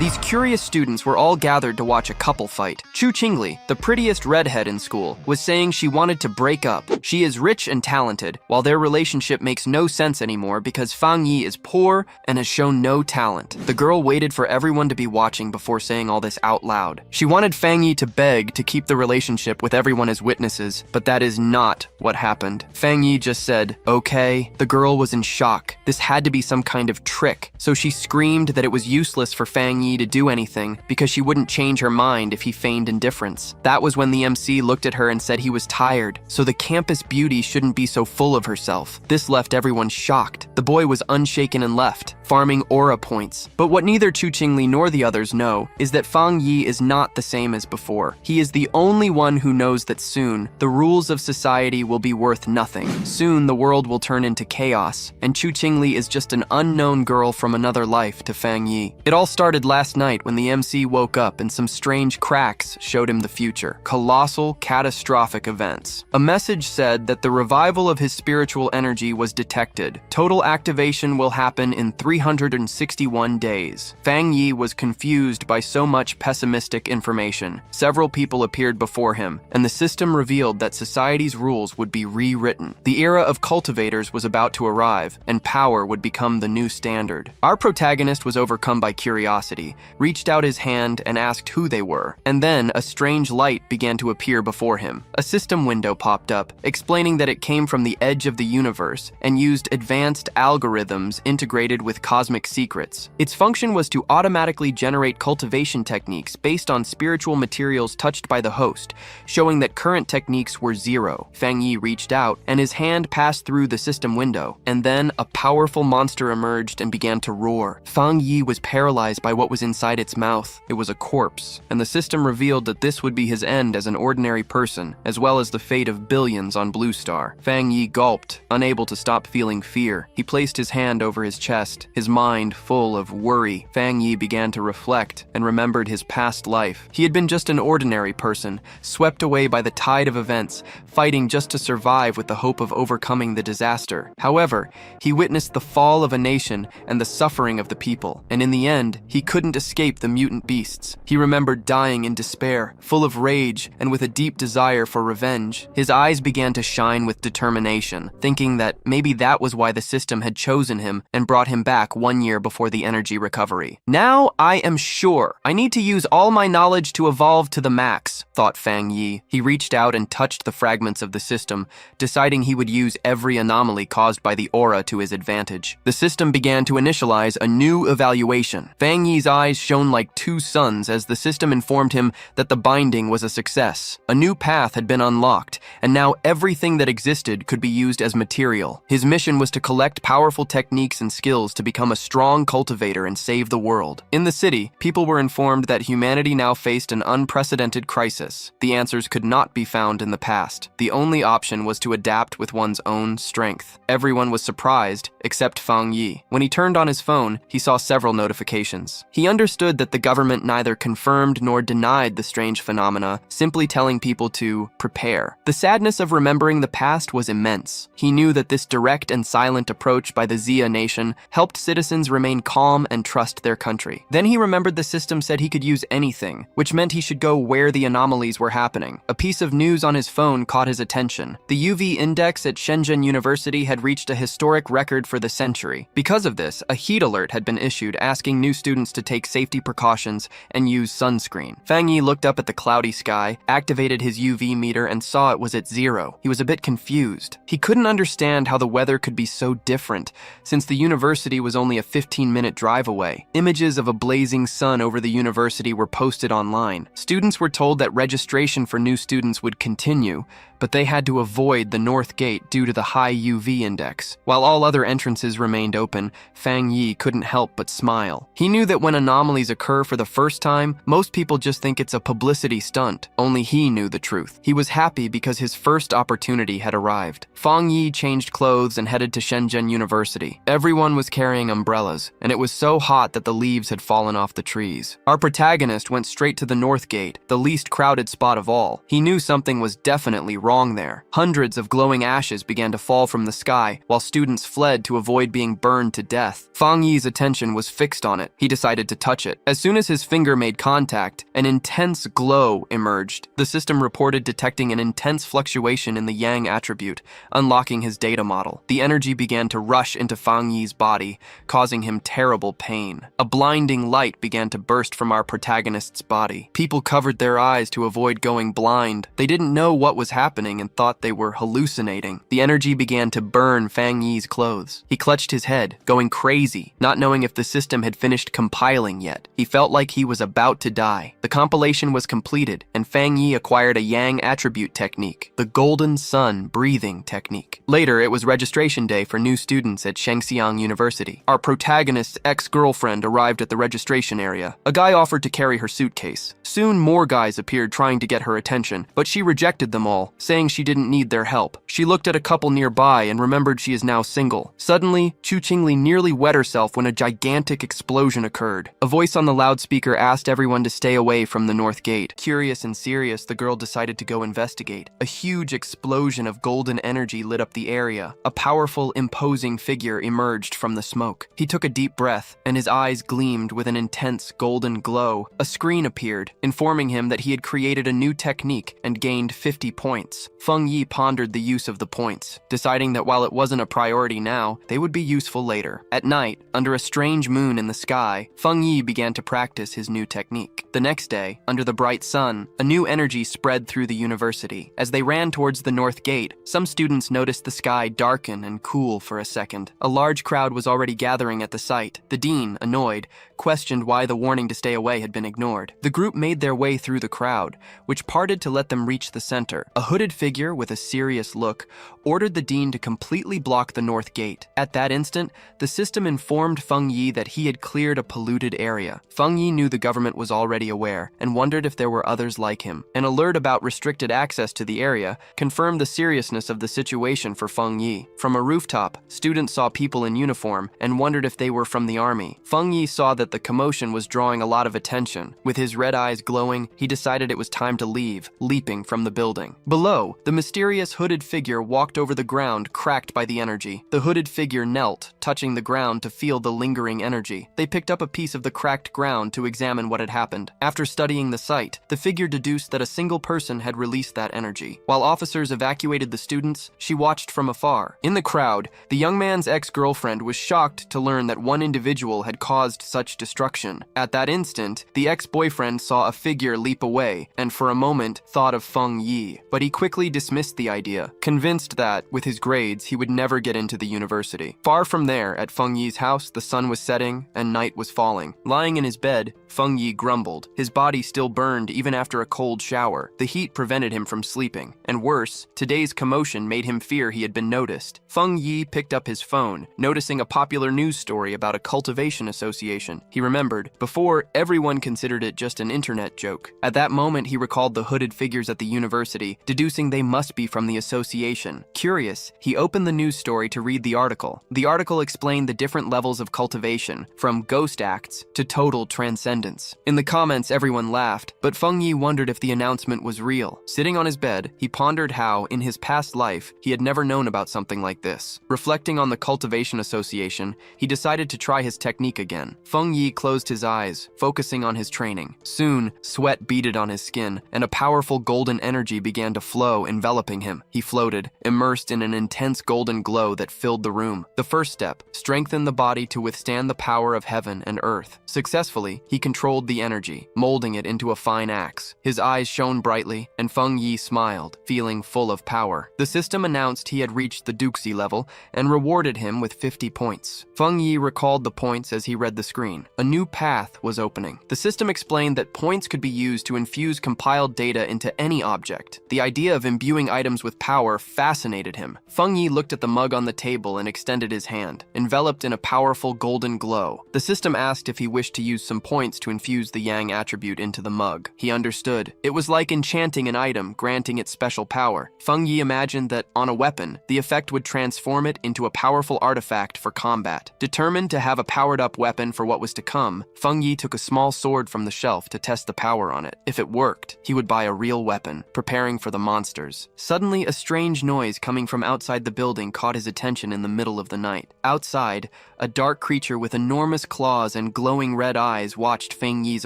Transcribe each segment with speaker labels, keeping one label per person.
Speaker 1: These curious students were all gathered to watch a couple fight. Chu Qingli, the prettiest redhead in school, was saying she wanted to break up. She is rich and talented, while their relationship makes no sense anymore because Fang Yi is poor and has shown no talent. The girl waited for everyone to be watching before saying all this out loud. She wanted Fang Yi to beg to keep the relationship with everyone as witnesses, but that is not what happened. Fang Yi just said, "Okay." The girl was in shock. This had to be some kind of trick, so she screamed that it was useless for Fang Yi to do anything because she wouldn't change her mind if he feigned indifference. That was when the MC looked at her and said he was tired, so the campus beauty shouldn't be so full of herself. This left everyone shocked. The boy was unshaken and left, farming aura points. But what neither Chu Qingli nor the others know is that Fang Yi is not the same as before. He is the only one who knows that soon, the rules of society will be worth nothing. Soon, the world will turn into chaos, and Chu Qingli is just an unknown girl from another life to Fang Yi. It all started last night when the MC woke up and some strange cracks showed him the future. Colossal, catastrophic events. A message said that the revival of his spiritual energy was detected. Total activation will happen in 361 days. Fang Yi was confused by so much pessimistic information. Several people appeared before him, and the system revealed that society's rules would be rewritten. The era of cultivators was about to arrive, and power would become the new standard. Our protagonist was overcome by curiosity, reached out his hand and asked who they were, and then a strange light began to appear before him. A system window popped up, explaining that it came from the edge of the universe and used advanced algorithms integrated with cosmic secrets. Its function was to automatically generate cultivation techniques based on spiritual materials touched by the host, showing that current techniques were zero. Fang Yi reached out, and his hand passed through the system window, and then a powerful monster emerged and began to roar. Fang Yi was paralyzed by what was inside its mouth. It was a corpse, and the system revealed that this would be his end as an ordinary person, as well as the fate of billions on Blue Star. Fang Yi gulped, unable to stop feeling fear. He placed his hand over his chest, his mind full of worry. Fang Yi began to reflect and remembered his past life. He had been just an ordinary person, swept away by the tide of events, fighting just to survive with the hope of overcoming the disaster. However, he witnessed the fall of a nation and the suffering of the people, and in the end, he couldn't escape the mutant beasts. He remembered dying in despair, full of rage and with a deep desire for revenge. His eyes began to shine with determination, thinking that maybe that was why the system had chosen him and brought him back 1 year before the energy recovery. Now I am sure. I need to use all my knowledge to evolve to the max, thought Fang Yi. He reached out and touched the fragments of the system, deciding he would use every anomaly caused by the aura to his advantage. The system began to initialize a new evaluation. Fang Yi's eyes shone like two suns as the system informed him that the binding was a success. A new path had been unlocked, and now everything that existed could be used as material. His mission was to collect powerful techniques and skills to become a strong cultivator and save the world. In the city, people were informed that humanity now faced an unprecedented crisis. The answers could not be found in the past. The only option was to adapt with one's own strength. Everyone was surprised, except Fang Yi. When he turned on his phone, he saw several notifications. He understood that the government neither confirmed nor denied the strange phenomena, simply telling people to prepare. The sadness of remembering the past was immense. He knew that this direct and silent approach by the Xia nation helped citizens remain calm and trust their country. Then he remembered the system said he could use anything, which meant he should go where the anomalies were happening. A piece of news on his phone caught his attention. The UV index at Shenzhen University had reached a historic record for the century. Because of this, a heat alert had been issued asking new students to take safety precautions and use sunscreen. Fang Yi looked up at the cloudy sky, activated his UV meter, and saw it was at 0. He was a bit confused. He couldn't understand how the weather could be so different, since the university was only a 15-minute drive away. Images of a blazing sun over the university were posted online. Students were told that registration for new students would continue, but they had to avoid the north gate due to the high UV index. While all other entrances remained open, Fang Yi couldn't help but smile. He knew that when anomalies occur for the first time, most people just think it's a publicity stunt. Only he knew the truth. He was happy because his first opportunity had arrived. Fang Yi changed clothes and headed to Shenzhen University. Everyone was carrying umbrellas, and it was so hot that the leaves had fallen off the trees. Our protagonist went straight to the north gate, the least crowded spot of all. He knew something was definitely wrong there. Hundreds of glowing ashes began to fall from the sky, while students fled to avoid being burned to death. Fang Yi's attention was fixed on it. He decided to touch it. As soon as his finger made contact, an intense glow emerged. The system reported detecting an intense fluctuation in the yang attribute, unlocking his data model. The energy began to rush into Fang Yi's body, causing him terrible pain. A blinding light began to burst from our protagonist's body. People covered their eyes to avoid going blind. They didn't know what was happening and thought they were hallucinating. The energy began to burn Fang Yi's clothes. He clutched his head, going crazy, not knowing if the system had finished compiling yet. He felt like he was about to die. The compilation was completed, and Fang Yi acquired a yang attribute technique, the golden sun breathing technique. Later, it was registration day for new students at Shengxiang University. Our protagonist's ex-girlfriend arrived at the registration area. A guy offered to carry her suitcase. Soon, more guys appeared trying to get her attention, but she rejected them all, saying she didn't need their help. She looked at a couple nearby and remembered she is now single. Suddenly, Chu Qingli nearly wet herself when a gigantic explosion occurred. A voice on the loudspeaker asked everyone to stay away from the north gate. Curious and serious, the girl decided to go investigate. A huge explosion of golden energy lit up the area. A powerful, imposing figure emerged from the smoke. He took a deep breath, and his eyes gleamed with an intense golden glow. A screen appeared, informing him that he had created a new technique and gained 50 points. Feng Yi pondered the use of the points, deciding that while it wasn't a priority now, they would be useful later. At night, under a strange moon in the sky, Feng Yi began to practice his new technique. The next day, under the bright sun, a new energy spread through the university. As they ran towards the north gate, some students noticed the sky darken and cool for a second. A large crowd was already gathering at the site. The dean, annoyed, questioned why the warning to stay away had been ignored. The group made their way through the crowd, which parted to let them reach the center. A hooded figure with a serious look ordered the dean to completely block the north gate. At that instant, the system informed Feng Yi that he had cleared a polluted area. Feng Yi knew the government was already aware and wondered if there were others like him. An alert about restricted access to the area confirmed the seriousness of the situation for Feng Yi. From a rooftop, students saw people in uniform and wondered if they were from the army. Feng Yi saw that the commotion was drawing a lot of attention. With his red eyes glowing, he decided it was time to leave, leaping from the building. Below, the mysterious hooded figure walked over the ground cracked by the energy. The hooded figure knelt, touching the ground to feel the lingering energy. They picked up a piece of the cracked ground to examine what had happened. After studying the site, the figure deduced that a single person had released that energy. While officers evacuated the students, she watched from afar. In the crowd, the young man's ex-girlfriend was shocked to learn that one individual had caused such destruction. At that instant, the ex-boyfriend saw a figure leap away and for a moment thought of Feng Yi, but he quickly dismissed the idea, convinced that, with his grades, he would never get into the university. Far from there, at Feng Yi's house, the sun was setting and night was falling. Lying in his bed, Feng Yi grumbled. His body still burned even after a cold shower. The heat prevented him from sleeping. And worse, today's commotion made him fear he had been noticed. Feng Yi picked up his phone, noticing a popular news story about a cultivation association. He remembered, before, everyone considered it just an internet joke. At that moment, he recalled the hooded figures at the university, deducing they must be from the association. Curious, he opened the news story to read the article. The article explained the different levels of cultivation, from ghost acts to total transcendence. In the comments, everyone laughed, but Feng Yi wondered if the announcement was real. Sitting on his bed, he pondered how, in his past life, he had never known about something like this. Reflecting on the cultivation association, he decided to try his technique again. Feng Yi closed his eyes, focusing on his training. Soon, sweat beaded on his skin, and a powerful golden energy began to flow, enveloping him. He floated, immersed in an intense golden glow that filled the room. The first step, strengthen the body to withstand the power of heaven and earth. Successfully, he controlled the energy, molding it into a fine axe. His eyes shone brightly, and Feng Yi smiled, feeling full of power. The system announced he had reached the Duxi level and rewarded him with 50 points. Feng Yi recalled the points as he read the screen. A new path was opening. The system explained that points could be used to infuse compiled data into any object. The idea of imbuing items with power fascinated him. Feng Yi looked at the mug on the table and extended his hand, enveloped in a powerful golden glow. The system asked if he wished to use some points to infuse the yang healing attribute into the mug. He understood. It was like enchanting an item, granting it special power. Feng Yi imagined that, on a weapon, the effect would transform it into a powerful artifact for combat. Determined to have a powered-up weapon for what was to come, Feng Yi took a small sword from the shelf to test the power on it. If it worked, he would buy a real weapon, preparing for the monsters. Suddenly, a strange noise coming from outside the building caught his attention in the middle of the night. Outside, a dark creature with enormous claws and glowing red eyes watched Feng Yi's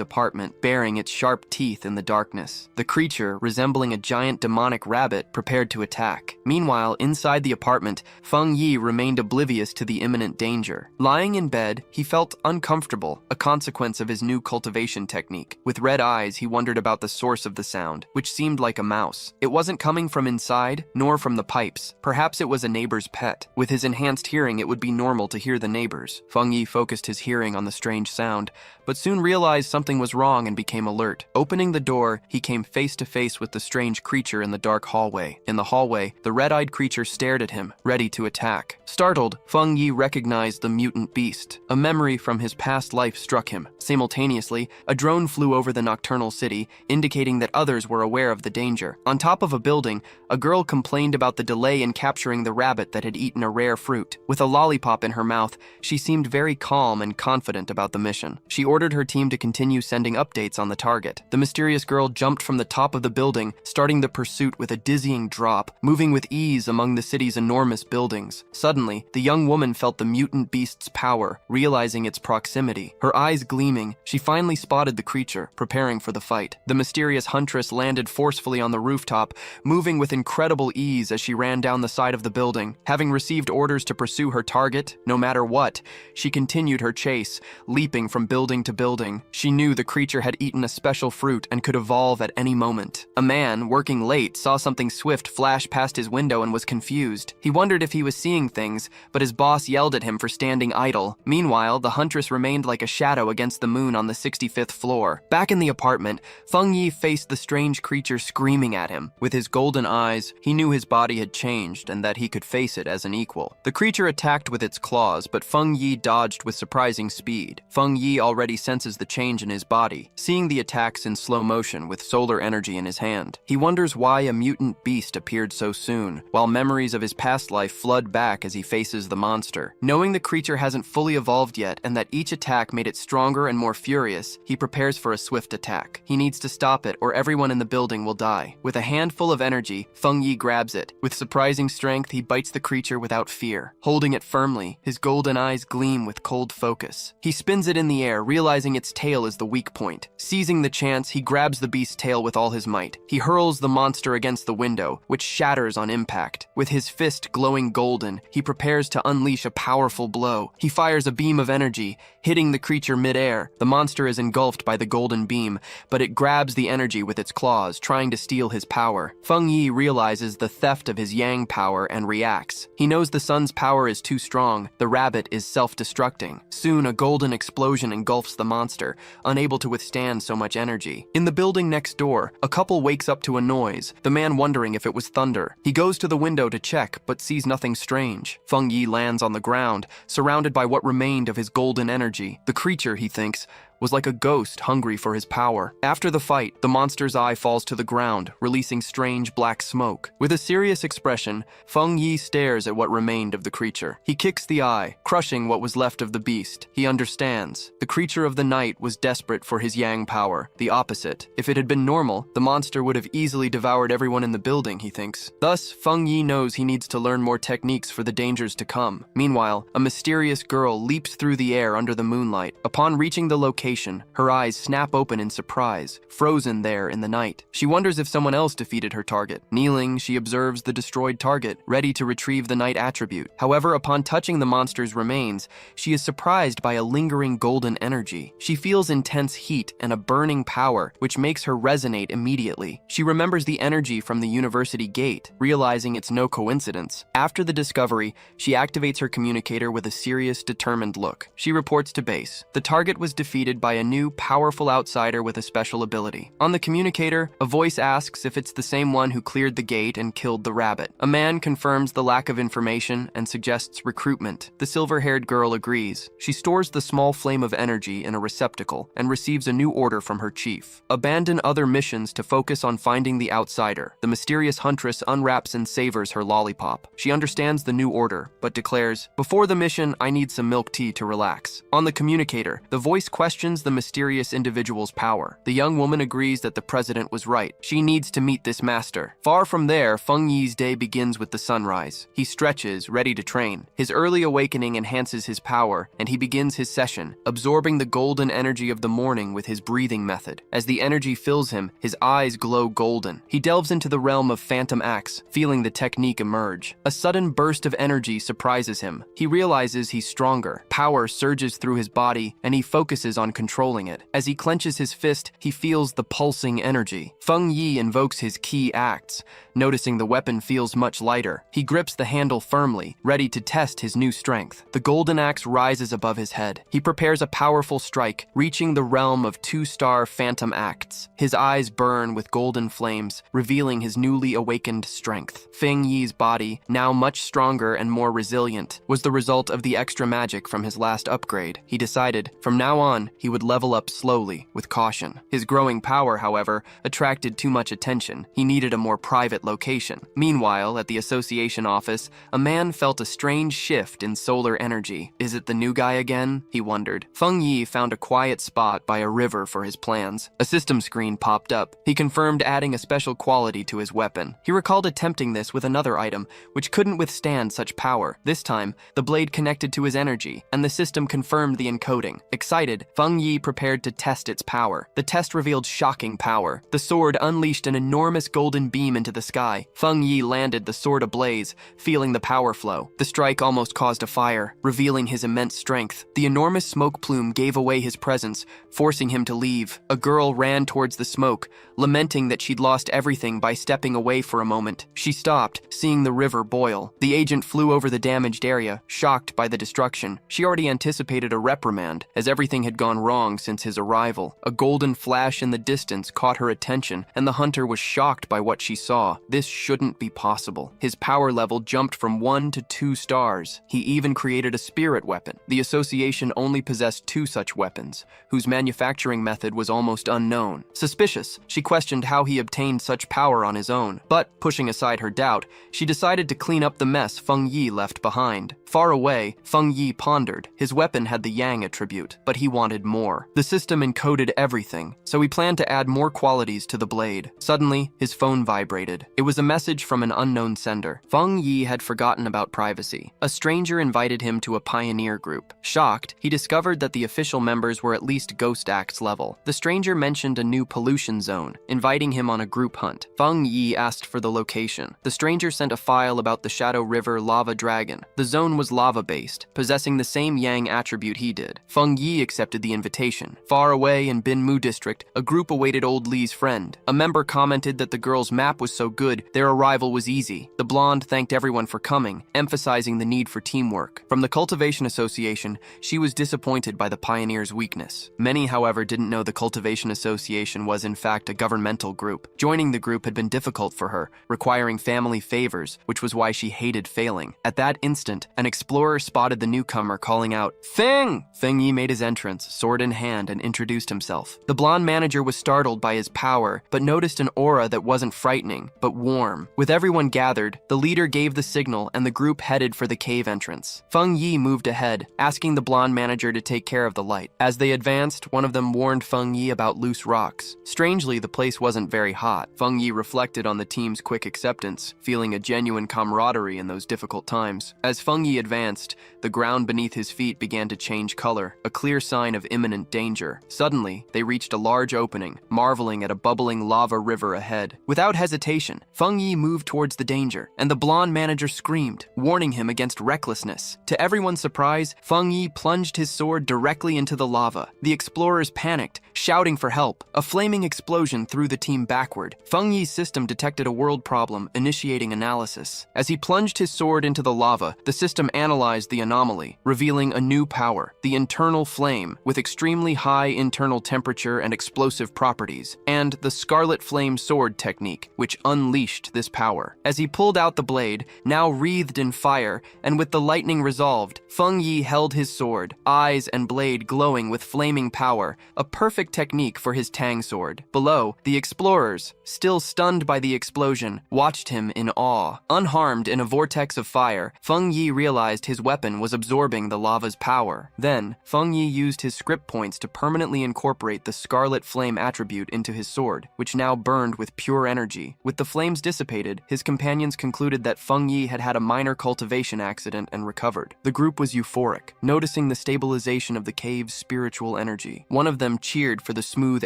Speaker 1: apartment, baring its sharp teeth in the darkness. The creature, resembling a giant demonic rabbit, prepared to attack. Meanwhile, inside the apartment, Feng Yi remained oblivious to the imminent danger. Lying in bed, he felt uncomfortable, a consequence of his new cultivation technique. With red eyes, he wondered about the source of the sound, which seemed like a mouse. It wasn't coming from inside, nor from the pipes. Perhaps it was a neighbor's pet. With his enhanced hearing, it would be normal to hear the neighbors. Feng Yi focused his hearing on the strange sound, but soon realized something was wrong and became alert. Opening the door, he came face to face with the strange creature in the dark hallway. In the hallway, the red-eyed creature stared at him, ready to attack. Startled, Feng Yi recognized the mutant beast. A memory from his past life struck him. Simultaneously, a drone flew over the nocturnal city, indicating that others were aware of the danger. On top of a building, a girl complained about the delay in capturing the rabbit that had eaten a rare fruit. With a lollipop in her mouth, she seemed very calm and confident about the mission. She ordered her team to continue sending updates on the target. The mysterious girl jumped from the top of the building, starting the pursuit with a dizzying drop, moving with ease among the city's enormous buildings. Suddenly, the young woman felt the mutant beast's power, realizing its proximity. Her eyes gleaming, she finally spotted the creature, preparing for the fight. The mysterious huntress landed forcefully on the rooftop, moving with incredible ease as she ran down the side of the building. Having received orders to pursue her target, no matter what, she continued her chase, leaping from building to building. She knew the creature had eaten a special fruit and could evolve at any moment. A man, working late, saw something swift flash past his window and was confused. He wondered if he was seeing things, but his boss yelled at him for standing idle. Meanwhile, the huntress remained like a shadow against the moon on the 65th floor. Back in the apartment, Feng Yi faced the strange creature screaming at him. With his golden eyes, he knew his body had changed and that he could face it as an equal. The creature attacked with its claws, but Feng Yi dodged with surprising speed. Feng Yi already senses the change in his body, seeing the attacks in slow motion with solar energy in his hand. He wonders why a mutant beast appeared so soon, while memories of his past life flood back as he faces the monster. Knowing the creature hasn't fully evolved yet and that each attack made it stronger and more furious, he prepares for a swift attack. He needs to stop it or everyone in the building will die. With a handful of energy, Feng Yi grabs it. With surprising strength, he bites the creature without fear. Holding it firmly, his golden eyes gleam with cold focus. He spins it in the air, realizing its tail is the weak point. Seizing the chance, he grabs the beast's tail with all his might. He hurls the monster against the window, which shatters on impact. With his fist glowing golden, he prepares to unleash a powerful blow. He fires a beam of energy, hitting the creature mid-air. The monster is engulfed by the golden beam, but it grabs the energy with its claws, trying to steal his power. Feng Yi realizes the theft of his yang power and reacts. He knows the sun's power is too strong. The rabbit is self-destructing. Soon, a golden explosion engulfs the monster, unable to withstand so much energy. In the building next door, a couple wakes up to a noise, the man wondering if it was thunder. He goes to the window to check, but sees nothing strange. Feng Yi lands on the ground, surrounded by what remained of his golden energy. The creature, he thinks, was like a ghost hungry for his power. After the fight, the monster's eye falls to the ground, releasing strange black smoke. With a serious expression, Feng Yi stares at what remained of the creature. He kicks the eye, crushing what was left of the beast. He understands. The creature of the night was desperate for his yang power, the opposite. If it had been normal, the monster would have easily devoured everyone in the building, he thinks. Thus, Feng Yi knows he needs to learn more techniques for the dangers to come. Meanwhile, a mysterious girl leaps through the air under the moonlight. Upon reaching the location, her eyes snap open in surprise, frozen there in the night. She wonders if someone else defeated her target. Kneeling, she observes the destroyed target, ready to retrieve the night attribute. However, upon touching the monster's remains, she is surprised by a lingering golden energy. She feels intense heat and a burning power, which makes her resonate immediately. She remembers the energy from the university gate, realizing it's no coincidence. After the discovery, she activates her communicator with a serious, determined look. She reports to base. The target was defeated visited by a new, powerful outsider with a special ability. On the communicator, a voice asks if it's the same one who cleared the gate and killed the rabbit. A man confirms the lack of information and suggests recruitment. The silver-haired girl agrees. She stores the small flame of energy in a receptacle and receives a new order from her chief. Abandon other missions to focus on finding the outsider. The mysterious huntress unwraps and savors her lollipop. She understands the new order, but declares, "Before the mission, I need some milk tea to relax." On the communicator, the voice questions the mysterious individual's power. The young woman agrees that the president was right. She needs to meet this master. Far from there, Feng Yi's day begins with the sunrise. He stretches, ready to train. His early awakening enhances his power, and he begins his session, absorbing the golden energy of the morning with his breathing method. As the energy fills him, his eyes glow golden. He delves into the realm of phantom acts, feeling the technique emerge. A sudden burst of energy surprises him. He realizes he's stronger. Power surges through his body, and he focuses on controlling it. As he clenches his fist, he feels the pulsing energy. Feng Yi invokes his key acts. Noticing the weapon feels much lighter, he grips the handle firmly, ready to test his new strength. The golden axe rises above his head. He prepares a powerful strike, reaching the realm of 2-star phantom acts. His eyes burn with golden flames, revealing his newly awakened strength. Feng Yi's body, now much stronger and more resilient, was the result of the extra magic from his last upgrade. He decided, from now on, he would level up slowly, with caution. His growing power, however, attracted too much attention. He needed a more private location. Meanwhile, at the association office, a man felt a strange shift in solar energy. Is it the new guy again? He wondered. Feng Yi found a quiet spot by a river for his plans. A system screen popped up. He confirmed adding a special quality to his weapon. He recalled attempting this with another item, which couldn't withstand such power. This time, the blade connected to his energy, and the system confirmed the encoding. Excited, Feng Yi prepared to test its power. The test revealed shocking power. The sword unleashed an enormous golden beam into the sky. Feng Yi landed, the sword ablaze, feeling the power flow. The strike almost caused a fire, revealing his immense strength. The enormous smoke plume gave away his presence, forcing him to leave. A girl ran towards the smoke, lamenting that she'd lost everything by stepping away for a moment. She stopped, seeing the river boil. The agent flew over the damaged area, shocked by the destruction. She already anticipated a reprimand, as everything had gone wrong since his arrival. A golden flash in the distance caught her attention, and the hunter was shocked by what she saw. This shouldn't be possible. His power level jumped from 1 to 2 stars. He even created a spirit weapon. The association only possessed 2 such weapons, whose manufacturing method was almost unknown. Suspicious, she questioned how he obtained such power on his own. But, pushing aside her doubt, she decided to clean up the mess Feng Yi left behind. Far away, Feng Yi pondered. His weapon had the Yang attribute, but he wanted more. The system encoded everything, so he planned to add more qualities to the blade. Suddenly, his phone vibrated. It was a message from an unknown sender. Feng Yi had forgotten about privacy. A stranger invited him to a pioneer group. Shocked, he discovered that the official members were at least Ghost Acts level. The stranger mentioned a new pollution zone, inviting him on a group hunt. Feng Yi asked for the location. The stranger sent a file about the Shadow River Lava Dragon. The zone was lava-based, possessing the same Yang attribute he did. Feng Yi accepted the invitation. Far away in Binmu district, a group awaited old Li's friend. A member commented that the girl's map was so good, their arrival was easy. The blonde thanked everyone for coming, emphasizing the need for teamwork. From the Cultivation Association, she was disappointed by the pioneer's weakness. Many, however, didn't know the Cultivation Association was in fact a governmental group. Joining the group had been difficult for her, requiring family favors, which was why she hated failing. At that instant, an explorer spotted the newcomer calling out, "Feng!" Feng Yi made his entrance, sword in hand, and introduced himself. The blonde manager was startled by his power, but noticed an aura that wasn't frightening, but warm. With everyone gathered, the leader gave the signal and the group headed for the cave entrance. Feng Yi moved ahead, asking the blonde manager to take care of the light. As they advanced, one of them warned Feng Yi about loose rocks. Strangely, the place wasn't very hot. Feng Yi reflected on the team's quick acceptance, feeling a genuine camaraderie in those difficult times. As Feng Yi advanced, the ground beneath his feet began to change color, a clear sign of imminent danger. Suddenly, they reached a large opening, marveling at a bubbling lava river ahead. Without hesitation, Feng Yi moved towards the danger, and the blonde manager screamed, warning him against recklessness. To everyone's surprise, Feng Yi plunged his sword directly into the lava. The explorers panicked, shouting for help. A flaming explosion threw the team backward. Feng Yi's system detected a world problem, initiating analysis. As he plunged his sword into the lava, the system analyzed the anomaly, revealing a new power, the internal flame, with extremely high internal temperature and explosive properties, and the Scarlet Flame Sword technique, which unleashed this power. As he pulled out the blade, now wreathed in fire, and with the lightning resolved, Feng Yi held his sword, eyes and blade glowing with flaming power, a perfect technique for his Tang sword. Below, the explorers, still stunned by the explosion, watched him in awe. Unharmed in a vortex of fire, Feng Yi realized his weapon was absorbing the lava's power. Then, Feng Yi used his script points to permanently incorporate the Scarlet Flame attribute into his sword, which now burned with pure energy. With the flames dissipated, his companions concluded that Feng Yi had had a minor cultivation accident and recovered. The group was euphoric, noticing the stabilization of the cave's spiritual energy. One of them cheered for the smooth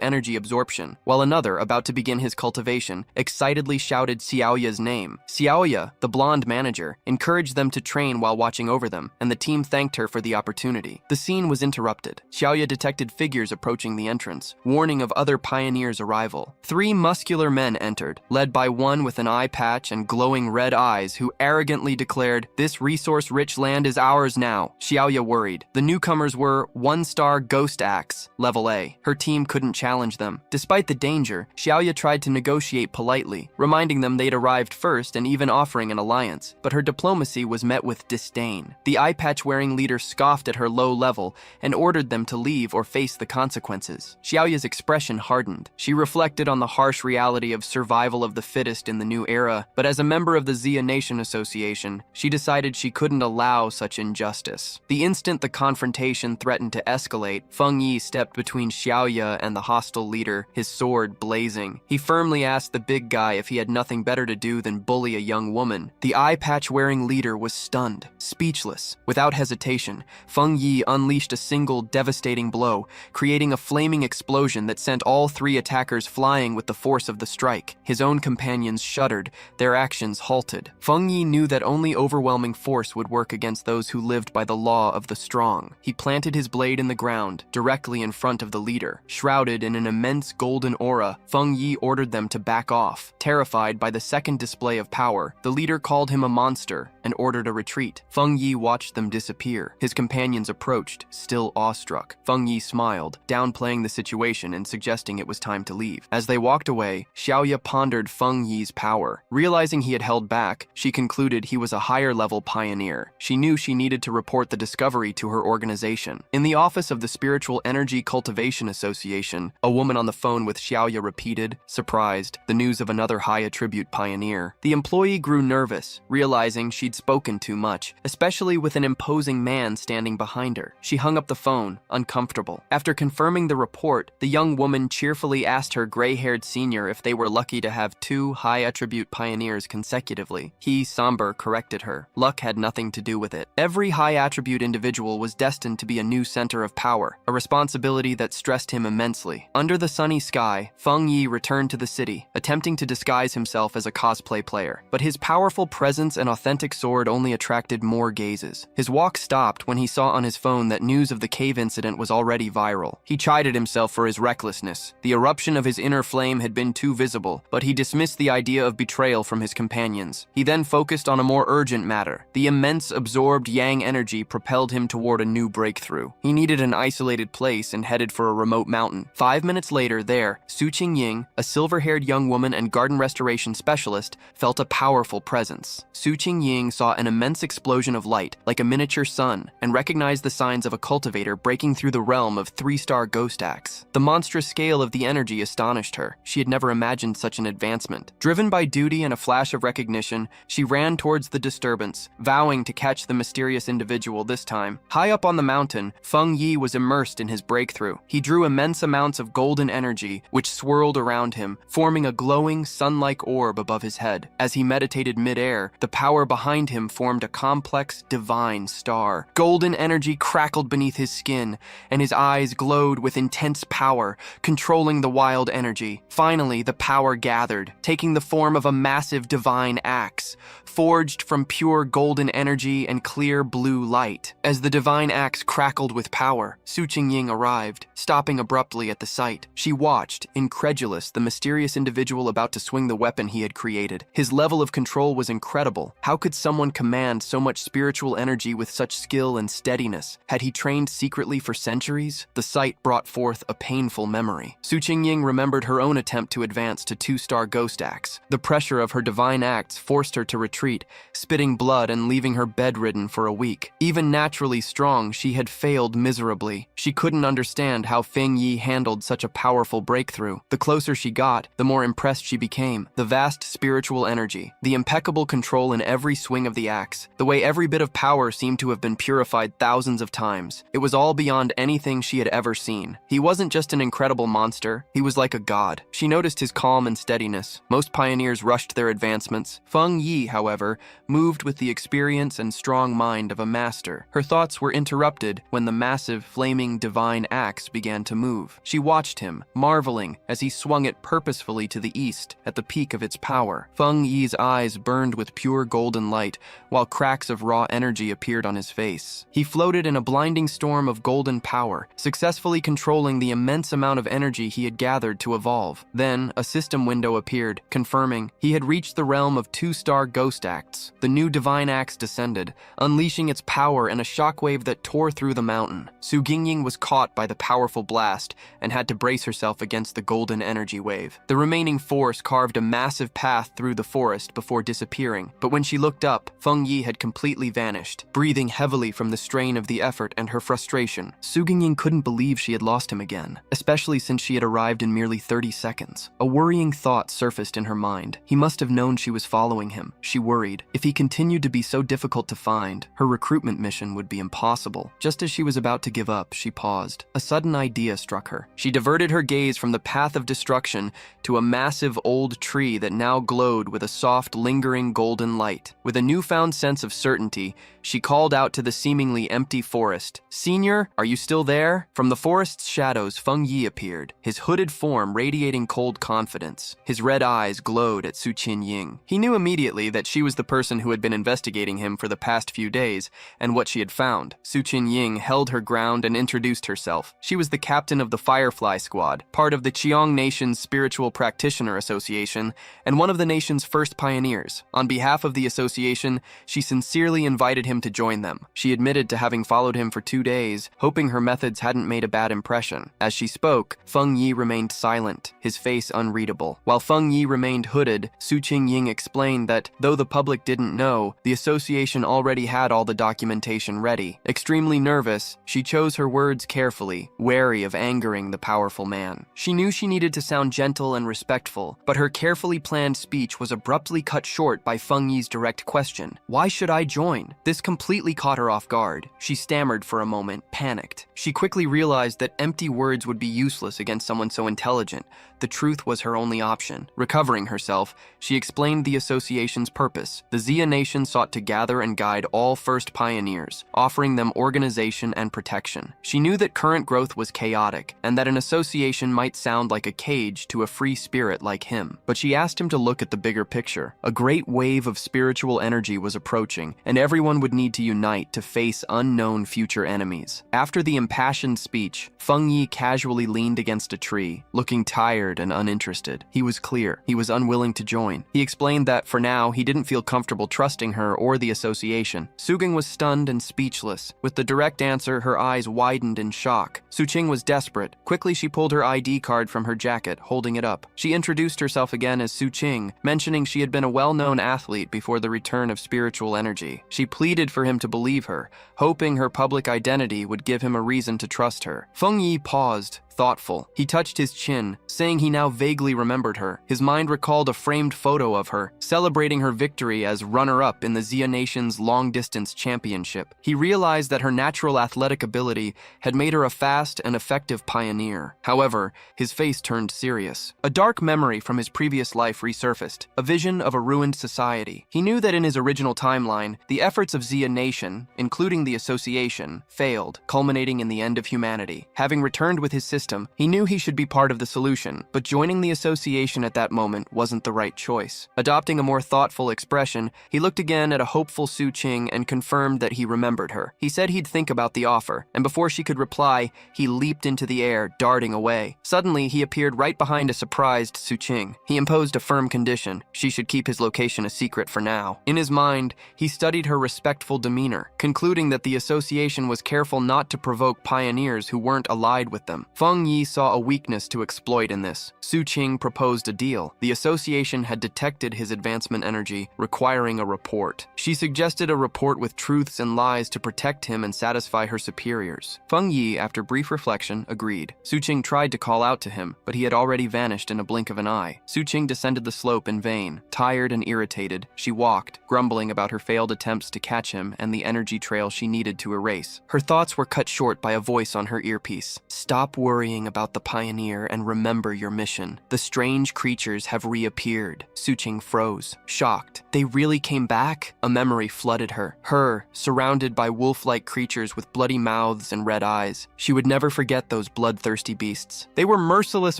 Speaker 1: energy absorption, while another, about to begin his cultivation, excitedly shouted Xiaoya's name. Xiaoya, the blonde manager, encouraged them to train while watching over them, and the team thanked her for the opportunity. The scene was interrupted. Xiaoya detected figures approaching the entrance, warning of other pioneers' arrival. 3 muscular men entered, led by one with an eye patch and glowing red eyes who arrogantly declared, "This resource-rich land is ours now." Xiaoya worried. The newcomers were 1-star Ghost Axe, level A. Her team couldn't challenge them. Despite the danger, Xiaoya tried to negotiate politely, reminding them they'd arrived first and even offering an alliance, but her diplomacy was met with disdain. The eye patch-wearing leader scoffed at her low level and ordered them to leave or face the consequences. Xiaoya's expression hardened. She reflected on the harsh reality of survival of the fittest in the new era, but as a member of the Xia Nation Association, she decided she couldn't allow such injustice. The instant the confrontation threatened to escalate, Feng Yi stepped between Xiaoya and the hostile leader, his sword blazing. He firmly asked the big guy if he had nothing better to do than bully a young woman. The eye patch-wearing leader was stunned, speechless. Without hesitation, Feng Yi unleashed a single devastating blow, creating a flaming explosion that sent all 3 attackers flying with the force of the strike. His own companions shuddered, their actions halted. Feng Yi knew that only overwhelming force would work against those who lived by the law of the strong. He planted his blade in the ground, directly in front of the leader. Shrouded in an immense golden aura, Feng Yi ordered them to back off. Terrified by the second display of power, the leader called him a monster and ordered a retreat. Feng Yi watched them disappear. His companions approached, still awestruck. Feng Yi smiled, downplaying the situation and suggesting it was time to leave. As they walked away, Xiaoya pondered Feng Yi's power. Realizing he had held back, she concluded he was a higher-level pioneer. She knew she needed to report the discovery to her organization. In the office of the Spiritual Energy Cultivation Association, a woman on the phone with Xiaoya repeated, surprised, the news of another high-attribute pioneer. The employee grew nervous, realizing she'd spoken too much, especially with an imposing man standing behind her. She hung up the phone, uncomfortable. After confirming the report, the young woman cheerfully asked her gray-haired senior if they were lucky to have 2 high-attribute pioneers consecutively. He, somber, corrected her. Luck had nothing to do with it. Every high-attribute individual was destined to be a new center of power, a responsibility that stressed him immensely. Under the sunny sky, Feng Yi returned to the city, attempting to disguise himself as a cosplay player. But his powerful presence and authentic sword only attracted more gazes. His walk stopped when he saw on his phone that news of the cave incident was already viral. He chided himself for his recklessness. The eruption of his inner flame had been too visible, but he dismissed the idea of betrayal from his companions. He then focused on a more urgent matter. The immense absorbed yang energy propelled him toward a new breakthrough. He needed an isolated place and headed for a remote mountain. 5 minutes later, there, Su Qingying, a silver-haired young woman and garden restoration specialist, felt a powerful presence. Su Qingying saw an immense explosion of light, like a miniature sun, and recognized the signs of a cultivator breaking through the realm of 3-star Ghost Axe. The monstrous scale of the energy astonished her. She had never imagined such an advancement. Driven by duty and a flash of recognition, she ran towards the disturbance, vowing to catch the mysterious individual this time. High up on the mountain, Feng Yi was immersed in his breakthrough. He drew immense amounts of golden energy, which swirled around him, forming a glowing, sun-like orb above his head. As he meditated mid-air, the power behind him formed a complex, divine star. Golden energy crackled beneath his skin, and his eyes glowed with intense power, controlling the wild energy. Finally, the power gathered, taking the form of a massive divine axe, forged from pure golden energy and clear blue light. As the divine axe crackled with power, Su Qingying arrived, stopping abruptly at the sight. She watched, incredulous, the mysterious individual about to swing the weapon he had created. His level of control was incredible. How could someone someone command so much spiritual energy with such skill and steadiness? Had he trained secretly for centuries? The sight brought forth a painful memory. Su Qingying remembered her own attempt to advance to 2-star ghost axe. The pressure of her divine acts forced her to retreat, spitting blood and leaving her bedridden for a week. Even naturally strong, she had failed miserably. She couldn't understand how Feng Yi handled such a powerful breakthrough. The closer she got, the more impressed she became. The vast spiritual energy, the impeccable control in every swing of the axe, the way every bit of power seemed to have been purified thousands of times. It was all beyond anything she had ever seen. He wasn't just an incredible monster, he was like a god. She noticed his calm and steadiness. Most pioneers rushed their advancements. Feng Yi, however, moved with the experience and strong mind of a master. Her thoughts were interrupted when the massive, flaming divine axe began to move. She watched him, marveling as he swung it purposefully to the east at the peak of its power. Feng Yi's eyes burned with pure golden light, while cracks of raw energy appeared on his face. He floated in a blinding storm of golden power, successfully controlling the immense amount of energy he had gathered to evolve. Then, a system window appeared, confirming he had reached the realm of 2-star ghost acts. The new divine axe descended, unleashing its power in a shockwave that tore through the mountain. Su Qingying was caught by the powerful blast and had to brace herself against the golden energy wave. The remaining force carved a massive path through the forest before disappearing, but when she looked up, Feng Yi had completely vanished, breathing heavily from the strain of the effort and her frustration. Su Qingying couldn't believe she had lost him again, especially since she had arrived in merely 30 seconds. A worrying thought surfaced in her mind. He must have known she was following him. She worried. If he continued to be so difficult to find, her recruitment mission would be impossible. Just as she was about to give up, she paused. A sudden idea struck her. She diverted her gaze from the path of destruction to a massive old tree that now glowed with a soft, lingering golden light. With a newfound sense of certainty, she called out to the seemingly empty forest. "Senior, are you still there?" From the forest's shadows, Feng Yi appeared, his hooded form radiating cold confidence. His red eyes glowed at Su Qingying. He knew immediately that she was the person who had been investigating him for the past few days and what she had found. Su Qingying held her ground and introduced herself. She was the captain of the Firefly Squad, part of the Qiong Nation's Spiritual Practitioner Association, and one of the nation's first pioneers. On behalf of the association, she sincerely invited him to join them. She admitted to having followed him for 2 days, hoping her methods hadn't made a bad impression. As she spoke, Feng Yi remained silent, his face unreadable. While Feng Yi remained hooded, Su Qingying explained that, though the public didn't know, the association already had all the documentation ready. Extremely nervous, she chose her words carefully, wary of angering the powerful man. She knew she needed to sound gentle and respectful, but her carefully planned speech was abruptly cut short by Feng Yi's direct question. "Why should I join?" This completely caught her off guard. She stammered for a moment, panicked. She quickly realized that empty words would be useless against someone so intelligent. The truth was her only option. Recovering herself, she explained the association's purpose. The Xia Nation sought to gather and guide all first pioneers, offering them organization and protection. She knew that current growth was chaotic, and that an association might sound like a cage to a free spirit like him. But she asked him to look at the bigger picture. A great wave of spiritual energy was approaching, and everyone would need to unite to face unknown future enemies. After the impassioned speech, Feng Yi casually leaned against a tree, looking tired and uninterested. He was clear. He was unwilling to join. He explained that, for now, he didn't feel comfortable trusting her or the association. Su Qingying was stunned and speechless. With the direct answer, her eyes widened in shock. Su Qingying was desperate. Quickly, she pulled her ID card from her jacket, holding it up. She introduced herself again as Su Qingying, mentioning she had been a well-known athlete before the return of spiritual energy. She pleaded for him to believe her, hoping her public identity would give him a reason to trust her. Feng Yi paused, thoughtful. He touched his chin, saying he now vaguely remembered her. His mind recalled a framed photo of her, celebrating her victory as runner-up in the Xia Nation's long-distance championship. He realized that her natural athletic ability had made her a fast and effective pioneer. However, his face turned serious. A dark memory from his previous life resurfaced, a vision of a ruined society. He knew that in his original timeline, the efforts of Xia Nation, including the association, failed, culminating in the end of humanity. Having returned with his sister against him. He knew he should be part of the solution, but joining the association at that moment wasn't the right choice. Adopting a more thoughtful expression, he looked again at a hopeful Su Qing and confirmed that he remembered her. He said he'd think about the offer, and before she could reply, he leaped into the air, darting away. Suddenly, he appeared right behind a surprised Su Qing. He imposed a firm condition. She should keep his location a secret for now. In his mind, he studied her respectful demeanor, concluding that the association was careful not to provoke pioneers who weren't allied with them. Feng Yi saw a weakness to exploit in this. Su Qing proposed a deal. The association had detected his advancement energy, requiring a report. She suggested a report with truths and lies to protect him and satisfy her superiors. Feng Yi, after brief reflection, agreed. Su Qing tried to call out to him, but he had already vanished in a blink of an eye. Su Qing descended the slope in vain. Tired and irritated, she walked, grumbling about her failed attempts to catch him and the energy trail she needed to erase. Her thoughts were cut short by a voice on her earpiece. Stop worrying about the pioneer and remember your mission. The strange creatures have reappeared. Su Qing froze, shocked. They really came back? A memory flooded her. Her, surrounded by wolf-like creatures with bloody mouths and red eyes. She would never forget those bloodthirsty beasts. They were merciless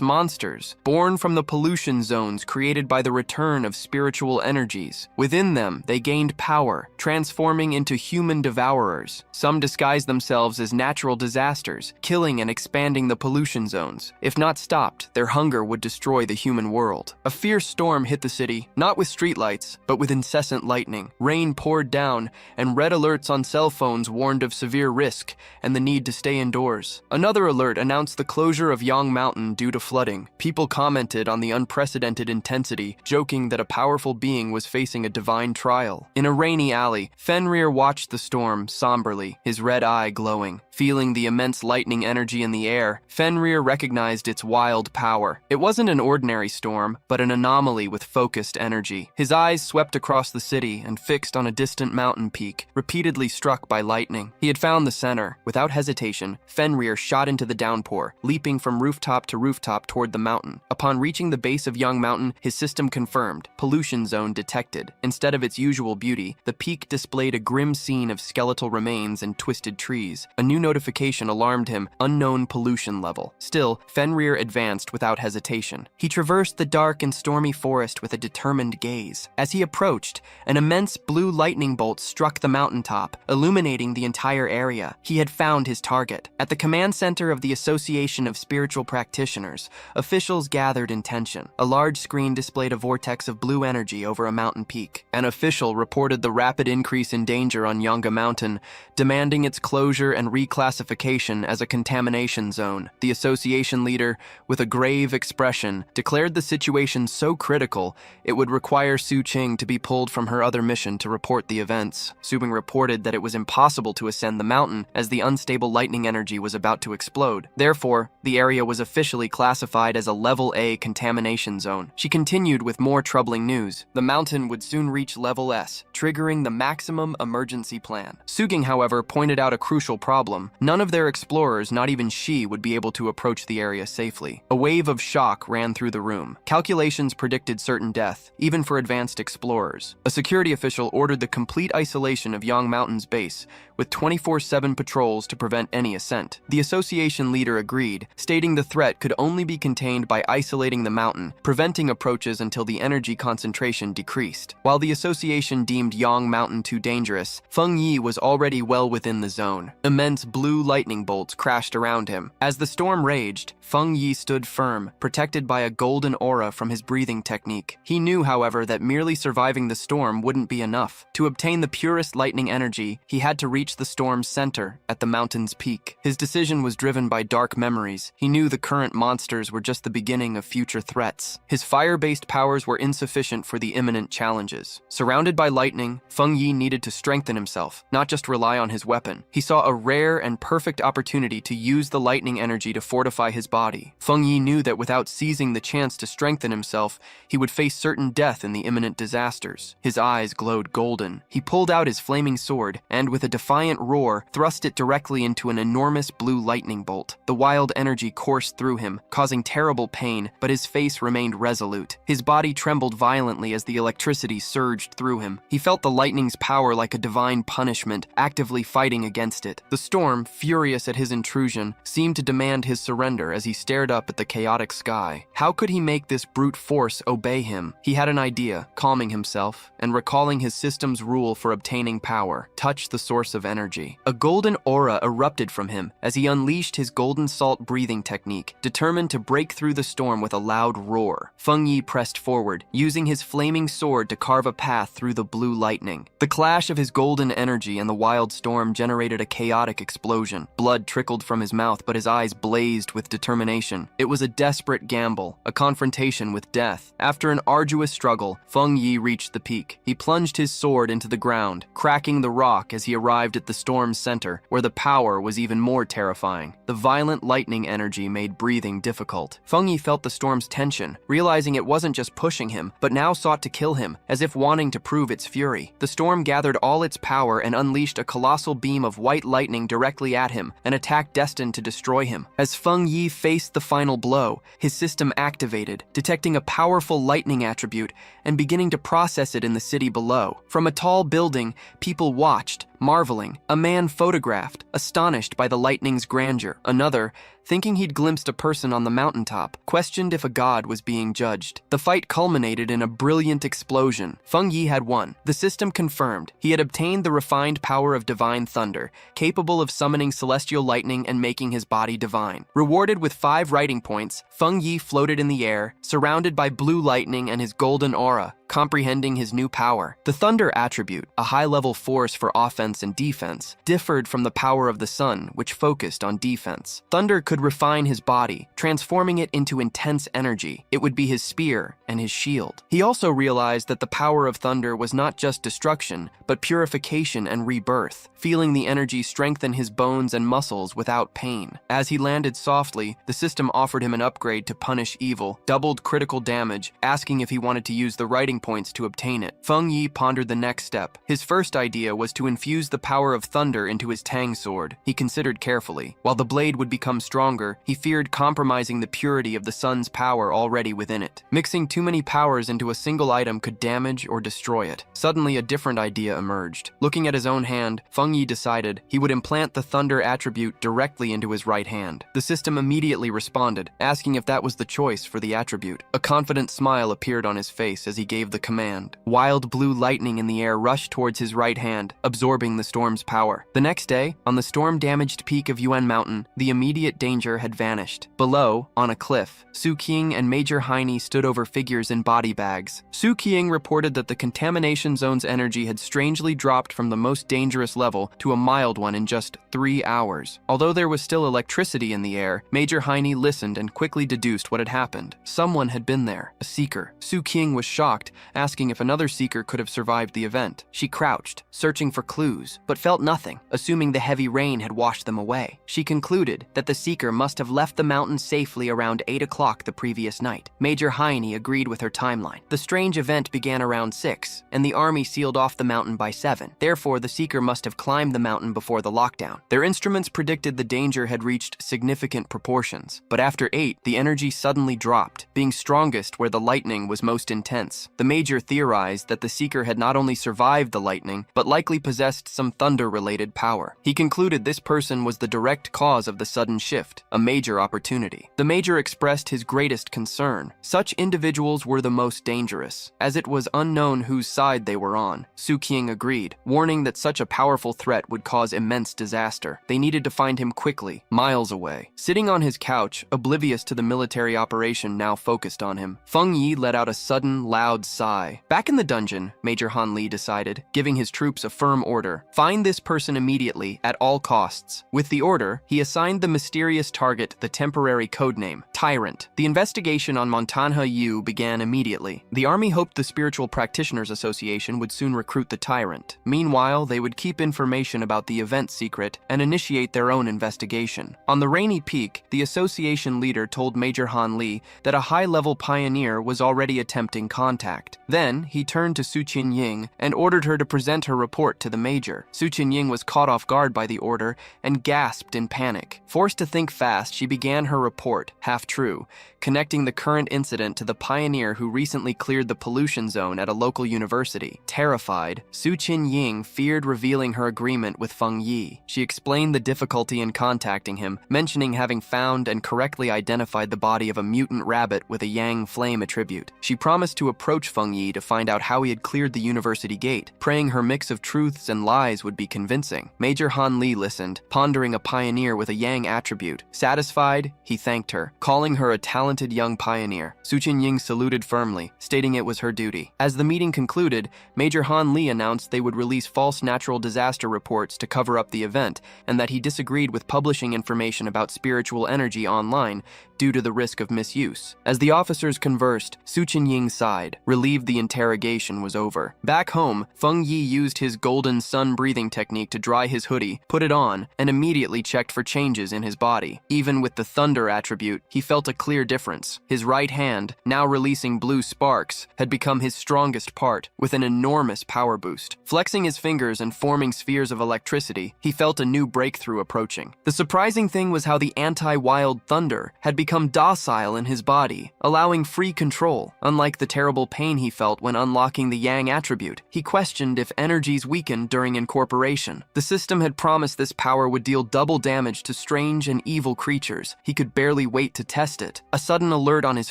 Speaker 1: monsters, born from the pollution zones created by the return of spiritual energies. Within them, they gained power, transforming into human devourers. Some disguised themselves as natural disasters, killing and expanding the pollution zones. If not stopped, their hunger would destroy the human world. A fierce storm hit the city, not with streetlights, but with incessant lightning. Rain poured down, and red alerts on cell phones warned of severe risk and the need to stay indoors. Another alert announced the closure of Yang Mountain due to flooding. People commented on the unprecedented intensity, joking that a powerful being was facing a divine trial. In a rainy alley, Fenrir watched the storm somberly, his red eye glowing. Feeling the immense lightning energy in the air, Fenrir recognized its wild power. It wasn't an ordinary storm, but an anomaly with focused energy. His eyes swept across the city and fixed on a distant mountain peak, repeatedly struck by lightning. He had found the center. Without hesitation, Fenrir shot into the downpour, leaping from rooftop to rooftop toward the mountain. Upon reaching the base of Yang Mountain, his system confirmed. Pollution zone detected. Instead of its usual beauty, the peak displayed a grim scene of skeletal remains and twisted trees. A new notification alarmed him, unknown pollution level. Still, Fenrir advanced without hesitation. He traversed the dark and stormy forest with a determined gaze. As he approached, an immense blue lightning bolt struck the mountaintop, illuminating the entire area. He had found his target. At the command center of the Association of Spiritual Practitioners, officials gathered in tension. A large screen displayed a vortex of blue energy over a mountain peak. An official reported the rapid increase in danger on Yanga Mountain, demanding its closure and reclassification as a contamination zone. The association leader, with a grave expression, declared the situation so critical it would require Su Qing to be pulled from her other mission to report the events. Su Qing reported that it was impossible to ascend the mountain as the unstable lightning energy was about to explode. Therefore, the area was officially classified as a Level A contamination zone. She continued with more troubling news. The mountain would soon reach Level S, triggering the maximum emergency plan. Su Qing, however, pointed out a crucial problem. None of their explorers, not even she, would be able to approach the area safely. A wave of shock ran through the room. Calculations predicted certain death, even for advanced explorers. A security official ordered the complete isolation of Yang Mountain's base, with 24/7 patrols to prevent any ascent. The association leader agreed, stating the threat could only be contained by isolating the mountain, preventing approaches until the energy concentration decreased. While the association deemed Yang Mountain too dangerous, Feng Yi was already well within the zone. Immense blue lightning bolts crashed around him. As the storm raged, Feng Yi stood firm, protected by a golden aura from his breathing technique. He knew, however, that merely surviving the storm wouldn't be enough. To obtain the purest lightning energy, he had to reach the storm's center, at the mountain's peak. His decision was driven by dark memories. He knew the current monsters were just the beginning of future threats. His fire-based powers were insufficient for the imminent challenges. Surrounded by lightning, Feng Yi needed to strengthen himself, not just rely on his weapon. He saw a rare and perfect opportunity to use the lightning energy to fortify his body. Feng Yi knew that without seizing the chance to strengthen himself, he would face certain death in the imminent disasters. His eyes glowed golden. He pulled out his flaming sword, and with a defiant roar, thrust it directly into an enormous blue lightning bolt. The wild energy coursed through him, causing terrible pain, but his face remained resolute. His body trembled violently as the electricity surged through him. He felt the lightning's power like a divine punishment, actively fighting against it. The storm storm, furious at his intrusion, seemed to demand his surrender as he stared up at the chaotic sky. How could he make this brute force obey him? He had an idea, calming himself and recalling his system's rule for obtaining power: touch the source of energy. A golden aura erupted from him as he unleashed his golden salt breathing technique, determined to break through the storm with a loud roar. Feng Yi pressed forward, using his flaming sword to carve a path through the blue lightning. The clash of his golden energy and the wild storm generated a chaotic explosion. Blood trickled from his mouth, but his eyes blazed with determination. It was a desperate gamble, a confrontation with death. After an arduous struggle, Feng Yi reached the peak. He plunged his sword into the ground, cracking the rock as he arrived at the storm's center, where the power was even more terrifying. The violent lightning energy made breathing difficult. Feng Yi felt the storm's tension, realizing it wasn't just pushing him, but now sought to kill him, as if wanting to prove its fury. The storm gathered all its power and unleashed a colossal beam of white lightning directly at him, an attack destined to destroy him. As Feng Yi faced the final blow, his system activated, detecting a powerful lightning attribute and beginning to process it in the city below. From a tall building, people watched, marveling. A man photographed, astonished by the lightning's grandeur. Another, thinking he'd glimpsed a person on the mountaintop, questioned if a god was being judged. The fight culminated in a brilliant explosion. Feng Yi had won. The system confirmed. He had obtained the refined power of divine thunder, capable of summoning celestial lightning and making his body divine. Rewarded with 5 writing points, Feng Yi floated in the air, surrounded by blue lightning and his golden aura, comprehending his new power. The thunder attribute, a high-level force for offense and defense, differed from the power of the sun, which focused on defense. Thunder could refine his body, transforming it into intense energy. It would be his spear and his shield. He also realized that the power of thunder was not just destruction, but purification and rebirth, feeling the energy strengthen his bones and muscles without pain. As he landed softly, the system offered him an upgrade to punish evil, doubled critical damage, asking if he wanted to use the writing points to obtain it. Feng Yi pondered the next step. His first idea was to infuse the power of thunder into his tang sword. He considered carefully. While the blade would become stronger, he feared compromising the purity of the sun's power already within it. Mixing too many powers into a single item could damage or destroy it. Suddenly, a different idea emerged. Looking at his own hand, Feng Yi decided he would implant the thunder attribute directly into his right hand. The system immediately responded, asking if that was the choice for the attribute. A confident smile appeared on his face as he gave the command. Wild blue lightning in the air rushed towards his right hand, absorbing the storm's power. The next day, on the storm-damaged peak of Yuan Mountain, the immediate danger had vanished. Below, on a cliff, Su Qiang and Major Heine stood over figures in body bags. Su Qiang reported that the contamination zone's energy had strangely dropped from the most dangerous level to a mild one in just 3 hours. Although there was still electricity in the air, Major Heine listened and quickly deduced what had happened. Someone had been there, a seeker. Su Qiang was shocked, asking if another seeker could have survived the event. She crouched, searching for clues, but felt nothing, assuming the heavy rain had washed them away. She concluded that the seeker must have left the mountain safely around 8 o'clock the previous night. Major Heine agreed with her timeline. The strange event began around 6, and the army sealed off the mountain by 7. Therefore, the seeker must have climbed the mountain before the lockdown. Their instruments predicted the danger had reached significant proportions, but after 8, the energy suddenly dropped, being strongest where the lightning was most intense. The major theorized that the seeker had not only survived the lightning, but likely possessed some thunder-related power. He concluded this person was the direct cause of the sudden shift, a major opportunity. The major expressed his greatest concern. Such individuals were the most dangerous, as it was unknown whose side they were on. Su Qiang agreed, warning that such a powerful threat would cause immense disaster. They needed to find him quickly, miles away. Sitting on his couch, oblivious to the military operation now focused on him, Feng Yi let out a sudden, loud sigh. Back in the dungeon, Major Han Li decided, giving his troops a firm order: find this person immediately, at all costs. With the order, he assigned the mysterious target the temporary codename, Tyrant. The investigation on Manhua Yu began immediately. The army hoped the Spiritual Practitioners Association would soon recruit the Tyrant. Meanwhile, they would keep information about the event secret and initiate their own investigation. On the rainy peak, the association leader told Major Han Li that a high-level pioneer was already attempting contact. Then, he turned to Su Qianying and ordered her to present her report to the major. Su Qianying was caught off guard by the order and gasped in panic. Forced to think fast, she began her report, half true, connecting the current incident to the pioneer pioneer who recently cleared the pollution zone at a local university. Terrified, Su Qin-ying feared revealing her agreement with Feng Yi. She explained the difficulty in contacting him, mentioning having found and correctly identified the body of a mutant rabbit with a yang flame attribute. She promised to approach Feng Yi to find out how he had cleared the university gate, praying her mix of truths and lies would be convincing. Major Han Li listened, pondering a pioneer with a yang attribute. Satisfied, he thanked her, calling her a talented young pioneer. Su Qin-ying saluted firmly, stating it was her duty. As the meeting concluded, Major Han Li announced they would release false natural disaster reports to cover up the event, and that he disagreed with publishing information about spiritual energy online due to the risk of misuse. As the officers conversed, Su Qin-ying sighed, relieved the interrogation was over. Back home, Feng Yi used his golden sun-breathing technique to dry his hoodie, put it on, and immediately checked for changes in his body. Even with the thunder attribute, he felt a clear difference. His right hand, now releasing blue sparks, had become his strongest part, with an enormous power boost. Flexing his fingers and forming spheres of electricity, he felt a new breakthrough approaching. The surprising thing was how the anti-wild thunder had become docile in his body, allowing free control. Unlike the terrible pain he felt when unlocking the yang attribute, he questioned if energies weakened during incorporation. The system had promised this power would deal double damage to strange and evil creatures. He could barely wait to test it. A sudden alert on his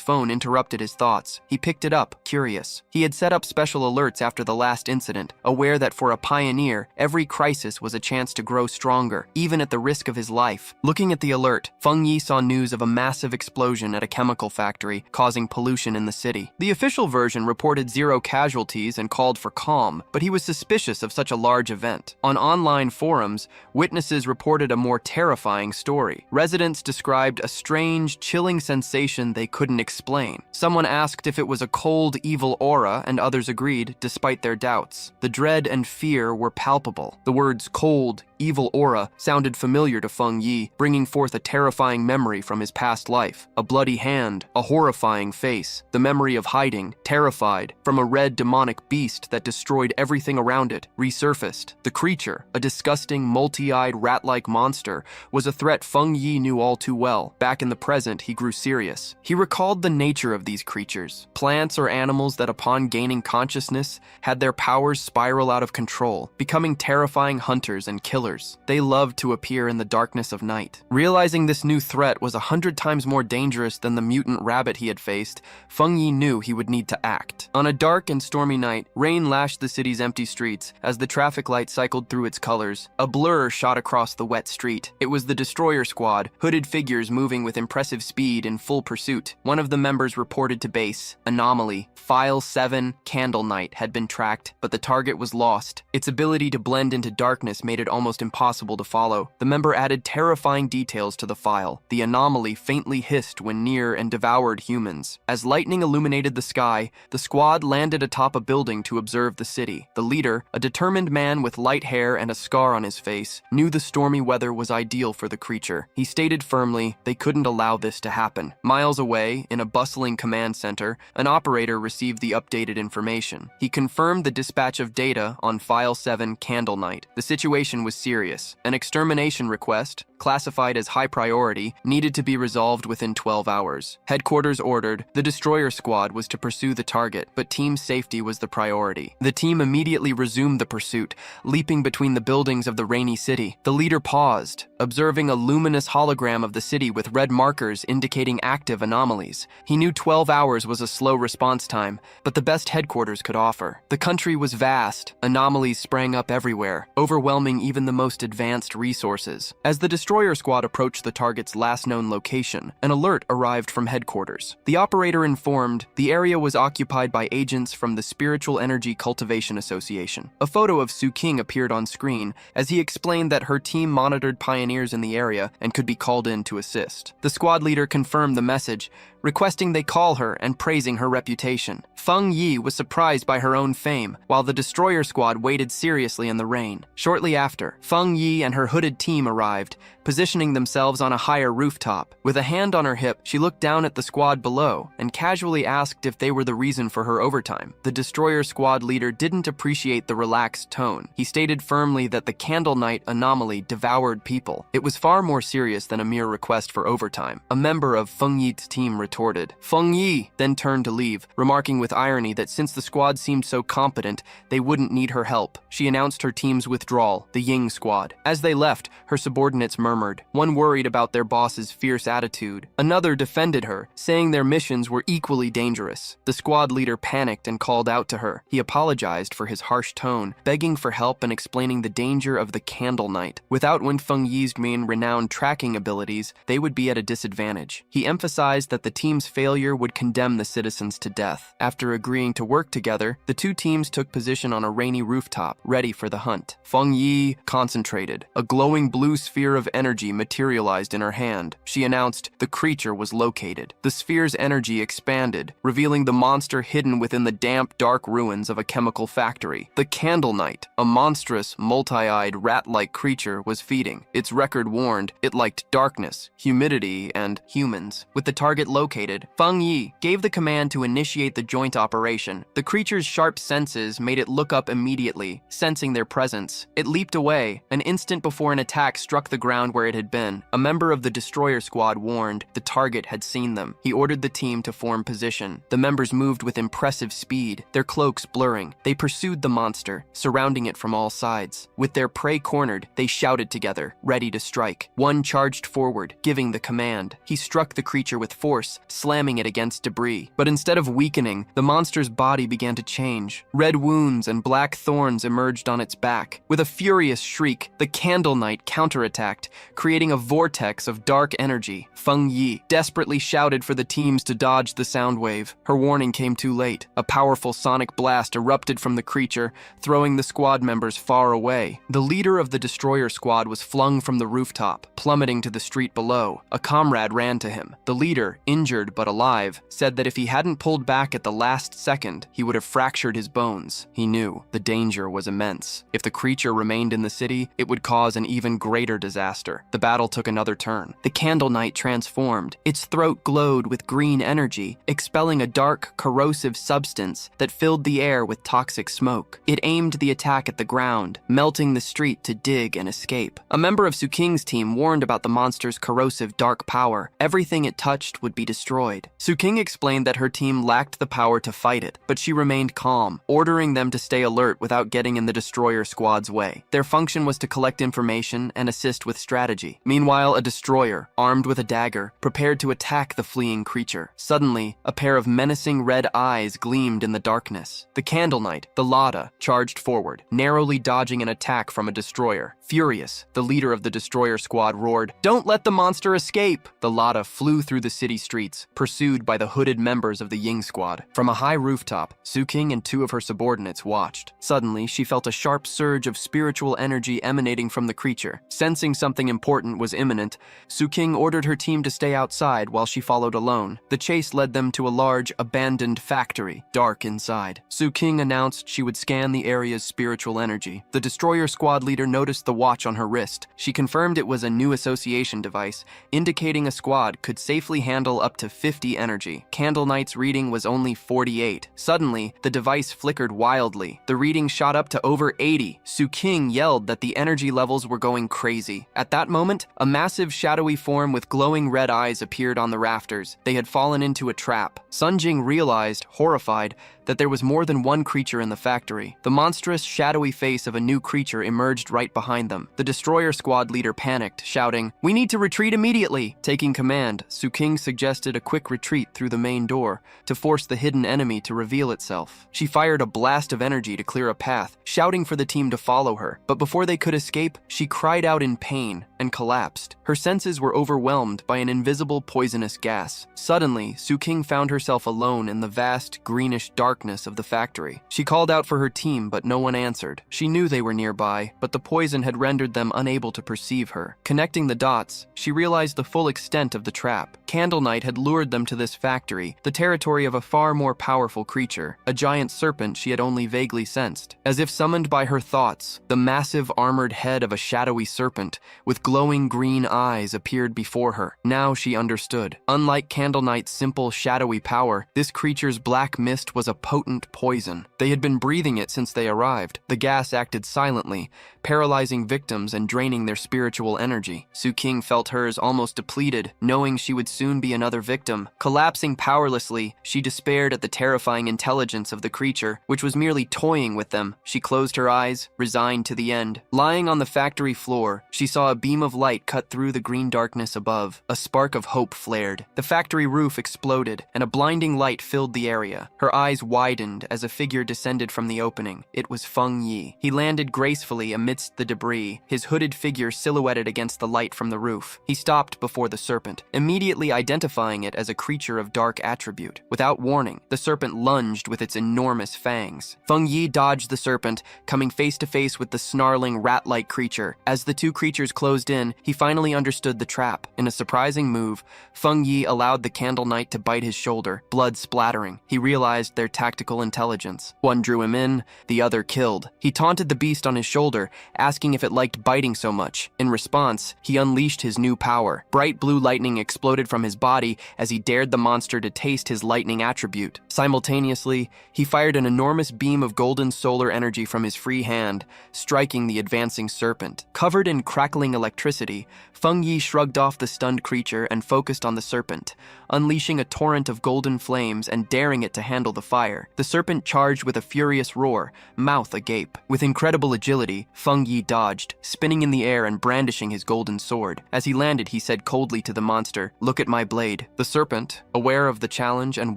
Speaker 1: phone interrupted his thoughts. He picked it up, curious. He had set up special alerts after the last incident, aware that for a pioneer, every crisis was a chance to grow stronger, even at the risk of his life. Looking at the alert, Feng Yi saw news of a massive explosion at a chemical factory, causing pollution in the city. The official version reported 0 casualties and called for calm, but he was suspicious of such a large event. On online forums, witnesses reported a more terrifying story. Residents described a strange, chilling sensation they couldn't explain. Someone asked if it was a cold, evil aura, and others agreed, despite their doubts. The dread and fear were palpable. The words cold, evil aura sounded familiar to Feng Yi, bringing forth a terrifying memory from his past life. A bloody hand, a horrifying face, the memory of hiding, terrified, from a red demonic beast that destroyed everything around it, resurfaced. The creature, a disgusting, multi-eyed, rat-like monster, was a threat Feng Yi knew all too well. Back in the present, he grew serious. He recalled the nature of these creatures, plants or animals that upon gaining consciousness had their powers spiral out of control, becoming terrifying hunters and killers. They loved to appear in the darkness of night. Realizing this new threat was 100 times more dangerous than the mutant rabbit he had faced, Feng Yi knew he would need to act. On a dark and stormy night, rain lashed the city's empty streets as the traffic light cycled through its colors. A blur shot across the wet street. It was the Destroyer Squad, hooded figures moving with impressive speed in full pursuit. One of the members reported to base. Anomaly. File 7, Candle Night, had been tracked, but the target was lost. Its ability to blend into darkness made it almost impossible to follow. The member added terrifying details to the file. The anomaly faintly hissed when near and devoured humans. As lightning illuminated the sky, the squad landed atop a building to observe the city. The leader, a determined man with light hair and a scar on his face, knew the stormy weather was ideal for the creature. He stated firmly they couldn't allow this to happen. Miles away, in a bustling command center, an operator received the updated information. He confirmed the dispatch of data on File 7 Candle Night. The situation was serious. An extermination request, classified as high priority, needed to be resolved within 12 hours. Headquarters ordered, the Destroyer Squad was to pursue the target, but team safety was the priority. The team immediately resumed the pursuit, leaping between the buildings of the rainy city. The leader paused, observing a luminous hologram of the city with red markers indicating active anomalies. He knew 12 hours was a slow response time, but the best headquarters could offer. The country was vast. Anomalies sprang up everywhere, overwhelming even the most advanced resources. As the Destroyer Squad approached the target's last known location, an alert arrived from headquarters. The operator informed the area was occupied by agents from the Spiritual Energy Cultivation Association. A photo of Su King appeared on screen as he explained that her team monitored pioneers in the area and could be called in to assist. The squad leader confirmed the message, requesting they call her and praising her reputation. Feng Yi was surprised by her own fame, while the Destroyer Squad waited seriously in the rain. Shortly after, Feng Yi and her hooded team arrived, positioning themselves on a higher rooftop. With a hand on her hip, she looked down at the squad below and casually asked if they were the reason for her overtime. The Destroyer Squad leader didn't appreciate the relaxed tone. He stated firmly that the Candle Night anomaly devoured people. It was far more serious than a mere request for overtime. A member of Feng Yi's team retorted. Feng Yi then turned to leave, remarking with irony that since the squad seemed so competent, they wouldn't need her help. She announced her team's withdrawal, the Ying Squad. As they left, her subordinates murmured, one worried about their boss's fierce attitude. Another defended her, saying their missions were equally dangerous. The squad leader panicked and called out to her. He apologized for his harsh tone, begging for help and explaining the danger of the Candle Night. Without Wen Feng Yi's main renowned tracking abilities, they would be at a disadvantage. He emphasized that the team's failure would condemn the citizens to death. After agreeing to work together, the two teams took position on a rainy rooftop, ready for the hunt. Feng Yi concentrated. A glowing blue sphere of energy materialized in her hand. She announced the creature was located. The sphere's energy expanded, revealing the monster hidden within the damp, dark ruins of a chemical factory. The Candle Knight, a monstrous, multi-eyed, rat-like creature, was feeding. Its record warned it liked darkness, humidity, and humans. With the target located, Feng Yi gave the command to initiate the joint operation. The creature's sharp senses made it look up immediately, sensing their presence. It leaped away, an instant before an attack struck the ground where it had been. A member of the Destroyer Squad warned the target had seen them. He ordered the team to form position. The members moved with impressive speed, their cloaks blurring. They pursued the monster, surrounding it from all sides. With their prey cornered, they shouted together, ready to strike. One charged forward, giving the command. He struck the creature with force, slamming it against debris. But instead of weakening, the monster's body began to change. Red wounds and black thorns emerged on its back. With a furious shriek, the Candle Knight counterattacked, creating a vortex of dark energy. Feng Yi desperately shouted for the teams to dodge the sound wave. Her warning came too late. A powerful sonic blast erupted from the creature, throwing the squad members far away. The leader of the Destroyer Squad was flung from the rooftop, plummeting to the street below. A comrade ran to him. The leader, injured but alive, said that if he hadn't pulled back at the last second, he would have fractured his bones. He knew the danger was immense. If the creature remained in the city, it would cause an even greater disaster. The battle took another turn. The Candle Knight transformed. Its throat glowed with green energy, expelling a dark, corrosive substance that filled the air with toxic smoke. It aimed the attack at the ground, melting the street to dig and escape. A member of Su King's team warned about the monster's corrosive dark power. Everything it touched would be destroyed. Su King explained that her team lacked the power to fight it, but she remained calm, ordering them to stay alert without getting in the Destroyer Squad's way. Their function was to collect information and assist with strategy. Meanwhile, a destroyer, armed with a dagger, prepared to attack the fleeing creature. Suddenly, a pair of menacing red eyes gleamed in the darkness. The Candle Knight, the Lada, charged forward, narrowly dodging an attack from a destroyer. Furious, the leader of the Destroyer Squad roared, "Don't let the monster escape!" The Lada flew through the city streets, pursued by the hooded members of the Ying Squad. From a high rooftop, Su King and two of her subordinates watched. Suddenly, she felt a sharp surge of spiritual energy emanating from the creature. Sensing something important was imminent, Su King ordered her team to stay outside while she followed alone. The chase led them to a large, abandoned factory, dark inside. Su King announced she would scan the area's spiritual energy. The Destroyer Squad leader noticed the watch on her wrist. She confirmed it was a new association device, indicating a squad could safely handle up to 50 energy. Candle Knight's reading was only 48. Suddenly, the device flickered wildly. The reading shot up to over 80. Su King yelled that the energy levels were going crazy. At that moment, a massive shadowy form with glowing red eyes appeared on the rafters. They had fallen into a trap. Sun Jing realized, horrified, that there was more than one creature in the factory. The monstrous, shadowy face of a new creature emerged right behind them. The Destroyer Squad leader panicked, shouting, "We need to retreat immediately!" Taking command, Su King suggested a quick retreat through the main door to force the hidden enemy to reveal itself. She fired a blast of energy to clear a path, shouting for the team to follow her. But before they could escape, she cried out in pain and collapsed. Her senses were overwhelmed by an invisible poisonous gas. Suddenly, Su King found herself alone in the vast, greenish darkness of the factory. She called out for her team, but no one answered. She knew they were nearby, but the poison had rendered them unable to perceive her. Connecting the dots, she realized the full extent of the trap. Candle Knight had lured them to this factory, the territory of a far more powerful creature, a giant serpent she had only vaguely sensed. As if summoned by her thoughts, the massive armored head of a shadowy serpent with glowing green eyes appeared before her. Now she understood. Unlike Candle Knight's simple, shadowy power, this creature's black mist was a potent poison. They had been breathing it since they arrived. The gas acted silently, paralyzing victims and draining their spiritual energy. Su King felt hers almost depleted, knowing she would soon be another victim. Collapsing powerlessly, she despaired at the terrifying intelligence of the creature, which was merely toying with them. She closed her eyes, resigned to the end. Lying on the factory floor, she saw a beam of light cut through the green darkness above. A spark of hope flared. The factory roof exploded, and a blinding light filled the area. Her eyes widened as a figure descended from the opening. It was Feng Yi. He landed gracefully amidst the debris, his hooded figure silhouetted against the light from the roof. He stopped before the serpent, immediately identifying it as a creature of dark attribute. Without warning, the serpent lunged with its enormous fangs. Feng Yi dodged the serpent, coming face to face with the snarling, rat-like creature. As the two creatures closed in, he finally understood the trap. In a surprising move, Feng Yi allowed the Candle Knight to bite his shoulder, blood splattering. He realized their tactical intelligence. One drew him in, the other killed. He taunted the beast on his shoulder, asking if it liked biting so much. In response, he unleashed his new power. Bright blue lightning exploded from his body as he dared the monster to taste his lightning attribute. Simultaneously, he fired an enormous beam of golden solar energy from his free hand, striking the advancing serpent. Covered in crackling electricity, Feng Yi shrugged off the stunned creature and focused on the serpent, unleashing a torrent of golden flames and daring it to handle the fire. The serpent charged with a furious roar, mouth agape. With incredible agility, Feng Yi dodged, spinning in the air and brandishing his golden sword. As he landed, he said coldly to the monster, "Look at my blade." The serpent, aware of the challenge and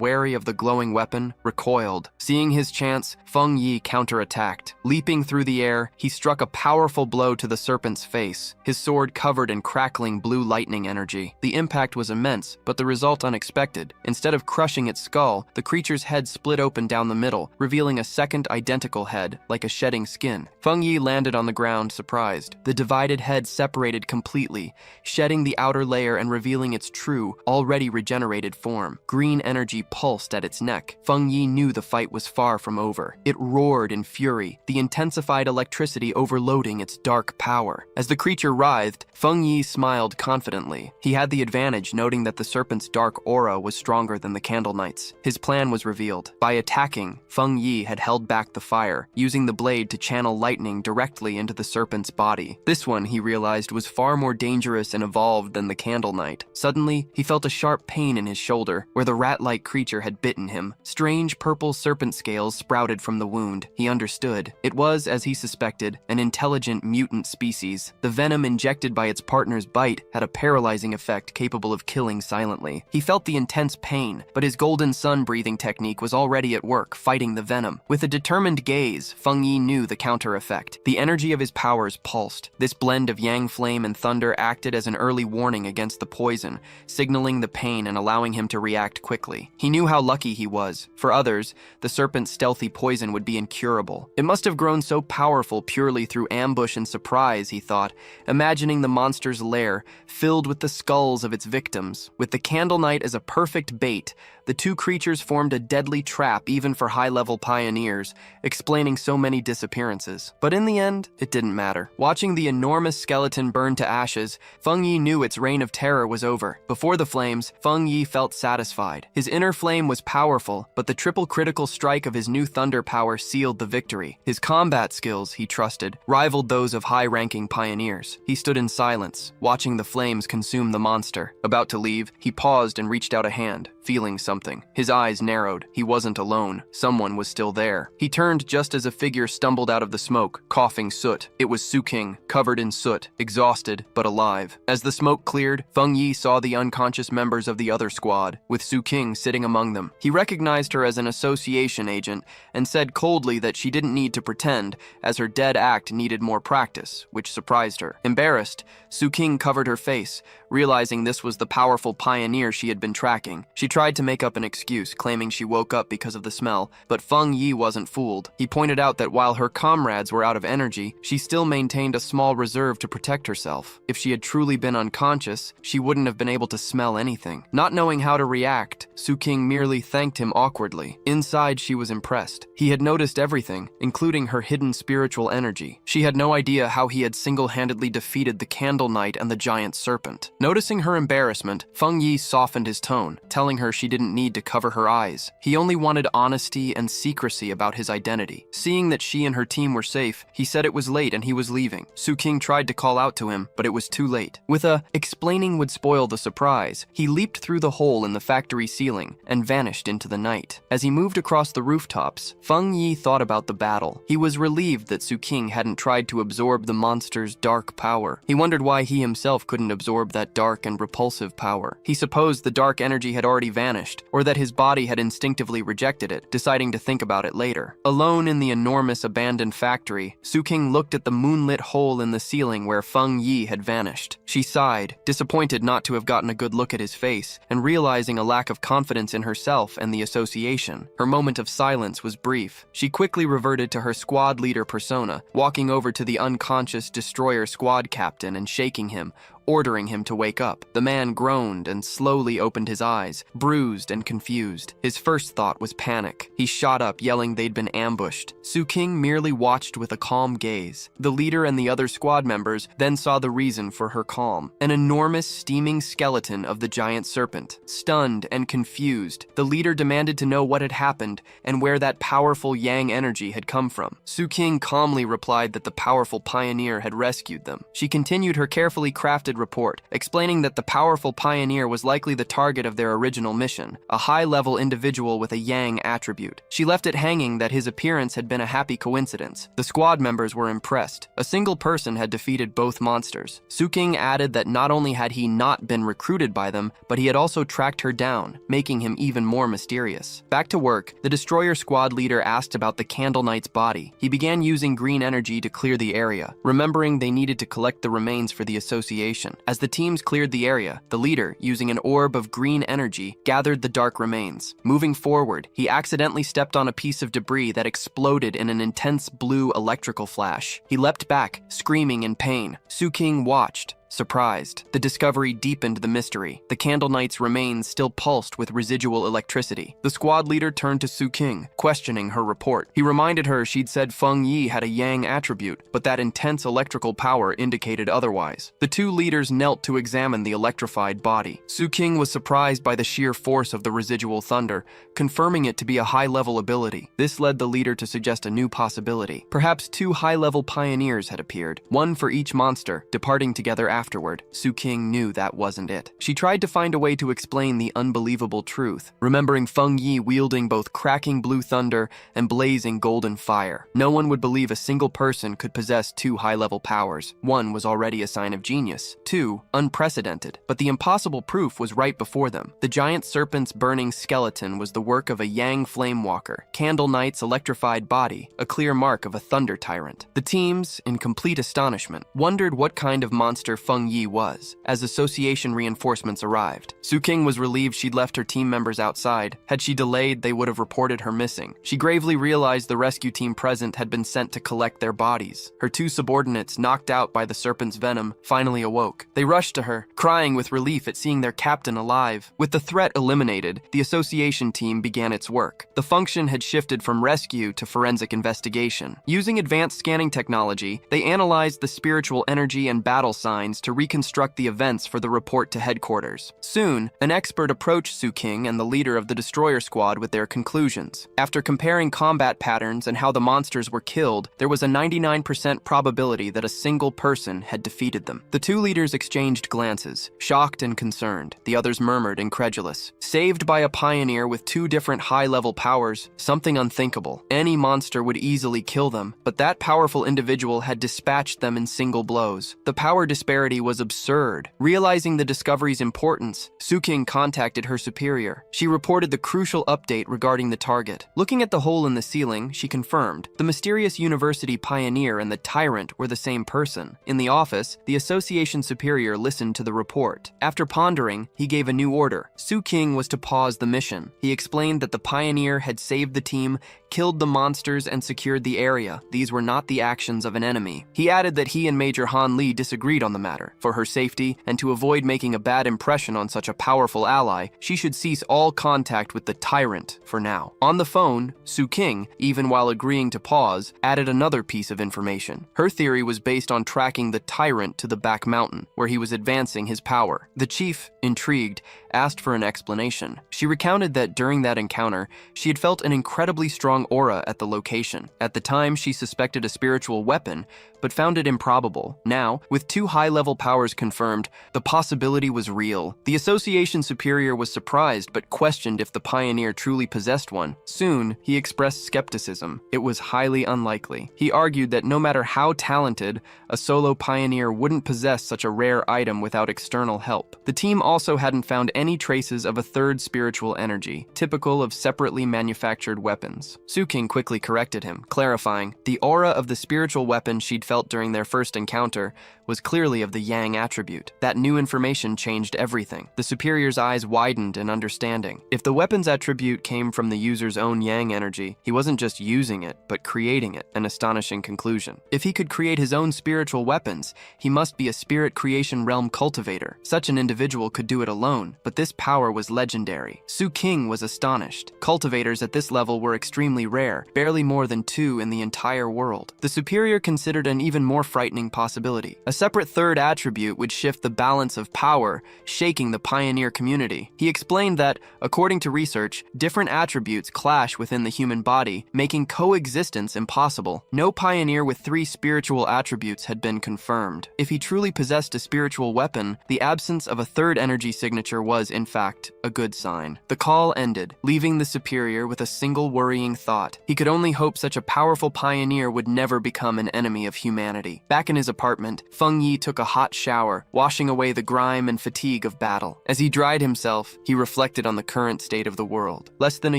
Speaker 1: wary of the glowing weapon, recoiled. Seeing his chance, Feng Yi counterattacked. Leaping through the air, he struck a powerful blow to the serpent's face, his sword covered in crackling blue lightning energy. The impact was immense, but the result unexpected. Instead of crushing its skull, the creature's head split open down the middle, revealing a second identical head, like a shedding skin. Feng Yi landed on the ground, surprised. The divided head separated completely, shedding the outer layer and revealing its true, already regenerated form. Green energy pulsed at its neck. Feng Yi knew the fight was far from over. It roared in fury, the intensified electricity overloading its dark power. As the creature writhed, Feng Yi smiled confidently. He had the advantage, noting that the serpent's dark aura was stronger than the Candle Knight's. His plan was revealed. By attacking, Feng Yi had held back the fire, using the blade to channel lightning directly into the serpent's body. This one, he realized, was far more dangerous and evolved than the Candle Knight. Suddenly, he felt a sharp pain in his shoulder, where the rat-like creature had bitten him. Strange purple serpent scales sprouted from the wound. He understood. It was, as he suspected, an intelligent mutant species. The venom injected by its partner's bite had a paralyzing effect capable of killing silently. He felt the intense pain, but his golden sun breathing technique was already at work, fighting the venom. With a determined gaze, Feng Yi knew the counter effect. The energy of his powers pulsed. This blend of yang flame and thunder acted as an early warning against the poison, signaling the pain and allowing him to react quickly. He knew how lucky he was. For others, the serpent's stealthy poison would be incurable. It must have grown so powerful purely through ambush and surprise, he thought, imagining the monster's lair filled with the skulls of its victims. With the Candle Knight as a perfect bait, the two creatures formed a deadly trap even for high-level pioneers, explaining so many disappearances. But in the end, it didn't matter. Watching the enormous skeleton burn to ashes, Feng Yi knew its reign of terror was over. Before the flames, Feng Yi felt satisfied. His inner flame was powerful, but the triple critical strike of his new thunder power sealed the victory. His combat skills, he trusted, rivaled those of high-ranking pioneers. He stood in silence, watching the flames consume the monster. About to leave, he paused and reached out a hand, feeling something. His eyes narrowed. He wasn't alone. Someone was still there. He turned just as a figure stumbled out of the smoke, coughing soot. It was Su King, covered in soot, exhausted but alive. As the smoke cleared, Feng Yi saw the unconscious members of the other squad, with Su King sitting among them. He recognized her as an association agent and said coldly that she didn't need to pretend, as her dead act needed more practice, which surprised her. Embarrassed, Su King covered her face, realizing this was the powerful pioneer she had been tracking. She tried to make up an excuse, claiming she woke up because of the smell, but Feng Yi wasn't fooled. He pointed out that while her comrades were out of energy, she still still maintained a small reserve to protect herself. If she had truly been unconscious, she wouldn't have been able to smell anything. Not knowing how to react, Su-king merely thanked him awkwardly. Inside, she was impressed. He had noticed everything, including her hidden spiritual energy. She had no idea how he had single-handedly defeated the Candle Knight and the giant serpent. Noticing her embarrassment, Feng Yi softened his tone, telling her she didn't need to cover her eyes. He only wanted honesty and secrecy about his identity. Seeing that she and her team were safe, he said it was late and he was leaving. Su-king tried to call out to him, but it was too late. With a "explaining would spoil the surprise," he leaped through the hole in the factory ceiling and vanished into the night. As he moved across the rooftops, Feng Yi thought about the battle. He was relieved that Su-king hadn't tried to absorb the monster's dark power. He wondered why he himself couldn't absorb that dark and repulsive power. He supposed the dark energy had already vanished, or that his body had instinctively rejected it, deciding to think about it later. Alone in the enormous abandoned factory, Su-king looked at the moonlit hole in the ceiling where Feng Yi had vanished. She sighed, disappointed not to have gotten a good look at his face, and realizing a lack of confidence in herself and the association. Her moment of silence was brief. She quickly reverted to her squad leader persona, walking over to the unconscious destroyer squad captain and shaking him, ordering him to wake up. The man groaned and slowly opened his eyes, bruised and confused. His first thought was panic. He shot up, yelling they'd been ambushed. Su-king merely watched with a calm gaze. The leader and the other squad members then saw the reason for her calm: an enormous steaming skeleton of the giant serpent. Stunned and confused, the leader demanded to know what had happened and where that powerful yang energy had come from. Su-king calmly replied that the powerful pioneer had rescued them. She continued her carefully crafted report, explaining that the powerful pioneer was likely the target of their original mission, a high-level individual with a yang attribute. She left it hanging that his appearance had been a happy coincidence. The squad members were impressed. A single person had defeated both monsters. Su-king added that not only had he not been recruited by them, but he had also tracked her down, making him even more mysterious. Back to work, the destroyer squad leader asked about the Candle Knight's body. He began using green energy to clear the area, remembering they needed to collect the remains for the association. As the teams cleared the area, the leader, using an orb of green energy, gathered the dark remains. Moving forward, he accidentally stepped on a piece of debris that exploded in an intense blue electrical flash. He leapt back, screaming in pain. Su-king watched, surprised. The discovery deepened the mystery. The Candle Knight's remains still pulsed with residual electricity. The squad leader turned to Su-king, questioning her report. He reminded her she'd said Feng Yi had a yang attribute, but that intense electrical power indicated otherwise. The two leaders knelt to examine the electrified body. Su-king was surprised by the sheer force of the residual thunder, confirming it to be a high-level ability. This led the leader to suggest a new possibility. Perhaps two high-level pioneers had appeared, one for each monster, departing together afterward. Su-king knew that wasn't it. She tried to find a way to explain the unbelievable truth, remembering Feng Yi wielding both cracking blue thunder and blazing golden fire. No one would believe a single person could possess two high-level powers. One was already a sign of genius. Two, unprecedented. But the impossible proof was right before them. The giant serpent's burning skeleton was the work of a yang flamewalker. Candle Knight's electrified body, a clear mark of a thunder tyrant. The teams, in complete astonishment, wondered what kind of monster Feng Yi was, as association reinforcements arrived. Su-king was relieved she'd left her team members outside. Had she delayed, they would have reported her missing. She gravely realized the rescue team present had been sent to collect their bodies. Her two subordinates, knocked out by the serpent's venom, finally awoke. They rushed to her, crying with relief at seeing their captain alive. With the threat eliminated, the association team began its work. The function had shifted from rescue to forensic investigation. Using advanced scanning technology, they analyzed the spiritual energy and battle signs to reconstruct the events for the report to headquarters. Soon, an expert approached Su-king and the leader of the destroyer squad with their conclusions. After comparing combat patterns and how the monsters were killed, there was a 99% probability that a single person had defeated them. The two leaders exchanged glances, shocked and concerned. The others murmured, incredulous. Saved by a pioneer with two different high-level powers, something unthinkable. Any monster would easily kill them, but that powerful individual had dispatched them in single blows. The power disparity was absurd. Realizing the discovery's importance, Su-king contacted her superior. She reported the crucial update regarding the target. Looking at the hole in the ceiling, she confirmed the mysterious university pioneer and the tyrant were the same person. In the office, the association superior listened to the report. After pondering, he gave a new order. Su-king was to pause the mission. He explained that the pioneer had saved the team, killed the monsters and secured the area. These were not the actions of an enemy. He added that he and Major Han Li disagreed on the matter. For her safety, and to avoid making a bad impression on such a powerful ally, she should cease all contact with the tyrant for now. On the phone, Su King, even while agreeing to pause, added another piece of information. Her theory was based on tracking the tyrant to the back mountain, where he was advancing his power. The chief, intrigued, asked for an explanation. She recounted that during that encounter, she had felt an incredibly strong aura at the location. At the time, she suspected a spiritual weapon, but found it improbable. Now, with 2 high-level powers confirmed, the possibility was real. The association superior was surprised, but questioned if the pioneer truly possessed one. Soon, he expressed skepticism. It was highly unlikely. He argued that no matter how talented, a solo pioneer wouldn't possess such a rare item without external help. The team also hadn't found any traces of a third spiritual energy, typical of separately manufactured weapons. Su King quickly corrected him, clarifying, the aura of the spiritual weapon she'd felt during their first encounter was clearly of the Yang attribute. That new information changed everything. The superior's eyes widened in understanding. If the weapon's attribute came from the user's own Yang energy, he wasn't just using it, but creating it, an astonishing conclusion. If he could create his own spiritual weapons, he must be a spirit creation realm cultivator. Such an individual could do it alone, but this power was legendary. Su King was astonished. Cultivators at this level were extremely rare, barely more than 2 in the entire world. The superior considered an even more frightening possibility. A separate third attribute would shift the balance of power, shaking the pioneer community. He explained that, according to research, different attributes clash within the human body, making coexistence impossible. No pioneer with 3 spiritual attributes had been confirmed. If he truly possessed a spiritual weapon, the absence of a third energy signature was, in fact, a good sign. The call ended, leaving the superior with a single worrying thought. He could only hope such a powerful pioneer would never become an enemy of humanity. Back in his apartment, Feng Yi took a hot shower, washing away the grime and fatigue of battle. As he dried himself, he reflected on the current state of the world. Less than a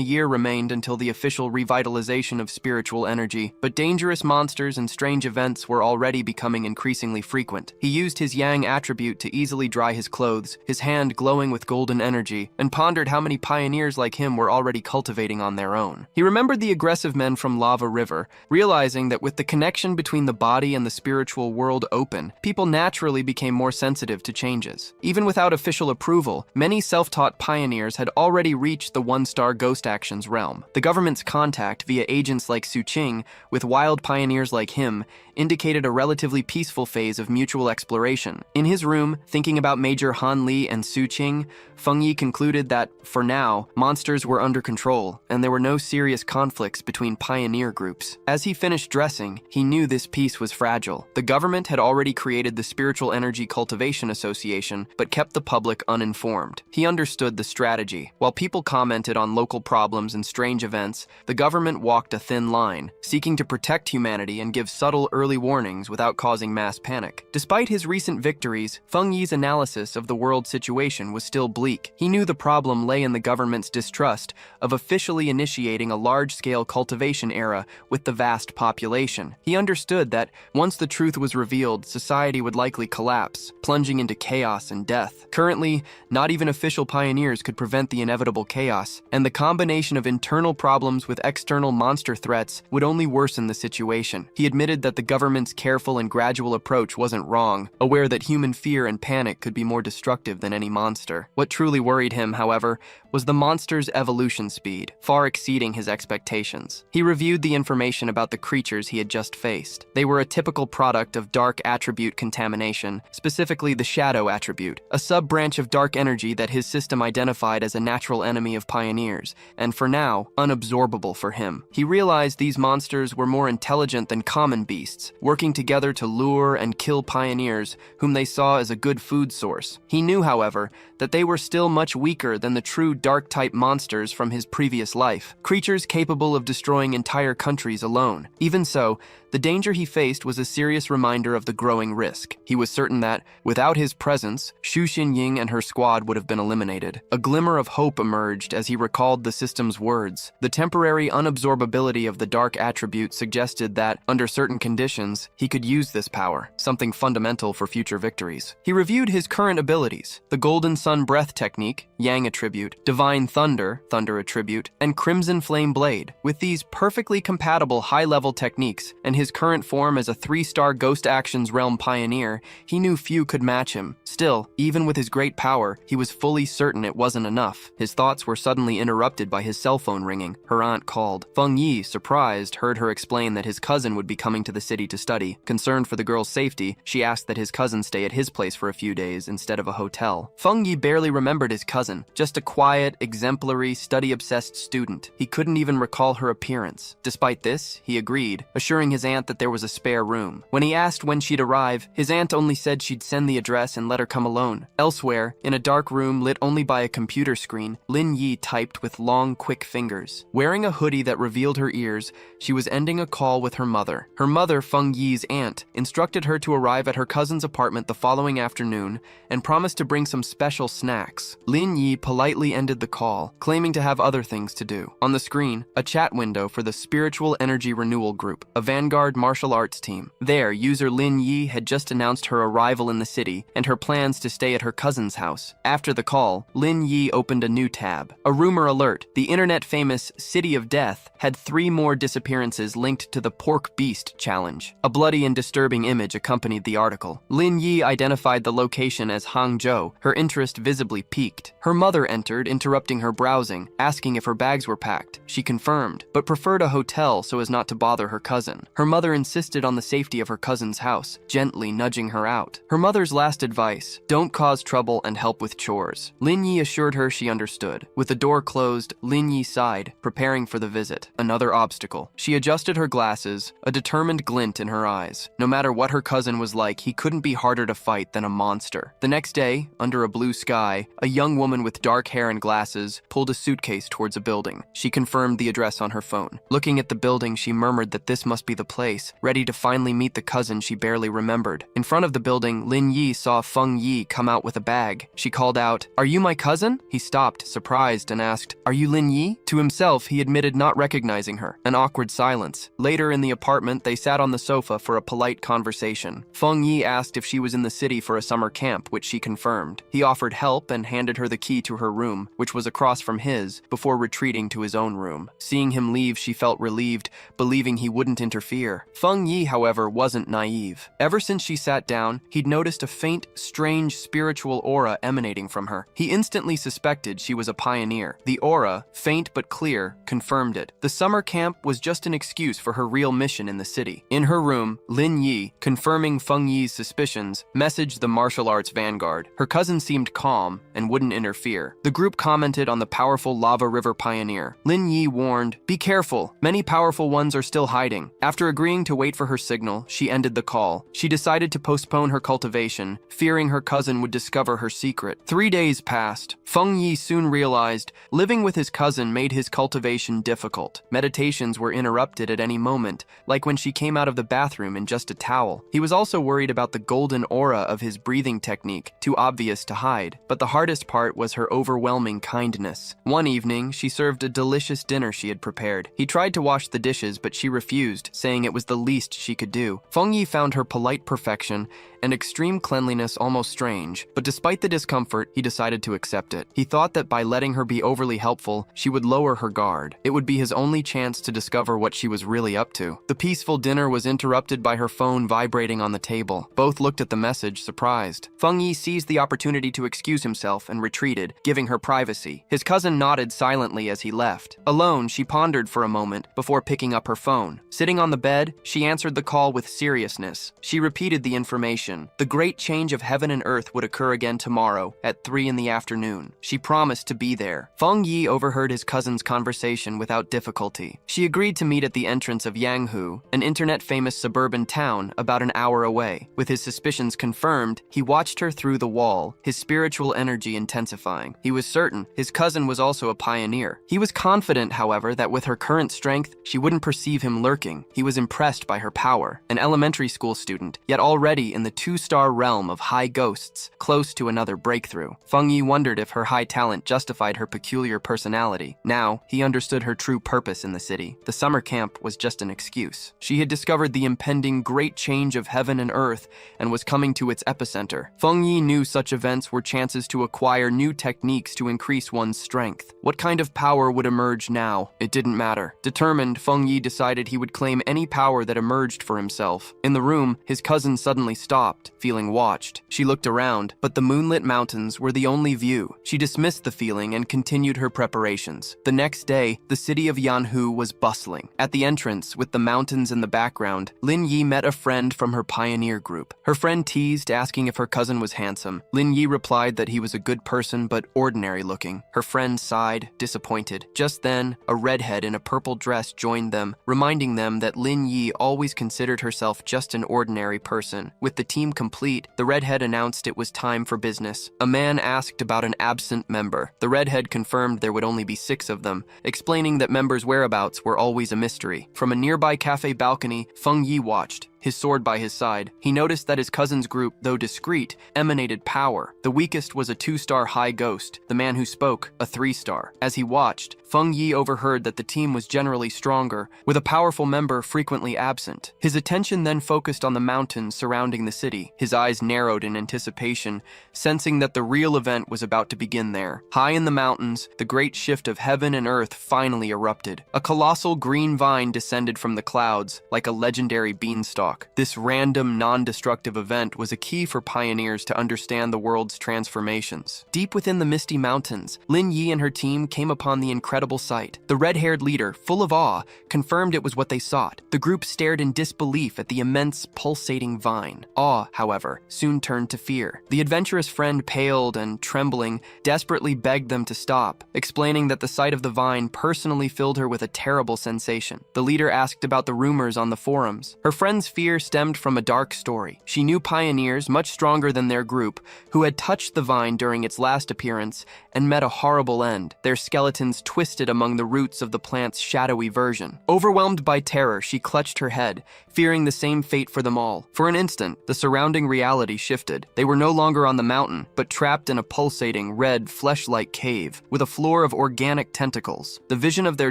Speaker 1: year remained until the official revitalization of spiritual energy, but dangerous monsters and strange events were already becoming increasingly frequent. He used his Yang attribute to easily dry his clothes, his hand glowing with golden energy, and pondered how many pioneers like him were already cultivating on their own. He remembered the aggressive men from Lava River, realizing that with the connection between the body and the spiritual world open, people naturally became more sensitive to changes. Even without official approval, many self-taught pioneers had already reached the 1-star ghost actions realm. The government's contact via agents like Su Qing with wild pioneers like him indicated a relatively peaceful phase of mutual exploration. In his room, thinking about Major Han Li and Su Qing, Feng Yi concluded that, for now, monsters were under control, and there were no serious conflicts between pioneer groups. As he finished dressing, he knew this peace was fragile. The government had already created the Spiritual Energy Cultivation Association, but kept the public uninformed. He understood the strategy. While people commented on local problems and strange events, the government walked a thin line, seeking to protect humanity and give subtle early warnings without causing mass panic. Despite his recent victories, Feng Yi's analysis of the world situation was still bleak. He knew the problem lay in the government's distrust of officially initiating a large-scale cultivation era with the vast population. He understood that once the truth was revealed, society would likely collapse, plunging into chaos and death. Currently, not even official pioneers could prevent the inevitable chaos, and the combination of internal problems with external monster threats would only worsen the situation. He admitted that the government's careful and gradual approach wasn't wrong, aware that human fear and panic could be more destructive than any monster. What truly worried him, however, was the monster's evolution speed, far exceeding his expectations. He reviewed the information about the creatures he had just faced. They were a typical product of dark attribute contamination, specifically the shadow attribute, a sub-branch of dark energy that his system identified as a natural enemy of pioneers, and for now, unabsorbable for him. He realized these monsters were more intelligent than common beasts, working together to lure and kill pioneers whom they saw as a good food source. He knew, however, that they were still much weaker than the true dark-type monsters from his previous life, creatures capable of destroying entire countries alone. Even so, the danger he faced was a serious reminder of the growing risk. He was certain that, without his presence, Xu Xinying and her squad would have been eliminated. A glimmer of hope emerged as he recalled the system's words. The temporary unabsorbability of the dark attribute suggested that, under certain conditions, actions, he could use this power, something fundamental for future victories. He reviewed his current abilities: the Golden Sun Breath Technique, Yang Attribute, Divine Thunder, Thunder Attribute, and Crimson Flame Blade. With these perfectly compatible high-level techniques and his current form as a 3-star Ghost Actions Realm pioneer, he knew few could match him. Still, even with his great power, he was fully certain it wasn't enough. His thoughts were suddenly interrupted by his cell phone ringing. Her aunt called. Feng Yi, surprised, heard her explain that his cousin would be coming to the city to study. Concerned for the girl's safety, she asked that his cousin stay at his place for a few days instead of a hotel. Feng Yi barely remembered his cousin, just a quiet, exemplary, study-obsessed student. He couldn't even recall her appearance. Despite this, he agreed, assuring his aunt that there was a spare room. When he asked when she'd arrive, his aunt only said she'd send the address and let her come alone. Elsewhere, in a dark room lit only by a computer screen, Lin Yi typed with long, quick fingers. Wearing a hoodie that revealed her ears, she was ending a call with her mother. Her mother, Feng Yi's aunt, instructed her to arrive at her cousin's apartment the following afternoon and promised to bring some special snacks. Lin Yi politely ended the call, claiming to have other things to do. On the screen, a chat window for the Spiritual Energy Renewal Group, a vanguard martial arts team. There, user Lin Yi had just announced her arrival in the city and her plans to stay at her cousin's house. After the call, Lin Yi opened a new tab. A rumor alert: the internet-famous City of Death had 3 more disappearances linked to the Pork Beast Challenge. A bloody and disturbing image accompanied the article. Lin Yi identified the location as Hangzhou, her interest visibly piqued. Her mother entered, interrupting her browsing, asking if her bags were packed. She confirmed, but preferred a hotel so as not to bother her cousin. Her mother insisted on the safety of her cousin's house, gently nudging her out. Her mother's last advice: don't cause trouble and help with chores. Lin Yi assured her she understood. With the door closed, Lin Yi sighed, preparing for the visit. Another obstacle. She adjusted her glasses, a determined glint in her eyes. No matter what her cousin was like, he couldn't be harder to fight than a monster. The next day, under a blue sky, a young woman with dark hair and glasses pulled a suitcase towards a building. She confirmed the address on her phone. Looking at the building, she murmured that this must be the place, ready to finally meet the cousin she barely remembered. In front of the building, Lin Yi saw Feng Yi come out with a bag. She called out, "Are you my cousin?" He stopped, surprised, and asked, "Are you Lin Yi?" To himself, he admitted not recognizing her. An awkward silence. Later in the apartment, they sat on the sofa for a polite conversation. Feng Yi asked if she was in the city for a summer camp, which she confirmed. He offered help and handed her the key to her room, which was across from his, before retreating to his own room. Seeing him leave, she felt relieved, believing he wouldn't interfere. Feng Yi, however, wasn't naive. Ever since she sat down, he'd noticed a faint, strange spiritual aura emanating from her. He instantly suspected she was a pioneer. The aura, faint but clear, confirmed it. The summer camp was just an excuse for her real mission in the city. In her room, Lin Yi, confirming Feng Yi's suspicions, messaged the martial arts vanguard. Her cousin seemed calm and wouldn't interfere. The group commented on the powerful lava river pioneer. Lin Yi warned, "Be careful, many powerful ones are still hiding." After agreeing to wait for her signal, she ended the call. She decided to postpone her cultivation, fearing her cousin would discover her secret. 3 days passed. Feng Yi soon realized living with his cousin made his cultivation difficult. Meditations were interrupted at any moment, like when she came out of the bathroom in just a towel. He was also worried about the golden aura of his breathing technique, too obvious to hide. But the hardest part was her overwhelming kindness. One evening, she served a delicious dinner she had prepared. He tried to wash the dishes, but she refused, saying it was the least she could do. Feng Yi found her polite perfection and extreme cleanliness almost strange, but despite the discomfort, he decided to accept it. He thought that by letting her be overly helpful, she would lower her guard. It would be his only chance to discover what she was really up to. The peaceful dinner was interrupted by her phone vibrating on the table. Both looked at the message, surprised. Feng Yi seized the opportunity to excuse himself and retreated, giving her privacy. His cousin nodded silently as he left. Alone, she pondered for a moment before picking up her phone. Sitting on the bed, she answered the call with seriousness. She repeated the information. The great change of heaven and earth would occur again tomorrow at 3 in the afternoon. She promised to be there. Feng Yi overheard his cousin's conversation without difficulty. She agreed to meet at the entrance of Yanghu, an internet-famous suburban town about an hour away. With his suspicions confirmed, he watched her through the wall, his spiritual energy intensifying. He was certain his cousin was also a pioneer. He was confident, however, that with her current strength, she wouldn't perceive him lurking. He was impressed by her power. An elementary school student, yet already in the 2-star realm of high ghosts, close to another breakthrough. Feng Yi wondered if her high talent justified her peculiar personality. Now, he understood her true purpose in the city. The summer camp was just an excuse. She had discovered the impending great change of heaven and earth and was coming to its epicenter. Feng Yi knew such events were chances to acquire new techniques to increase one's strength. What kind of power would emerge now? It didn't matter. Determined, Feng Yi decided he would claim any power that emerged for himself. In the room, his cousin suddenly stopped, feeling watched. She looked around, but the moonlit mountains were the only view. She dismissed the feeling and continued her preparations. The next day, the city of Yanhu was bustling. At the entrance, with the mountains in the background, Lin Yi met a friend from her pioneer group. Her friend teased, asking if her cousin was handsome. Lin Yi replied that he was a good person but ordinary looking. Her friend sighed, disappointed. Just then, a redhead in a purple dress joined them, reminding them that Lin Yi always considered herself just an ordinary person. With the team complete, the redhead announced it was time for business. A man asked about an absent member. The redhead confirmed there would only be 6 of them, explaining that members' whereabouts were always a mystery. From a nearby cafe balcony, Feng Yi watched, his sword by his side. He noticed that his cousin's group, though discreet, emanated power. The weakest was a 2-star high ghost, the man who spoke, a 3-star. As he watched, Feng Yi overheard that the team was generally stronger, with a powerful member frequently absent. His attention then focused on the mountains surrounding the city. His eyes narrowed in anticipation, sensing that the real event was about to begin there. High in the mountains, the great shift of heaven and earth finally erupted. A colossal green vine descended from the clouds, like a legendary beanstalk. This random, non-destructive event was a key for pioneers to understand the world's transformations. Deep within the misty mountains, Lin Yi and her team came upon the incredible sight. The red-haired leader, full of awe, confirmed it was what they sought. The group stared in disbelief at the immense, pulsating vine. Awe, however, soon turned to fear. The adventurous friend paled and, trembling, desperately begged them to stop, explaining that the sight of the vine personally filled her with a terrible sensation. The leader asked about the rumors on the forums. Her friend's fear stemmed from a dark story. She knew pioneers, much stronger than their group, who had touched the vine during its last appearance and met a horrible end. Their skeletons twisted among the roots of the plant's shadowy version. Overwhelmed by terror, she clutched her head, fearing the same fate for them all. For an instant, the surrounding reality shifted. They were no longer on the mountain, but trapped in a pulsating, red, flesh-like cave, with a floor of organic tentacles. The vision of their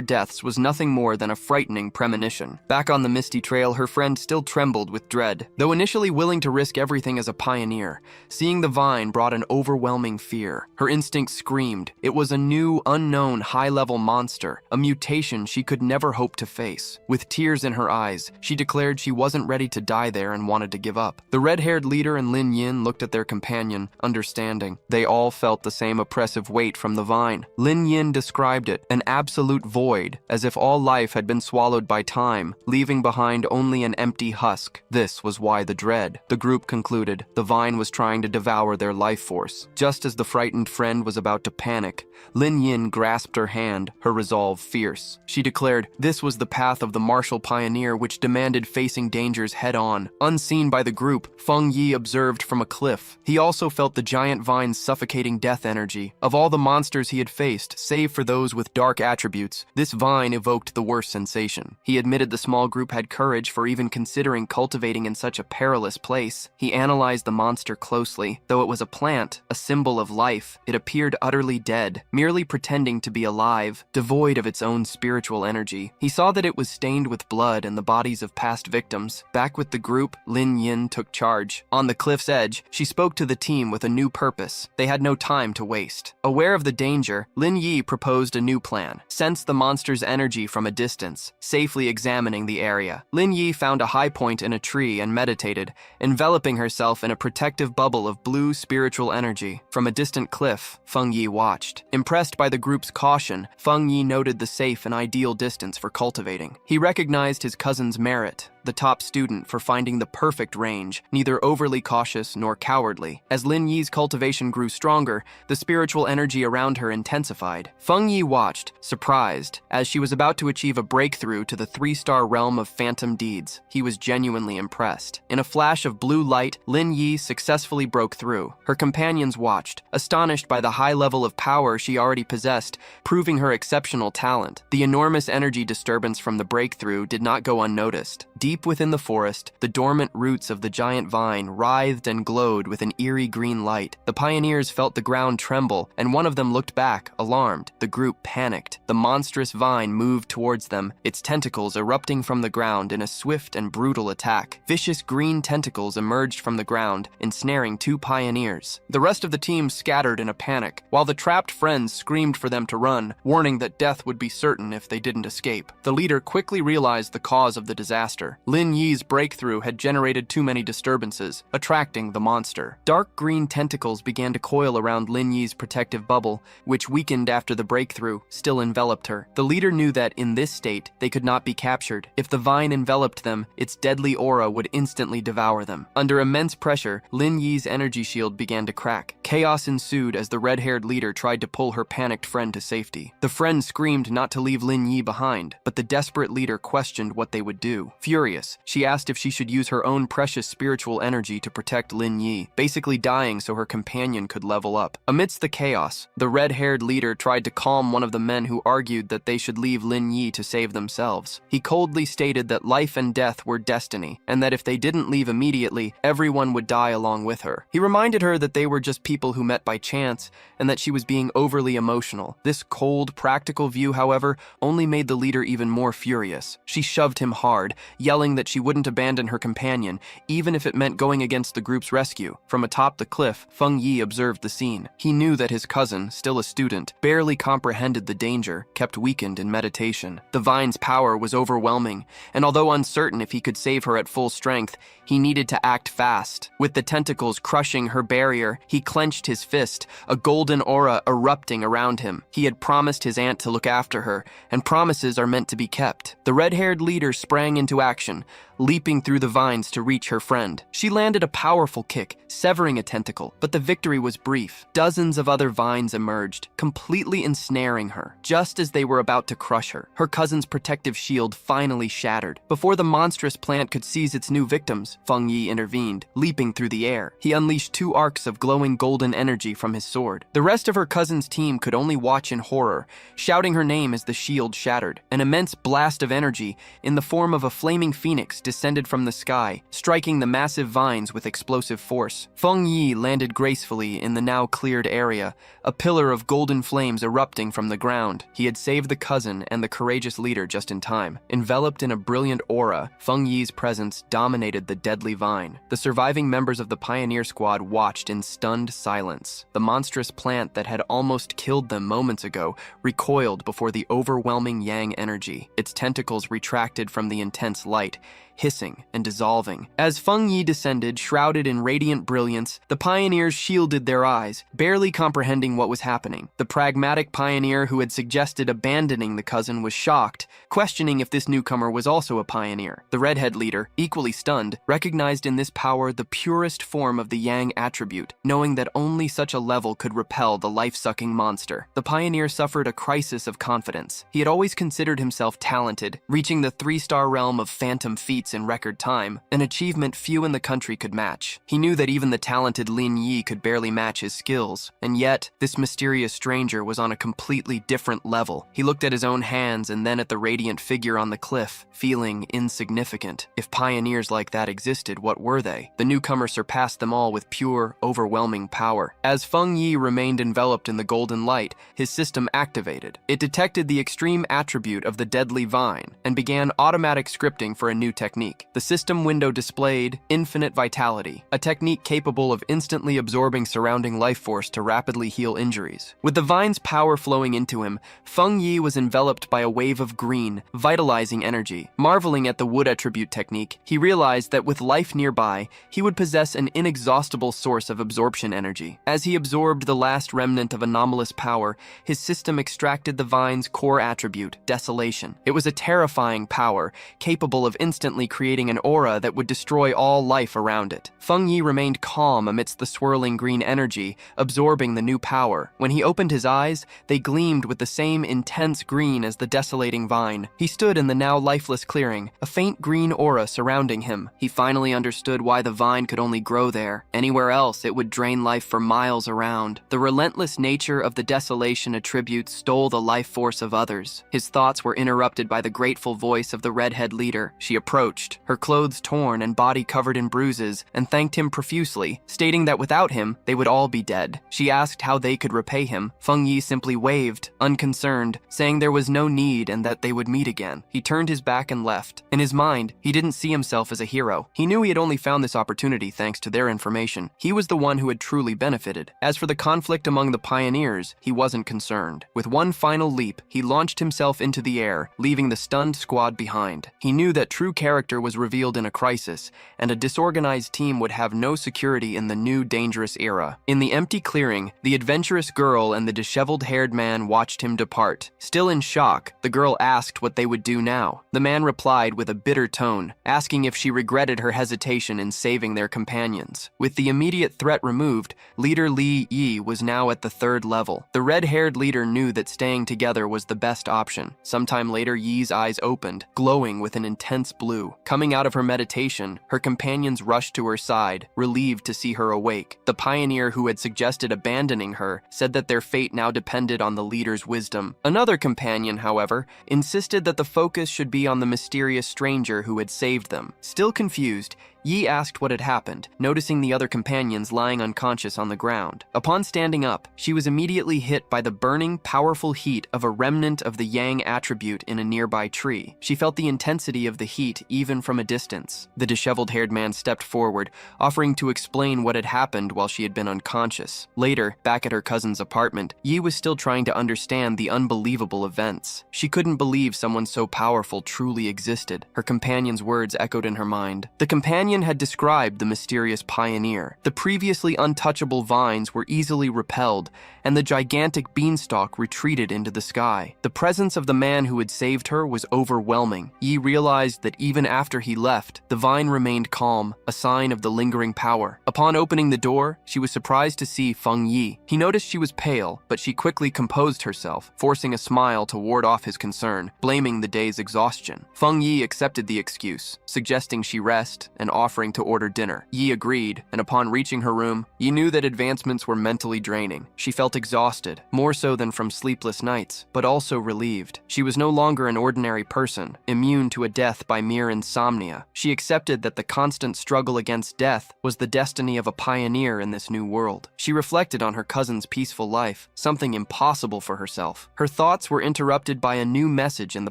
Speaker 1: deaths was nothing more than a frightening premonition. Back on the misty trail, her friend still trembled with dread. Though initially willing to risk everything as a pioneer, seeing the vine brought an overwhelming fear. Her instincts screamed. It was a new, unknown, high-level monster, a mutation she could never hope to face. With tears in her eyes, she declared she wasn't ready to die there and wanted to give up. The red-haired leader and Lin Yin looked at their companion, understanding. They all felt the same oppressive weight from the vine. Lin Yin described it, an absolute void, as if all life had been swallowed by time, leaving behind only an empty husk. This was why the dread. The group concluded the vine was trying to devour their life force. Just as the frightened friend was about to panic, Lin Yin grasped her hand, her resolve fierce. She declared this was the path of the martial pioneer, which demanded facing dangers head-on. Unseen by the group, Feng Yi observed from a cliff. He also felt the giant vine's suffocating death energy. Of all the monsters he had faced, save for those with dark attributes, this vine evoked the worst sensation. He admitted the small group had courage for even considering cultivating in such a perilous place. He analyzed the monster closely. Though it was a plant, a symbol of life, it appeared utterly dead, merely pretending to be alive, devoid of its own spiritual energy. He saw that it was stained with blood and the bodies of past victims. Back with the group, Lin Yin took charge. On the cliff's edge, she spoke to the team with a new purpose. They had no time to waste. Aware of the danger, Lin Yi proposed a new plan. Sense the monster's energy from a distance, safely examining the area. Lin Yi found a high point in a tree and meditated, enveloping herself in a protective bubble of blue spiritual energy. From a distant cliff, Feng Yi watched. Impressed by the group's caution, Feng Yi noted the safe and ideal distance for cultivating. He recognized his cousin's merit, the top student, for finding the perfect range, neither overly cautious nor cowardly. As Lin Yi's cultivation grew stronger, the spiritual energy around her intensified. Feng Yi watched, surprised, as she was about to achieve a breakthrough to the 3-star realm of phantom deeds. He was genuinely genuinely impressed. In a flash of blue light, Lin Yi successfully broke through. Her companions watched, astonished by the high level of power she already possessed, proving her exceptional talent. The enormous energy disturbance from the breakthrough did not go unnoticed. Deep within the forest, the dormant roots of the giant vine writhed and glowed with an eerie green light. The pioneers felt the ground tremble, and one of them looked back, alarmed. The group panicked. The monstrous vine moved towards them, its tentacles erupting from the ground in a swift and brutal attack. Vicious green tentacles emerged from the ground, ensnaring two pioneers. The rest of the team scattered in a panic, while the trapped friends screamed for them to run, warning that death would be certain if they didn't escape. The leader quickly realized the cause of the disaster. Lin Yi's breakthrough had generated too many disturbances, attracting the monster. Dark green tentacles began to coil around Lin Yi's protective bubble, which weakened after the breakthrough, still enveloped her. The leader knew that, in this state, they could not be captured. If the vine enveloped them, its deadly aura would instantly devour them. Under immense pressure, Lin Yi's energy shield began to crack. Chaos ensued as the red-haired leader tried to pull her panicked friend to safety. The friend screamed not to leave Lin Yi behind, but the desperate leader questioned what they would do. Furious, she asked if she should use her own precious spiritual energy to protect Lin Yi, basically dying so her companion could level up. Amidst the chaos, the red-haired leader tried to calm one of the men who argued that they should leave Lin Yi to save themselves. He coldly stated that life and death were destiny, and that if they didn't leave immediately, everyone would die along with her. He reminded her that they were just people who met by chance, and that she was being overly emotional. This cold, practical view, however, only made the leader even more furious. She shoved him hard, yelling that she wouldn't abandon her companion, even if it meant going against the group's rescue. From atop the cliff, Feng Yi observed the scene. He knew that his cousin, still a student, barely comprehended the danger, kept weakened in meditation. The vine's power was overwhelming, and although uncertain if he could save her at full strength, he needed to act fast. With the tentacles crushing her barrier, he clenched his fist, a golden aura erupting around him. He had promised his aunt to look after her, and promises are meant to be kept. The red-haired leader sprang into action, leaping through the vines to reach her friend. She landed a powerful kick, severing a tentacle, but the victory was brief. Dozens of other vines emerged, completely ensnaring her. Just as they were about to crush her, her cousin's protective shield finally shattered. Before the monstrous plant could seize its new victims, Feng Yi intervened, leaping through the air. He unleashed two arcs of glowing golden energy from his sword. The rest of her cousin's team could only watch in horror, shouting her name as the shield shattered. An immense blast of energy, in the form of a flaming phoenix, descended from the sky, striking the massive vines with explosive force. Feng Yi landed gracefully in the now cleared area, a pillar of golden flames erupting from the ground. He had saved the cousin and the courageous leader just in time. Enveloped in a brilliant aura, Feng Yi's presence dominated the deadly vine. The surviving members of the pioneer squad watched in stunned silence. The monstrous plant that had almost killed them moments ago recoiled before the overwhelming yang energy. Its tentacles retracted from the intense light, hissing and dissolving. As Feng Yi descended, shrouded in radiant brilliance, the pioneers shielded their eyes, barely comprehending what was happening. The pragmatic pioneer who had suggested abandoning the cousin was shocked, questioning if this newcomer was also a pioneer. The redhead leader, equally stunned, recognized in this power the purest form of the yang attribute, knowing that only such a level could repel the life-sucking monster. The pioneer suffered a crisis of confidence. He had always considered himself talented, reaching the 3-star realm of phantom feats in record time, an achievement few in the country could match. He knew that even the talented Lin Yi could barely match his skills, and yet, this mysterious stranger was on a completely different level. He looked at his own hands and then at the radiant figure on the cliff, feeling insignificant. If pioneers like that existed, what were they? The newcomer surpassed them all with pure, overwhelming power. As Feng Yi remained enveloped in the golden light, his system activated. It detected the extreme attribute of the deadly vine and began automatic scripting for a new technique. The system window displayed infinite vitality, a technique capable of instantly absorbing surrounding life force to rapidly heal injuries. With the vine's power flowing into him, Feng Yi was enveloped by a wave of green, vitalizing energy. Marveling at the wood attribute technique, he realized that with life nearby, he would possess an inexhaustible source of absorption energy. As he absorbed the last remnant of anomalous power, his system extracted the vine's core attribute, desolation. It was a terrifying power, capable of instantly creating an aura that would destroy all life around it. Feng Yi remained calm amidst the swirling green energy, absorbing the new power. When he opened his eyes, they gleamed with the same intense green as the desolating vine. He stood in the now lifeless clearing, a faint green aura surrounding him. He finally understood why the vine could only grow there. Anywhere else, it would drain life for miles around. The relentless nature of the desolation attribute stole the life force of others. His thoughts were interrupted by the grateful voice of the redhead leader. She approached, her clothes torn and body covered in bruises, and thanked him profusely, stating that without him, they would all be dead. She asked how they could repay him. Feng Yi simply waved, unconcerned, saying there was no need and that they would meet again. He turned his back and left. In his mind, he didn't see himself as a hero. He knew he had only found this opportunity thanks to their information. He was the one who had truly benefited. As for the conflict among the pioneers, he wasn't concerned. With one final leap, he launched himself into the air, leaving the stunned squad behind. He knew that true character was revealed in a crisis, and a disorganized team would have no security in the new dangerous era. In the empty clearing, the adventurous girl and the disheveled-haired man watched him depart. Still in shock, the girl asked what they would do now. The man replied with a bitter tone, asking if she regretted her hesitation in saving their companions. With the immediate threat removed, leader Li Yi was now at the 3rd level. The red-haired leader knew that staying together was the best option. Sometime later, Yi's eyes opened, glowing with an intense blue. Coming out of her meditation, her companions rushed to her side, relieved to see her awake. The pioneer who had suggested abandoning her said that their fate now depended on the leader's wisdom. Another companion, however, insisted that the focus should be on the mysterious stranger who had saved them. Still confused, Yi asked what had happened, noticing the other companions lying unconscious on the ground. Upon standing up, she was immediately hit by the burning, powerful heat of a remnant of the yang attribute in a nearby tree. She felt the intensity of the heat even from a distance. The disheveled-haired man stepped forward, offering to explain what had happened while she had been unconscious. Later, back at her cousin's apartment, Yi was still trying to understand the unbelievable events. She couldn't believe someone so powerful truly existed. Her companion's words echoed in her mind. The companion had described the mysterious pioneer. The previously untouchable vines were easily repelled, and the gigantic beanstalk retreated into the sky. The presence of the man who had saved her was overwhelming. Yi realized that even after he left, the vine remained calm, a sign of the lingering power. Upon opening the door, she was surprised to see Feng Yi. He noticed she was pale, but she quickly composed herself, forcing a smile to ward off his concern, blaming the day's exhaustion. Feng Yi accepted the excuse, suggesting she rest and offering to order dinner. Yi agreed, and upon reaching her room, Yi knew that advancements were mentally draining. She felt exhausted, more so than from sleepless nights, but also relieved. She was no longer an ordinary person, immune to a death by mere insomnia. She accepted that the constant struggle against death was the destiny of a pioneer in this new world. She reflected on her cousin's peaceful life, something impossible for herself. Her thoughts were interrupted by a new message in the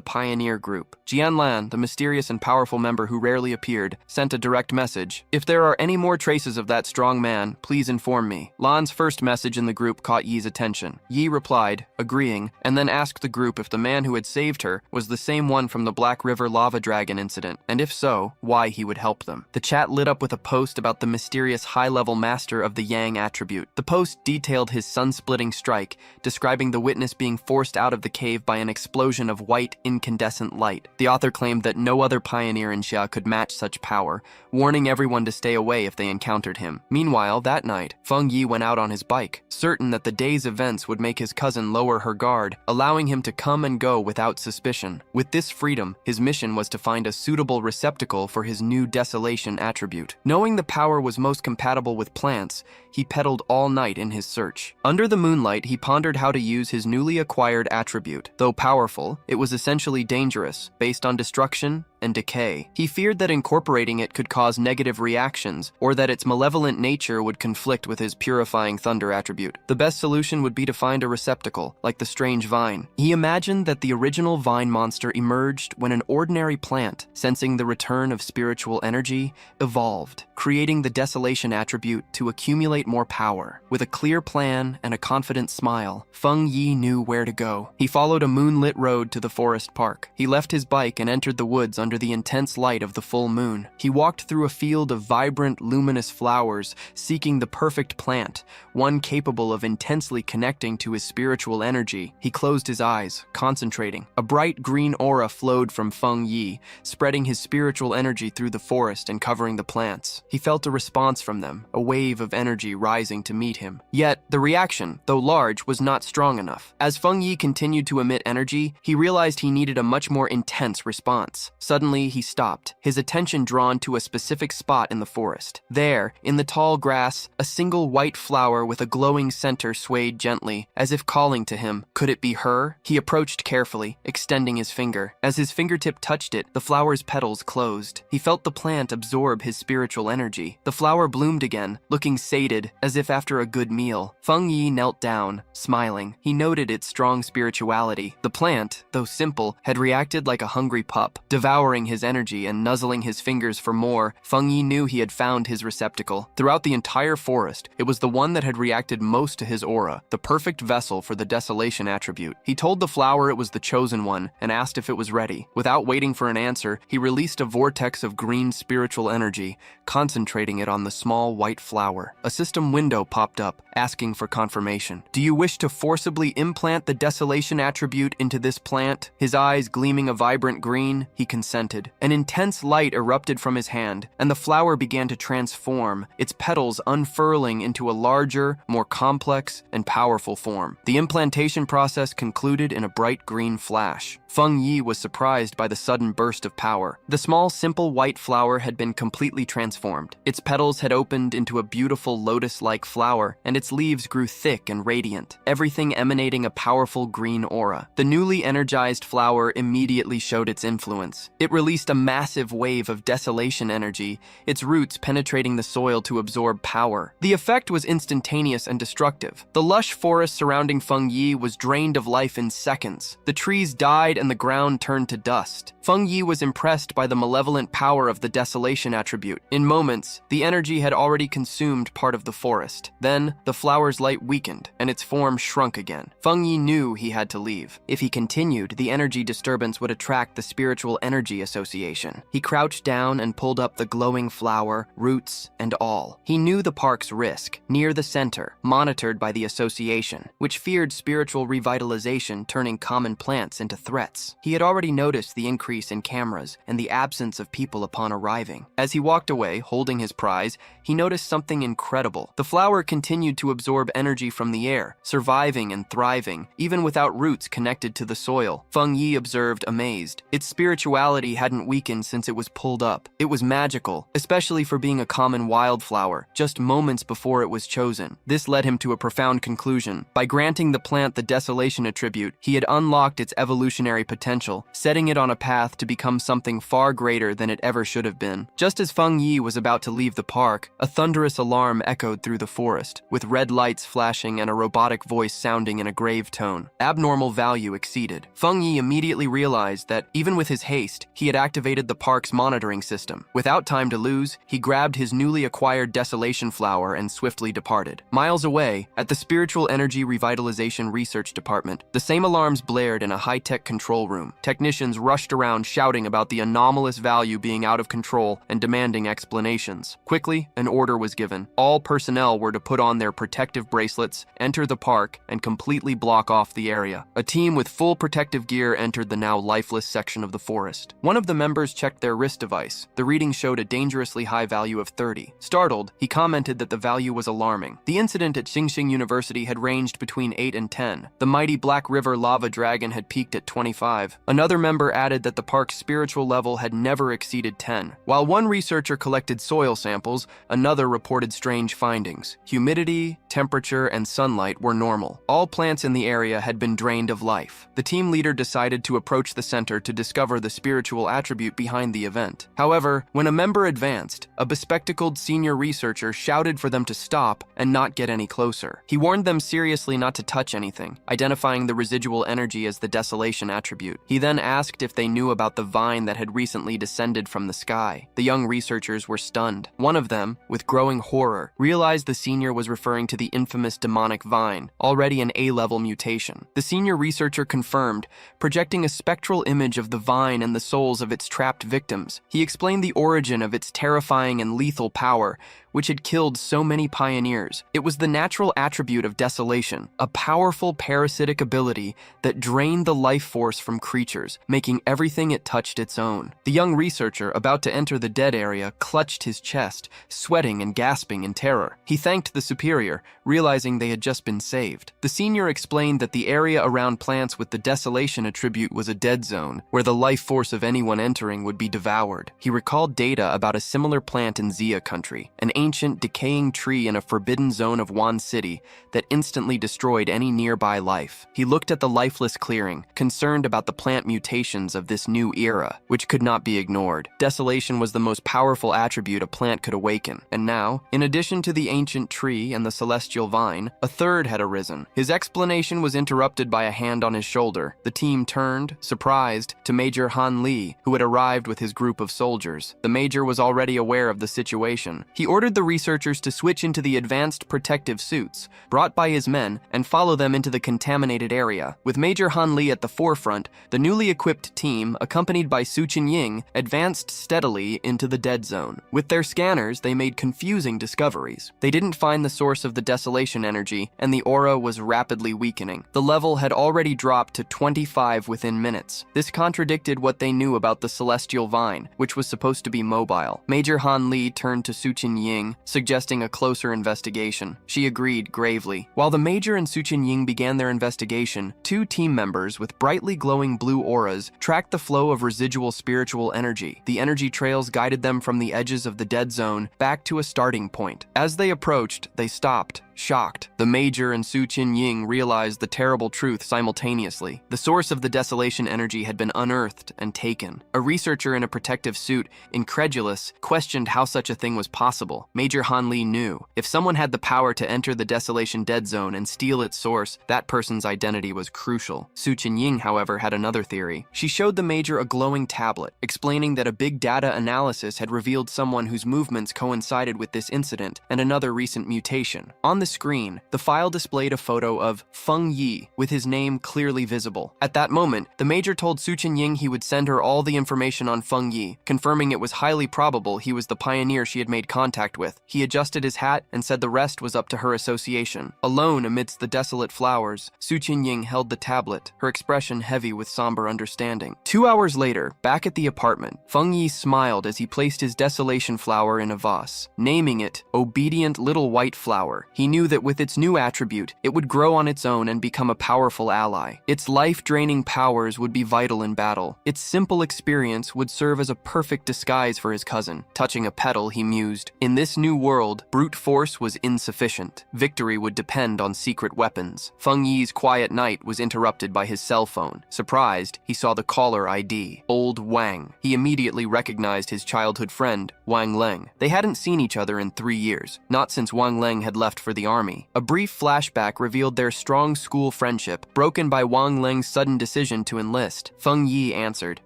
Speaker 1: pioneer group. Jianlan, the mysterious and powerful member who rarely appeared, sent a direct message. If there are any more traces of that strong man, please inform me. Lan's first message in the group caught Yi's attention. Yi replied, agreeing, and then asked the group if the man who had saved her was the same one from the Black River Lava Dragon incident, and if so, why he would help them. The chat lit up with a post about the mysterious high-level master of the Yang attribute. The post detailed his sun-splitting strike, describing the witness being forced out of the cave by an explosion of white, incandescent light. The author claimed that no other pioneer in Xia could match such power, warning everyone to stay away if they encountered him. Meanwhile, that night, Feng Yi went out on his bike, certain that the day's events would make his cousin lower her guard, allowing him to come and go without suspicion. With this freedom, his mission was to find a suitable receptacle for his new desolation attribute. Knowing the power was most compatible with plants, he pedaled all night in his search. Under the moonlight, he pondered how to use his newly acquired attribute. Though powerful, it was essentially dangerous, based on destruction and decay. He feared that incorporating it could cause negative reactions, or that its malevolent nature would conflict with his purifying thunder attribute. The best solution would be to find a receptacle, like the strange vine. He imagined that the original vine monster emerged when an ordinary plant, sensing the return of spiritual energy, evolved, creating the desolation attribute to accumulate more power. With a clear plan and a confident smile, Feng Yi knew where to go. He followed a moonlit road to the forest park. He left his bike and entered the woods under the intense light of the full moon. He walked through a field of vibrant, luminous flowers, seeking the perfect plant, one capable of intensely connecting to his spiritual energy. He closed his eyes, concentrating. A bright green aura flowed from Feng Yi, spreading his spiritual energy through the forest and covering the plants. He felt a response from them, a wave of energy rising to meet him. Yet, the reaction, though large, was not strong enough. As Feng Yi continued to emit energy, he realized he needed a much more intense response. Suddenly, Suddenly, he stopped, his attention drawn to a specific spot in the forest. There, in the tall grass, a single white flower with a glowing center swayed gently, as if calling to him. Could it be her? He approached carefully, extending his finger. As his fingertip touched it, the flower's petals closed. He felt the plant absorb his spiritual energy. The flower bloomed again, looking sated, as if after a good meal. Feng Yi knelt down, smiling. He noted its strong spirituality. The plant, though simple, had reacted like a hungry pup, devouring his energy and nuzzling his fingers for more. Feng Yi knew he had found his receptacle. Throughout the entire forest, it was the one that had reacted most to his aura, the perfect vessel for the desolation attribute. He told the flower it was the chosen one and asked if it was ready. Without waiting for an answer, he released a vortex of green spiritual energy, concentrating it on the small white flower. A system window popped up, asking for confirmation. Do you wish to forcibly implant the desolation attribute into this plant? His eyes gleaming a vibrant green, he consented. An intense light erupted from his hand, and the flower began to transform, its petals unfurling into a larger, more complex, and powerful form. The implantation process concluded in a bright green flash. Feng Yi was surprised by the sudden burst of power. The small, simple white flower had been completely transformed. Its petals had opened into a beautiful lotus-like flower, and its leaves grew thick and radiant, everything emanating a powerful green aura. The newly energized flower immediately showed its influence. It released a massive wave of desolation energy, its roots penetrating the soil to absorb power. The effect was instantaneous and destructive. The lush forest surrounding Feng Yi was drained of life in seconds. The trees died and the ground turned to dust. Feng Yi was impressed by the malevolent power of the desolation attribute. In moments, the energy had already consumed part of the forest. Then, the flower's light weakened, and its form shrunk again. Feng Yi knew he had to leave. If he continued, the energy disturbance would attract the Spiritual Energy Association. He crouched down and pulled up the glowing flower, roots, and all. He knew the park's risk, near the center, monitored by the association, which feared spiritual revitalization turning common plants into threats. He had already noticed the increase in cameras and the absence of people upon arriving. As he walked away, holding his prize, he noticed something incredible. The flower continued to absorb energy from the air, surviving and thriving, even without roots connected to the soil. Feng Yi observed, amazed. Its spirituality hadn't weakened since it was pulled up. It was magical, especially for being a common wildflower, just moments before it was chosen. This led him to a profound conclusion. By granting the plant the desolation attribute, he had unlocked its evolutionary potential, setting it on a path to become something far greater than it ever should have been. Just as Feng Yi was about to leave the park, a thunderous alarm echoed through the forest, with red lights flashing and a robotic voice sounding in a grave tone. Abnormal value exceeded. Feng Yi immediately realized that, even with his haste, he had activated the park's monitoring system. Without time to lose, he grabbed his newly acquired desolation flower and swiftly departed. Miles away, at the Spiritual Energy Revitalization Research Department, the same alarms blared in a high-tech control room. Technicians rushed around shouting about the anomalous value being out of control and demanding explanations. Quickly, an order was given. All personnel were to put on their protective bracelets, enter the park, and completely block off the area. A team with full protective gear entered the now lifeless section of the forest. One of the members checked their wrist device. The reading showed a dangerously high value of 30. Startled, he commented that the value was alarming. The incident at Xingxing University had ranged between 8 and 10. The mighty Black River lava dragon had peaked at 25. Another member added that the park's spiritual level had never exceeded 10. While one researcher collected soil samples, another reported strange findings. Humidity, temperature, and sunlight were normal. All plants in the area had been drained of life. The team leader decided to approach the center to discover the spiritual attribute behind the event. However, when a member advanced, a bespectacled senior researcher shouted for them to stop and not get any closer. He warned them seriously not to touch anything, identifying the residual energy as the desolation attribute. He then asked if they knew about the vine that had recently descended from the sky. The young researchers were stunned. One of them, with growing horror, realized the senior was referring to the infamous demonic vine, already an A-level mutation. The senior researcher confirmed, projecting a spectral image of the vine and the souls of its trapped victims. He explained the origin of its terrifying and lethal power, which had killed so many pioneers. It was the natural attribute of desolation, a powerful parasitic ability that drained the life force from creatures, making everything it touched its own. The young researcher, about to enter the dead area, clutched his chest, sweating and gasping in terror. He thanked the superior, realizing they had just been saved. The senior explained that the area around plants with the desolation attribute was a dead zone, where the life force of anyone entering would be devoured. He recalled data about a similar plant in Xia country, an ancient, decaying tree in a forbidden zone of Wan City that instantly destroyed any nearby life. He looked at the lifeless clearing, concerned about the plant mutations of this new era, which could not be ignored. Desolation was the most powerful attribute a plant could awaken, and now, in addition to the ancient tree and the celestial vine, a third had arisen. His explanation was interrupted by a hand on his shoulder. The team turned, surprised, to Major Han Li, who had arrived with his group of soldiers. The major was already aware of the situation. He ordered the researchers to switch into the advanced protective suits brought by his men and follow them into the contaminated area. With Major Han Li at the forefront, the newly equipped team, accompanied by Su Qinying, advanced steadily into the dead zone. With their scanners, they made confusing discoveries. They didn't find the source of the desolation energy, and the aura was rapidly weakening. The level had already dropped to 25 within minutes. This contradicted what they knew about the celestial vine, which was supposed to be mobile. Major Han Li turned to Su Qinying, suggesting a closer investigation. She agreed gravely. While the major and Su Qinying began their investigation, two team members with brightly glowing blue auras tracked the flow of residual spiritual energy. The energy trails guided them from the edges of the dead zone back to a starting point. As they approached, they stopped, shocked. The major and Su Qinying realized the terrible truth simultaneously. The source of the desolation energy had been unearthed and taken. A researcher in a protective suit, incredulous, questioned how such a thing was possible. Major Han Li knew. If someone had the power to enter the desolation dead zone and steal its source, that person's identity was crucial. Su Qinying, however, had another theory. She showed the major a glowing tablet, explaining that a big data analysis had revealed someone whose movements coincided with this incident and another recent mutation. On the screen, the file displayed a photo of Feng Yi, with his name clearly visible. At that moment, the major told Su Qinying he would send her all the information on Feng Yi, confirming it was highly probable he was the pioneer she had made contact with. He adjusted his hat and said the rest was up to her association. Alone amidst the desolate flowers, Su Qinying held the tablet, her expression heavy with somber understanding. 2 hours later, back at the apartment, Feng Yi smiled as he placed his desolation flower in a vase, naming it Obedient Little White Flower. He knew that with its new attribute, it would grow on its own and become a powerful ally. Its life-draining powers would be vital in battle. Its simple experience would serve as a perfect disguise for his cousin. Touching a petal, he mused. In this new world, brute force was insufficient. Victory would depend on secret weapons. Feng Yi's quiet night was interrupted by his cell phone. Surprised, he saw the caller ID, Old Wang. He immediately recognized his childhood friend, Wang Leng. They hadn't seen each other in 3 years, not since Wang Leng had left for the army. A brief flashback revealed their strong school friendship, broken by Wang Leng's sudden decision to enlist. Feng Yi answered.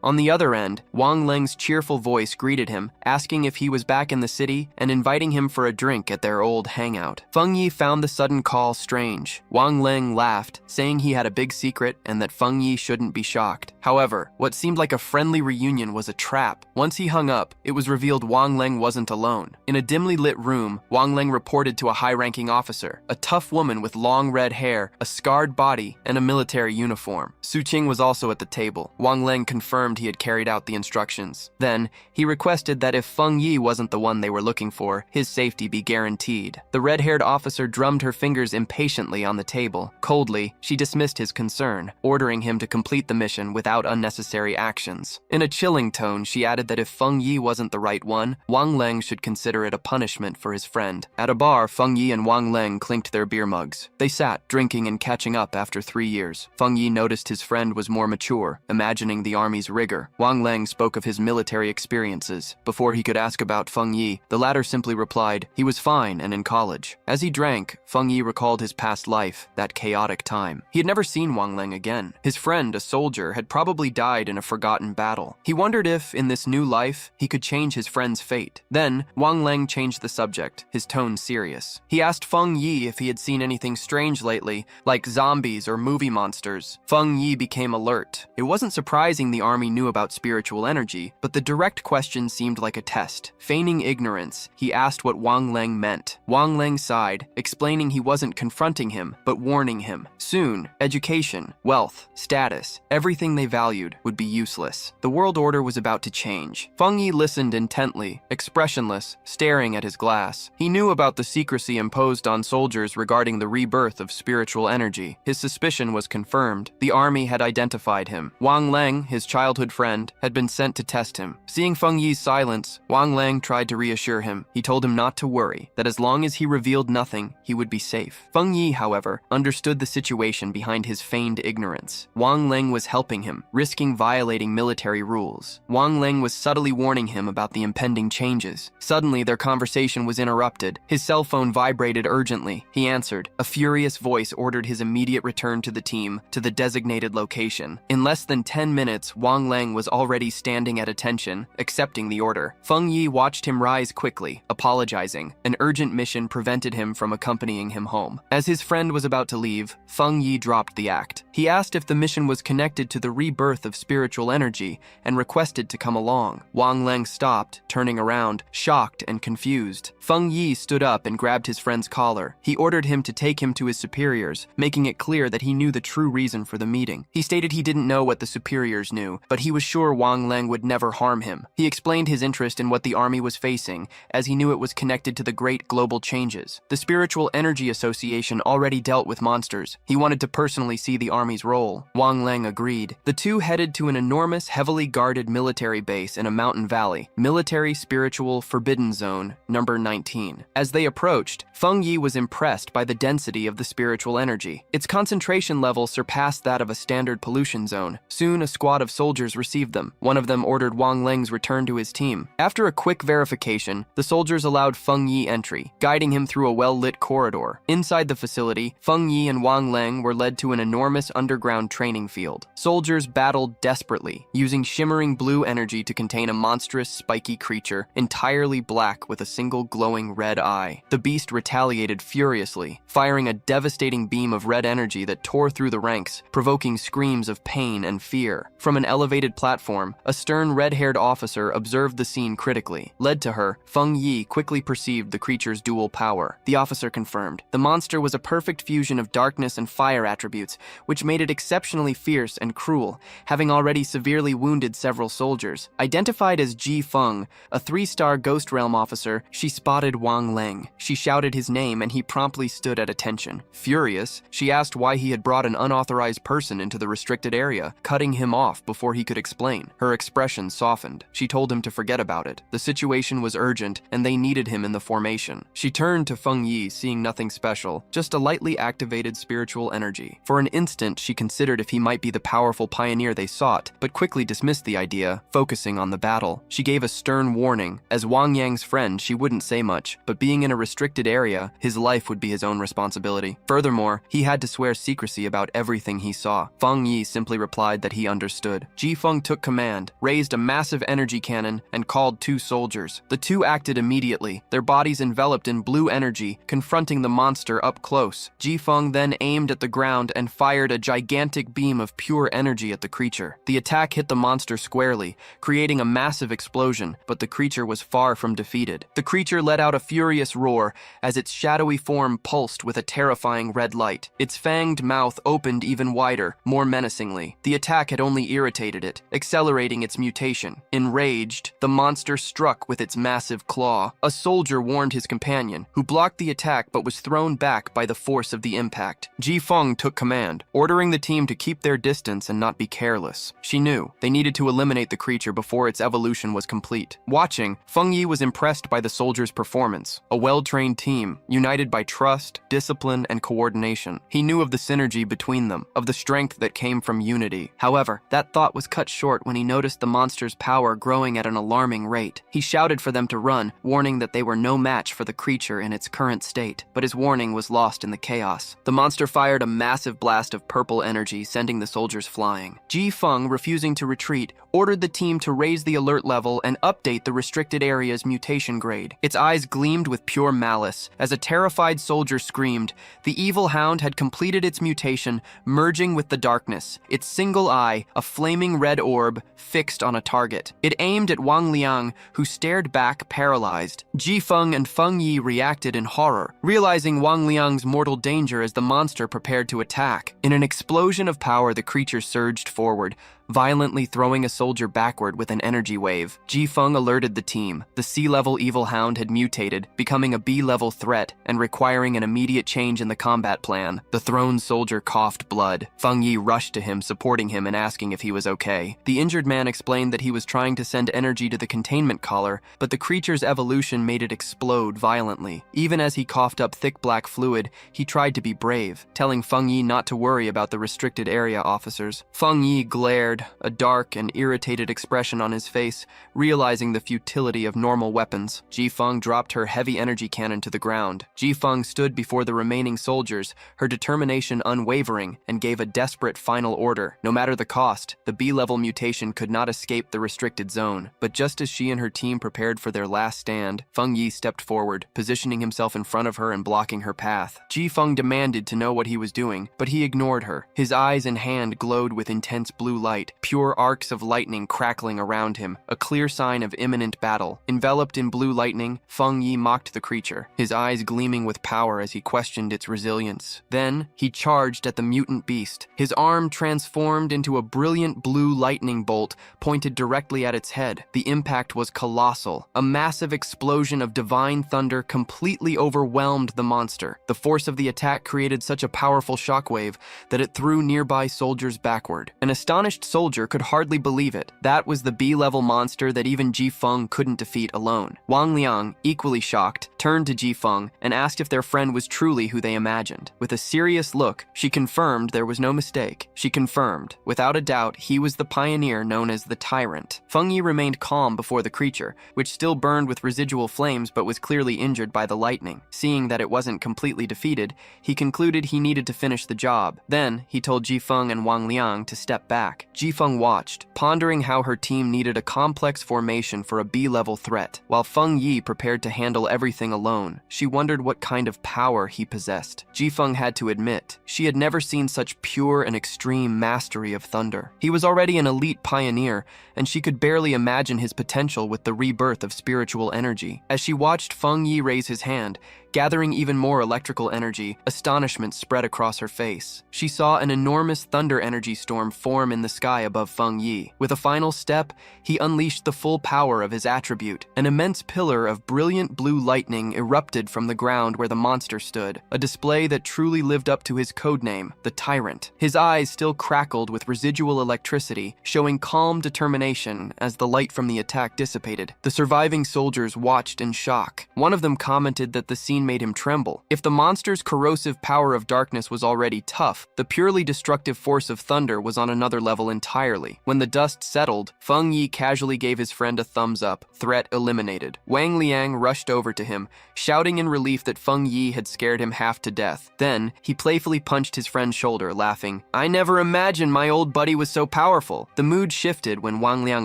Speaker 1: On the other end, Wang Leng's cheerful voice greeted him, asking if he was back in the city and inviting him for a drink at their old hangout. Feng Yi found the sudden call strange. Wang Leng laughed, saying he had a big secret and that Feng Yi shouldn't be shocked. However, what seemed like a friendly reunion was a trap. Once he hung up, it was revealed Wang Leng wasn't alone. In a dimly lit room, Wang Leng reported to a high-ranking officer, a tough woman with long red hair, a scarred body, and a military uniform. Su Qing was also at the table. Wang Leng confirmed he had carried out the instructions. Then, he requested that if Feng Yi wasn't the one they were looking for, his safety be guaranteed. The red-haired officer drummed her fingers impatiently on the table. Coldly, she dismissed his concern, ordering him to complete the mission without unnecessary actions. In a chilling tone, she added that if Feng Yi wasn't the right one, Wang Leng should consider it a punishment for his friend. At a bar, Feng Yi and Wang Leng clinked their beer mugs. They sat, drinking and catching up after 3 years. Feng Yi noticed his friend was more mature, imagining the army's rigor. Wang Leng spoke of his military experiences. Before he could ask about Feng Yi, the latter simply replied, he was fine and in college. As he drank, Feng Yi recalled his past life, that chaotic time. He had never seen Wang Leng again. His friend, a soldier, had probably died in a forgotten battle. He wondered if, in this new life, he could change his friend's fate. Then, Wang Leng changed the subject, his tone serious. He asked Feng Feng Yi if he had seen anything strange lately, like zombies or movie monsters. Feng Yi became alert. It wasn't surprising the army knew about spiritual energy, but the direct question seemed like a test. Feigning ignorance, he asked what Wang Leng meant. Wang Leng sighed, explaining he wasn't confronting him, but warning him. Soon, education, wealth, status, everything they valued would be useless. The world order was about to change. Feng Yi listened intently, expressionless, staring at his glass. He knew about the secrecy imposed on soldiers regarding the rebirth of spiritual energy. His suspicion was confirmed. The army had identified him. Wang Leng, his childhood friend, had been sent to test him. Seeing Feng Yi's silence, Wang Leng tried to reassure him. He told him not to worry, that as long as he revealed nothing, he would be safe. Feng Yi, however, understood the situation behind his feigned ignorance. Wang Leng was helping him, risking violating military rules. Wang Leng was subtly warning him about the impending changes. Suddenly, their conversation was interrupted. His cell phone vibrated urgently. He answered. A furious voice ordered his immediate return to the team, to the designated location. In less than 10 minutes, Wang Leng was already standing at attention, accepting the order. Feng Yi watched him rise quickly, apologizing. An urgent mission prevented him from accompanying him home. As his friend was about to leave, Feng Yi dropped the act. He asked if the mission was connected to the rebirth of spiritual energy and requested to come along. Wang Leng stopped, turning around, shocked and confused. Feng Yi stood up and grabbed his friend's collar. He ordered him to take him to his superiors, making it clear that he knew the true reason for the meeting. He stated he didn't know what the superiors knew, but he was sure Wang Leng would never harm him. He explained his interest in what the army was facing, as he knew it was connected to the great global changes. The Spiritual Energy Association already dealt with monsters. He wanted to personally see the army's role. Wang Leng agreed. The two headed to an enormous, heavily guarded military base in a mountain valley, Military Spiritual Forbidden Zone, number 19. As they approached, Feng Yi was impressed by the density of the spiritual energy. Its concentration level surpassed that of a standard pollution zone. Soon, a squad of soldiers received them. One of them ordered Wang Leng's return to his team. After a quick verification, the soldiers allowed Feng Yi entry, guiding him through a well-lit corridor. Inside the facility, Feng Yi and Wang Leng were led to an enormous underground training field. Soldiers battled desperately, using shimmering blue energy to contain a monstrous, spiky creature, entirely black with a single glowing red eye. The beast retaliated furiously, firing a devastating beam of red energy that tore through the ranks, provoking screams of pain and fear. From an elevated platform, a stern red-haired officer observed the scene critically. Led to her, Feng Yi quickly perceived the creature's dual power. The officer confirmed. The monster was a perfect fusion of darkness and fire attributes, which made it exceptionally fierce and cruel, having already severely wounded several soldiers. Identified as Ji Feng, a 3-star Ghost Realm officer, she spotted Wang Leng. She shouted his name and he promptly stood at attention. Furious, she asked why he had brought an unauthorized person into the restricted area, cutting him off before he could explain. Her expression softened. She told him to forget about it. The situation was urgent and they needed him in the formation. She turned to Feng Yi, seeing nothing special, just a lightly activated spiritual energy. For an instant, she considered if he might be the powerful pioneer they sought, but quickly dismissed the idea, focusing on the battle. She gave a stern warning. As Wang Yang's friend, she wouldn't say much, but being in a restricted area, his life would be his own responsibility. Furthermore, he had to swear secrecy about everything he saw. Feng Yi simply replied that he understood. Ji Feng took command, raised a massive energy cannon, and called 2 soldiers. The 2 acted immediately, their bodies enveloped in blue energy, confronting the monster up close. Ji Feng then aimed at the ground and fired a gigantic beam of pure energy at the creature. The attack hit the monster squarely, creating a massive explosion, but the creature was far from defeated. The creature let out a furious roar as its shadowy form pulsed with a terrifying red light. Its fanged mouth opened even wider, more menacingly. The attack had only irritated it, accelerating its mutation. Enraged, the monster struck with its massive claw. A soldier warned his companion, who blocked the attack but was thrown back by the force of the impact. Ji Feng took command, ordering the team to keep their distance and not be careless. She knew they needed to eliminate the creature before its evolution was complete. Watching, Feng Yi was impressed by the soldiers' performance. A well-trained team, united by trust, discipline, and coordination. He knew of the synergy between them, of the strength that came from unity. However, that thought was cut short when he noticed the monster's power growing at an alarming rate. He shouted for them to run, warning that they were no match for the creature in its current state. But his warning was lost in the chaos. The monster fired a massive blast of purple energy, sending the soldiers flying. Ji Feng, refusing to retreat, ordered the team to raise the alert level and update the restricted area's mutation grade. Its eyes gleamed with pure malice as a terrified soldier screamed. The evil hound had completed its mutation, merging with the darkness, its single eye, a flaming red orb, fixed on a target. It aimed at Wang Liang, who stared back, paralyzed. Ji Feng and Feng Yi reacted in horror, realizing Wang Liang's mortal danger as the monster prepared to attack. In an explosion of power, the creature surged forward, violently throwing a soldier backward with an energy wave. Ji Feng alerted the team. The C-level evil hound had mutated, becoming a B-level threat and requiring an immediate change in the combat plan. The thrown soldier coughed blood. Feng Yi rushed to him, supporting him and asking if he was okay. The injured man explained that he was trying to send energy to the containment collar, but the creature's evolution made it explode violently. Even as he coughed up thick black fluid, he tried to be brave, telling Feng Yi not to worry about the restricted area officers. Feng Yi glared, a dark and irritated expression on his face, realizing the futility of normal weapons. Ji Feng dropped her heavy energy cannon to the ground. Ji Feng stood before the remaining soldiers, her determination unwavering, and gave a desperate final order. No matter the cost, the B-level mutation could not escape the restricted zone. But just as she and her team prepared for their last stand, Feng Yi stepped forward, positioning himself in front of her and blocking her path. Ji Feng demanded to know what he was doing, but he ignored her. His eyes and hand glowed with intense blue light, pure arcs of lightning crackling around him, a clear sign of imminent battle. Enveloped in blue lightning, Feng Yi mocked the creature, his eyes gleaming with power as he questioned its resilience. Then, he charged at the mutant beast. His arm transformed into a brilliant blue lightning bolt pointed directly at its head. The impact was colossal. A massive explosion of divine thunder completely overwhelmed the monster. The force of the attack created such a powerful shockwave that it threw nearby soldiers backward. An astonished soldier could hardly believe it. That was the B-level monster that even Ji Feng couldn't defeat alone. Wang Liang, equally shocked, turned to Ji Feng and asked if their friend was truly who they imagined. With a serious look, she confirmed there was no mistake. She confirmed, without a doubt, he was the pioneer known as the Tyrant. Feng Yi remained calm before the creature, which still burned with residual flames but was clearly injured by the lightning. Seeing that it wasn't completely defeated, he concluded he needed to finish the job. Then, he told Ji Feng and Wang Liang to step back. Ji Feng watched, pondering how her team needed a complex formation for a B-level threat. While Feng Yi prepared to handle everything alone, she wondered what kind of power he possessed. Ji Feng had to admit, she had never seen such pure and extreme mastery of thunder. He was already an elite pioneer, and she could barely imagine his potential with the rebirth of spiritual energy. As she watched Feng Yi raise his hand, gathering even more electrical energy, astonishment spread across her face. She saw an enormous thunder energy storm form in the sky above Feng Yi. With a final step, he unleashed the full power of his attribute. An immense pillar of brilliant blue lightning erupted from the ground where the monster stood, a display that truly lived up to his codename, the Tyrant. His eyes still crackled with residual electricity, showing calm determination as the light from the attack dissipated. The surviving soldiers watched in shock. One of them commented that the scene made him tremble. If the monster's corrosive power of darkness was already tough, the purely destructive force of thunder was on another level entirely. When the dust settled, Feng Yi casually gave his friend a thumbs up, threat eliminated. Wang Liang rushed over to him, shouting in relief that Feng Yi had scared him half to death. Then, he playfully punched his friend's shoulder, laughing, "I never imagined my old buddy was so powerful." The mood shifted when Wang Liang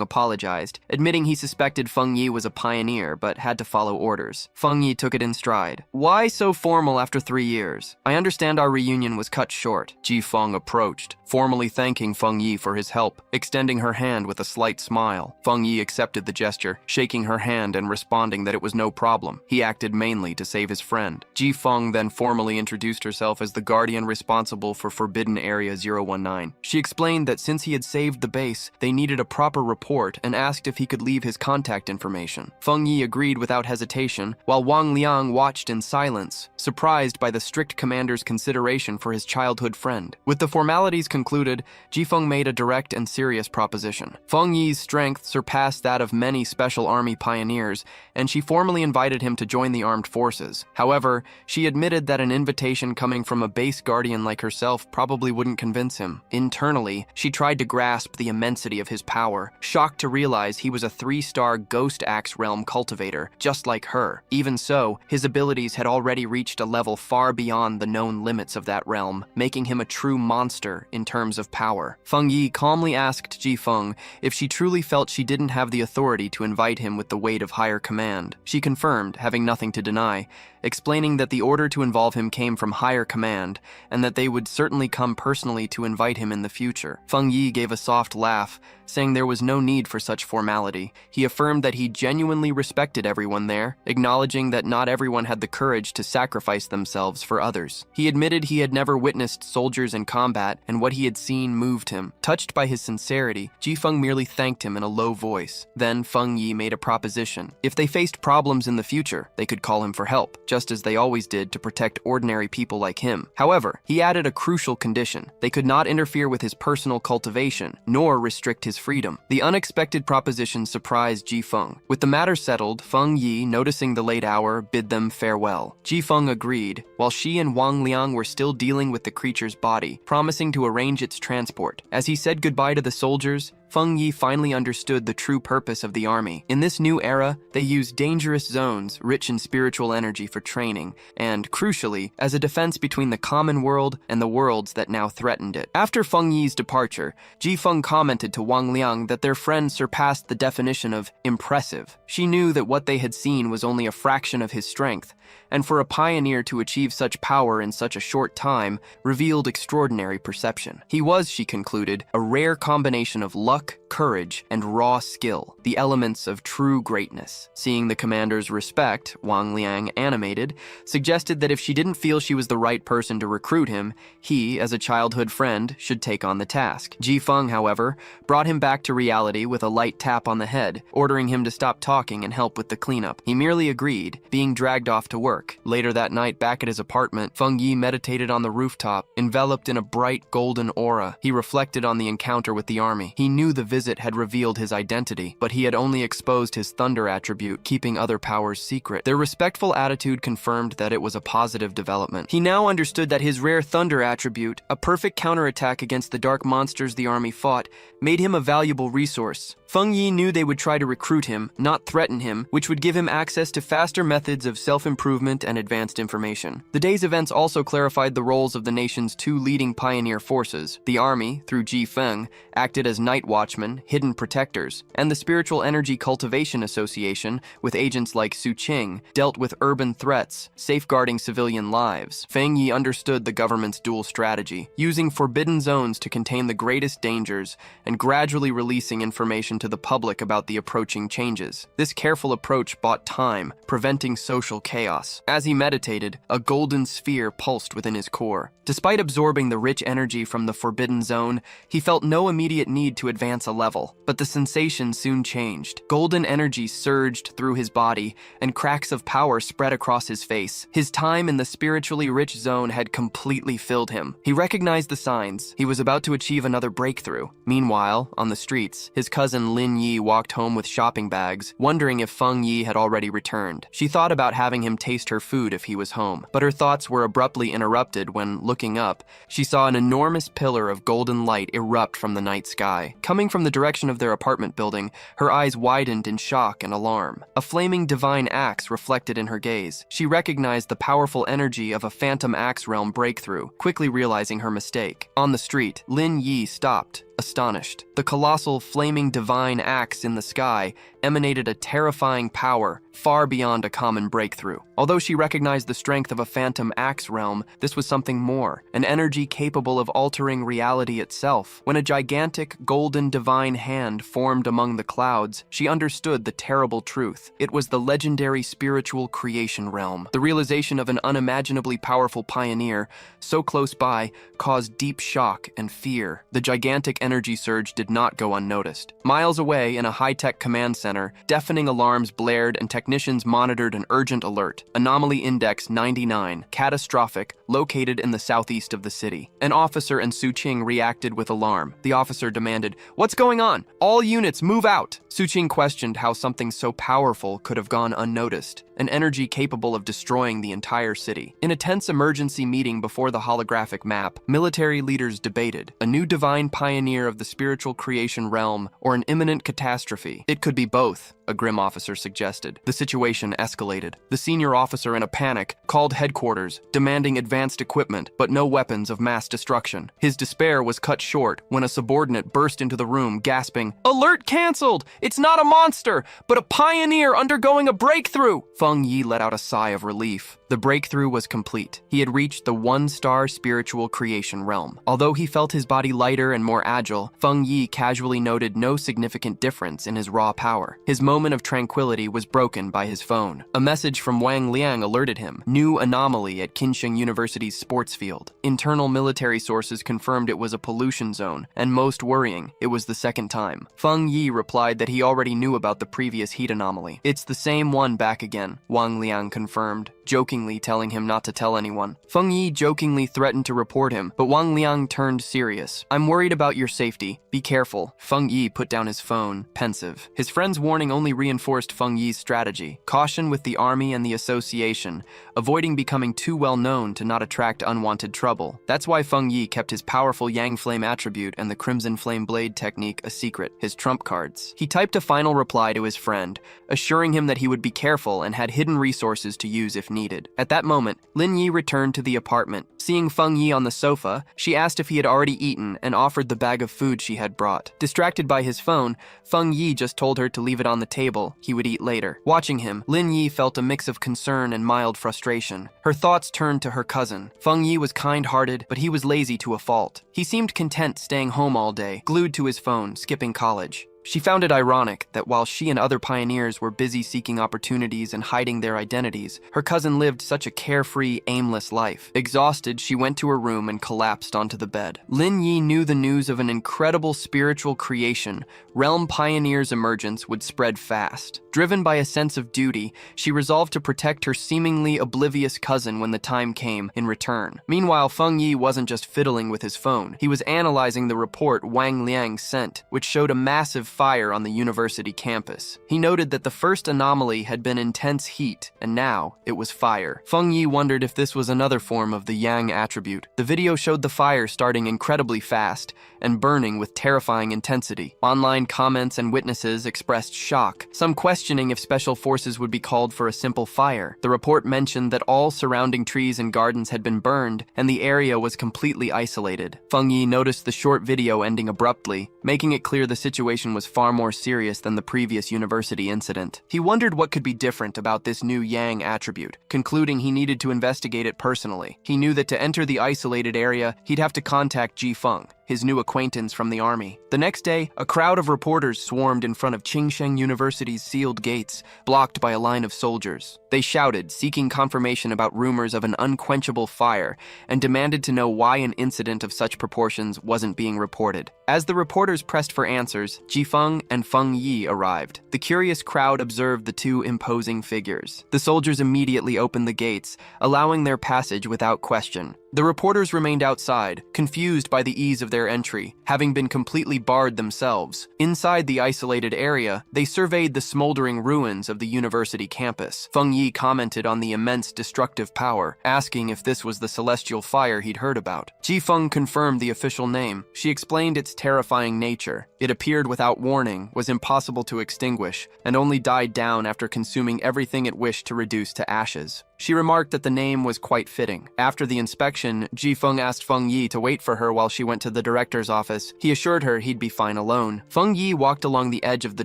Speaker 1: apologized, admitting he suspected Feng Yi was a pioneer but had to follow orders. Feng Yi took it in stride. "Why so formal after 3 years? I understand our reunion was cut short." Ji Feng approached, formally thanking Feng Yi for his help, extending her hand with a slight smile. Feng Yi accepted the gesture, shaking her hand and responding that it was no problem. He acted mainly to save his friend. Ji Feng then formally introduced herself as the guardian responsible for Forbidden Area 019. She explained that since he had saved the base, they needed a proper report and asked if he could leave his contact information. Feng Yi agreed without hesitation, while Wang Liang watched in silence, surprised by the strict commander's consideration for his childhood friend. With the formalities concluded, Ji Feng made a direct and serious proposition. Feng Yi's strength surpassed that of many Special Army pioneers, and she formally invited him to join the armed forces. However, she admitted that an invitation coming from a base guardian like herself probably wouldn't convince him. Internally, she tried to grasp the immensity of his power, shocked to realize he was a 3-star Ghost Axe realm cultivator, just like her. Even so, his abilities had already reached a level far beyond the known limits of that realm, making him a true monster in terms of power. Feng Yi calmly asked Ji Feng if she truly felt she didn't have the authority to invite him with the weight of higher command. She confirmed, having nothing to deny, explaining that the order to involve him came from higher command, and that they would certainly come personally to invite him in the future. Feng Yi gave a soft laugh, saying there was no need for such formality. He affirmed that he genuinely respected everyone there, acknowledging that not everyone had the courage to sacrifice themselves for others. He admitted he had never witnessed soldiers in combat, and what he had seen moved him. Touched by his sincerity, Ji Feng merely thanked him in a low voice. Then Feng Yi made a proposition. If they faced problems in the future, they could call him for help, just as they always did to protect ordinary people like him. However, he added a crucial condition. They could not interfere with his personal cultivation, nor restrict his freedom. The unexpected proposition surprised Ji Feng. With the matter settled, Feng Yi, noticing the late hour, bid them farewell. Ji Feng agreed, while she and Wang Liang were still dealing with the creature's body, promising to arrange its transport. As he said goodbye to the soldiers, Feng Yi finally understood the true purpose of the army. In this new era, they used dangerous zones, rich in spiritual energy for training, and, crucially, as a defense between the common world and the worlds that now threatened it. After Feng Yi's departure, Ji Feng commented to Wang Liang that their friend surpassed the definition of impressive. She knew that what they had seen was only a fraction of his strength, and for a pioneer to achieve such power in such a short time revealed extraordinary perception. He was, she concluded, a rare combination of luck, courage, and raw skill, the elements of true greatness. Seeing the commander's respect, Wang Liang, animated, suggested that if she didn't feel she was the right person to recruit him, he, as a childhood friend, should take on the task. Ji Feng, however, brought him back to reality with a light tap on the head, ordering him to stop talking and help with the cleanup. He merely agreed, being dragged off to work. Later that night, back at his apartment, Feng Yi meditated on the rooftop, enveloped in a bright golden aura. He reflected on the encounter with the army. He knew the visit had revealed his identity, but he had only exposed his thunder attribute, keeping other powers secret. Their respectful attitude confirmed that it was a positive development. He now understood that his rare thunder attribute, a perfect counterattack against the dark monsters the army fought, made him a valuable resource. Feng Yi knew they would try to recruit him, not threaten him, which would give him access to faster methods of self-improvement and advanced information. The day's events also clarified the roles of the nation's two leading pioneer forces. The army, through Ji Feng, acted as night watchmen, hidden protectors, and the Spiritual Energy Cultivation Association, with agents like Su Qing, dealt with urban threats, safeguarding civilian lives. Feng Yi understood the government's dual strategy, using forbidden zones to contain the greatest dangers and gradually releasing information to the public about the approaching changes. This careful approach bought time, preventing social chaos. As he meditated, a golden sphere pulsed within his core. Despite absorbing the rich energy from the forbidden zone, he felt no immediate need to advance a level, but the sensation soon changed. Golden energy surged through his body, and cracks of power spread across his face. His time in the spiritually rich zone had completely filled him. He recognized the signs. He was about to achieve another breakthrough. Meanwhile, on the streets, his cousin Lin Yi walked home with shopping bags, wondering if Feng Yi had already returned. She thought about having him taste her food if he was home, but her thoughts were abruptly interrupted when, looking up, she saw an enormous pillar of golden light erupt from the night sky. Coming from the direction of their apartment building, her eyes widened in shock and alarm. A flaming divine axe reflected in her gaze. She recognized the powerful energy of a phantom axe realm breakthrough, quickly realizing her mistake. On the street, Lin Yi stopped, astonished. The colossal flaming divine axe in the sky emanated a terrifying power far beyond a common breakthrough. Although she recognized the strength of a phantom axe realm, this was something more, an energy capable of altering reality itself. When a gigantic golden divine hand formed among the clouds, she understood the terrible truth. It was the legendary spiritual creation realm. The realization of an unimaginably powerful pioneer so close by caused deep shock and fear. The gigantic energy surge did not go unnoticed. Miles away in a high-tech command center, deafening alarms blared and technicians monitored an urgent alert. Anomaly Index 99, catastrophic, located in the southeast of the city. An officer and Su Qing reacted with alarm. The officer demanded, "What's going on? All units move out!" Su Qing questioned how something so powerful could have gone unnoticed, an energy capable of destroying the entire city. In a tense emergency meeting before the holographic map, military leaders debated, a new divine pioneer of the spiritual creation realm or an imminent catastrophe. It could be both. a grim officer suggested. The situation escalated. The senior officer, in a panic, called headquarters, demanding advanced equipment, but no weapons of mass destruction. His despair was cut short when a subordinate burst into the room, gasping, "Alert canceled! It's not a monster, but a pioneer undergoing a breakthrough!" Feng Yi let out a sigh of relief. The breakthrough was complete. He had reached the one-star spiritual creation realm. Although he felt his body lighter and more agile, Feng Yi casually noted no significant difference in his raw power. His moment of tranquility was broken by his phone. A message from Wang Liang alerted him. New anomaly at Qinsheng University's sports field. Internal military sources confirmed it was a pollution zone, and most worrying, it was the second time. Feng Yi replied that he already knew about the previous heat anomaly. "It's the same one back again," Wang Liang confirmed, jokingly telling him not to tell anyone. Feng Yi jokingly threatened to report him, but Wang Liang turned serious. "I'm worried about your safety. Be careful." Feng Yi put down his phone, pensive. His friend's warning only reinforced Feng Yi's strategy. Caution with the army and the association, avoiding becoming too well known to not attract unwanted trouble. That's why Feng Yi kept his powerful Yang Flame attribute and the Crimson Flame Blade technique a secret, his trump cards. He typed a final reply to his friend, assuring him that he would be careful and had hidden resources to use if needed. At that moment, Lin Yi returned to the apartment. Seeing Feng Yi on the sofa, she asked if he had already eaten and offered the bag of food she had brought. Distracted by his phone, Feng Yi just told her to leave it on the table. He would eat later. Watching him, Lin Yi felt a mix of concern and mild frustration. Her thoughts turned to her cousin. Feng Yi was kind-hearted, but he was lazy to a fault. He seemed content staying home all day, glued to his phone, skipping college. She found it ironic that while she and other pioneers were busy seeking opportunities and hiding their identities, her cousin lived such a carefree, aimless life. Exhausted, she went to her room and collapsed onto the bed. Lin Yi knew the news of an incredible spiritual creation, Realm Pioneer's emergence, would spread fast. Driven by a sense of duty, she resolved to protect her seemingly oblivious cousin when the time came in return. Meanwhile, Feng Yi wasn't just fiddling with his phone. He was analyzing the report Wang Liang sent, which showed a massive fire on the university campus. He noted that the first anomaly had been intense heat, and now it was fire. Feng Yi wondered if this was another form of the Yang attribute. The video showed the fire starting incredibly fast and burning with terrifying intensity. Online comments and witnesses expressed shock, some questioning if special forces would be called for a simple fire. The report mentioned that all surrounding trees and gardens had been burned, and the area was completely isolated. Feng Yi noticed the short video ending abruptly, making it clear the situation was far more serious than the previous university incident. He wondered what could be different about this new Yang attribute, concluding he needed to investigate it personally. He knew that to enter the isolated area, he'd have to contact Ji Feng, his new acquaintance from the army. The next day, a crowd of reporters swarmed in front of Qinsheng University's sealed gates, blocked by a line of soldiers. They shouted, seeking confirmation about rumors of an unquenchable fire, and demanded to know why an incident of such proportions wasn't being reported. As the reporters pressed for answers, Ji Feng and Feng Yi arrived. The curious crowd observed the two imposing figures. The soldiers immediately opened the gates, allowing their passage without question. The reporters remained outside, confused by the ease of their entry, having been completely barred themselves. Inside the isolated area, they surveyed the smoldering ruins of the university campus. Feng Yi commented on the immense destructive power, asking if this was the celestial fire he'd heard about. Ji Feng confirmed the official name. She explained its terrifying nature. It appeared without warning, was impossible to extinguish, and only died down after consuming everything it wished to reduce to ashes. She remarked that the name was quite fitting. After the inspection, Ji Feng asked Feng Yi to wait for her while she went to the director's office. He assured her he'd be fine alone. Feng Yi walked along the edge of the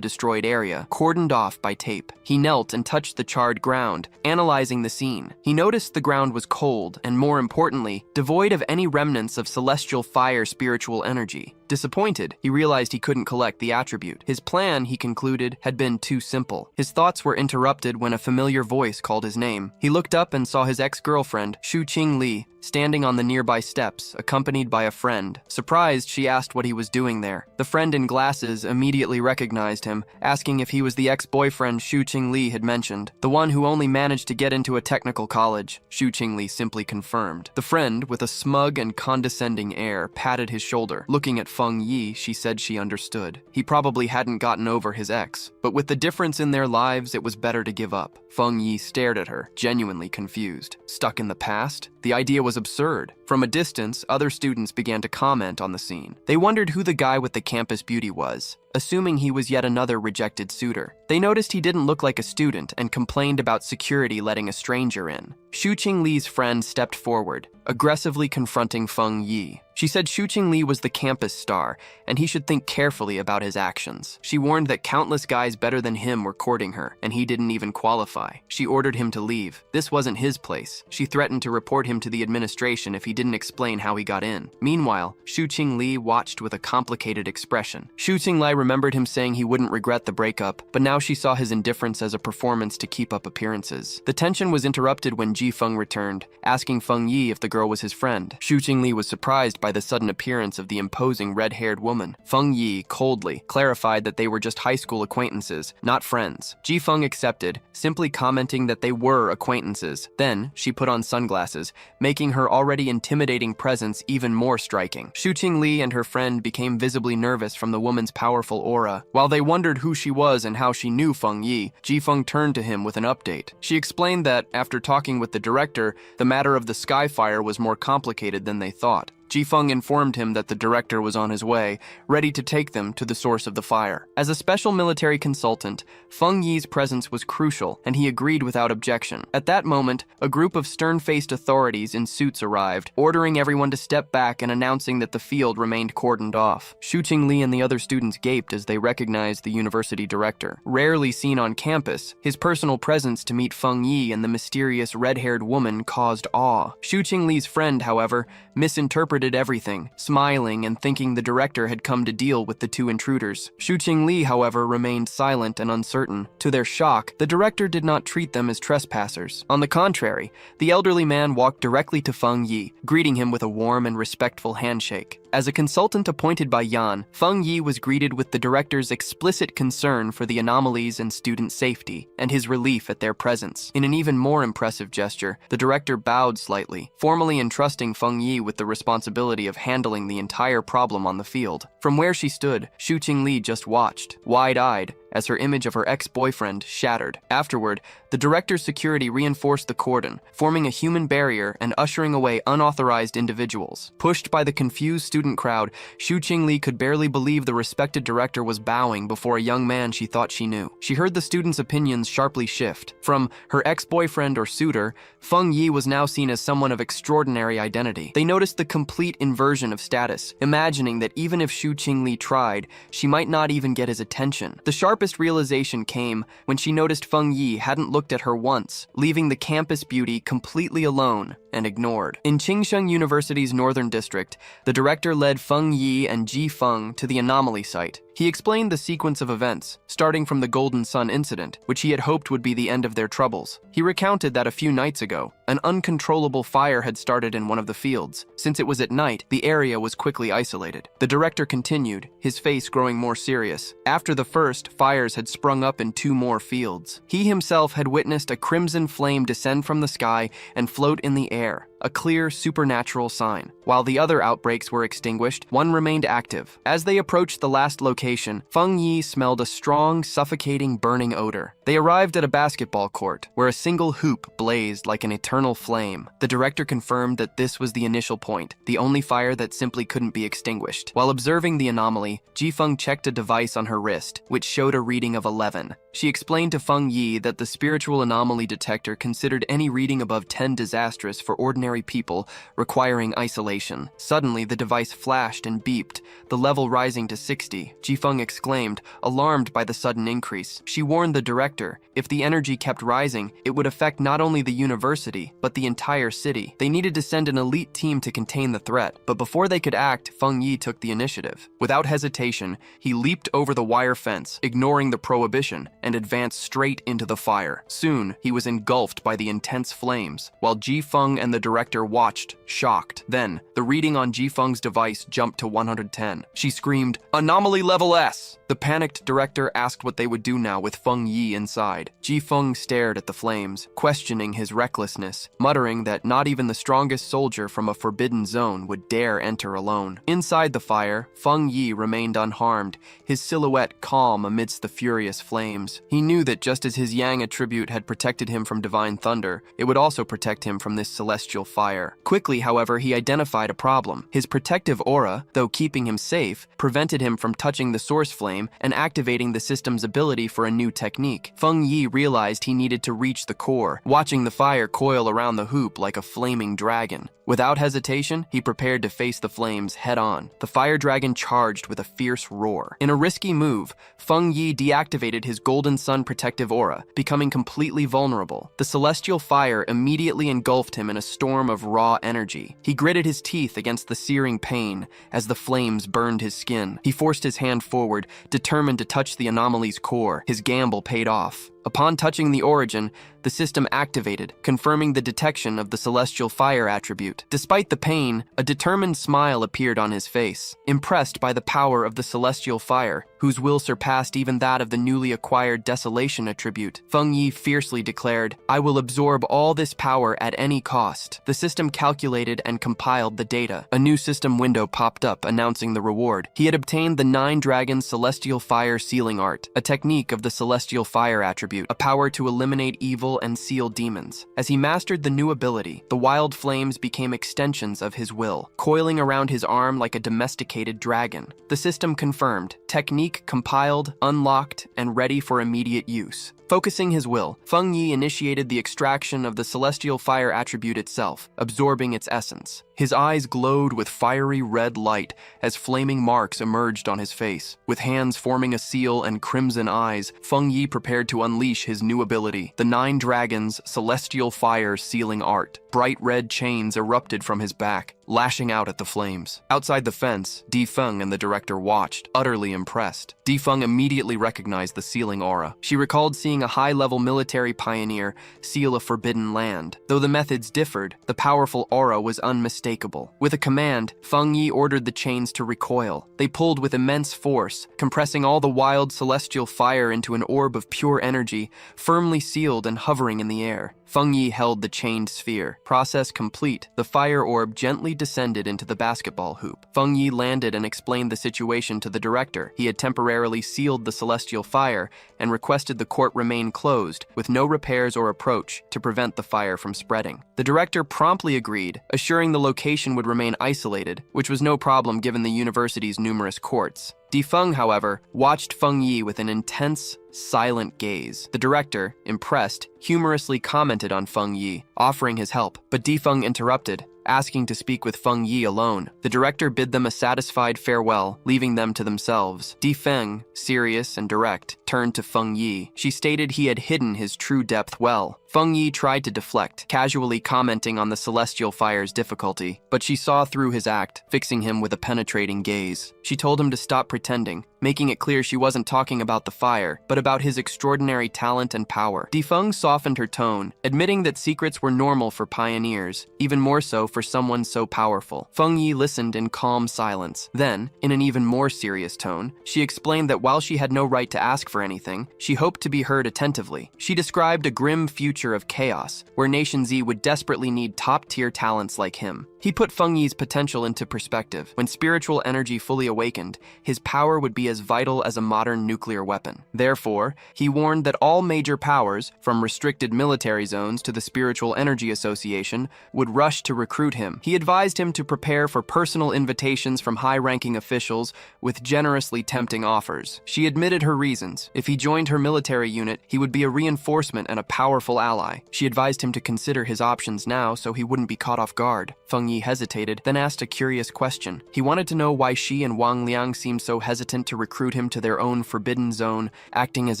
Speaker 1: destroyed area, cordoned off by tape. He knelt and touched the charred ground, analyzing the scene. He noticed the ground was cold and, more importantly, devoid of any remnants of celestial fire spiritual energy. Disappointed, he realized he couldn't collect the attribute. His plan, he concluded, had been too simple. His thoughts were interrupted when a familiar voice called his name. He looked up and saw his ex-girlfriend, Shu Qing Li, standing on the nearby steps, accompanied by a friend. Surprised, she asked what he was doing there. The friend in glasses immediately recognized him, asking if he was the ex-boyfriend Shu Qing Li had mentioned, the one who only managed to get into a technical college. Shu Qing Li simply confirmed. The friend, with a smug and condescending air, patted his shoulder. Looking at Feng Yi, she said she understood. He probably hadn't gotten over his ex, but with the difference in their lives, it was better to give up. Feng Yi stared at her, genuinely confused. Stuck in the past? The idea was absurd. From a distance, other students began to comment on the scene. They wondered who the guy with the campus beauty was, assuming he was yet another rejected suitor. They noticed he didn't look like a student and complained about security letting a stranger in. Shu Qingli's friend stepped forward, aggressively confronting Feng Yi. She said Shu Qingli was the campus star, and he should think carefully about his actions. She warned that countless guys better than him were courting her, and he didn't even qualify. She ordered him to leave. This wasn't his place. She threatened to report him to the administration if he didn't explain how he got in. Meanwhile, Shu Qingli watched with a complicated expression. Shu Qingli remembered him saying he wouldn't regret the breakup, but now she saw his indifference as a performance to keep up appearances. The tension was interrupted when Ji Feng returned, asking Feng Yi if the girl was his friend. Shu Qingli was surprised by the sudden appearance of the imposing red-haired woman. Feng Yi, coldly, clarified that they were just high school acquaintances, not friends. Ji Feng accepted, simply commenting that they were acquaintances. Then, she put on sunglasses, making her already intimidating presence even more striking. Shu Qingli and her friend became visibly nervous from the woman's powerful aura. While they wondered who she was and how she knew Feng Yi, Ji Feng turned to him with an update. She explained that, after talking with the director, the matter of the sky fire was more complicated than they thought. Ji Feng informed him that the director was on his way, ready to take them to the source of the fire. As a special military consultant, Feng Yi's presence was crucial, and he agreed without objection. At that moment, a group of stern-faced authorities in suits arrived, ordering everyone to step back and announcing that the field remained cordoned off. Shu Qingli and the other students gaped as they recognized the university director. Rarely seen on campus, his personal presence to meet Feng Yi and the mysterious red-haired woman caused awe. Shu Qingli's friend, however, misinterpreted everything, smiling and thinking the director had come to deal with the two intruders. Shu Qingli, however, remained silent and uncertain. To their shock, the director did not treat them as trespassers. On the contrary, the elderly man walked directly to Feng Yi, greeting him with a warm and respectful handshake. As a consultant appointed by Yan, Feng Yi was greeted with the director's explicit concern for the anomalies and student safety, and his relief at their presence. In an even more impressive gesture, the director bowed slightly, formally entrusting Feng Yi with the responsibility of handling the entire problem on the field. From where she stood, Shu Qingli just watched, wide-eyed, as her image of her ex-boyfriend shattered. Afterward, the director's security reinforced the cordon, forming a human barrier and ushering away unauthorized individuals. Pushed by the confused student crowd, Shu Qingli could barely believe the respected director was bowing before a young man she thought she knew. She heard the students' opinions sharply shift. From her ex-boyfriend or suitor, Feng Yi was now seen as someone of extraordinary identity. They noticed the complete inversion of status, imagining that even if Shu Qingli tried, she might not even get his attention. The sharpest realization came when she noticed Feng Yi hadn't looked at her once, leaving the campus beauty completely alone and ignored. In Qingsheng University's northern district, the director led Feng Yi and Ji Feng to the anomaly site. He explained the sequence of events, starting from the Golden Sun incident, which he had hoped would be the end of their troubles. He recounted that a few nights ago, an uncontrollable fire had started in one of the fields. Since it was at night, the area was quickly isolated. The director continued, his face growing more serious. After the first, fires had sprung up in 2 more fields. He himself had witnessed a crimson flame descend from the sky and float in the air, a clear supernatural sign. While the other outbreaks were extinguished, one remained active. As they approached the last location, Feng Yi smelled a strong, suffocating, burning odor. They arrived at a basketball court, where a single hoop blazed like an eternal flame. The director confirmed that this was the initial point, the only fire that simply couldn't be extinguished. While observing the anomaly, Ji Feng checked a device on her wrist, which showed a reading of 11. She explained to Feng Yi that the spiritual anomaly detector considered any reading above 10 disastrous for ordinary people, requiring isolation. Suddenly, the device flashed and beeped, the level rising to 60. Ji Feng exclaimed, alarmed by the sudden increase. She warned the director, if the energy kept rising, it would affect not only the university, but the entire city. They needed to send an elite team to contain the threat, but before they could act, Feng Yi took the initiative. Without hesitation, he leaped over the wire fence, ignoring the prohibition, and advanced straight into the fire. Soon, he was engulfed by the intense flames, while Ji Feng and the director watched, shocked. Then, the reading on Ji Feng's device jumped to 110. She screamed, "Anomaly level S!" The panicked director asked what they would do now with Feng Yi inside. Ji Feng stared at the flames, questioning his recklessness, muttering that not even the strongest soldier from a forbidden zone would dare enter alone. Inside the fire, Feng Yi remained unharmed, his silhouette calm amidst the furious flames. He knew that just as his Yang attribute had protected him from divine thunder, it would also protect him from this celestial fire. Quickly, however, he identified a problem. His protective aura, though keeping him safe, prevented him from touching the source flame and activating the system's ability for a new technique. Feng Yi realized he needed to reach the core, watching the fire coil around the hoop like a flaming dragon. Without hesitation, he prepared to face the flames head-on. The fire dragon charged with a fierce roar. In a risky move, Feng Yi deactivated his Golden Sun protective aura, becoming completely vulnerable. The celestial fire immediately engulfed him in a storm of raw energy. He gritted his teeth against the searing pain as the flames burned his skin. He forced his hand forward, determined to touch the anomaly's core. His gamble paid off. Upon touching the origin, the system activated, confirming the detection of the celestial fire attribute. Despite the pain, a determined smile appeared on his face. Impressed by the power of the celestial fire, whose will surpassed even that of the newly acquired desolation attribute, Feng Yi fiercely declared, "I will absorb all this power at any cost." The system calculated and compiled the data. A new system window popped up, announcing the reward. He had obtained the 9 Dragons Celestial Fire Sealing Art, a technique of the celestial fire attribute, a power to eliminate evil and seal demons. As he mastered the new ability, the wild flames became extensions of his will, coiling around his arm like a domesticated dragon. The system confirmed, technique compiled, unlocked, and ready for immediate use. Focusing his will, Feng Yi initiated the extraction of the celestial fire attribute itself, absorbing its essence. His eyes glowed with fiery red light as flaming marks emerged on his face. With hands forming a seal and crimson eyes, Feng Yi prepared to unleash his new ability, the 9 Dragons Celestial Fire Sealing Art. Bright red chains erupted from his back, lashing out at the flames. Outside the fence, Di Feng and the director watched, utterly impressed. Di Feng immediately recognized the sealing aura. She recalled seeing a high-level military pioneer seal a forbidden land. Though the methods differed, the powerful aura was unmistakable. With a command, Feng Yi ordered the chains to recoil. They pulled with immense force, compressing all the wild celestial fire into an orb of pure energy, firmly sealed and hovering in the air. Feng Yi held the chained sphere. Process complete, the fire orb gently descended into the basketball hoop. Feng Yi landed and explained the situation to the director. He had temporarily sealed the celestial fire and requested the court remain closed, with no repairs or approach, to prevent the fire from spreading. The director promptly agreed, assuring the location would remain isolated, which was no problem given the university's numerous courts. Di Feng, however, watched Feng Yi with an intense, silent gaze. The director, impressed, humorously commented on Feng Yi, offering his help, but Di Feng interrupted, asking to speak with Feng Yi alone. The director bid them a satisfied farewell, leaving them to themselves. Di Feng, serious and direct, turned to Feng Yi. She stated he had hidden his true depth well. Feng Yi tried to deflect, casually commenting on the celestial fire's difficulty, but she saw through his act, fixing him with a penetrating gaze. She told him to stop pretending, making it clear she wasn't talking about the fire, but about his extraordinary talent and power. Di Feng softened her tone, admitting that secrets were normal for pioneers, even more so for someone so powerful. Feng Yi listened in calm silence. Then, in an even more serious tone, she explained that while she had no right to ask for anything, she hoped to be heard attentively. She described a grim future of chaos, where Nation Z would desperately need top-tier talents like him. He put Feng Yi's potential into perspective. When spiritual energy fully awakened, his power would be as vital as a modern nuclear weapon. Therefore, he warned that all major powers, from restricted military zones to the Spiritual Energy Association, would rush to recruit him. He advised him to prepare for personal invitations from high-ranking officials with generously tempting offers. She admitted her reasons. If he joined her military unit, he would be a reinforcement and a powerful ally. She advised him to consider his options now so he wouldn't be caught off guard. Feng Yi hesitated, then asked a curious question. He wanted to know why she and Wang Liang seemed so hesitant to recruit him to their own forbidden zone, acting as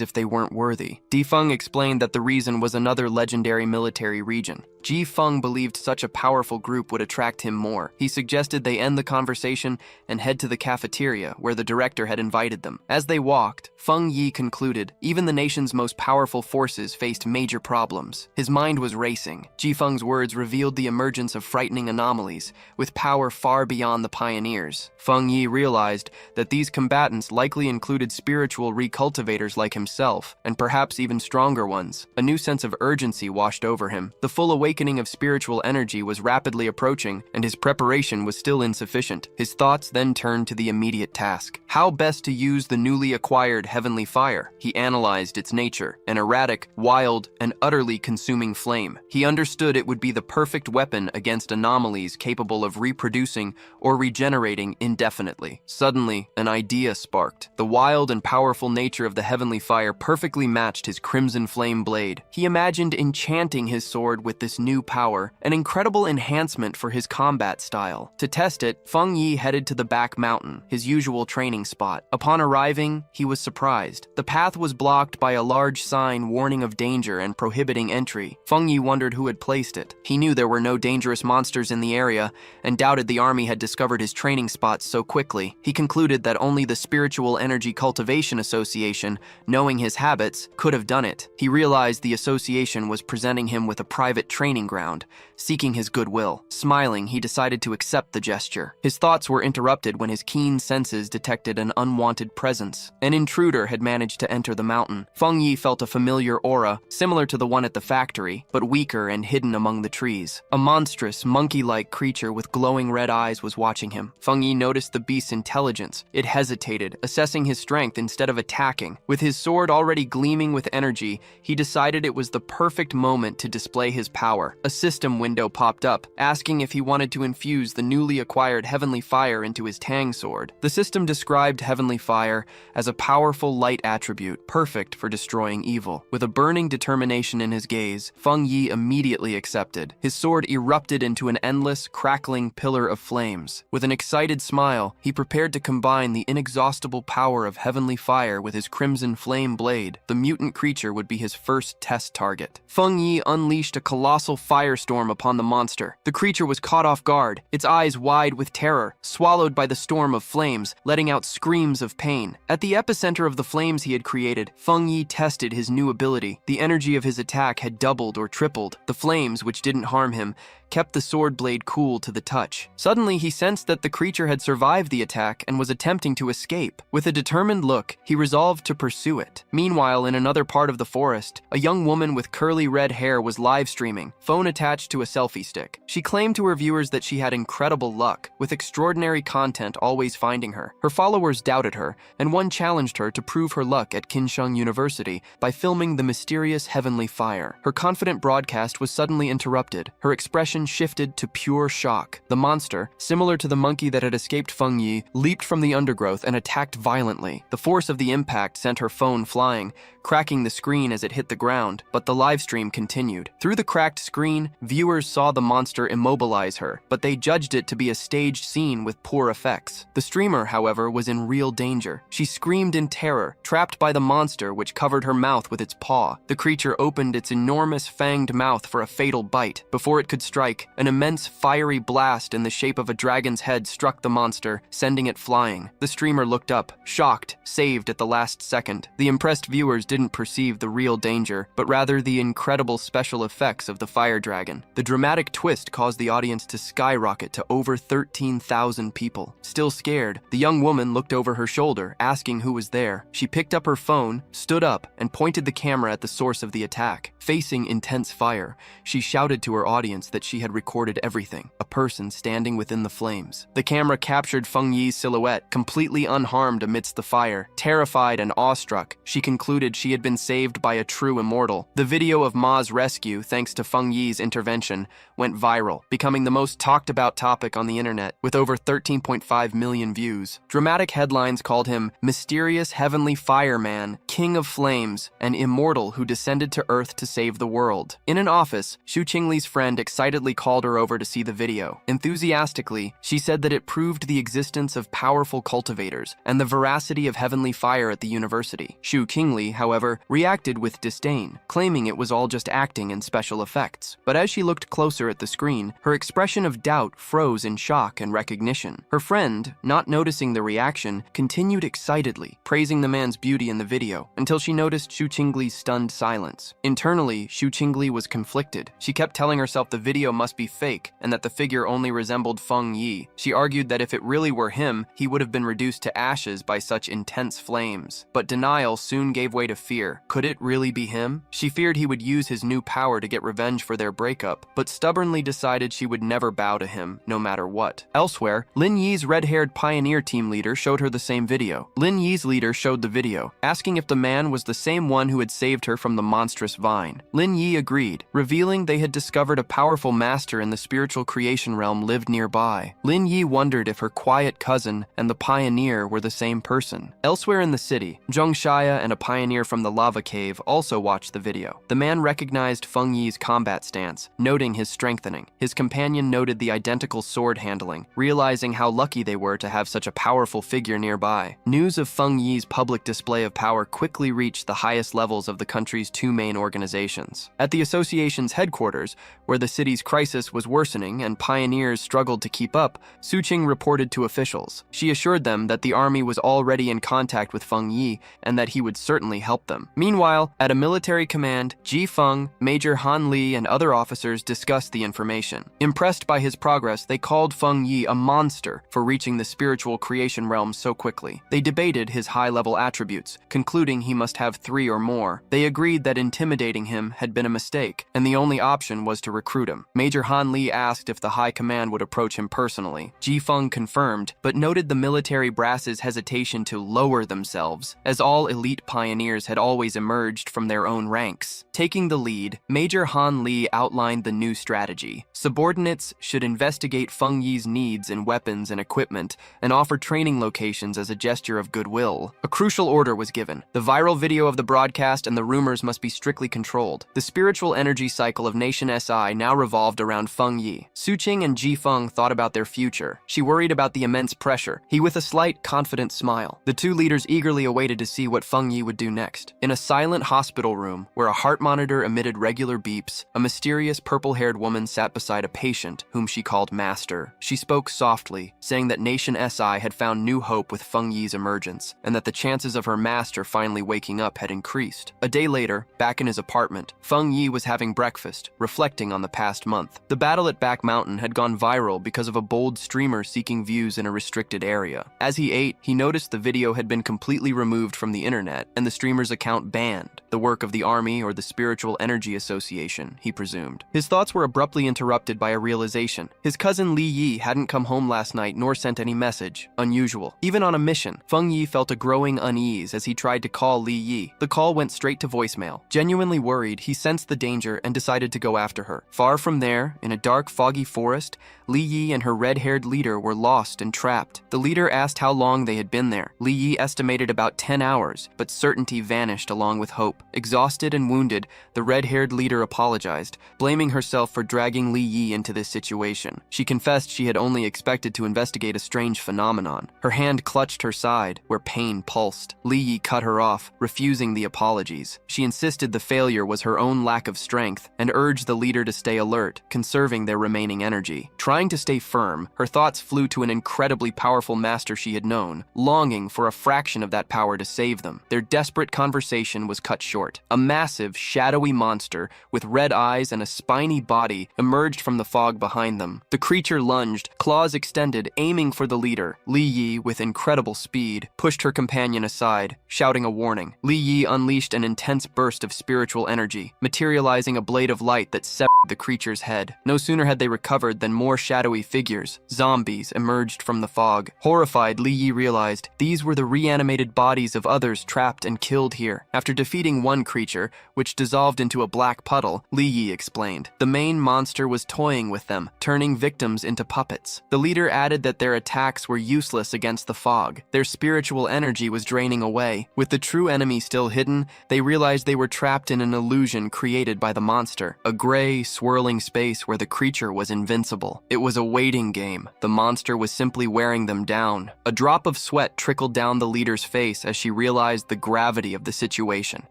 Speaker 1: if they weren't worthy. Di Feng explained that the reason was another legendary military region. Ji Feng believed such a powerful group would attract him more. He suggested they end the conversation and head to the cafeteria, where the director had invited them. As they walked, Feng Yi concluded, even the nation's most powerful forces faced major problems. His mind was racing. Ji Feng's words revealed the emergence of frightening anomalies, with power far beyond the pioneers. Feng Yi realized that these combatants likely included spiritual recultivators like himself, and perhaps even stronger ones. A new sense of urgency washed over him. The full awakening awakening of spiritual energy was rapidly approaching, and his preparation was still insufficient. His thoughts then turned to the immediate task. How best to use the newly acquired heavenly fire? He analyzed its nature, an erratic, wild, and utterly consuming flame. He understood it would be the perfect weapon against anomalies capable of reproducing or regenerating indefinitely. Suddenly, an idea sparked. The wild and powerful nature of the heavenly fire perfectly matched his crimson flame blade. He imagined enchanting his sword with this new power, an incredible enhancement for his combat style. To test it, Feng Yi headed to the back mountain, his usual training spot. Upon arriving, he was surprised. The path was blocked by a large sign warning of danger and prohibiting entry. Feng Yi wondered who had placed it. He knew there were no dangerous monsters in the area and doubted the army had discovered his training spots so quickly. He concluded that only the Spiritual Energy Cultivation Association, knowing his habits, could have done it. He realized the association was presenting him with a private training ground, seeking his goodwill. Smiling, he decided to accept the gesture. His thoughts were interrupted when his keen senses detected an unwanted presence. An intruder had managed to enter the mountain. Feng Yi felt a familiar aura, similar to the one at the factory, but weaker and hidden among the trees. A monstrous, monkey-like creature with glowing red eyes was watching him. Feng Yi noticed the beast's intelligence. It hesitated, assessing his strength instead of attacking. With his sword already gleaming with energy, he decided it was the perfect moment to display his power. A system window popped up, asking if he wanted to infuse the newly acquired heavenly fire into his tang sword. The system described heavenly fire as a powerful light attribute, perfect for destroying evil. With a burning determination in his gaze, Feng Yi immediately accepted. His sword erupted into an endless, crackling pillar of flames. With an excited smile, he prepared to combine the inexhaustible power of heavenly fire with his crimson flame blade. The mutant creature would be his first test target. Feng Yi unleashed a colossal firestorm upon the monster. The creature was caught off guard, its eyes wide with terror, swallowed by the storm of flames, letting out screams of pain. At the epicenter of the flames he had created, Feng Yi tested his new ability. The energy of his attack had doubled or tripled. The flames, which didn't harm him, kept the sword blade cool to the touch. Suddenly, he sensed that the creature had survived the attack and was attempting to escape. With a determined look, he resolved to pursue it. Meanwhile, in another part of the forest, a young woman with curly red hair was live streaming, phone attached to a selfie stick. She claimed to her viewers that she had incredible luck, with extraordinary content always finding her. Her followers doubted her, and one challenged her to prove her luck at Kinshung University by filming the mysterious heavenly fire. Her confident broadcast was suddenly interrupted. Her expression shifted to pure shock. The monster, similar to the monkey that had escaped Feng Yi, leaped from the undergrowth and attacked violently. The force of the impact sent her phone flying, cracking the screen as it hit the ground, but the livestream continued. Through the cracked screen, viewers saw the monster immobilize her, but they judged it to be a staged scene with poor effects. The streamer, however, was in real danger. She screamed in terror, trapped by the monster which covered her mouth with its paw. The creature opened its enormous fanged mouth for a fatal bite. Before it could strike, an immense fiery blast in the shape of a dragon's head struck the monster, sending it flying. The streamer looked up, shocked, saved at the last second. The impressed viewers didn't perceive the real danger, but rather the incredible special effects of the fire dragon. The dramatic twist caused the audience to skyrocket to over 13,000 people. Still scared, the young woman looked over her shoulder, asking who was there. She picked up her phone, stood up, and pointed the camera at the source of the attack. Facing intense fire, she shouted to her audience that she had recorded everything, a person standing within the flames. The camera captured Feng Yi's silhouette, completely unharmed amidst the fire. Terrified and awestruck, she concluded she had been saved by a true immortal. The video of Ma's rescue, thanks to Feng Yi's intervention, went viral, becoming the most talked about topic on the internet, with over 13.5 million views. Dramatic headlines called him Mysterious Heavenly Fireman, King of Flames, and Immortal who descended to Earth to save the world. In an office, Xu Qingli's friend excitedly called her over to see the video. Enthusiastically, she said that it proved the existence of powerful cultivators and the veracity of heavenly fire at the university. Xu Qingli, however, reacted with disdain, claiming it was all just acting and special effects. But as she looked closer at the screen, her expression of doubt froze in shock and recognition. Her friend, not noticing the reaction, continued excitedly, praising the man's beauty in the video, until she noticed Xu Qingli's stunned silence. Internally, Xu Qingli was conflicted. She kept telling herself the video must be fake and that the figure only resembled Feng Yi. She argued that if it really were him, he would have been reduced to ashes by such intense flames. But denial soon gave way to fear. Could it really be him? She feared he would use his new power to get revenge revenge for their breakup, but stubbornly decided she would never bow to him, no matter what. Elsewhere, Lin Yi's red-haired pioneer team leader showed her the same video. Lin Yi's leader showed the video, asking if the man was the same one who had saved her from the monstrous vine. Lin Yi agreed, revealing they had discovered a powerful master in the spiritual creation realm lived nearby. Lin Yi wondered if her quiet cousin and the pioneer were the same person. Elsewhere in the city, Zheng Shaya and a pioneer from the lava cave also watched the video. The man recognized Feng Yi's combat stance, noting his strengthening. His companion noted the identical sword handling, realizing how lucky they were to have such a powerful figure nearby. News of Feng Yi's public display of power quickly reached the highest levels of the country's two main organizations. At the association's headquarters, where the city's crisis was worsening and pioneers struggled to keep up, Su Qing reported to officials. She assured them that the army was already in contact with Feng Yi and that he would certainly help them. Meanwhile, at a military command, Ji Feng, Major Han Li, and other officers discussed the information. Impressed by his progress, they called Feng Yi a monster for reaching the spiritual creation realm so quickly. They debated his high-level attributes, concluding he must have 3 or more. They agreed that intimidating him had been a mistake, and the only option was to recruit him. Major Han Li asked if the high command would approach him personally. Ji Feng confirmed, but noted the military brass's hesitation to lower themselves, as all elite pioneers had always emerged from their own ranks. Taking the lead, Major Han Li outlined the new strategy. Subordinates should investigate Feng Yi's needs in weapons and equipment and offer training locations as a gesture of goodwill. A crucial order was given. The viral video of the broadcast and the rumors must be strictly controlled. The spiritual energy cycle of Nation SI now revolved around Feng Yi. Su Qing and Ji Feng thought about their future. She worried about the immense pressure. He with a slight, confident smile. The two leaders eagerly awaited to see what Feng Yi would do next. In a silent hospital room, where a heart monitor emitted regular beeps, a mysterious purple-haired woman sat beside a patient whom she called Master. She spoke softly, saying that Nation SI had found new hope with Feng Yi's emergence, and that the chances of her master finally waking up had increased. A day later, back in his apartment, Feng Yi was having breakfast, reflecting on the past month. The battle at Back Mountain had gone viral because of a bold streamer seeking views in a restricted area. As he ate, he noticed the video had been completely removed from the internet and the streamer's account banned. The work of the army or the Spiritual Energy Association, he presumed. His thoughts were abruptly interrupted by a realization. His cousin Li Yi hadn't come home last night nor sent any message. Unusual. Even on a mission, Feng Yi felt a growing unease as he tried to call Li Yi. The call went straight to voicemail. Genuinely worried, he sensed the danger and decided to go after her. Far from there, in a dark, foggy forest, Li Yi and her red-haired leader were lost and trapped. The leader asked how long they had been there. Li Yi estimated about 10 hours, but certainty vanished along with hope. Exhausted and wounded, the red-haired leader apologized, blaming herself for dragging Li Yi into this situation. She confessed she had only expected to investigate a strange phenomenon. Her hand clutched her side, where pain pulsed. Li Yi cut her off, refusing the apologies. She insisted the failure was her own lack of strength and urged the leader to stay alert, conserving their remaining energy. Trying to stay firm, her thoughts flew to an incredibly powerful master she had known, longing for a fraction of that power to save them. Their desperate conversation was cut short. A massive, shadowy monster with red eyes and a spiny body emerged from the fog behind them. The creature lunged, claws extended, aiming for the leader. Li Yi, with incredible speed, pushed her companion aside, shouting a warning. Li Yi unleashed an intense burst of spiritual energy, materializing a blade of light that severed the creature's head. No sooner had they recovered than more shadowy figures, zombies, emerged from the fog. Horrified, Li Yi realized these were the reanimated bodies of others trapped and killed here. After defeating one creature, which dissolved into a black puddle, Li Yi explained, the main monster was toying with them, turning victims into puppets. The leader added that their attacks were useless against the fog. Their spiritual energy was draining away. With the true enemy still hidden, they realized they were trapped in an illusion created by the monster, a gray, swirling space where the creature was invincible. It was a waiting game. The monster was simply wearing them down. A drop of sweat trickled down the leader's face as she realized the gravity of the situation.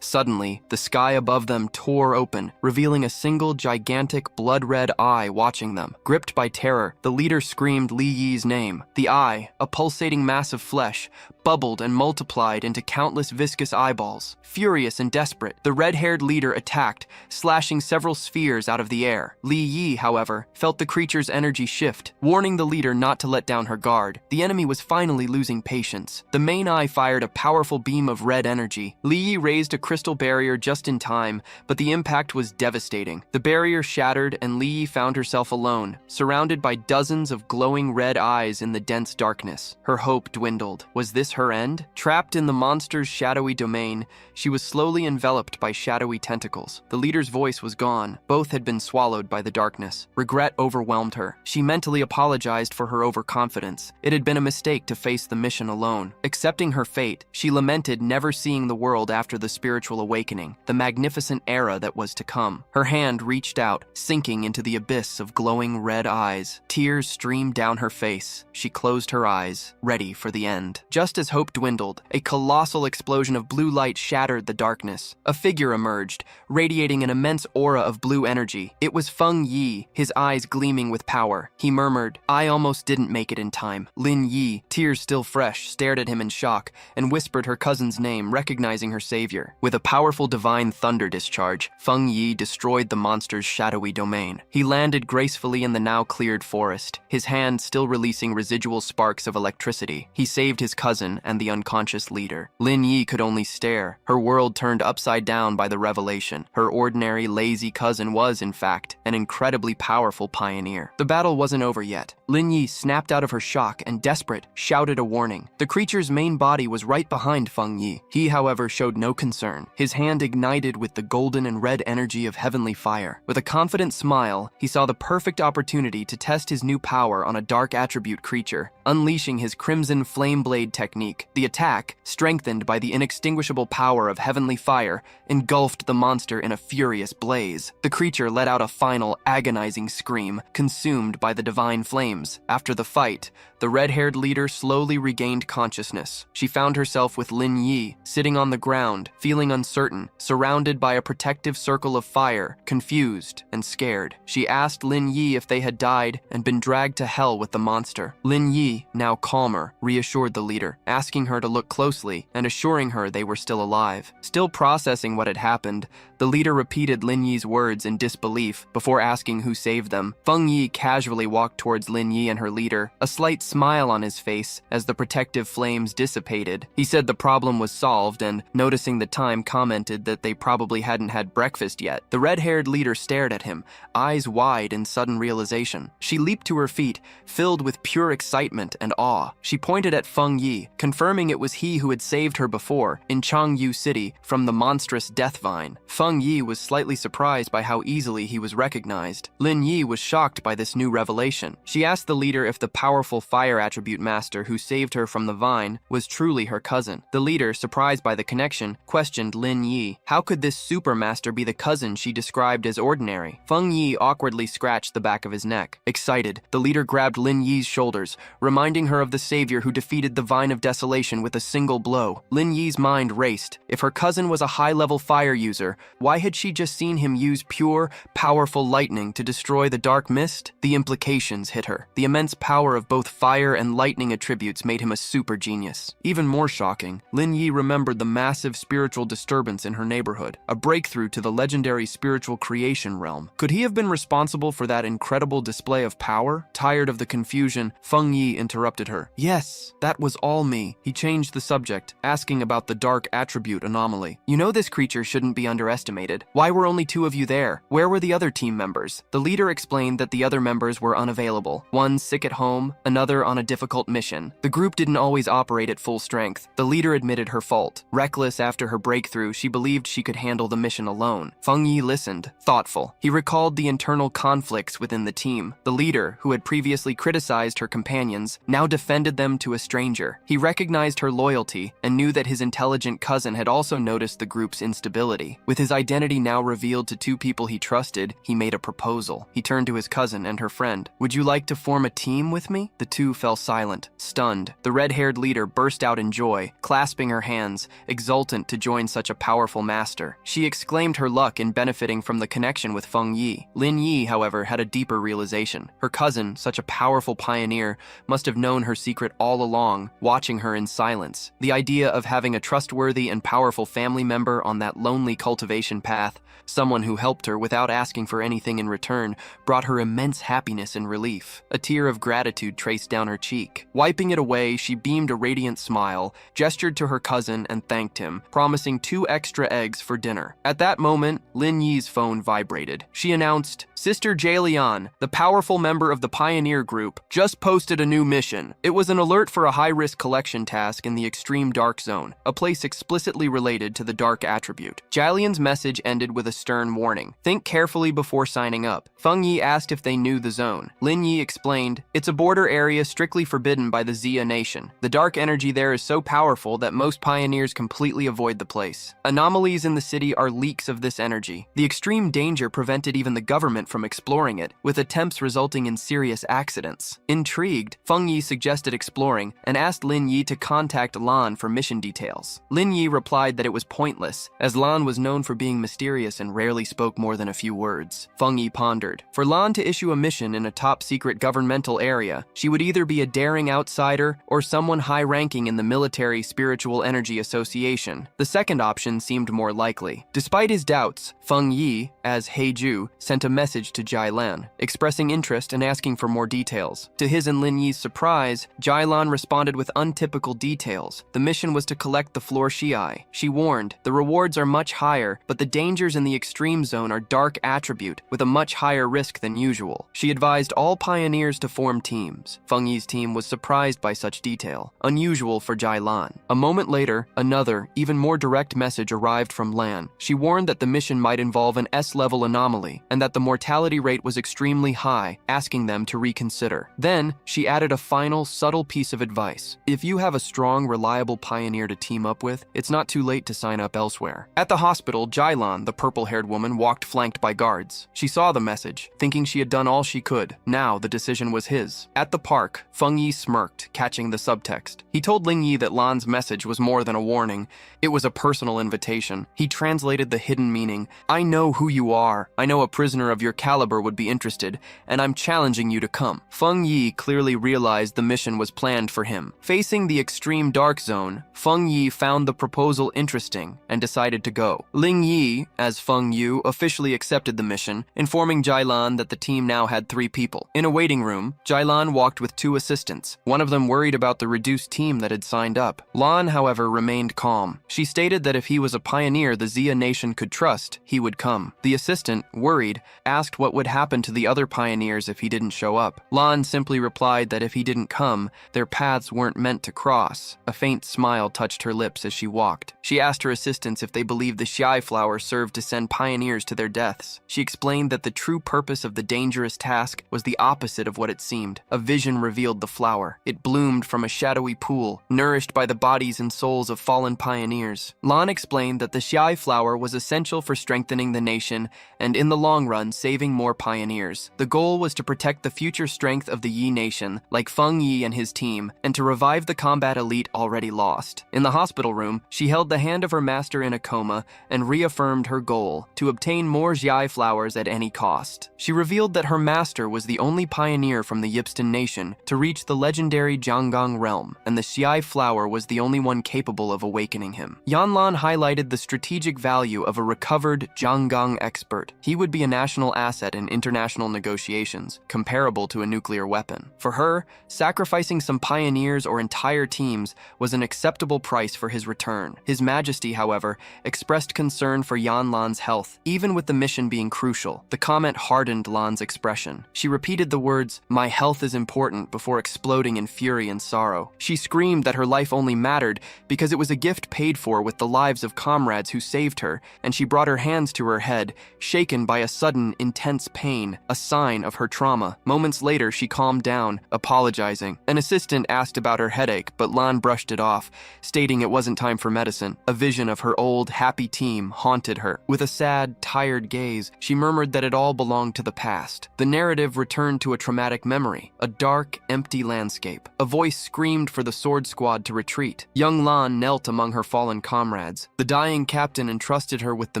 Speaker 1: Suddenly, the sky above them tore open, revealing a single gigantic blood-red eye watching them. Gripped by terror, the leader screamed Li Yi's name. The eye, a pulsating mass of flesh, bubbled and multiplied into countless viscous eyeballs. Furious and desperate, the red-haired leader attacked, slashing several spheres out of the air. Li Yi, however, felt the creature's energy shift, warning the leader not to let down her guard. The enemy was finally losing patience. The main eye fired a powerful beam of red energy. Li Yi raised a crystal barrier just in time, but the impact was devastating. devastating. The barrier shattered and Li Yi found herself alone, surrounded by dozens of glowing red eyes in the dense darkness. Her hope dwindled. Was this her end? Trapped in the monster's shadowy domain, she was slowly enveloped by shadowy tentacles. The leader's voice was gone. Both had been swallowed by the darkness. Regret overwhelmed her. She mentally apologized for her overconfidence. It had been a mistake to face the mission alone. Accepting her fate, she lamented never seeing the world after the spiritual awakening, the magnificent era that was to come. Her hand reached out, sinking into the abyss of glowing red eyes. Tears streamed down her face. She closed her eyes, ready for the end. Just as hope dwindled, a colossal explosion of blue light shattered the darkness. A figure emerged, radiating an immense aura of blue energy. It was Feng Yi, his eyes gleaming with power. He murmured, "I almost didn't make it in time." Lin Yi, tears still fresh, stared at him in shock and whispered her cousin's name, recognizing her savior. With a powerful divine thunder discharge, Feng Yi destroyed the monster's shadowy domain. He landed gracefully in the now cleared forest, his hand still releasing residual sparks of electricity. He saved his cousin and the unconscious leader. Lin Yi could only stare, her world turned upside down by the revelation. Her ordinary, lazy cousin was, in fact, an incredibly powerful pioneer. The battle wasn't over yet. Lin Yi snapped out of her shock and, desperate, shouted a warning. The creature's main body was right behind Feng Yi. He, however, showed no concern. His hand ignited with the golden and red energy of heavenly fire. With a confident smile, he saw the perfect opportunity to test his new power on a dark attribute creature, unleashing his crimson flame blade technique. The attack, strengthened by the inextinguishable power of heavenly fire, engulfed the monster in a furious blaze. The creature let out a final, agonizing scream, consumed by the divine flames. After the fight, the red-haired leader slowly regained consciousness. She found herself with Lin Yi, sitting on the ground, feeling uncertain, surrounded by a protective circle of fire, confused and scared. She asked Lin Yi if they had died and been dragged to hell with the monster. Lin Yi, now calmer, reassured the leader, asking her to look closely and assuring her they were still alive. Still processing what had happened, the leader repeated Lin Yi's words in disbelief before asking who saved them. Feng Yi casually walked towards Lin Yi and her leader, a slight smile on his face as the protective flames dissipated. He said the problem was solved and, noticing the time, commented that they probably hadn't had breakfast yet. The red-haired leader stared at him, eyes wide in sudden realization. She leaped to her feet, filled with pure excitement and awe. She pointed at Feng Yi, confirming it was he who had saved her before, in Changyu City, from the monstrous death vine. Feng Yi was slightly surprised by how easily he was recognized. Lin Yi was shocked by this new revelation. She asked the leader if the powerful fire attribute master who saved her from the vine was truly her cousin. The leader, surprised by the connection, questioned Lin Yi. How could this super master be the cousin she described as ordinary? Feng Yi awkwardly scratched the back of his neck. Excited, the leader grabbed Lin Yi's shoulders, reminding her of the savior who defeated the Vine of Desolation with a single blow. Lin Yi's mind raced. If her cousin was a high-level fire user, why had she just seen him use pure, powerful lightning to destroy the dark mist? The implications hit her. The immense power of both fire and lightning attributes made him a super genius. Even more shocking, Lin Yi remembered the massive spiritual disturbance in her neighborhood, a breakthrough to the legendary spiritual creation realm. Could he have been responsible for that incredible display of power? Tired of the confusion, Feng Yi interrupted her. Yes, that was all me. He changed the subject, asking about the dark attribute anomaly. You know this creature shouldn't be underestimated. Why were only 2 of you there? Where were the other team members? The leader explained that the other members were unavailable. One sick at home, another on a difficult mission. The group didn't always operate at full strength. The leader admitted her fault. Reckless after her breakthrough, she believed she could handle the mission alone. Feng Yi listened, thoughtful. He recalled the internal conflicts within the team. The leader, who had previously criticized her companions, now defended them to a stranger. He recognized her loyalty and knew that his intelligent cousin had also noticed the group's instability. With his identity now revealed to 2 people he trusted, he made a proposal. He turned to his cousin and her friend. Would you like to form a team with me? The 2 fell silent, stunned. The red-haired leader burst out in joy, clasping her hands, exultant to join such a powerful master. She exclaimed her luck in benefiting from the connection with Feng Yi. Lin Yi, however, had a deeper realization. Her cousin, such a powerful pioneer, must have known her secret all along, watching her in silence. The idea of having a trustworthy and powerful family member on that lonely cultivation path, someone who helped her without asking for anything in return, brought her immense happiness and relief. A tear of gratitude traced down her cheek. Wiping it away, she beamed a radiant smile, gestured to her cousin and thanked him, promising 2 extra eggs for dinner. At that moment, Lin Yi's Yi's phone vibrated. She announced, "Sister Jaelian, the powerful member of the Pioneer Group, just posted a new mission." It was an alert for a high-risk collection task in the extreme dark zone, a place explicitly related to the dark attribute. Jaelian's message ended with a stern warning. "Think carefully before signing up." Feng Yi asked if they knew the zone. Lin Yi explained, "It's a border area strictly forbidden by the Xia Nation. The dark energy there is so powerful that most pioneers completely avoid the place. Anomalies in the city are leaks of this energy. The extreme danger prevented even the government from exploring it, with attempts resulting in serious accidents." Intrigued, Feng Yi suggested exploring and asked Lin Yi to contact Lan for mission details. Lin Yi replied that it was pointless, as Lan was known for being mysterious and rarely spoke more than a few words. Feng Yi pondered. For Lan to issue a mission in a top-secret governmental area, she would either be a daring outsider or someone high-ranking in the Military Spiritual Energy Association. The second option seemed more likely. Despite his doubts, Feng Yi, as Heiju, sent a message to Jailan, expressing interest and asking for more details. To his and Lin Yi's surprise, Jailan responded with untypical details. The mission was to collect the Floor Shi'ai. She warned, "The rewards are much higher, but the dangers in the extreme zone are dark attribute, with a much higher risk than usual." She advised all pioneers to form teams. Feng Yi's team was surprised by such detail, unusual for Jailan. A moment later, another, even more direct message arrived from Lan. She warned that the mission might involve an S-level anomaly, and that the mortality rate was extremely high, asking them to reconsider. Then, she added a final, subtle piece of advice. "If you have a strong, reliable pioneer to team up with, it's not too late to sign up elsewhere." At the hospital, Jailan, the purple-haired woman, walked flanked by guards. She saw the message, thinking she had done all she could. Now, the decision was his. At the park, Feng Yi smirked, catching the subtext. He told Lin Yi that Lan's message was more than a warning. It was a personal invitation. He translated the hidden meaning. "I know who you are. I know a prisoner of your caliber would be interested, and I'm challenging you to come." Feng Yi clearly realized the mission was planned for him. Facing the extreme dark zone, Feng Yi found the proposal interesting and decided to go. Ling Yi, as Feng Yu, officially accepted the mission, informing Jailan that the team now had 3 people. In a waiting room, Jailan walked with 2 assistants, one of them worried about the reduced team that had signed up. Lan, however, remained calm. She stated that if he was a pioneer the Xia Nation could trust, he would come. The assistant, worried, asked what would happen to the other pioneers if he didn't show up. Lan simply replied that if he didn't come, their paths weren't meant to cross. A faint smile touched her lips as she walked. She asked her assistants if they believed the Shi'ai flower served to send pioneers to their deaths. She explained that the true purpose of the dangerous task was the opposite of what it seemed. A vision revealed the flower. It bloomed from a shadowy pool, nourished by the bodies and souls of fallen pioneers. Lan explained that the Shi'ai flower was essential for strengthening the nation and, in the long run, saving more pioneers. The goal was to protect the future strength of the Yi Nation, like Feng Yi and his team, and to revive the combat elite already lost. In the hospital room, she held the hand of her master in a coma and reaffirmed her goal, to obtain more Shi'ai flowers at any cost. She revealed that her master was the only pioneer from the Yipston Nation to reach the legendary Jianggang realm, and the Shi'ai flower was the only one capable of awakening him. Yanlan highlighted the strategic value of a recovered Jianggang expert. He would be a national asset in international negotiations, comparable to a nuclear weapon. For her, sacrificing some pioneers or entire teams was an acceptable price for his return. His Majesty, however, expressed concern for Yanlan's health, even with the mission being crucial. The comment hardened Lan's expression. She repeated the words, "My health is important," before exploding in fury and sorrow. She screamed that her life only mattered because it was a gift paid for with the lives of comrades who saved her, and she brought her hands to her head, shaken by a sudden, intense pain, a sign of her trauma. Moments later, she calmed down, apologizing. An assistant asked about her headache, but Lan brushed it off, stating it wasn't time for medicine. A vision of her old, happy team haunted her. With a sad, tired gaze, she murmured that it all belonged to the past. The narrative returned to a traumatic memory, a dark, empty landscape. A voice screamed for the sword squad to retreat. Young Lan knelt among her fallen comrades. The dying captain entrusted her with the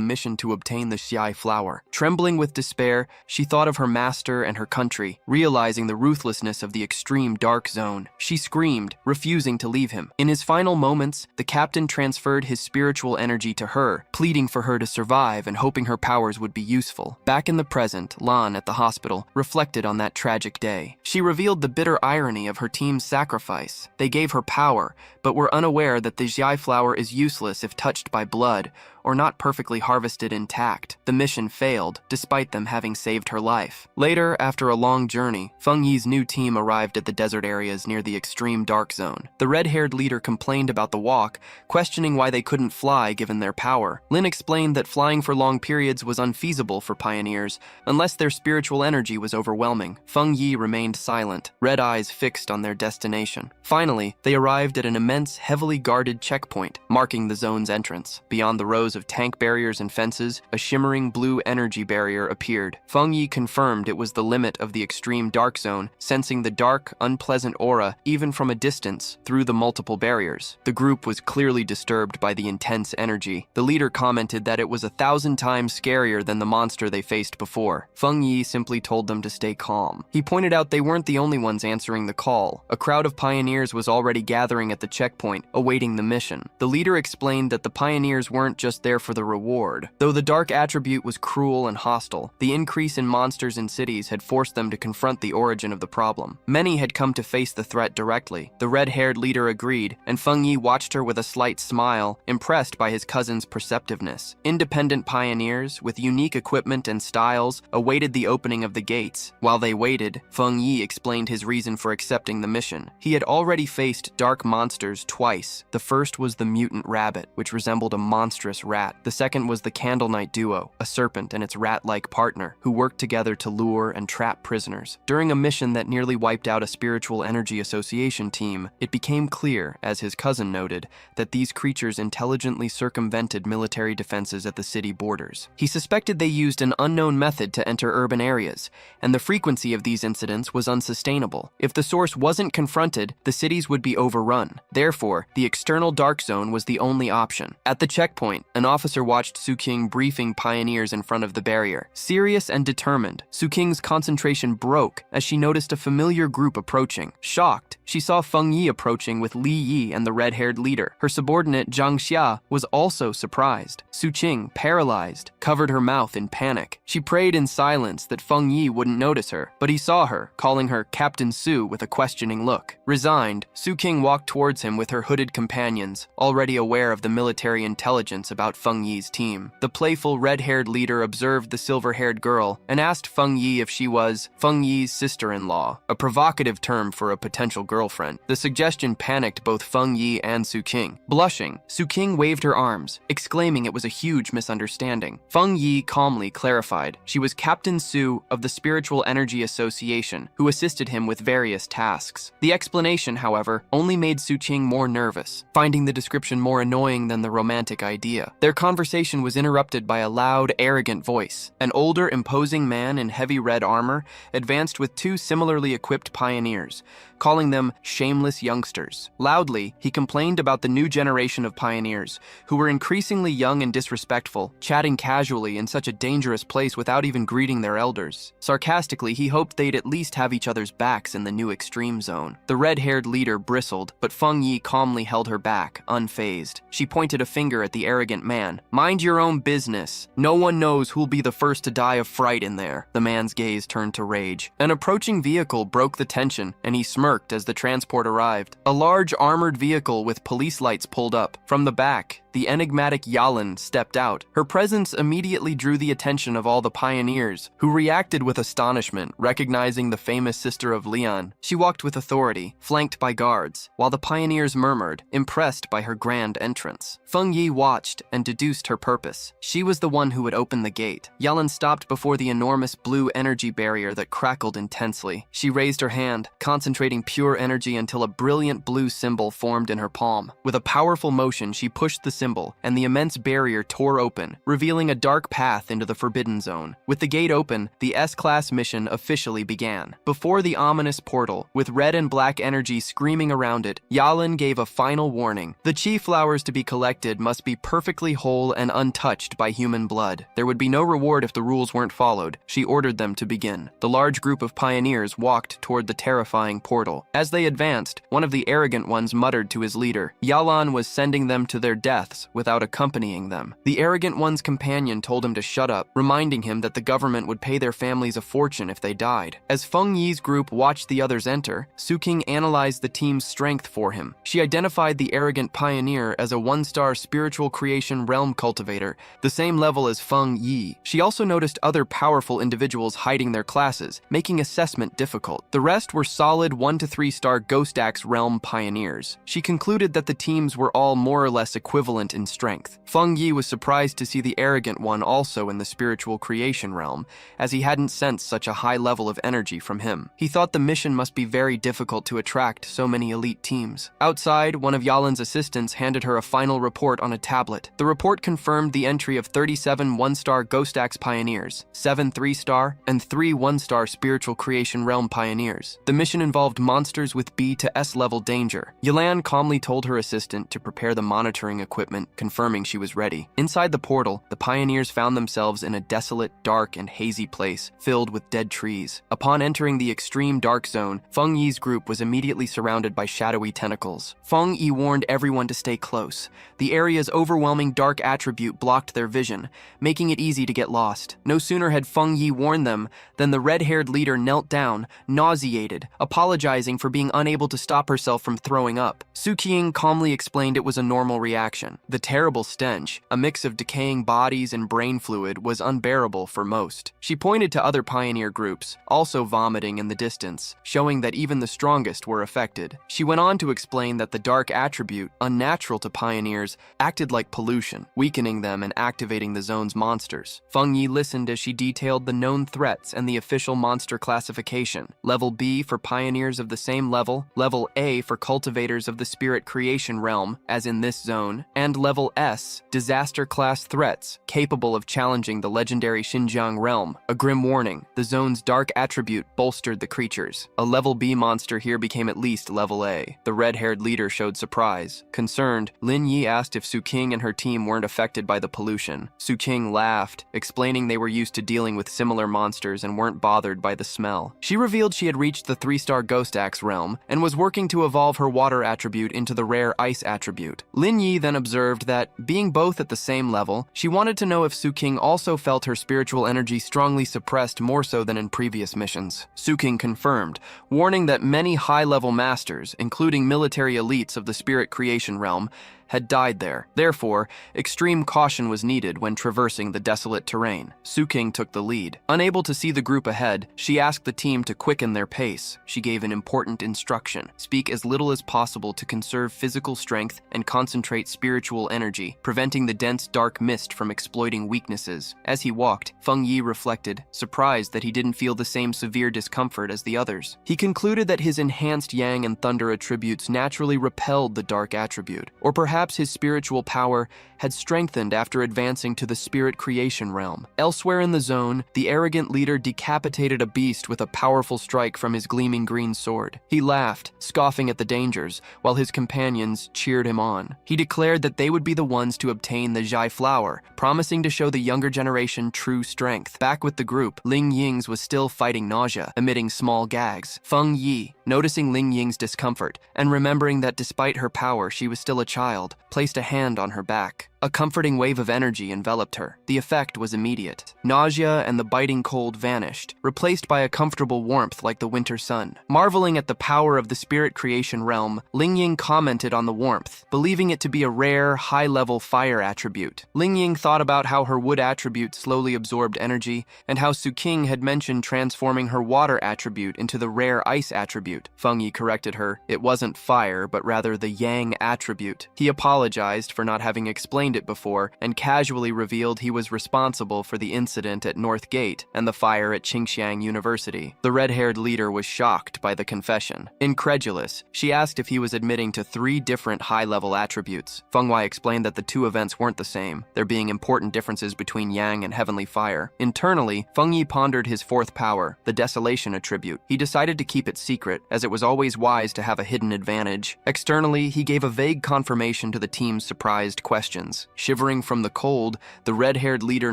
Speaker 1: mission to obtain the Shi'ai flower. Trembling with despair, she thought of her master and her country, realizing the ruthlessness of the extreme dark zone. She screamed, refusing to leave him. In his final moments, the captain transferred his spiritual energy to her, pleading for her to survive and hoping her powers would be useful. Back in the present, Lan, at the hospital, reflected on that tragic day. She revealed the bitter irony of her team's sacrifice. They gave her power, but were unaware that the Shi'ai flower is useless if touched by blood, or not perfectly harvested intact. fact, the mission failed, despite them having saved her life. Later, after a long journey, Feng Yi's new team arrived at the desert areas near the extreme dark zone. The red-haired leader complained about the walk, questioning why they couldn't fly given their power. Lin explained that flying for long periods was unfeasible for pioneers, unless their spiritual energy was overwhelming. Feng Yi remained silent, red eyes fixed on their destination. Finally, they arrived at an immense, heavily guarded checkpoint, marking the zone's entrance. Beyond the rows of tank barriers and fences, a shimmering blue energy barrier appeared. Feng Yi confirmed it was the limit of the extreme dark zone, sensing the dark, unpleasant aura even from a distance through the multiple barriers. The group was clearly disturbed by the intense energy. The leader commented that it was 1,000 times scarier than the monster they faced before. Feng Yi simply told them to stay calm. He pointed out they weren't the only ones answering the call. A crowd of pioneers was already gathering at the checkpoint, awaiting the mission. The leader explained that the pioneers weren't just there for the reward. Though the dark attribute was cruel and hostile, the increase in monsters in cities had forced them to confront the origin of the problem. Many had come to face the threat directly. The red-haired leader agreed, and Feng Yi watched her with a slight smile, impressed by his cousin's perceptiveness. Independent pioneers, with unique equipment and styles, awaited the opening of the gates. While they waited, Feng Yi explained his reason for accepting the mission. He had already faced dark monsters twice. The first was the mutant rabbit, which resembled a monstrous rat. The second was the Candle Knight duo, a serpent and its rat-like partner, who worked together to lure and trap prisoners. During a mission that nearly wiped out a spiritual energy association team, it became clear, as his cousin noted, that these creatures intelligently circumvented military defenses at the city borders. He suspected they used an unknown method to enter urban areas, and the frequency of these incidents was unsustainable. If the source wasn't confronted, the cities would be overrun. Therefore, the external dark zone was the only option. At the checkpoint, an officer watched Su King briefing pioneers in front of the barrier. Serious and determined, Su King's concentration broke as she noticed a familiar group approaching. Shocked, she saw Feng Yi approaching with Li Yi and the red-haired leader. Her subordinate, Zhang Xia, was also surprised. Su Qing, paralyzed, covered her mouth in panic. She prayed in silence that Feng Yi wouldn't notice her, but he saw her, calling her Captain Su with a questioning look. Resigned, Su King walked towards him with her hooded companions, already aware of the military intelligence about Feng Yi's team. The playful red-haired leader observed the silver-haired girl and asked Feng Yi if she was Feng Yi's sister-in-law, a provocative term for a potential girlfriend. The suggestion panicked both Feng Yi and Su King. Blushing, Su King waved her arms, exclaiming it was a huge misunderstanding. Feng Yi calmly clarified she was Captain Su of the Spiritual Energy Association, who assisted him with various tasks. The explanation, however, only made Su Qing more nervous, finding the description more annoying than the romantic idea. Their conversation was interrupted by a loud, arrogant voice. An older, imposing man in heavy red armor advanced with two similarly equipped pioneers, calling them shameless youngsters. Loudly, he complained about the new generation of pioneers, who were increasingly young and disrespectful, chatting casually in such a dangerous place without even greeting their elders. Sarcastically, he hoped they'd at least have each other's backs in the new extreme zone. The red-haired leader bristled, but Feng Yi calmly held her back, unfazed. She pointed a finger at the arrogant man. "Mind your own business. No one knows who'll be the first to die of fright in there." The man's gaze turned to rage. An approaching vehicle broke the tension, and he smirked as the transport arrived. A large armored vehicle with police lights pulled up. From the back, the enigmatic Yalan stepped out. Her presence immediately drew the attention of all the pioneers, who reacted with astonishment, recognizing the famous sister of Leon. She walked with authority, flanked by guards, while the pioneers murmured, impressed by her grand entrance. Feng Yi watched and deduced her purpose. She was the one who would open the gate. Yalan stopped before the enormous blue energy barrier that crackled intensely. She raised her hand, concentrating pure energy until a brilliant blue symbol formed in her palm. With a powerful motion, she pushed the symbol, and the immense barrier tore open, revealing a dark path into the Forbidden Zone. With the gate open, the S-Class mission officially began. Before the ominous portal, with red and black energy screaming around it, Yalan gave a final warning. The chi flowers to be collected must be perfectly whole and untouched by human blood. There would be no reward if the rules weren't followed. She ordered them to begin. The large group of pioneers walked toward the terrifying portal. As they advanced, one of the arrogant ones muttered to his leader. Yalan was sending them to their death paths without accompanying them. The arrogant one's companion told him to shut up, reminding him that the government would pay their families a fortune if they died. As Feng Yi's group watched the others enter, Suking analyzed the team's strength for him. She identified the arrogant pioneer as a 1-star spiritual creation realm cultivator, the same level as Feng Yi. She also noticed other powerful individuals hiding their classes, making assessment difficult. The rest were solid 1 to 3-star Ghost Axe realm pioneers. She concluded that the teams were all more or less equivalent in strength. Feng Yi was surprised to see the arrogant one also in the spiritual creation realm, as he hadn't sensed such a high level of energy from him. He thought the mission must be very difficult to attract so many elite teams. Outside, one of Yalin's assistants handed her a final report on a tablet. The report confirmed the entry of 37 1-star Ghost Axe pioneers, 7 3-star, and 3 1-star spiritual creation realm pioneers. The mission involved monsters with B to S level danger. Yalan calmly told her assistant to prepare the monitoring equipment, confirming she was ready. Inside the portal, the pioneers found themselves in a desolate, dark, and hazy place filled with dead trees. Upon entering the extreme dark zone, Feng Yi's group was immediately surrounded by shadowy tentacles. Feng Yi warned everyone to stay close. The area's overwhelming dark attribute blocked their vision, making it easy to get lost. No sooner had Feng Yi warned them than the red-haired leader knelt down, nauseated, apologizing for being unable to stop herself from throwing up. Su Qing calmly explained it was a normal reaction. The terrible stench, a mix of decaying bodies and brain fluid, was unbearable for most. She pointed to other pioneer groups, also vomiting in the distance, showing that even the strongest were affected. She went on to explain that the dark attribute, unnatural to pioneers, acted like pollution, weakening them and activating the zone's monsters. Feng Yi listened as she detailed the known threats and the official monster classification. Level B for pioneers of the same level, Level A for cultivators of the spirit creation realm, as in this zone, and Level S, disaster class threats, capable of challenging the legendary Xinjiang realm. A grim warning, the zone's dark attribute bolstered the creatures. A Level B monster here became at least Level A. The red-haired leader showed surprise. Concerned, Lin Yi asked if Su Qing and her team weren't affected by the pollution. Su Qing laughed, explaining they were used to dealing with similar monsters and weren't bothered by the smell. She revealed she had reached the 3-star Ghost Axe realm and was working to evolve her water attribute into the rare ice attribute. Lin Yi then observed that, being both at the same level, she wanted to know if Su Qing also felt her spiritual energy strongly suppressed more so than in previous missions. Su Qing confirmed, warning that many high-level masters, including military elites of the spirit creation realm, had died there. Therefore, extreme caution was needed when traversing the desolate terrain. Su Qing took the lead. Unable to see the group ahead, she asked the team to quicken their pace. She gave an important instruction: speak as little as possible to conserve physical strength and concentrate spiritual energy, preventing the dense dark mist from exploiting weaknesses. As he walked, Feng Yi reflected, surprised that he didn't feel the same severe discomfort as the others. He concluded that his enhanced yang and thunder attributes naturally repelled the dark attribute, or perhaps his spiritual power had strengthened after advancing to the spirit creation realm. Elsewhere in the zone, the arrogant leader decapitated a beast with a powerful strike from his gleaming green sword. He laughed, scoffing at the dangers, while his companions cheered him on. He declared that they would be the ones to obtain the Zhai flower, promising to show the younger generation true strength. Back with the group, Ling Ying's was still fighting nausea, emitting small gags. Feng Yi, noticing Ling Ying's discomfort, and remembering that despite her power she was still a child, placed a hand on her back. A comforting wave of energy enveloped her. The effect was immediate. Nausea and the biting cold vanished, replaced by a comfortable warmth like the winter sun. Marveling at the power of the spirit creation realm, Ling Ying commented on the warmth, believing it to be a rare, high-level fire attribute. Ling Ying thought about how her wood attribute slowly absorbed energy, and how Su Qing had mentioned transforming her water attribute into the rare ice attribute. Feng Yi corrected her. It wasn't fire, but rather the yang attribute. He apologized for not having explained it before, and casually revealed he was responsible for the incident at North Gate and the fire at Qingxiang University. The red-haired leader was shocked by the confession. Incredulous, she asked if he was admitting to 3 different high-level attributes. Feng Wei explained that the 2 events weren't the same, there being important differences between yang and heavenly fire. Internally, Feng Yi pondered his 4th power, the desolation attribute. He decided to keep it secret, as it was always wise to have a hidden advantage. Externally, he gave a vague confirmation to the team's surprised questions. wings. Shivering from the cold, the red-haired leader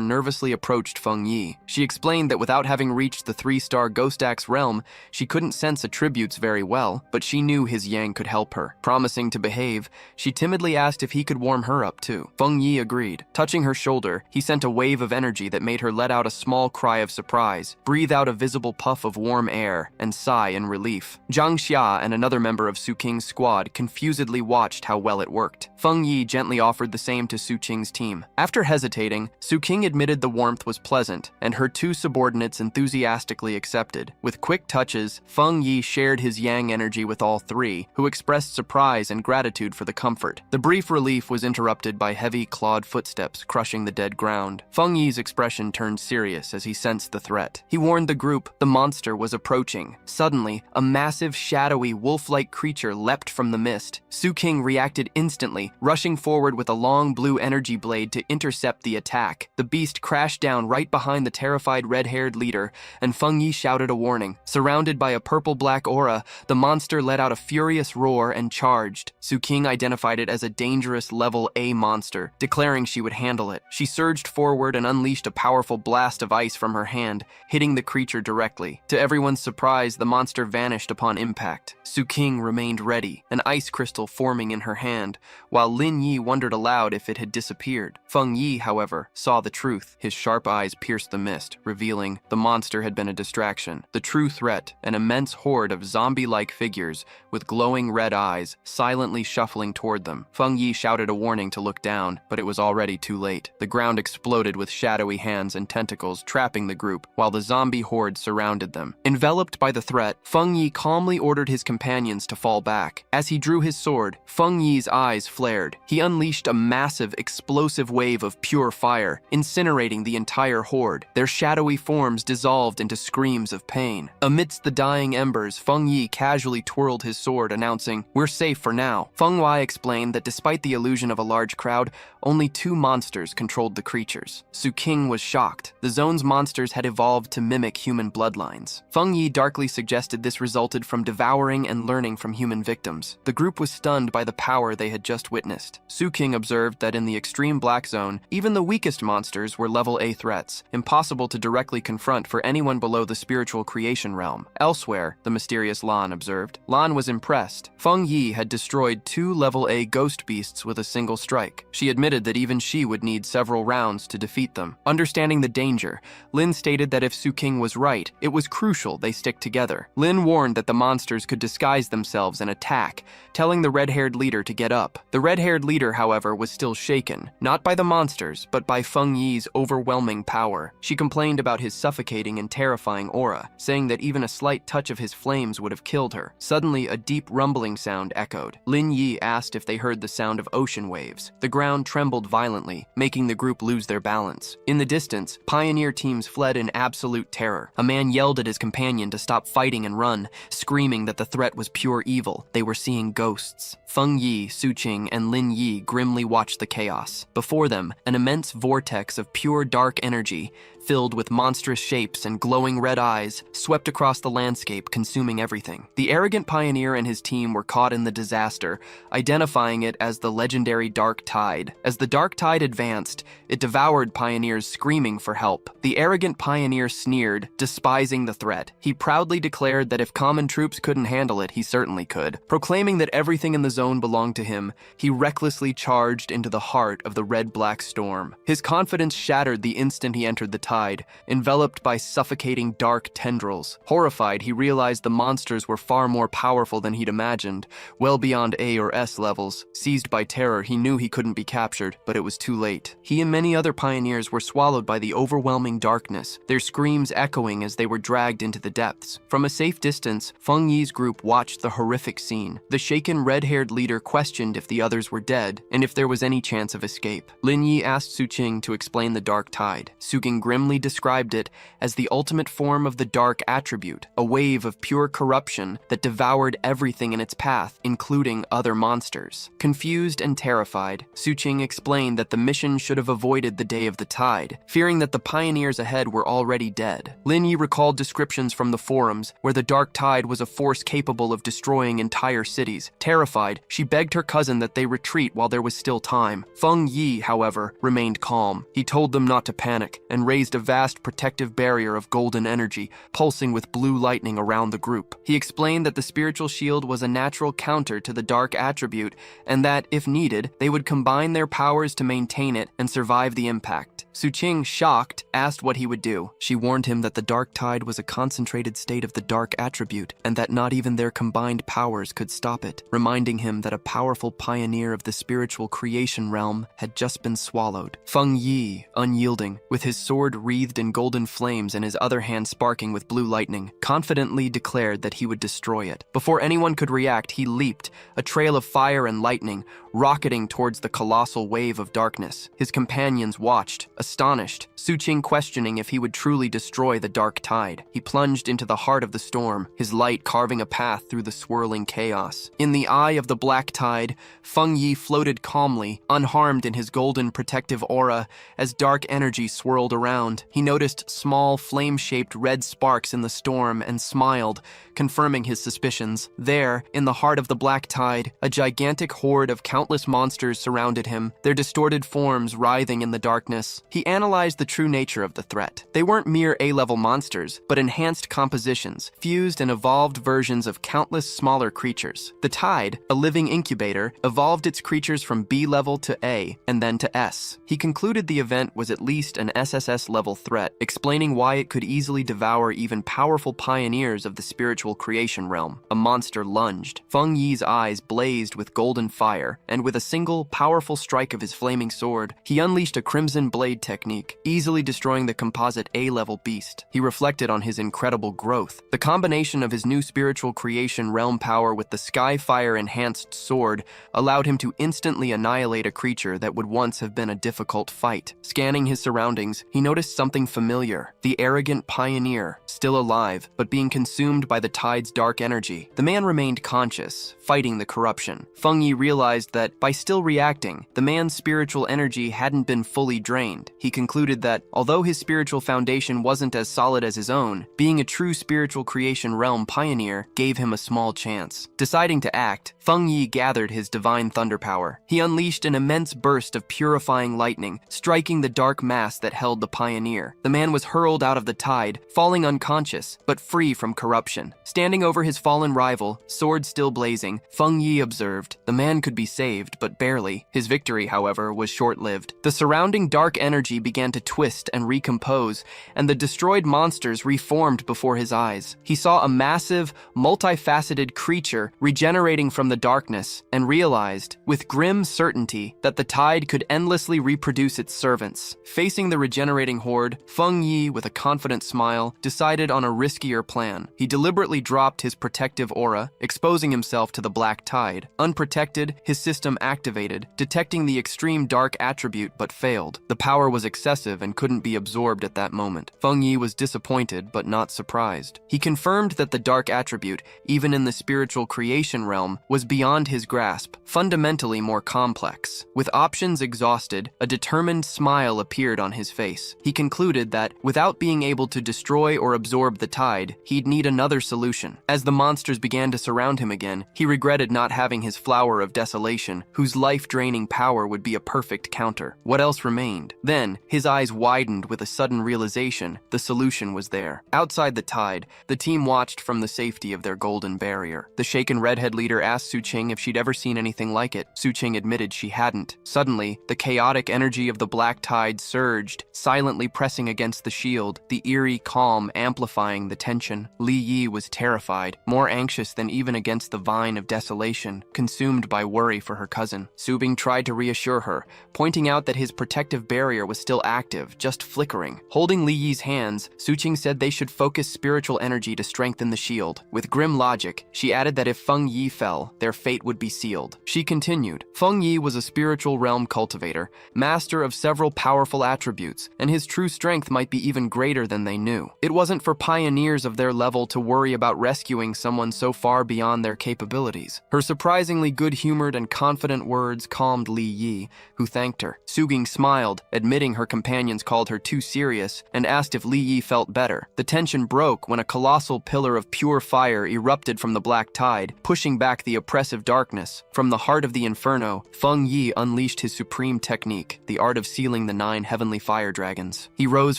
Speaker 1: nervously approached Feng Yi. She explained that without having reached the 3-star Ghost Axe realm, she couldn't sense attributes very well, but she knew his yang could help her. Promising to behave, she timidly asked if he could warm her up too. Feng Yi agreed. Touching her shoulder, he sent a wave of energy that made her let out a small cry of surprise, breathe out a visible puff of warm air, and sigh in relief. Zhang Xia and another member of Su Qing's squad confusedly watched how well it worked. Feng Yi gently offered the same to Su Qing's team. After hesitating, Su Qing admitted the warmth was pleasant, and her 2 subordinates enthusiastically accepted. With quick touches, Feng Yi shared his yang energy with all 3, who expressed surprise and gratitude for the comfort. The brief relief was interrupted by heavy, clawed footsteps crushing the dead ground. Feng Yi's expression turned serious as he sensed the threat. He warned the group the monster was approaching. Suddenly, a massive, shadowy, wolf-like creature leapt from the mist. Su Qing reacted instantly, rushing forward with a long blue energy blade to intercept the attack. The beast crashed down right behind the terrified red-haired leader, and Feng Yi shouted a warning. Surrounded by a purple-black aura, the monster let out a furious roar and charged. Su Qing identified it as a dangerous level A monster, declaring she would handle it. She surged forward and unleashed a powerful blast of ice from her hand, hitting the creature directly. To everyone's surprise, the monster vanished upon impact. Su Qing remained ready, an ice crystal forming in her hand, while Lin Yi wondered aloud if it had disappeared. Feng Yi, however, saw the truth. His sharp eyes pierced the mist, revealing the monster had been a distraction. The true threat, an immense horde of zombie-like figures with glowing red eyes, silently shuffling toward them. Feng Yi shouted a warning to look down, but it was already too late. The ground exploded with shadowy hands and tentacles trapping the group, while the zombie horde surrounded them. Enveloped by the threat, Feng Yi calmly ordered his companions to fall back. As he drew his sword, Feng Yi's eyes flared. He unleashed a massive, explosive wave of pure fire, incinerating the entire horde. Their shadowy forms dissolved into screams of pain. Amidst the dying embers, Feng Yi casually twirled his sword, announcing, "We're safe for now." Feng Wai explained that despite the illusion of a large crowd, only 2 monsters controlled the creatures. Su Qing was shocked. The zone's monsters had evolved to mimic human bloodlines. Feng Yi darkly suggested this resulted from devouring and learning from human victims. The group was stunned by the power they had just witnessed. Su Qing observed that in the extreme black zone, even the weakest monsters were level A threats, impossible to directly confront for anyone below the spiritual creation realm. Elsewhere, the mysterious Lan observed. Lan was impressed. Feng Yi had destroyed 2 level A ghost beasts with a single strike. She admitted that even she would need several rounds to defeat them. Understanding the danger, Lin stated that if Su Qing was right, it was crucial they stick together. Lin warned that the monsters could disguise themselves and attack, telling the red-haired leader to get up. The red-haired leader, however, was still shaken, not by the monsters, but by Feng Yi's overwhelming power. She complained about his suffocating and terrifying aura, saying that even a slight touch of his flames would have killed her. Suddenly, a deep rumbling sound echoed. Lin Yi asked if they heard the sound of ocean waves. The ground trembled violently, making the group lose their balance. In the distance, pioneer teams fled in absolute terror. A man yelled at his companion to stop fighting and run, screaming that the threat was pure evil. They were seeing ghosts. Feng Yi, Su Qing, and Lin Yi grimly watched the chaos. Before them, an immense vortex of pure dark energy, filled with monstrous shapes and glowing red eyes, swept across the landscape, consuming everything. The arrogant pioneer and his team were caught in the disaster, identifying it as the legendary Dark Tide. As the Dark Tide advanced, it devoured pioneers screaming for help. The arrogant pioneer sneered, despising the threat. He proudly declared that if common troops couldn't handle it, he certainly could. Proclaiming that everything in the zone belonged to him, he recklessly charged into the heart of the red-black storm. His confidence shattered the instant he entered the tide, enveloped by suffocating dark tendrils. Horrified, he realized the monsters were far more powerful than he'd imagined, well beyond A or S levels. Seized by terror, he knew he couldn't be captured, but it was too late. He and many other pioneers were swallowed by the overwhelming darkness, their screams echoing as they were dragged into the depths. From a safe distance, Feng Yi's group watched the horrific scene. The shaken red-haired leader questioned if the others were dead, and if there was any chance of escape. Lin Yi asked Su Qing to explain the Dark Tide. Su Qing grimly grimly described it as the ultimate form of the dark attribute, a wave of pure corruption that devoured everything in its path, including other monsters. Confused and terrified, Suqing explained that the mission should have avoided the Day of the Tide, fearing that the pioneers ahead were already dead. Lin Yi recalled descriptions from the forums where the dark tide was a force capable of destroying entire cities. Terrified, she begged her cousin that they retreat while there was still time. Feng Yi, however, remained calm. He told them not to panic and raised a vast protective barrier of golden energy, pulsing with blue lightning around the group. He explained that the spiritual shield was a natural counter to the dark attribute and that, if needed, they would combine their powers to maintain it and survive the impact. Suqing, shocked, asked what he would do. She warned him that the dark tide was a concentrated state of the dark attribute and that not even their combined powers could stop it, reminding him that a powerful pioneer of the spiritual creation realm had just been swallowed. Feng Yi, unyielding, with his sword wreathed in golden flames and his other hand sparking with blue lightning, confidently declared that he would destroy it. Before anyone could react, he leaped, a trail of fire and lightning, rocketing towards the colossal wave of darkness. His companions watched, astonished, Suqing questioning if he would truly destroy the dark tide. He plunged into the heart of the storm, his light carving a path through the swirling chaos. In the eye of the black tide, Feng Yi floated calmly, unharmed in his golden protective aura, as dark energy swirled around. He noticed small, flame-shaped red sparks in the storm and smiled, confirming his suspicions. There, in the heart of the black tide, a gigantic horde of countless monsters surrounded him, their distorted forms writhing in the darkness. He analyzed the true nature of the threat. They weren't mere A-level monsters, but enhanced compositions, fused and evolved versions of countless smaller creatures. The tide, a living incubator, evolved its creatures from B-level to A, and then to S. He concluded the event was at least an SSS-level threat, explaining why it could easily devour even powerful pioneers of the spiritual creation realm. A monster lunged. Feng Yi's eyes blazed with golden fire, and with a single, powerful strike of his flaming sword, he unleashed a crimson blade technique, easily destroying the composite A-level beast. He reflected on his incredible growth. The combination of his new spiritual creation realm power with the Skyfire-enhanced sword allowed him to instantly annihilate a creature that would once have been a difficult fight. Scanning his surroundings, he noticed something familiar. The arrogant pioneer, still alive, but being consumed by the tide's dark energy. The man remained conscious, fighting the corruption. Feng Yi realized that, by still reacting, the man's spiritual energy hadn't been fully drained. He concluded that, although his spiritual foundation wasn't as solid as his own, being a true spiritual creation realm pioneer gave him a small chance. Deciding to act, Feng Yi gathered his divine thunder power. He unleashed an immense burst of purifying lightning, striking the dark mass that held the pioneer. The man was hurled out of the tide, falling unconscious, but free from corruption. Standing over his fallen rival, sword still blazing, Feng Yi observed. The man could be saved, but barely. His victory, however, was short-lived. The surrounding dark energy began to twist and recompose, and the destroyed monsters reformed before his eyes. He saw a massive, multifaceted creature regenerating from the darkness, and realized, with grim certainty, that the tide could endlessly reproduce its servants. Facing the regenerating horde, Feng Yi, with a confident smile, decided on a riskier plan. He deliberately dropped his protective aura, exposing himself to the black tide. Unprotected, his system activated, detecting the extreme dark attribute but failed. The power was excessive and couldn't be absorbed at that moment. Feng Yi was disappointed but not surprised. He confirmed that the dark attribute, even in the spiritual creation realm, was beyond his grasp, fundamentally more complex. With options exhausted, a determined smile appeared on his face. He concluded that, without being able to destroy or absorb the tide, he'd need another solution. As the monsters began to surround him again, he regretted not having his flower of desolation, whose life-draining power would be a perfect counter. What else remained? Then, his eyes widened with a sudden realization. The solution was there. Outside the tide, the team watched from the safety of their golden barrier. The shaken redhead leader asked Suqing if she'd ever seen anything like it. Suqing admitted she hadn't. Suddenly, the chaotic energy of the black tide surged, silently pressing against the shield, the eerie calm amplifying the tension. Li Yi was terrified, more anxious than even against the vine of desolation, consumed by worry for for her cousin. Subing tried to reassure her, pointing out that his protective barrier was still active, just flickering. Holding Li Yi's hands, Suqing said they should focus spiritual energy to strengthen the shield. With grim logic, she added that if Feng Yi fell, their fate would be sealed. She continued, Feng Yi was a spiritual realm cultivator, master of several powerful attributes, and his true strength might be even greater than they knew. It wasn't for pioneers of their level to worry about rescuing someone so far beyond their capabilities. Her surprisingly good-humored and confident words calmed Li Yi, who thanked her. Suqing smiled, admitting her companions called her too serious, and asked if Li Yi felt better. The tension broke when a colossal pillar of pure fire erupted from the black tide, pushing back the oppressive darkness. From the heart of the inferno, Feng Yi unleashed his supreme technique, the art of sealing the 9 heavenly fire dragons. He rose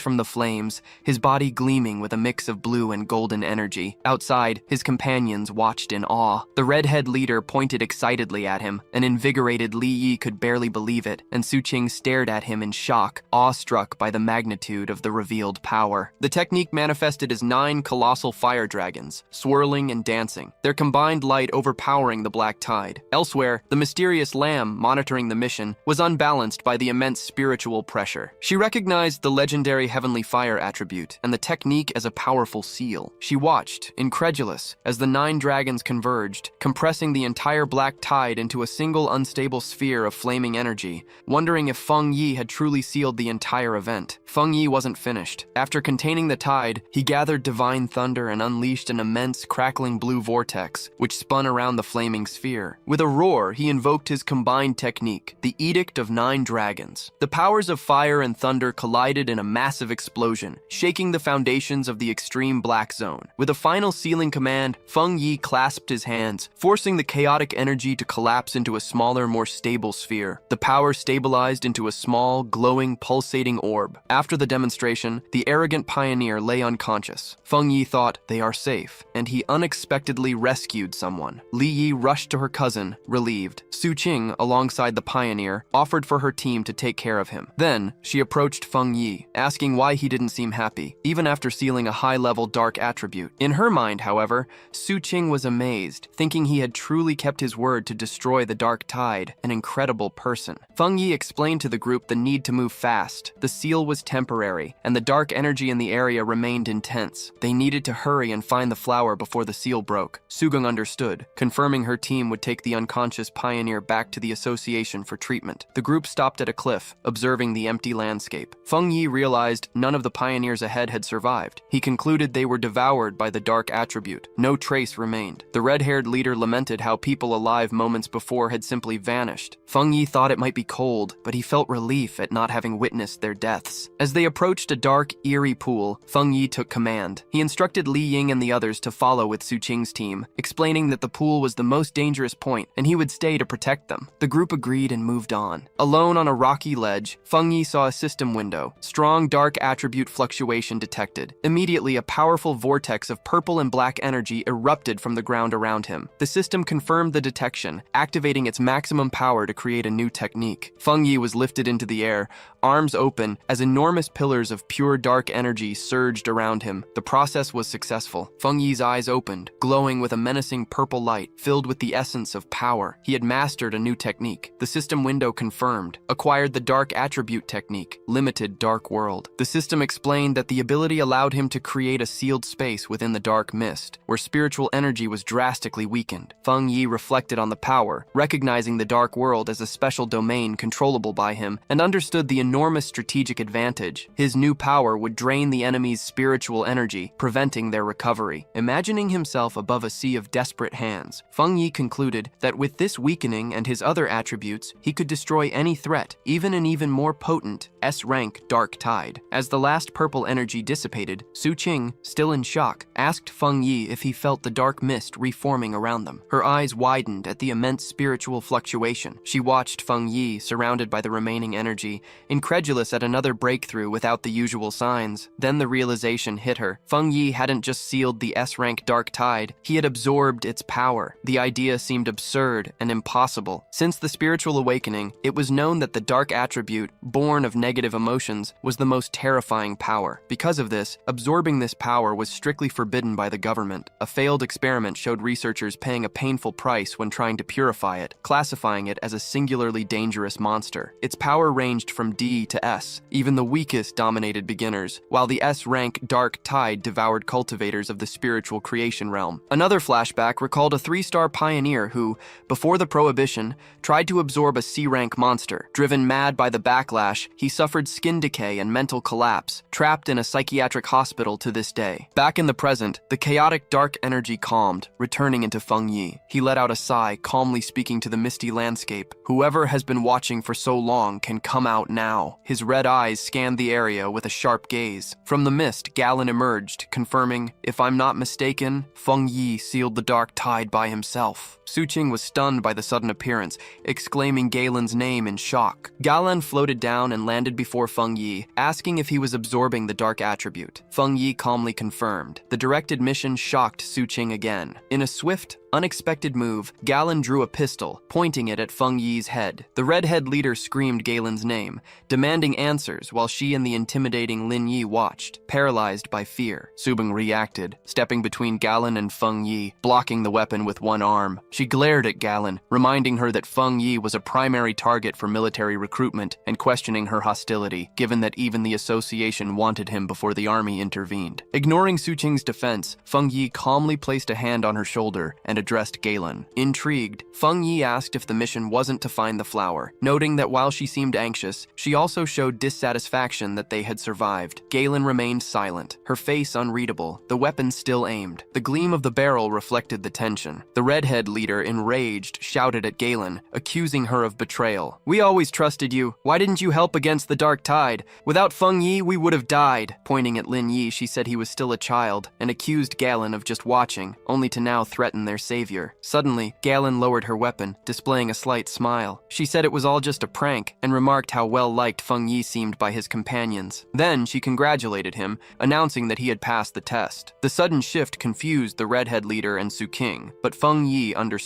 Speaker 1: from the flames, his body gleaming with a mix of blue and golden energy. Outside, his companions watched in awe. The redhead leader pointed excitedly at him. An invigorated Li Yi could barely believe it, and Suqing stared at him in shock, awestruck by the magnitude of the revealed power. The technique manifested as 9 colossal fire dragons, swirling and dancing, their combined light overpowering the black tide. Elsewhere, the mysterious lamb, monitoring the mission, was unbalanced by the immense spiritual pressure. She recognized the legendary heavenly fire attribute and the technique as a powerful seal. She watched, incredulous, as the 9 dragons converged, compressing the entire black tide into a single unstable sphere of flaming energy, wondering if Feng Yi had truly sealed the entire event. Feng Yi wasn't finished. After containing the tide, he gathered divine thunder and unleashed an immense, crackling blue vortex, which spun around the flaming sphere. With a roar, he invoked his combined technique, the Edict of 9 Dragons. The powers of fire and thunder collided in a massive explosion, shaking the foundations of the extreme black zone. With a final sealing command, Feng Yi clasped his hands, forcing the chaotic energy to collapse into a smaller, more stable sphere. The power stabilized into a small, glowing, pulsating orb. After the demonstration, the arrogant pioneer lay unconscious. Feng Yi thought, they are safe, and he unexpectedly rescued someone. Li Yi rushed to her cousin, relieved. Suqing, alongside the pioneer, offered for her team to take care of him. Then, she approached Feng Yi, asking why he didn't seem happy, even after sealing a high-level dark attribute. In her mind, however, Suqing was amazed, thinking he had truly kept his word to destroy the dark tide, an incredible person. Feng Yi explained to the group the need to move fast. The seal was temporary, and the dark energy in the area remained intense. They needed to hurry and find the flower before the seal broke. Suqing understood, confirming her team would take the unconscious pioneer back to the association for treatment. The group stopped at a cliff, observing the empty landscape. Feng Yi realized none of the pioneers ahead had survived. He concluded they were devoured by the dark attribute. No trace remained. The red-haired leader lamented how people alive moments before had simply vanished. Feng Yi thought it might be cold, but he felt relief at not having witnessed their deaths. As they approached a dark, eerie pool, Feng Yi took command. He instructed Li Ying and the others to follow with Suqing's team, explaining that the pool was the most dangerous point and he would stay to protect them. The group agreed and moved on. Alone on a rocky ledge, Feng Yi saw a system window. Strong dark attribute fluctuation detected. Immediately, a powerful vortex of purple and black energy erupted from the ground around him. The system confirmed the detection, activating its maximum power to create a new technique. Feng Yi was lifted into the air, arms open, as enormous pillars of pure dark energy surged around him. The process was successful. Feng Yi's eyes opened, glowing with a menacing purple light, filled with the essence of power. He had mastered a new technique. The system window confirmed, acquired the dark attribute technique, limited dark world. The system explained that the ability allowed him to create a sealed space within the dark mist, where spiritual energy was drastically weakened. Feng Yi reflected on the power, recognizing the dark world as a special domain controllable by him, and understood the enormous strategic advantage. His new power would drain the enemy's spiritual energy, preventing their recovery. Imagining himself above a sea of desperate hands, Feng Yi concluded that with this weakening and his other attributes, he could destroy any threat, even an even more potent S-rank dark tide. As the last purple energy dissipated, Suqing, still in shock, asked Feng Yi if he felt the dark mist reforming around them. Her eyes widened at the immense spiritual fluctuation. She watched Feng Yi, surrounded by the remaining energy, incredulous at another breakthrough without the usual signs. Then the realization hit her. Feng Yi hadn't just sealed the S-rank dark tide, he had absorbed its power. The idea seemed absurd and impossible. Since the spiritual awakening, it was known that the dark attribute, born of negative emotions, was the most terrifying power. Because of this, absorbing this power was strictly forbidden by the government. A failed experiment showed researchers paying a painful price when trying to purify it. it, classifying it as a singularly dangerous monster. Its power ranged from D to S. Even the weakest dominated beginners, while the S-rank Dark Tide devoured cultivators of the spiritual creation realm. Another flashback recalled a 3-star pioneer who, before the Prohibition, tried to absorb a C-rank monster. Driven mad by the backlash, he suffered skin decay and mental collapse, trapped in a psychiatric hospital to this day. Back in the present, the chaotic dark energy calmed, returning into Feng Yi. He let out a sigh, calmly speaking to the misty landscape. Whoever has been watching for so long can come out now. His red eyes scanned the area with a sharp gaze. From the mist, Galen emerged, confirming, if I'm not mistaken, Feng Yi sealed the dark tide by himself. Suqing was stunned by the sudden appearance, exclaiming Galen's name in shock. Galen floated down and landed before Feng Yi, asking if he was absorbing the dark attribute. Feng Yi calmly confirmed. The directed mission shocked Suqing again. In a swift, unexpected move, Galen drew a pistol, pointing it at Feng Yi's head. The redhead leader screamed Galen's name, demanding answers while she and the intimidating Lin Yi watched, paralyzed by fear. Subing reacted, stepping between Galen and Feng Yi, blocking the weapon with one arm. She glared at Galen, reminding her that Feng Yi was a primary target for military recruitment and questioning her hostility, given that even the association wanted him before the army intervened. Ignoring Suqing's defense, Feng Yi calmly placed a hand on her shoulder and addressed Galen. Intrigued, Feng Yi asked if the mission wasn't to find the flower, noting that while she seemed anxious, she also showed dissatisfaction that they had survived. Galen remained silent, her face unreadable, the weapon still aimed. The gleam of the barrel reflected the tension. The redhead leader, enraged, shouted at Galen, accusing her of betrayal. "We always trusted you. Why didn't you help against the dark tide? Without Feng Yi, we would have died." Pointing at Lin Yi, she said he was still a child, and accused Galen of just watching, only to now threaten their savior. Suddenly, Galen lowered her weapon, displaying a slight smile. She said it was all just a prank, and remarked how well-liked Feng Yi seemed by his companions. Then she congratulated him, announcing that he had passed the test. The sudden shift confused the redhead leader and Suqing, but Feng Yi understood.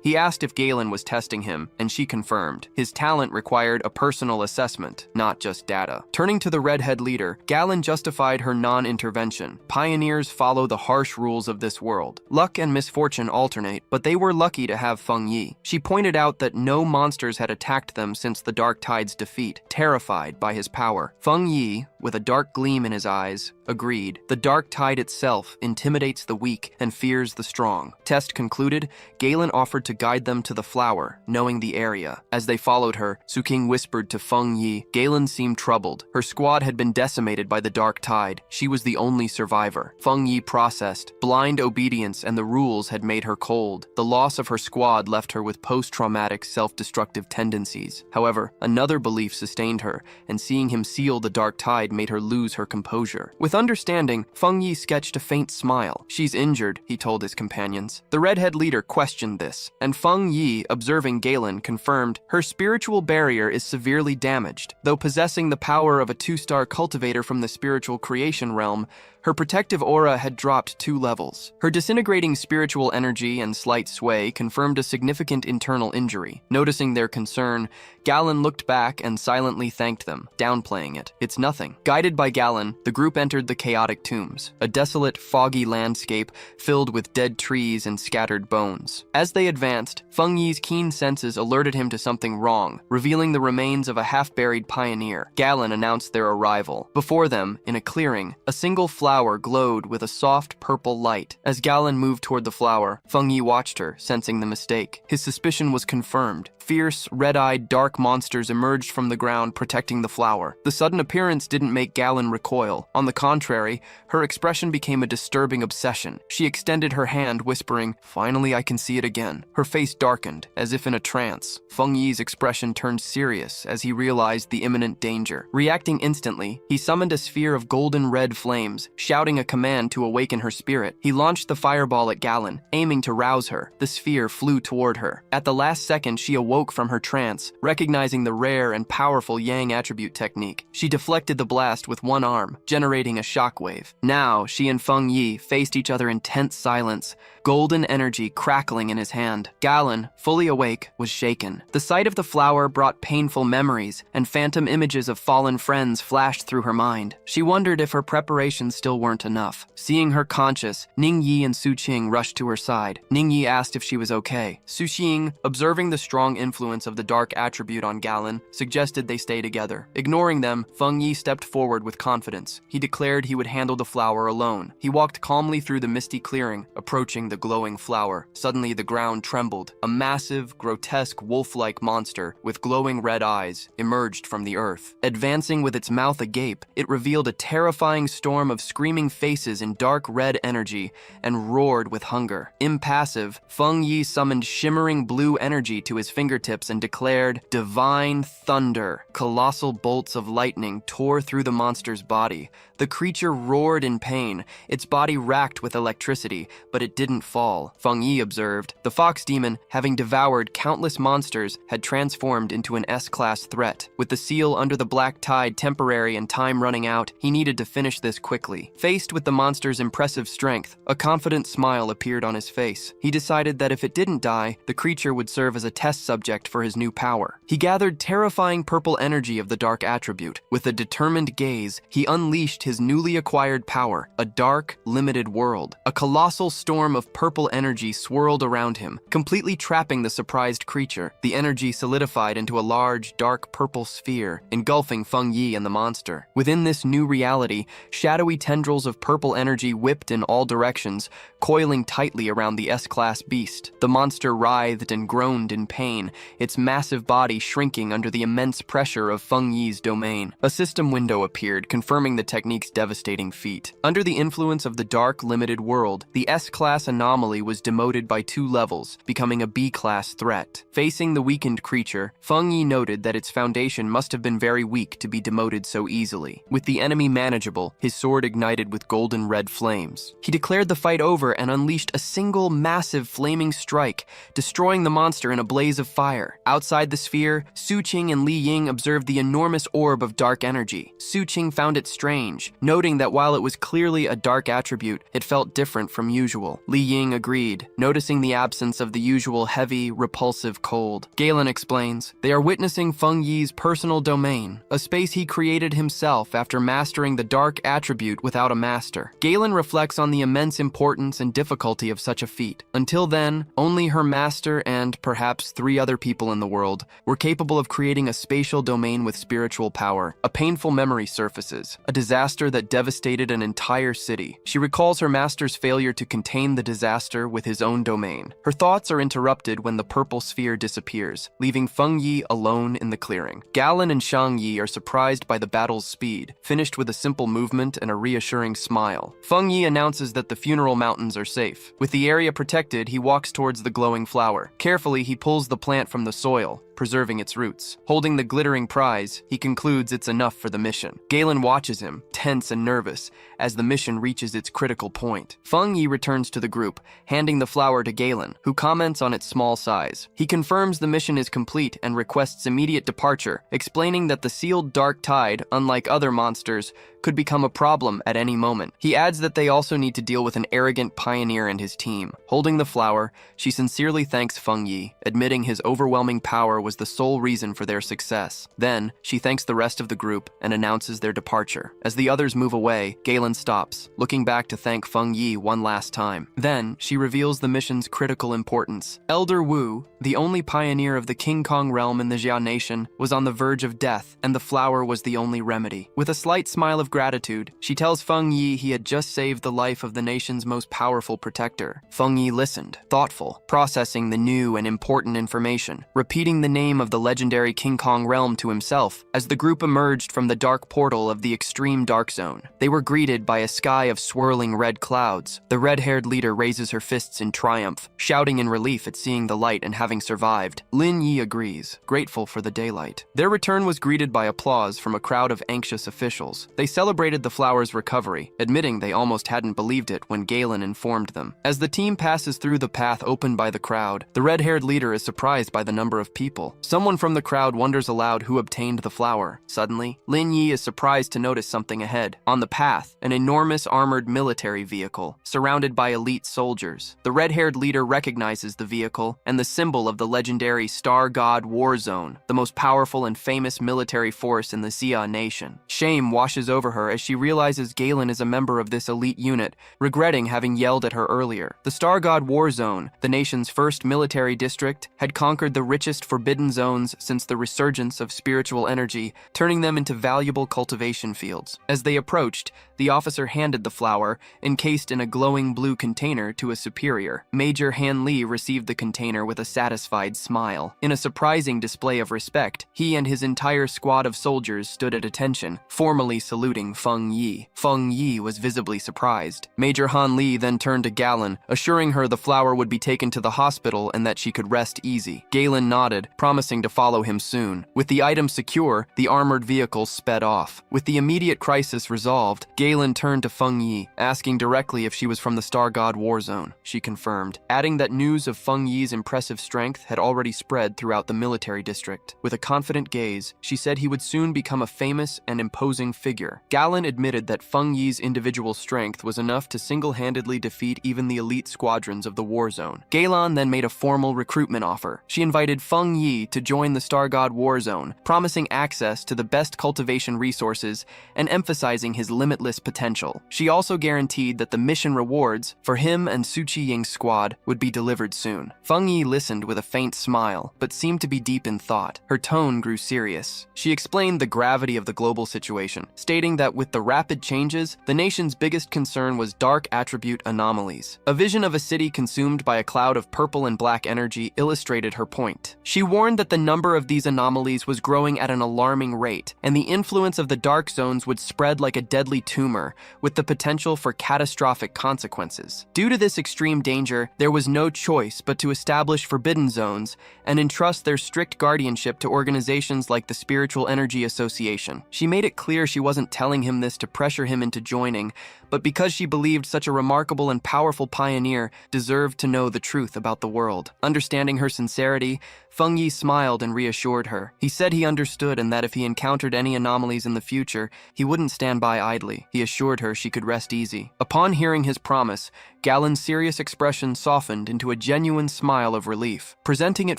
Speaker 1: He asked if Galen was testing him, and she confirmed. His talent required a personal assessment, not just data. Turning to the redhead leader, Galen justified her non-intervention. Pioneers follow the harsh rules of this world. Luck and misfortune alternate, but they were lucky to have Feng Yi. She pointed out that no monsters had attacked them since the Dark Tide's defeat, terrified by his power. Feng Yi, with a dark gleam in his eyes, agreed. The Dark Tide itself intimidates the weak and fears the strong. Test concluded, Galen offered to guide them to the flower, knowing the area. As they followed her, Suqing whispered to Feng Yi. Galen seemed troubled. Her squad had been decimated by the Dark Tide. She was the only survivor. Feng Yi processed. Blind obedience and the rules had made her cold. The loss of her squad left her with post-traumatic self-destructive tendencies. However, another belief sustained her, and seeing him seal the Dark Tide made her lose her composure. With understanding, Feng Yi sketched a faint smile. "She's injured," he told his companions. The redhead leader questioned this, and Feng Yi, observing Galen, confirmed, "Her spiritual barrier is severely damaged. Though possessing the power of a 2-star cultivator from the spiritual creation realm, her protective aura had dropped 2 levels. Her disintegrating spiritual energy and slight sway confirmed a significant internal injury. Noticing their concern, Galen looked back and silently thanked them, downplaying it. "It's nothing." Guided by Galen, the group entered the chaotic tombs, a desolate, foggy landscape filled with dead trees and scattered bones. As they advanced, Feng Yi's keen senses alerted him to something wrong, revealing the remains of a half-buried pioneer. Galen announced their arrival. Before them, in a clearing, a single flower glowed with a soft purple light. As Galen moved toward the flower, Feng Yi watched her, sensing the mistake. His suspicion was confirmed. Fierce, red-eyed, dark monsters emerged from the ground, protecting the flower. The sudden appearance didn't make Galen recoil. On the contrary, her expression became a disturbing obsession. She extended her hand, whispering, "Finally, I can see it again." Her face darkened, as if in a trance. Feng Yi's expression turned serious as he realized the imminent danger. Reacting instantly, he summoned a sphere of golden red flames, shouting a command to awaken her spirit. He launched the fireball at Galen, aiming to rouse her. The sphere flew toward her. At the last second, she awoke from her trance, recognizing the rare and powerful Yang attribute technique. She deflected the blast with one arm, generating a shockwave. Now, she and Feng Yi faced each other in tense silence, golden energy crackling in his hand. Galen, fully awake, was shaken. The sight of the flower brought painful memories, and phantom images of fallen friends flashed through her mind. She wondered if her preparations still weren't enough. Seeing her conscious, Ning Yi and Su Qing rushed to her side. Ning Yi asked if she was okay. Su Qing, observing the strong influence of the dark attribute on Galen, suggested they stay together. Ignoring them, Feng Yi stepped forward with confidence. He declared he would handle the flower alone. He walked calmly through the misty clearing, approaching the glowing flower. Suddenly, the ground trembled. A massive, grotesque, wolf-like monster with glowing red eyes emerged from the earth. Advancing with its mouth agape, it revealed a terrifying storm of screaming faces in dark red energy and roared with hunger. Impassive, Feng Yi summoned shimmering blue energy to his fingertips and declared, "Divine thunder." Colossal bolts of lightning tore through the monster's body. The creature roared in pain, its body racked with electricity, but it didn't fall. Feng Yi observed. The fox demon, having devoured countless monsters, had transformed into an S-class threat. With the seal under the black tide temporary and time running out, he needed to finish this quickly. Faced with the monster's impressive strength, a confident smile appeared on his face. He decided that if it didn't die, the creature would serve as a test subject for his new power. He gathered terrifying purple energy of the dark attribute. With a determined gaze, he unleashed his newly acquired power, a dark, limited world. A colossal storm of purple energy swirled around him, completely trapping the surprised creature. The energy solidified into a large, dark purple sphere, engulfing Feng Yi and the monster. Within this new reality, shadowy tendrils of purple energy whipped in all directions, coiling tightly around the S-class beast. The monster writhed and groaned in pain, its massive body shrinking under the immense pressure of Feng Yi's domain. A system window appeared, confirming the technique's devastating feat. Under the influence of the dark, limited world, the S-class anomaly was demoted by 2 levels, becoming a B-class threat. Facing the weakened creature, Feng Yi noted that its foundation must have been very weak to be demoted so easily. With the enemy manageable, his sword ignited with golden red flames. He declared the fight over and unleashed a single massive flaming strike, destroying the monster in a blaze of fire. Outside the sphere, Su Qing and Li Ying observed the enormous orb of dark energy. Su Qing found it strange, noting that while it was clearly a dark attribute, it felt different from usual. Li Ying agreed, noticing the absence of the usual heavy, repulsive cold. Galen explains, they are witnessing Feng Yi's personal domain, a space he created himself after mastering the dark attribute without a master. Galen reflects on the immense importance and difficulty of such a feat. Until then, only her master and, perhaps, 3 other people in the world were capable of creating a spatial domain with spiritual power. A painful memory surfaces, a disaster that devastated an entire city. She recalls her master's failure to contain the disaster with his own domain. Her thoughts are interrupted when the purple sphere disappears, leaving Feng Yi alone in the clearing. Galen and Shang Yi are surprised by the battle's speed, finished with a simple movement and a reassuring smile. Feng Yi announces that the funeral mountains are safe. With the area protected, he walks towards the glowing flower. Carefully, he pulls the plant from the soil, preserving its roots. Holding the glittering prize, he concludes it's enough for the mission. Galen watches him, tense and nervous, as the mission reaches its critical point. Feng Yi returns to the group, handing the flower to Galen, who comments on its small size. He confirms the mission is complete and requests immediate departure, explaining that the sealed dark tide, unlike other monsters, could become a problem at any moment. He adds that they also need to deal with an arrogant pioneer and his team. Holding the flower, she sincerely thanks Feng Yi, admitting his overwhelming power was the sole reason for their success. Then, she thanks the rest of the group and announces their departure. As the others move away, Galen stops, looking back to thank Feng Yi one last time. Then, she reveals the mission's critical importance. Elder Wu, the only pioneer of the King Kong realm in the Jia Nation, was on the verge of death, and the flower was the only remedy. With a slight smile of gratitude, she tells Feng Yi he had just saved the life of the nation's most powerful protector. Feng Yi listened, thoughtful, processing the new and important information, repeating the name of the legendary King Kong realm to himself as the group emerged from the dark portal of the extreme dark zone. They were greeted by a sky of swirling red clouds. The red-haired leader raises her fists in triumph, shouting in relief at seeing the light and having survived. Lin Yi agrees, grateful for the daylight. Their return was greeted by applause from a crowd of anxious officials. They celebrated the flower's recovery, admitting they almost hadn't believed it when Galen informed them. As the team passes through the path opened by the crowd, the red-haired leader is surprised by the number of people. Someone from the crowd wonders aloud who obtained the flower. Suddenly, Lin Yi Yi is surprised to notice something ahead. On the path, an enormous armored military vehicle, surrounded by elite soldiers. The red-haired leader recognizes the vehicle and the symbol of the legendary Star God War Zone, the most powerful and famous military force in the Xia nation. Shame washes over her as she realizes Galen is a member of this elite unit, regretting having yelled at her earlier. The Star God War Zone, the nation's first military district, had conquered the richest forbidden zones since the resurgence of spiritual energy, turning them into valuable cultivation fields. As they approached, the officer handed the flower, encased in a glowing blue container, to a superior. Major Han Li received the container with a satisfied smile. In a surprising display of respect, he and his entire squad of soldiers stood at attention, formally saluting Feng Yi. Feng Yi was visibly surprised. Major Han Li then turned to Galen, assuring her the flower would be taken to the hospital and that she could rest easy. Galen nodded, promising to follow him soon. With the item secure, the armored vehicle sped off. With the immediate crisis resolved, Galen turned to Feng Yi, asking directly if she was from the Star God War Zone. She confirmed, adding that news of Feng Yi's impressive strength had already spread throughout the military district. With a confident gaze, she said he would soon become a famous and imposing figure. Galen admitted that Feng Yi's individual strength was enough to single-handedly defeat even the elite squadrons of the War Zone. Galen then made a formal recruitment offer. She invited Feng Yi to join the Star God War Zone, promising access to the best cultivation resources and emphasizing his limitless potential. She also guaranteed that the mission rewards for him and Su Qiying's squad would be delivered soon. Feng Yi listened with a faint smile, but seemed to be deep in thought. Her tone grew serious. She explained the gravity of the global situation, stating that with the rapid changes, the nation's biggest concern was dark attribute anomalies. A vision of a city consumed by a cloud of purple and black energy illustrated her point. She warned that the number of these anomalies was growing at an alarming rate, and the influence of the dark zones would spread like a deadly tumor, with the potential for catastrophic consequences. Due to this extreme danger, there was no choice but to establish forbidden zones and entrust their strict guardianship to organizations like the Spiritual Energy Association. She made it clear she wasn't telling him this to pressure him into joining, but because she believed such a remarkable and powerful pioneer deserved to know the truth about the world. Understanding her sincerity, Feng Yi smiled and reassured her. He said he understood and that if he encountered any anomalies in the future, he wouldn't stand by idly. He assured her she could rest easy. Upon hearing his promise, Galen's serious expression softened into a genuine smile of relief. Presenting it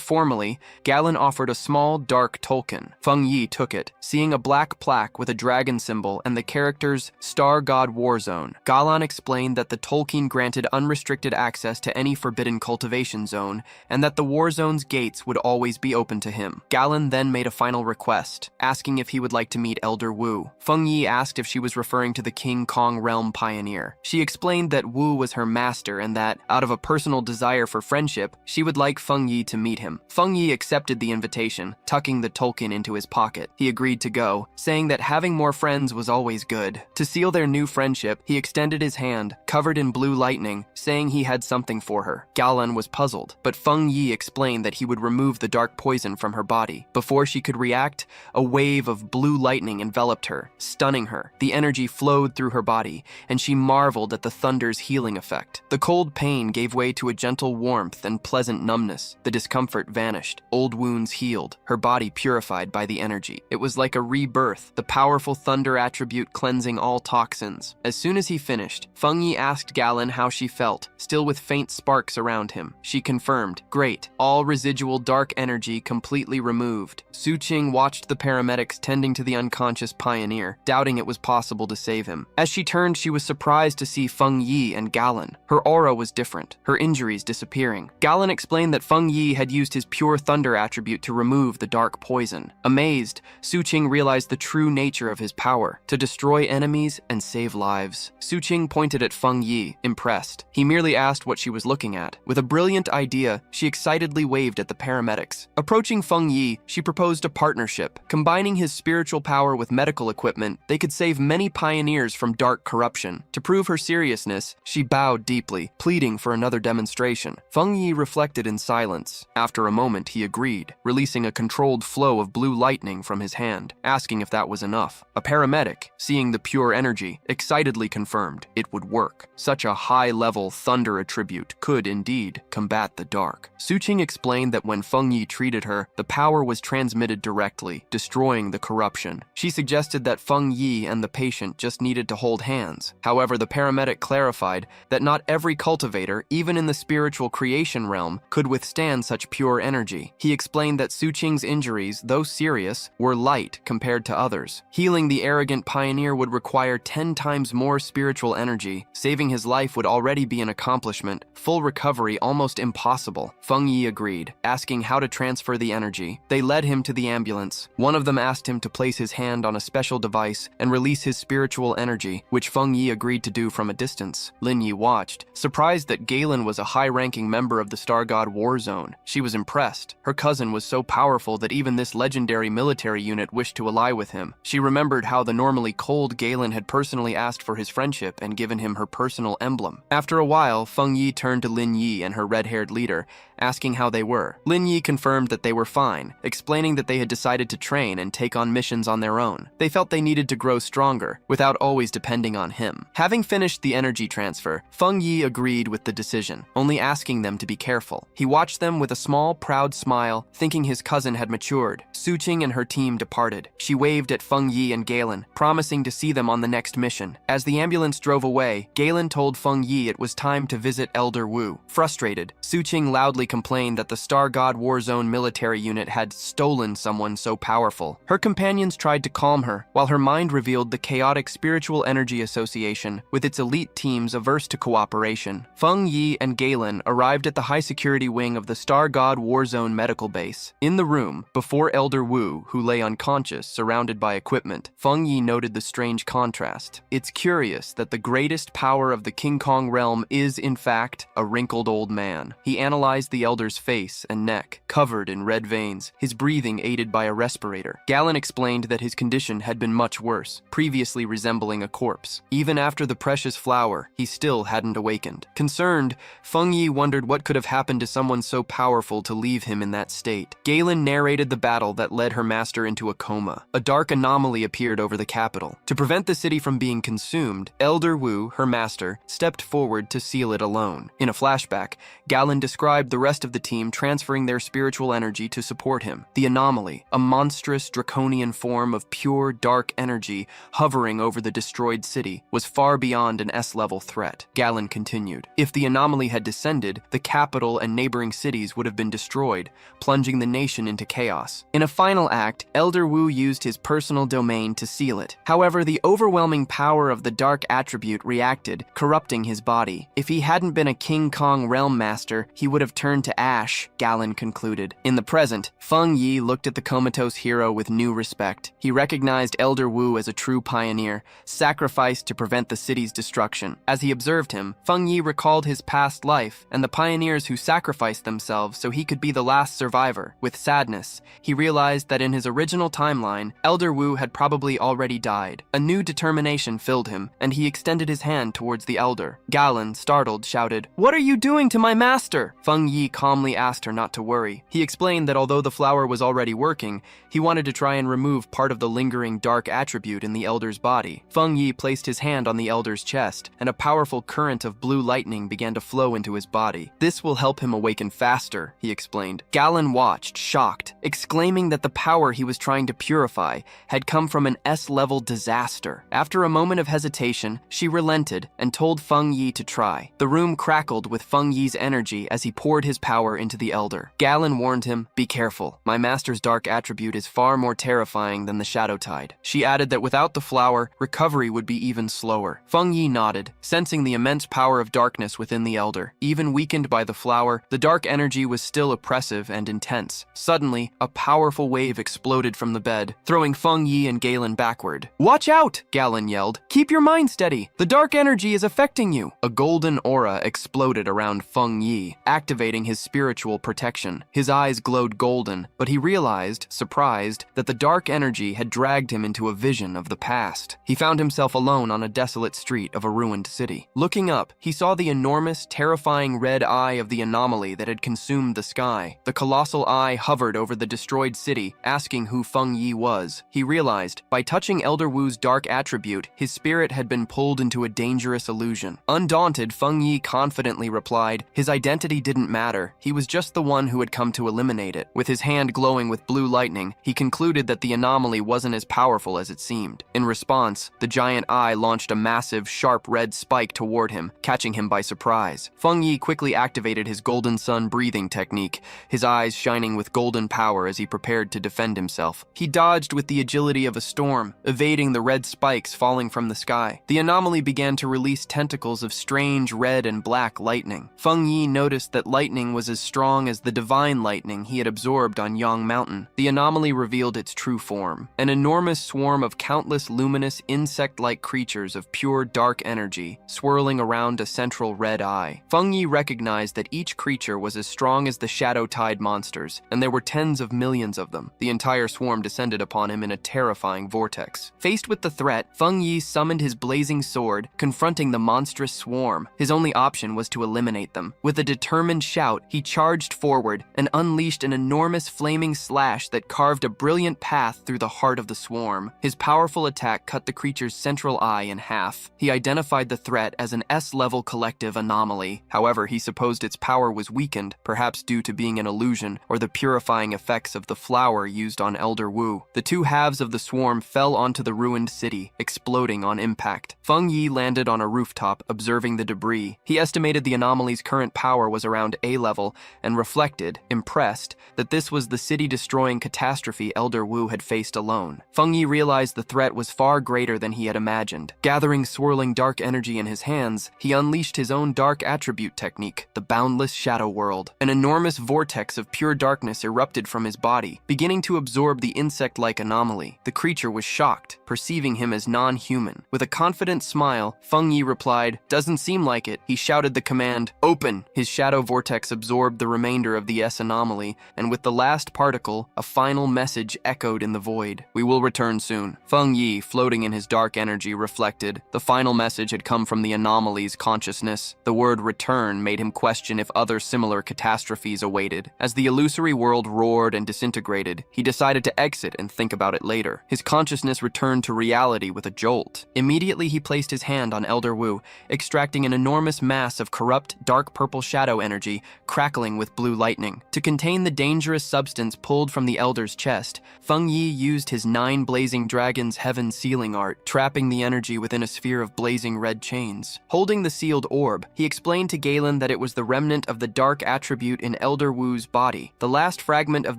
Speaker 1: formally, Galen offered a small, dark Tolkien. Feng Yi took it, seeing a black plaque with a dragon symbol and the characters Star God War Zone. Galen explained that the Tolkien granted unrestricted access to any forbidden cultivation zone, and that the War Zone's gates would always be open to him. Galen then made a final request, asking if he would like to meet Elder Wu. Feng Yi asked if she was referring to the King Kong Realm pioneer. She explained that Wu was her master and that, out of a personal desire for friendship, she would like Feng Yi to meet him. Feng Yi accepted the invitation, tucking the Tolkien into his pocket. He agreed to go, saying that having more friends was always good. To seal their new friendship, he extended his hand, covered in blue lightning, saying he had something for her. Galen was puzzled, but Feng Yi explained that he would remove the dark poison from her body. Before she could react, a wave of blue lightning enveloped her, stunning her. The energy flowed through her body, and she marveled at the thunder's healing effect. The cold pain gave way to a gentle warmth and pleasant numbness. The discomfort vanished. Old wounds healed, her body purified by the energy. It was like a rebirth, the powerful thunder attribute cleansing all toxins. As soon as he finished, Feng Yi asked Galen how she felt, still with faint sparks around him. She confirmed, "Great, all residual dark energy completely removed." Su Qing watched the paramedics tending to the unconscious pioneer, doubting it was possible to save him. As she turned, she was surprised to see Feng Yi and Galen. Her aura was different, her injuries disappearing. Galen explained that Feng Yi had used his pure thunder attribute to remove the dark poison. Amazed, Su Qing realized the true nature of his power, to destroy enemies and save lives. Su Qing pointed at Feng Yi, impressed. He merely asked what she was looking at. With a brilliant idea, she excitedly waved at the paramedics. Approaching Feng Yi, she proposed a partnership. Combining his spiritual power with medical equipment, they could save many pioneers from dark corruption. To prove her seriousness, she bowed bowed deeply, pleading for another demonstration. Feng Yi reflected in silence. After a moment, he agreed, releasing a controlled flow of blue lightning from his hand, asking if that was enough. A paramedic, seeing the pure energy, excitedly confirmed it would work. Such a high-level thunder attribute could indeed combat the dark. Suqing explained that when Feng Yi treated her, the power was transmitted directly, destroying the corruption. She suggested that Feng Yi and the patient just needed to hold hands. However, the paramedic clarified that not every cultivator, even in the spiritual creation realm, could withstand such pure energy. He explained that Suqing's injuries, though serious, were light compared to others. Healing the arrogant pioneer would require 10 times more spiritual energy. Saving his life would already be an accomplishment, full recovery almost impossible. Feng Yi agreed, asking how to transfer the energy. They led him to the ambulance. One of them asked him to place his hand on a special device and release his spiritual energy, which Feng Yi agreed to do from a distance. Lin Yi watched, surprised that Galen was a high-ranking member of the Star God War Zone. She was impressed. Her cousin was so powerful that even this legendary military unit wished to ally with him. She remembered how the normally cold Galen had personally asked for his friendship and given him her personal emblem. After a while, Feng Yi turned to Lin Yi and her red-haired leader, asking how they were. Lin Yi confirmed that they were fine, explaining that they had decided to train and take on missions on their own. They felt they needed to grow stronger, without always depending on him. Having finished the energy transfer, Feng Yi agreed with the decision, only asking them to be careful. He watched them with a small, proud smile, thinking his cousin had matured. Suqing and her team departed. She waved at Feng Yi and Galen, promising to see them on the next mission. As the ambulance drove away, Galen told Feng Yi it was time to visit Elder Wu. Frustrated, Suqing loudly complained that the Star God War Zone military unit had stolen someone so powerful. Her companions tried to calm her, while her mind revealed the chaotic Spiritual Energy Association, with its elite teams averse to cooperation. Feng Yi and Galen arrived at the high-security wing of the Star God War Zone medical base. In the room, before Elder Wu, who lay unconscious, surrounded by equipment, Feng Yi noted the strange contrast. It's curious that the greatest power of the King Kong realm is, in fact, a wrinkled old man. He analyzed the elder's face and neck, covered in red veins, his breathing aided by a respirator. Galen explained that his condition had been much worse, previously resembling a corpse. Even after the precious flower, he still hadn't awakened. Concerned, Feng Yi wondered what could have happened to someone so powerful to leave him in that state. Galen narrated the battle that led her master into a coma. A dark anomaly appeared over the capital. To prevent the city from being consumed, Elder Wu, her master, stepped forward to seal it alone. In a flashback, Galen described the rest of the team transferring their spiritual energy to support him. The anomaly, a monstrous draconian form of pure dark energy hovering over the destroyed city, was far beyond an S-level threat. Galen continued. If the anomaly had descended, the capital and neighboring cities would have been destroyed, plunging the nation into chaos. In a final act, Elder Wu used his personal domain to seal it. However, the overwhelming power of the dark attribute reacted, corrupting his body. If he hadn't been a King Kong realm master, he would have turned to ash, Galen concluded. In the present, Feng Yi looked at the comatose hero with new respect. He recognized Elder Wu as a true pioneer, sacrificed to prevent the city's destruction. As he observed him, Feng Yi recalled his past life and the pioneers who sacrificed themselves so he could be the last survivor. With sadness, he realized that in his original timeline, Elder Wu had probably already died. A new determination filled him, and he extended his hand towards the elder. Galen, startled, shouted, "What are you doing to my master?" Feng Yi calmly asked her not to worry. He explained that although the flower was already working, he wanted to try and remove part of the lingering dark attribute in the elder's body. Feng Yi placed his hand on the elder's chest, and a powerful current of blue lightning began to flow into his body. "This will help him awaken faster," he explained. Galen watched, shocked, exclaiming that the power he was trying to purify had come from an S-level disaster. After a moment of hesitation, she relented and told Feng Yi to try. The room crackled with Feng Yi's energy as he poured his power into the elder. Galen warned him, "Be careful. My master's dark attribute is far more terrifying than the shadow tide." She added that without the flower, recovery would be even slower. Feng Yi nodded, sensing the immense power of darkness within the elder. Even weakened by the flower, the dark energy was still oppressive and intense. Suddenly, Suddenly, a powerful wave exploded from the bed, throwing Feng Yi and Galen backward. "Watch out!" Galen yelled. "Keep your mind steady. The dark energy is affecting you." A golden aura exploded around Feng Yi, activating his spiritual protection. His eyes glowed golden, but he realized, surprised, that the dark energy had dragged him into a vision of the past. He found himself alone on a desolate street of a ruined city. Looking up, he saw the enormous, terrifying red eye of the anomaly that had consumed the sky. The colossal eye hovered over the destroyed city, asking who Feng Yi was. He realized, by touching Elder Wu's dark attribute, his spirit had been pulled into a dangerous illusion. Undaunted, Feng Yi confidently replied, his identity didn't matter. He was just the one who had come to eliminate it. With his hand glowing with blue lightning, he concluded that the anomaly wasn't as powerful as it seemed. In response, the giant eye launched a massive, sharp red spike toward him, catching him by surprise. Feng Yi quickly activated his golden sun breathing technique, his eyes shining with golden power as he prepared to defend himself. He dodged with the agility of a storm, evading the red spikes falling from the sky. The anomaly began to release tentacles of strange red and black lightning. Feng Yi noticed that lightning was as strong as the divine lightning he had absorbed on Yang Mountain. The anomaly revealed its true form, an enormous swarm of countless luminous insect-like creatures of pure dark energy, swirling around a central red eye. Feng Yi recognized that each creature was as strong as the Shadow Tide monsters, and there were tens of millions of them. The entire swarm descended upon him in a terrifying vortex. Faced with the threat, Feng Yi summoned his blazing sword, confronting the monstrous swarm. His only option was to eliminate them. With a determined shout, he charged forward and unleashed an enormous flaming slash that carved a brilliant path through the heart of the swarm. His powerful attack cut the creature's central eye in half. He identified the threat as an S-level collective anomaly. However, he supposed its power was weakened, perhaps due to being an illusion or the purifying effects of the flower used on Elder Wu. The two halves of the swarm fell onto the ruined city, exploding on impact. Feng Yi landed on a rooftop, observing the debris. He estimated the anomaly's current power was around A level and reflected, impressed, that this was the city-destroying catastrophe Elder Wu had faced alone. Feng Yi realized the threat was far greater than he had imagined. Gathering swirling dark energy in his hands, he unleashed his own dark attribute technique, the Boundless Shadow World. An enormous vortex of pure darkness erupted from his body, beginning to absorb the insect-like anomaly. The creature was shocked, perceiving him as non-human. With a confident smile, Feng Yi replied, "Doesn't seem like it." He shouted the command, "Open!" His shadow vortex absorbed the remainder of the S anomaly, and with the last particle, a final message echoed in the void. "We will return soon." Feng Yi, floating in his dark energy, reflected. The final message had come from the anomaly's consciousness. The word return made him question if other similar catastrophes awaited. As the illusory world roared and disintegrated, he decided to exit and think about it later. His consciousness returned to reality with a jolt. Immediately he placed his hand on Elder Wu, extracting an enormous mass of corrupt, dark purple shadow energy, crackling with blue lightning. To contain the dangerous substance pulled from the Elder's chest, Feng Yi used his 9 blazing dragons heaven sealing art, trapping the energy within a sphere of blazing red chains. Holding the sealed orb, he explained to Galen that it was the remnant of the dark attribute in Elder Wu's body, the last fragment of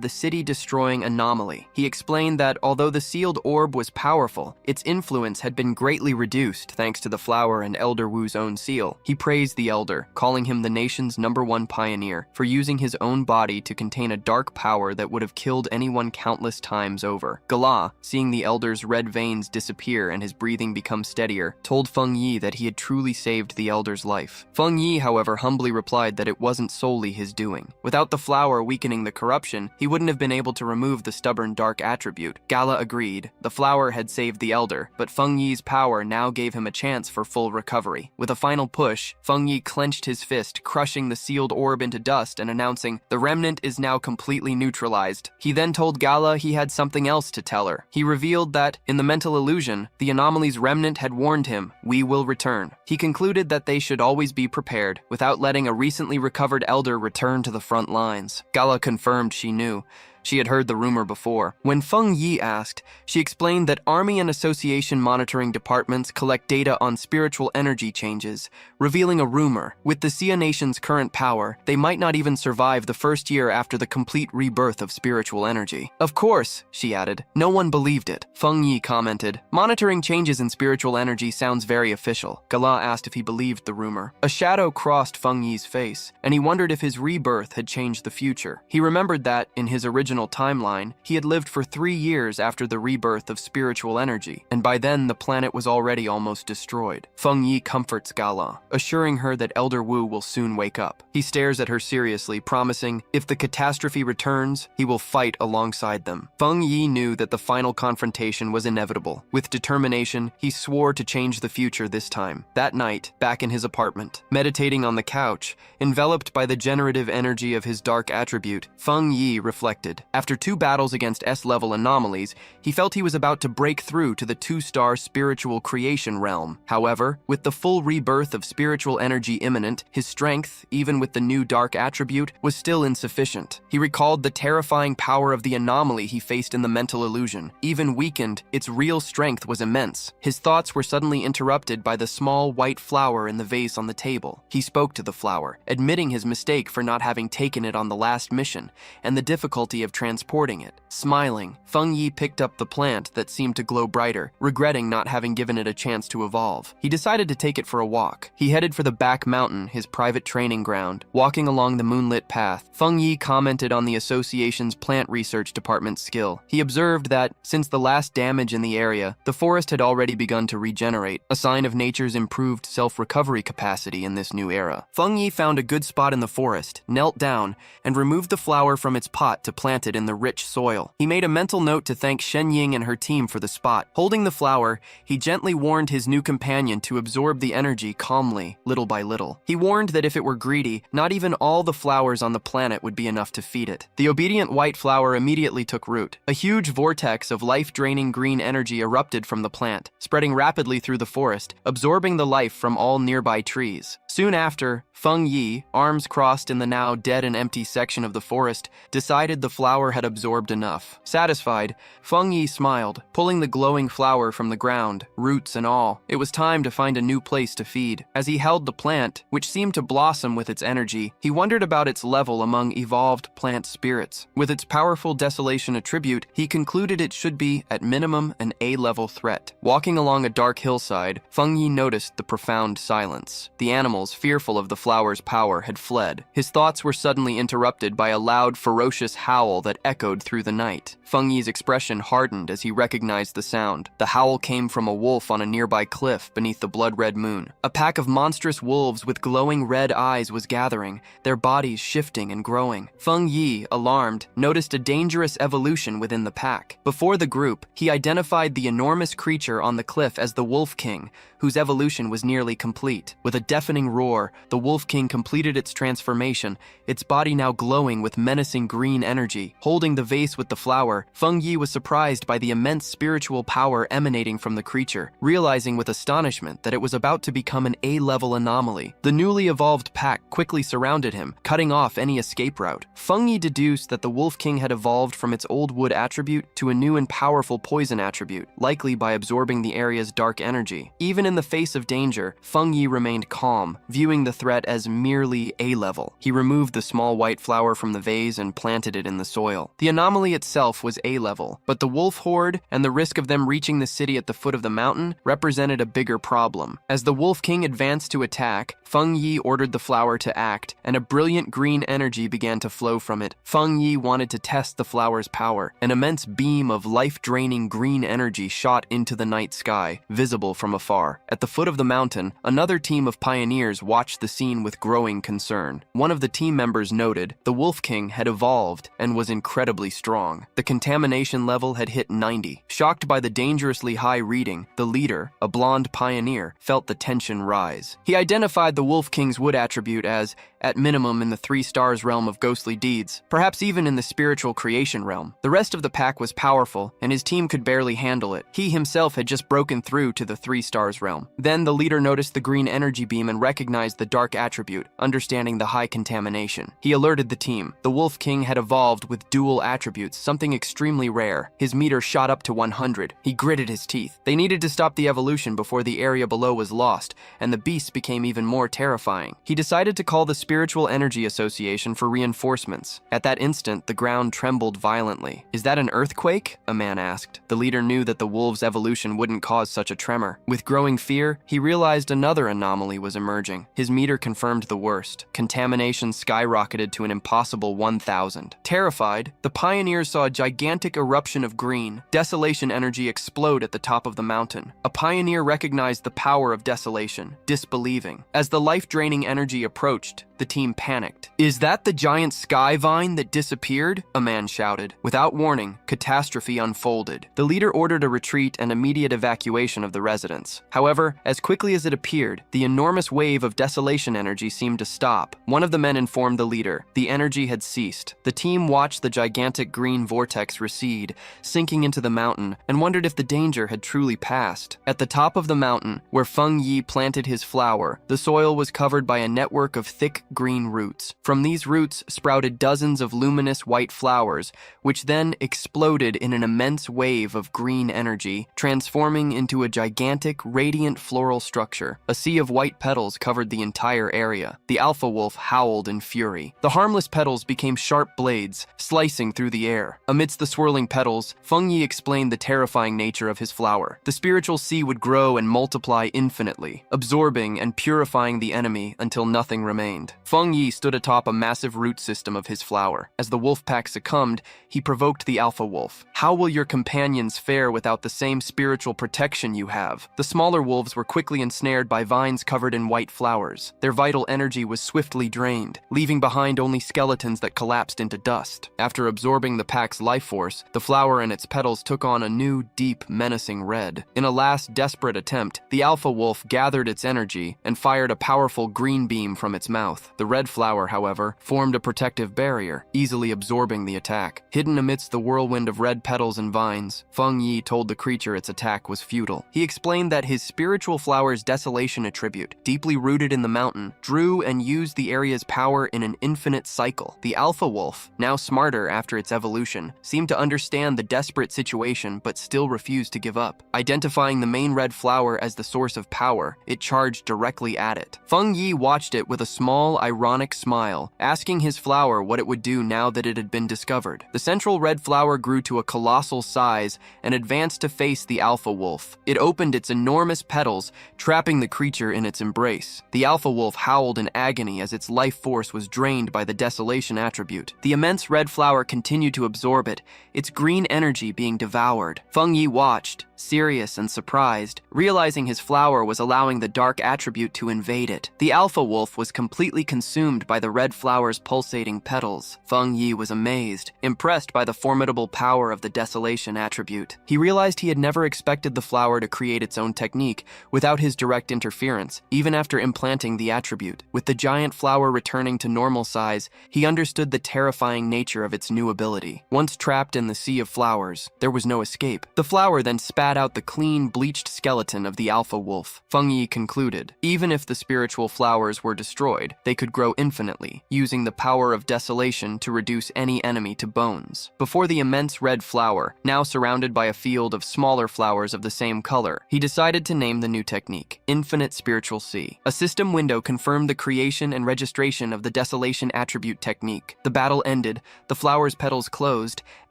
Speaker 1: the city-destroying anomaly. He explained that although the sealed orb was powerful, its influence had been greatly reduced thanks to the flower and Elder Wu's own seal. He praised the Elder, calling him the nation's #1 pioneer, for using his own body to contain a dark power that would have killed anyone countless times over. Gala, seeing the Elder's red veins disappear and his breathing become steadier, told Feng Yi that he had truly saved the Elder's life. Feng Yi, however, humbly replied that it wasn't solely his doing. Without the flower weakening the corruption, he wouldn't have been able to remove the stubborn dark attribute. Gala agreed. The flower had saved the Elder, but Feng Yi's power now gave him a chance for full recovery. With a final push, Feng Yi clenched his fist, crushing the sealed orb into dust and announcing, "The remnant is now completely neutralized." He then told Gala he had something else to tell her. He revealed that, in the mental illusion, the anomaly's remnant had warned him, "We will return." He concluded that they should always be prepared, without letting a recently recovered Elder return to the front lines. Gala confirmed she knew. She had heard the rumor before. When Feng Yi asked, she explained that Army and Association monitoring departments collect data on spiritual energy changes, revealing a rumor. With the Sia Nation's current power, they might not even survive the first year after the complete rebirth of spiritual energy. "Of course," she added. No one believed it. Feng Yi commented, "Monitoring changes in spiritual energy sounds very official." Gala asked if he believed the rumor. A shadow crossed Feng Yi's face, and he wondered if his rebirth had changed the future. He remembered that, in his original original timeline, he had lived for 3 years after the rebirth of spiritual energy, and by then the planet was already almost destroyed. Feng Yi comforts Gala, assuring her that Elder Wu will soon wake up. He stares at her seriously, promising, if the catastrophe returns, he will fight alongside them. Feng Yi knew that the final confrontation was inevitable. With determination, he swore to change the future this time. That night, back in his apartment, meditating on the couch, enveloped by the generative energy of his dark attribute, Feng Yi reflected. After 2 battles against S-level anomalies, he felt he was about to break through to the 2-star spiritual creation realm. However, with the full rebirth of spiritual energy imminent, his strength, even with the new dark attribute, was still insufficient. He recalled the terrifying power of the anomaly he faced in the mental illusion. Even weakened, its real strength was immense. His thoughts were suddenly interrupted by the small white flower in the vase on the table. He spoke to the flower, admitting his mistake for not having taken it on the last mission, and the difficulty of transporting it. Smiling, Feng Yi picked up the plant that seemed to glow brighter, regretting not having given it a chance to evolve. He decided to take it for a walk. He headed for the back mountain, his private training ground. Walking along the moonlit path, Feng Yi commented on the association's plant research department's skill. He observed that, since the last damage in the area, the forest had already begun to regenerate, a sign of nature's improved self-recovery capacity in this new era. Feng Yi found a good spot in the forest, knelt down, and removed the flower from its pot to plant it in the rich soil. He made a mental note to thank Shen Ying and her team for the spot. Holding the flower, he gently warned his new companion to absorb the energy calmly, little by little. He warned that if it were greedy, not even all the flowers on the planet would be enough to feed it. The obedient white flower immediately took root. A huge vortex of life-draining green energy erupted from the plant, spreading rapidly through the forest, absorbing the life from all nearby trees. Soon after, Feng Yi, arms crossed in the now dead and empty section of the forest, decided the flower had absorbed enough. Satisfied, Feng Yi smiled, pulling the glowing flower from the ground, roots and all. It was time to find a new place to feed. As he held the plant, which seemed to blossom with its energy, he wondered about its level among evolved plant spirits. With its powerful desolation attribute, he concluded it should be, at minimum, an A-level threat. Walking along a dark hillside, Feng Yi noticed the profound silence. The animals, fearful of the flower's power, had fled. His thoughts were suddenly interrupted by a loud, ferocious howl that echoed through the night. Feng Yi's expression hardened as he recognized the sound. The howl came from a wolf on a nearby cliff beneath the blood-red moon. A pack of monstrous wolves with glowing red eyes was gathering, their bodies shifting and growing. Feng Yi, alarmed, noticed a dangerous evolution within the pack. Before the group, he identified the enormous creature on the cliff as the Wolf King, whose evolution was nearly complete. With a deafening roar, the Wolf King completed its transformation, its body now glowing with menacing green energy. Holding the vase with the flower, Feng Yi was surprised by the immense spiritual power emanating from the creature, realizing with astonishment that it was about to become an A-level anomaly. The newly evolved pack quickly surrounded him, cutting off any escape route. Feng Yi deduced that the Wolf King had evolved from its old wood attribute to a new and powerful poison attribute, likely by absorbing the area's dark energy. Even in the face of danger, Feng Yi remained calm, viewing the threat as merely A-level. He removed the small white flower from the vase and planted it in the soil. The anomaly itself was A-level, but the wolf horde and the risk of them reaching the city at the foot of the mountain represented a bigger problem. As the Wolf King advanced to attack, Feng Yi ordered the flower to act, and a brilliant green energy began to flow from it. Feng Yi wanted to test the flower's power. An immense beam of life-draining green energy shot into the night sky, visible from afar. At the foot of the mountain, another team of pioneers watched the scene with growing concern. One of the team members noted the Wolf King had evolved and was incredibly strong. The contamination level had hit 90. Shocked by the dangerously high reading, the leader, a blonde pioneer, felt the tension rise. He identified the Wolf King's wood attribute as, at minimum, in the 3 stars realm of ghostly deeds, perhaps even in the spiritual creation realm. The rest of the pack was powerful, and his team could barely handle it. He himself had just broken through to the 3 stars realm. Then the leader noticed the green energy beam and recognized the dark attribute, understanding the high contamination. He alerted the team. The Wolf King had evolved with dual attributes, something extremely rare. His meter shot up to 100. He gritted his teeth. They needed to stop the evolution before the area below was lost, and the beast became even more terrifying. He decided to call the Spiritual Energy Association for reinforcements. At that instant, the ground trembled violently. "Is that an earthquake?" a man asked. The leader knew that the wolves' evolution wouldn't cause such a tremor. With growing fear, he realized another anomaly was emerging. His meter confirmed the worst. Contamination skyrocketed to an impossible 1,000. Terrified, the pioneers saw a gigantic eruption of green. Desolation energy explode at the top of the mountain. A pioneer recognized the power of desolation, disbelieving. As the life-draining energy approached, the team panicked. "Is that the giant sky vine that disappeared?" a man shouted. Without warning, catastrophe unfolded. The leader ordered a retreat and immediate evacuation of the residents. However, as quickly as it appeared, the enormous wave of desolation energy seemed to stop. One of the men informed the leader the energy had ceased. The team watched the gigantic green vortex recede, sinking into the mountain, and wondered if the danger had truly passed. At the top of the mountain, where Feng Yi planted his flower, the soil was covered by a network of thick green roots. From these roots sprouted dozens of luminous white flowers, which then exploded in an immense wave of green energy, transforming into a gigantic, radiant floral structure. A sea of white petals covered the entire area. The alpha wolf howled in fury. The harmless petals became sharp blades, slicing through the air. Amidst the swirling petals, Feng Yi explained the terrifying nature of his flower. The spiritual sea would grow and multiply infinitely, absorbing and purifying the enemy until nothing remained. Feng Yi stood atop a massive root system of his flower. As the wolf pack succumbed, he provoked the alpha wolf. "How will your companions fare without the same spiritual protection you have?" The smaller wolves were quickly ensnared by vines covered in white flowers. Their vital energy was swiftly drained, leaving behind only skeletons that collapsed into dust. After absorbing the pack's life force, the flower and its petals took on a new, deep, menacing red. In a last desperate attempt, the alpha wolf gathered its energy and fired a powerful green beam from its mouth. The red flower, however, formed a protective barrier, easily absorbing the attack. Hidden amidst the whirlwind of red petals and vines, Feng Yi told the creature its attack was futile. He explained that his spiritual flower's desolation attribute, deeply rooted in the mountain, drew and used the area's power in an infinite cycle. The alpha wolf, now smarter after its evolution, seemed to understand the desperate situation but still refused to give up. Identifying the main red flower as the source of power, it charged directly at it. Feng Yi watched it with a small, ironic smile, asking his flower what it would do now that it had been discovered. The central red flower grew to a colossal size and advanced to face the alpha wolf. It opened its enormous petals, trapping the creature in its embrace. The alpha wolf howled in agony as its life force was drained by the desolation attribute. The immense red flower continued to absorb it, its green energy being devoured. Feng Yi watched, serious and surprised, realizing his flower was allowing the dark attribute to invade it. The alpha wolf was completely consumed by the red flower's pulsating petals. Feng Yi was amazed, impressed by the formidable power of the desolation attribute. He realized he had never expected the flower to create its own technique without his direct interference, even after implanting the attribute. With the giant flower returning to normal size, he understood the terrifying nature of its new ability. Once trapped in the sea of flowers, there was no escape. The flower then spat out the clean, bleached skeleton of the alpha wolf. Feng Yi concluded, even if the spiritual flowers were destroyed, they could grow infinitely, using the power of desolation to reduce any enemy to bones. Before the immense red flower, now surrounded by a field of smaller flowers of the same color, he decided to name the new technique, Infinite Spiritual Sea. A system window confirmed the creation and registration of the desolation attribute technique. The battle ended, the flower's petals closed,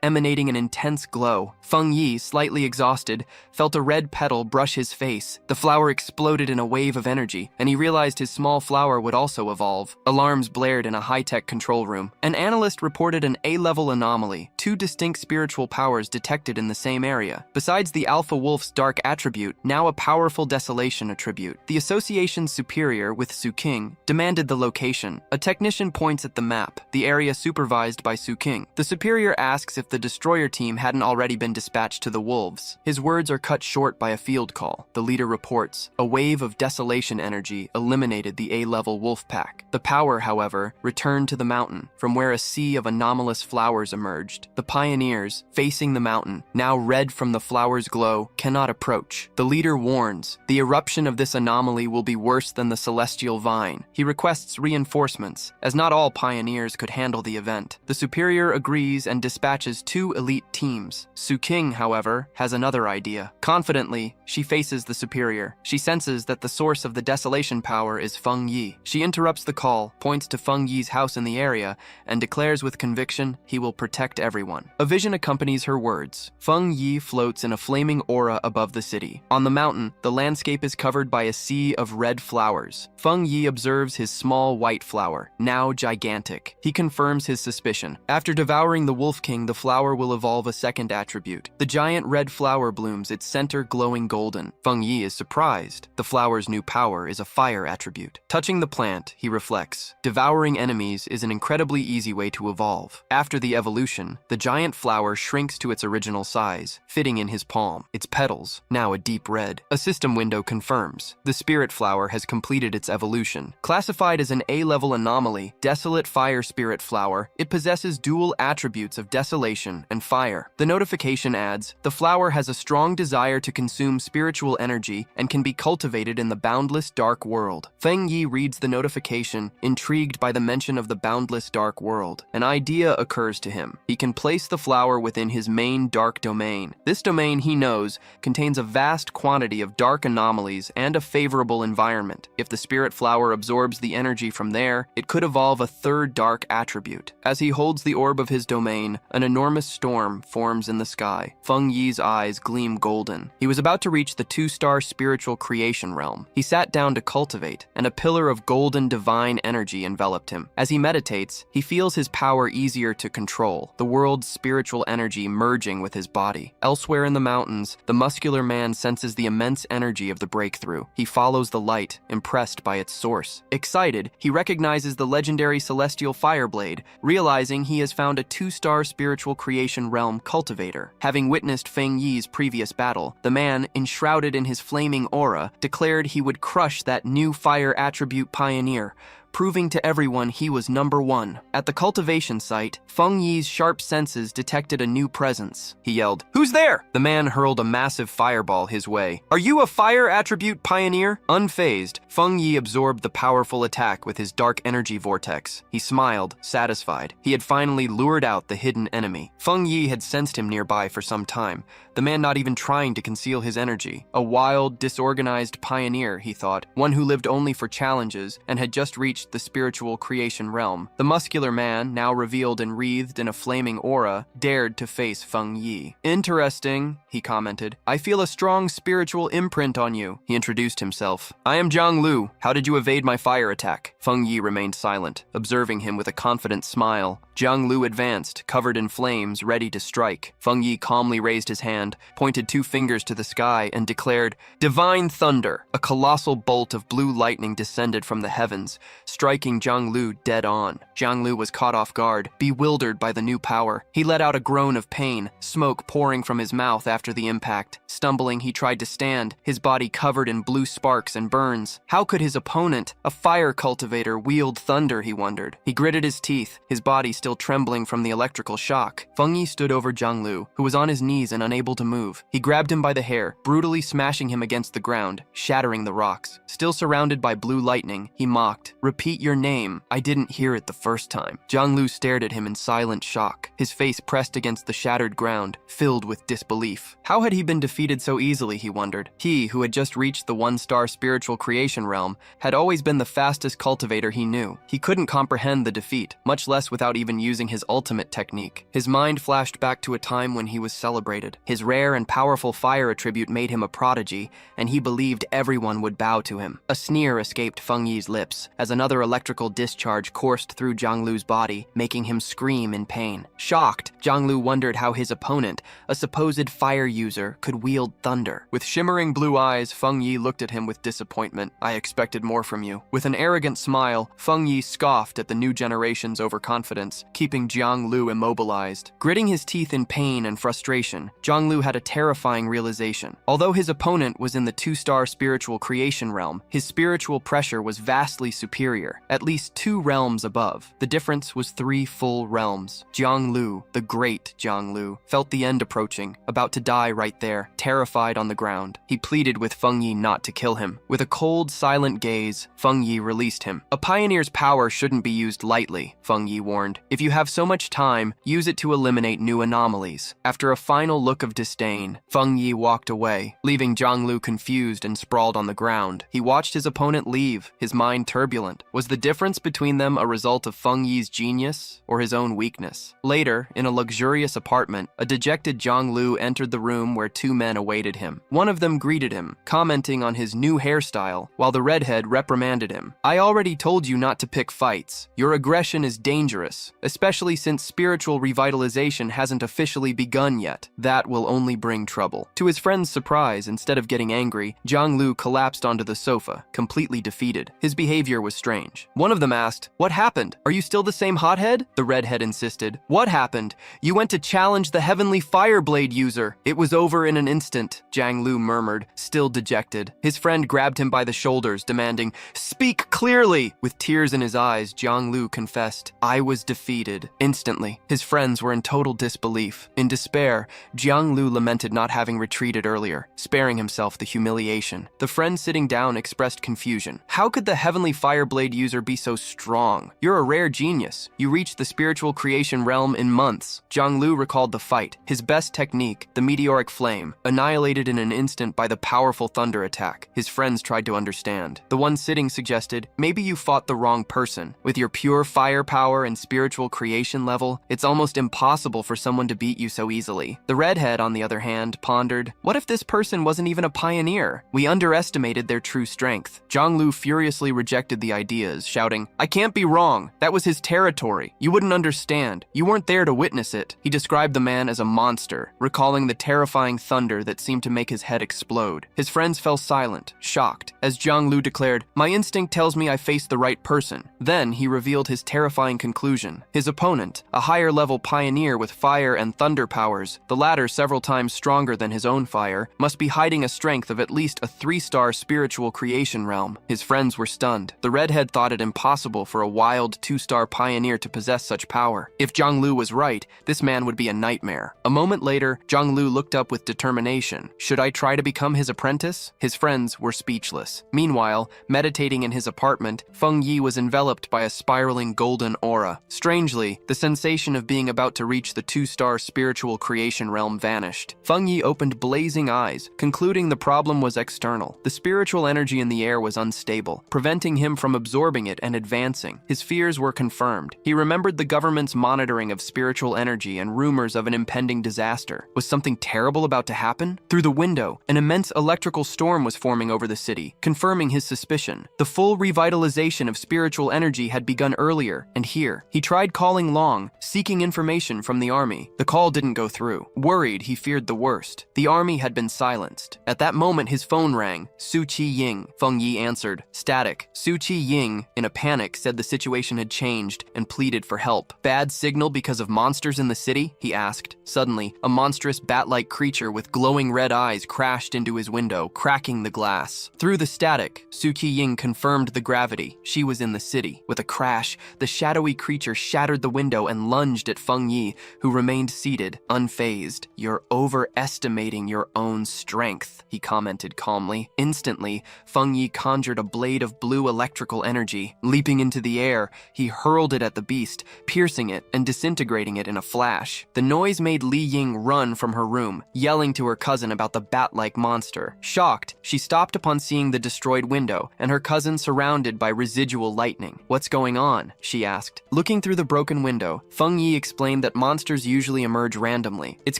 Speaker 1: emanating an intense glow. Feng Yi, slightly exhausted, felt a red petal brush his face. The flower exploded in a wave of energy, and he realized his small flower would also evolve. Alarms blared in a high-tech control room. An analyst reported an A-level anomaly, 2 distinct spiritual powers detected in the same area. Besides the alpha wolf's dark attribute, now a powerful desolation attribute. The association's superior, with Su King, demanded the location. A technician points at the map, the area supervised by Su King. The superior asks if the destroyer team hadn't already been dispatched to the wolves. His words are cut short by a field call. The leader reports, a wave of desolation energy eliminated the A-level wolf pack. The power, however, returned to the mountain, from where a sea of anomalous flowers emerged. The pioneers, facing the mountain, now red from the flower's glow, cannot approach. The leader warns, the eruption of this anomaly will be worse than the celestial vine. He requests reinforcements, as not all pioneers could handle the event. The superior agrees and dispatches 2 elite teams. Su King, however, has another idea. Confidently, she faces the superior. She senses that the source of the desolation power is Feng Yi. She interrupts the call, points to Feng Yi's house in the area, and declares with conviction he will protect everyone. A vision accompanies her words. Feng Yi floats in a flaming aura above the city. On the mountain, the landscape is covered by a sea of red flowers. Feng Yi observes his small white flower, now gigantic. He confirms his suspicion. After devouring the Wolf King, the flower will evolve a second attribute. The giant red flower blooms, its center glowing golden. Feng Yi is surprised. The flower's new power is a fire attribute. Touching the plant, he reflects. Devouring enemies is an incredibly easy way to evolve. After the evolution, the giant flower shrinks to its original size, fitting in his palm. Its petals, now a deep red. A system window confirms. The spirit flower has completed its evolution. Classified as an A-level anomaly, Desolate Fire Spirit Flower, it possesses dual attributes of desolation and fire. The notification adds, the flower has a strong desire to consume spiritual energy and can be cultivated in the boundless dark world. Feng Yi reads the notification, intrigued by the mention of the boundless dark world. An idea occurs to him. He can place the flower within his main dark domain. This domain, he knows, contains a vast quantity of dark anomalies and a favorable environment. If the spirit flower absorbs the energy from there, it could evolve a third dark attribute. As he holds the orb of his domain, an enormous storm forms in the sky. Feng Yi's eyes gleam golden. He was about to reach the 2-star spiritual creation realm. He sat down to cultivate, and a pillar of golden divine energy enveloped him. As he meditates, he feels his power easier to control, the world's spiritual energy merging with his body. Elsewhere in the mountains, the muscular man senses the immense energy of the breakthrough. He follows the light, impressed by its source. Excited, he recognizes the legendary celestial fireblade, realizing he has found a 2-star spiritual creation realm cultivator. Having witnessed Feng Yi's previous battle, the man, enshrouded in his flaming aura, declared he would crush that new fire attribute pioneer, proving to everyone he was number one. At the cultivation site, Feng Yi's sharp senses detected a new presence. He yelled, "Who's there?" The man hurled a massive fireball his way. "Are you a fire attribute pioneer?" Unfazed, Feng Yi absorbed the powerful attack with his dark energy vortex. He smiled, satisfied. He had finally lured out the hidden enemy. Feng Yi had sensed him nearby for some time, the man not even trying to conceal his energy. A wild, disorganized pioneer, he thought, one who lived only for challenges and had just reached the spiritual creation realm. The muscular man, now revealed and wreathed in a flaming aura, dared to face Feng Yi. "Interesting," he commented. "I feel a strong spiritual imprint on you." He introduced himself. "I am Zhang Lu. How did you evade my fire attack?" Feng Yi remained silent, observing him with a confident smile. Zhang Lu advanced, covered in flames, ready to strike. Feng Yi calmly raised his hand, pointed 2 fingers to the sky, and declared, "Divine thunder!" A colossal bolt of blue lightning descended from the heavens, striking Zhang Lu dead on. Zhang Lu was caught off guard, bewildered by the new power. He let out a groan of pain, smoke pouring from his mouth after the impact. Stumbling, he tried to stand, his body covered in blue sparks and burns. How could his opponent, a fire cultivator, wield thunder, he wondered. He gritted his teeth, his body still trembling from the electrical shock. Feng Yi stood over Zhang Lu, who was on his knees and unable to move. He grabbed him by the hair, brutally smashing him against the ground, shattering the rocks. Still surrounded by blue lightning, he mocked, "Repeat your name. I didn't hear it the first time." Zhang Lu stared at him in silent shock, his face pressed against the shattered ground, filled with disbelief. How had he been defeated so easily, he wondered. He, who had just reached the 1-star spiritual creation realm, had always been the fastest cultivator he knew. He couldn't comprehend the defeat, much less without even using his ultimate technique. His mind flashed back to a time when he was celebrated. His rare and powerful fire attribute made him a prodigy, and he believed everyone would bow to him. A sneer escaped Feng Yi's lips as another electrical discharge coursed through Zhang Lu's body, making him scream in pain. Shocked, Zhang Lu wondered how his opponent, a supposed fire user, could wield thunder. With shimmering blue eyes, Feng Yi looked at him with disappointment. "I expected more from you." With an arrogant smile, Feng Yi scoffed at the new generation's overconfidence, keeping Zhang Lu immobilized. Gritting his teeth in pain and frustration, Zhang Lu had a terrifying realization. Although his opponent was in the 2-star spiritual creation realm, his spiritual pressure was vastly superior, at least 2 realms above. The difference was 3 full realms. Zhang Lu, the great Zhang Lu, felt the end approaching, about to die right there, terrified on the ground. He pleaded with Feng Yi not to kill him. With a cold, silent gaze, Feng Yi released him. "A pioneer's power shouldn't be used lightly," Feng Yi warned. "If you have so much time, use it to eliminate new anomalies." After a final look of disdain, Feng Yi walked away, leaving Zhang Lu confused and sprawled on the ground. He watched his opponent leave, his mind turbulent. Was the difference between them a result of Feng Yi's genius or his own weakness? Later, in a luxurious apartment, a dejected Zhang Lu entered the room where two men awaited him. One of them greeted him, commenting on his new hairstyle, while the redhead reprimanded him. "I already told you not to pick fights. Your aggression is dangerous, especially since spiritual revitalization hasn't officially begun yet. That will only bring trouble." To his friend's surprise, instead of getting angry, Zhang Lu collapsed onto the sofa, completely defeated. His behavior was strange. One of them asked, "What happened? Are you still the same hothead?" The redhead insisted. "What happened? You went to challenge the heavenly fireblade user." "It was over in an instant," Zhang Lu murmured, still dejected. His friend grabbed him by the shoulders, demanding, "Speak clearly!" With tears in his eyes, Zhang Lu confessed, "I was defeated." Instantly, his friends were in total disbelief. In despair, Zhang Lu lamented not having retreated earlier, sparing himself the humiliation. The friend sitting down expressed confusion. "How could the heavenly fireblade user be so strong? You're a rare genius. You reached the spiritual creation realm in months." Zhang Lu recalled the fight. His best technique, the meteoric flame, annihilated in an instant by the powerful thunder attack. His friends tried to understand. The one sitting suggested, "Maybe you fought the wrong person. With your pure firepower and spiritual creation level, it's almost impossible for someone to beat you so easily." The redhead, on the other hand, pondered, "What if this person wasn't even a pioneer? We underestimated their true strength." Zhang Lu furiously rejected the ideas, shouting, "I can't be wrong. That was his territory. You wouldn't understand. You weren't there to witness it." He described the man as a monster, recalling the terrifying thunder that seemed to make his head explode. His friends fell silent, shocked, as Zhang Lu declared, "My instinct tells me I faced the right person." Then he revealed his terrifying conclusion. His opponent, a higher-level pioneer with fire and thunder powers, the latter several times stronger than his own fire, must be hiding a strength of at least a 3-star spiritual creation realm. His friends were stunned. The redhead thought it impossible for a wild 2-star pioneer to possess such power. If Zhang Lu was right, this man would be a nightmare. A moment later, Zhang Lu looked up with determination. "Should I try to become his apprentice?" His friends were speechless. Meanwhile, meditating in his apartment, Feng Yi was enveloped by a spiraling golden aura. Strangely, the sensation of being about to reach the 2-star spiritual creation realm vanished. Feng Yi opened blazing eyes, concluding the problem was external. The spiritual energy in the air was unstable, preventing him from absorbing it and advancing. His fears were confirmed. He remembered the government's monitoring of spiritual energy and rumors of an impending disaster. Was something terrible about to happen? Through the window, an immense electrical storm was forming over the city, confirming his suspicion. The full revitalization of spiritual energy had begun earlier, and here. He tried calling Long, seeking information from the army. The call didn't go through. Worried, he feared the worst. The army had been silenced. At that moment, his phone rang. Su Qi Ying. Feng Yi answered. Static. Su Qi Ying, in a panic, said the situation had changed and pleaded for help. "Bad signal because of monsters in the city?" he asked. Suddenly, a monstrous bat-like creature with glowing red eyes crashed into his window, cracking the glass. Through the static, Su Qi Ying confirmed the gravity. She was in the city. With a crash, the shadowy creature shattered the window and lunged at Feng Yi, who remained seated, unfazed. "You're overestimating your own strength," he commented calmly. Instantly, Feng Yi conjured a blade of blue electrical energy. Leaping into the air, he hurled it at the beast, piercing it and disintegrating it in a flash. The noise made Li Ying run from her room, yelling to her cousin about the bat-like monster. Shocked, she stopped upon seeing the destroyed window and her cousin surrounded by residual lightning. "What's going on?" she asked. Looking through the broken window, Feng Yi explained that monsters usually emerge randomly. It's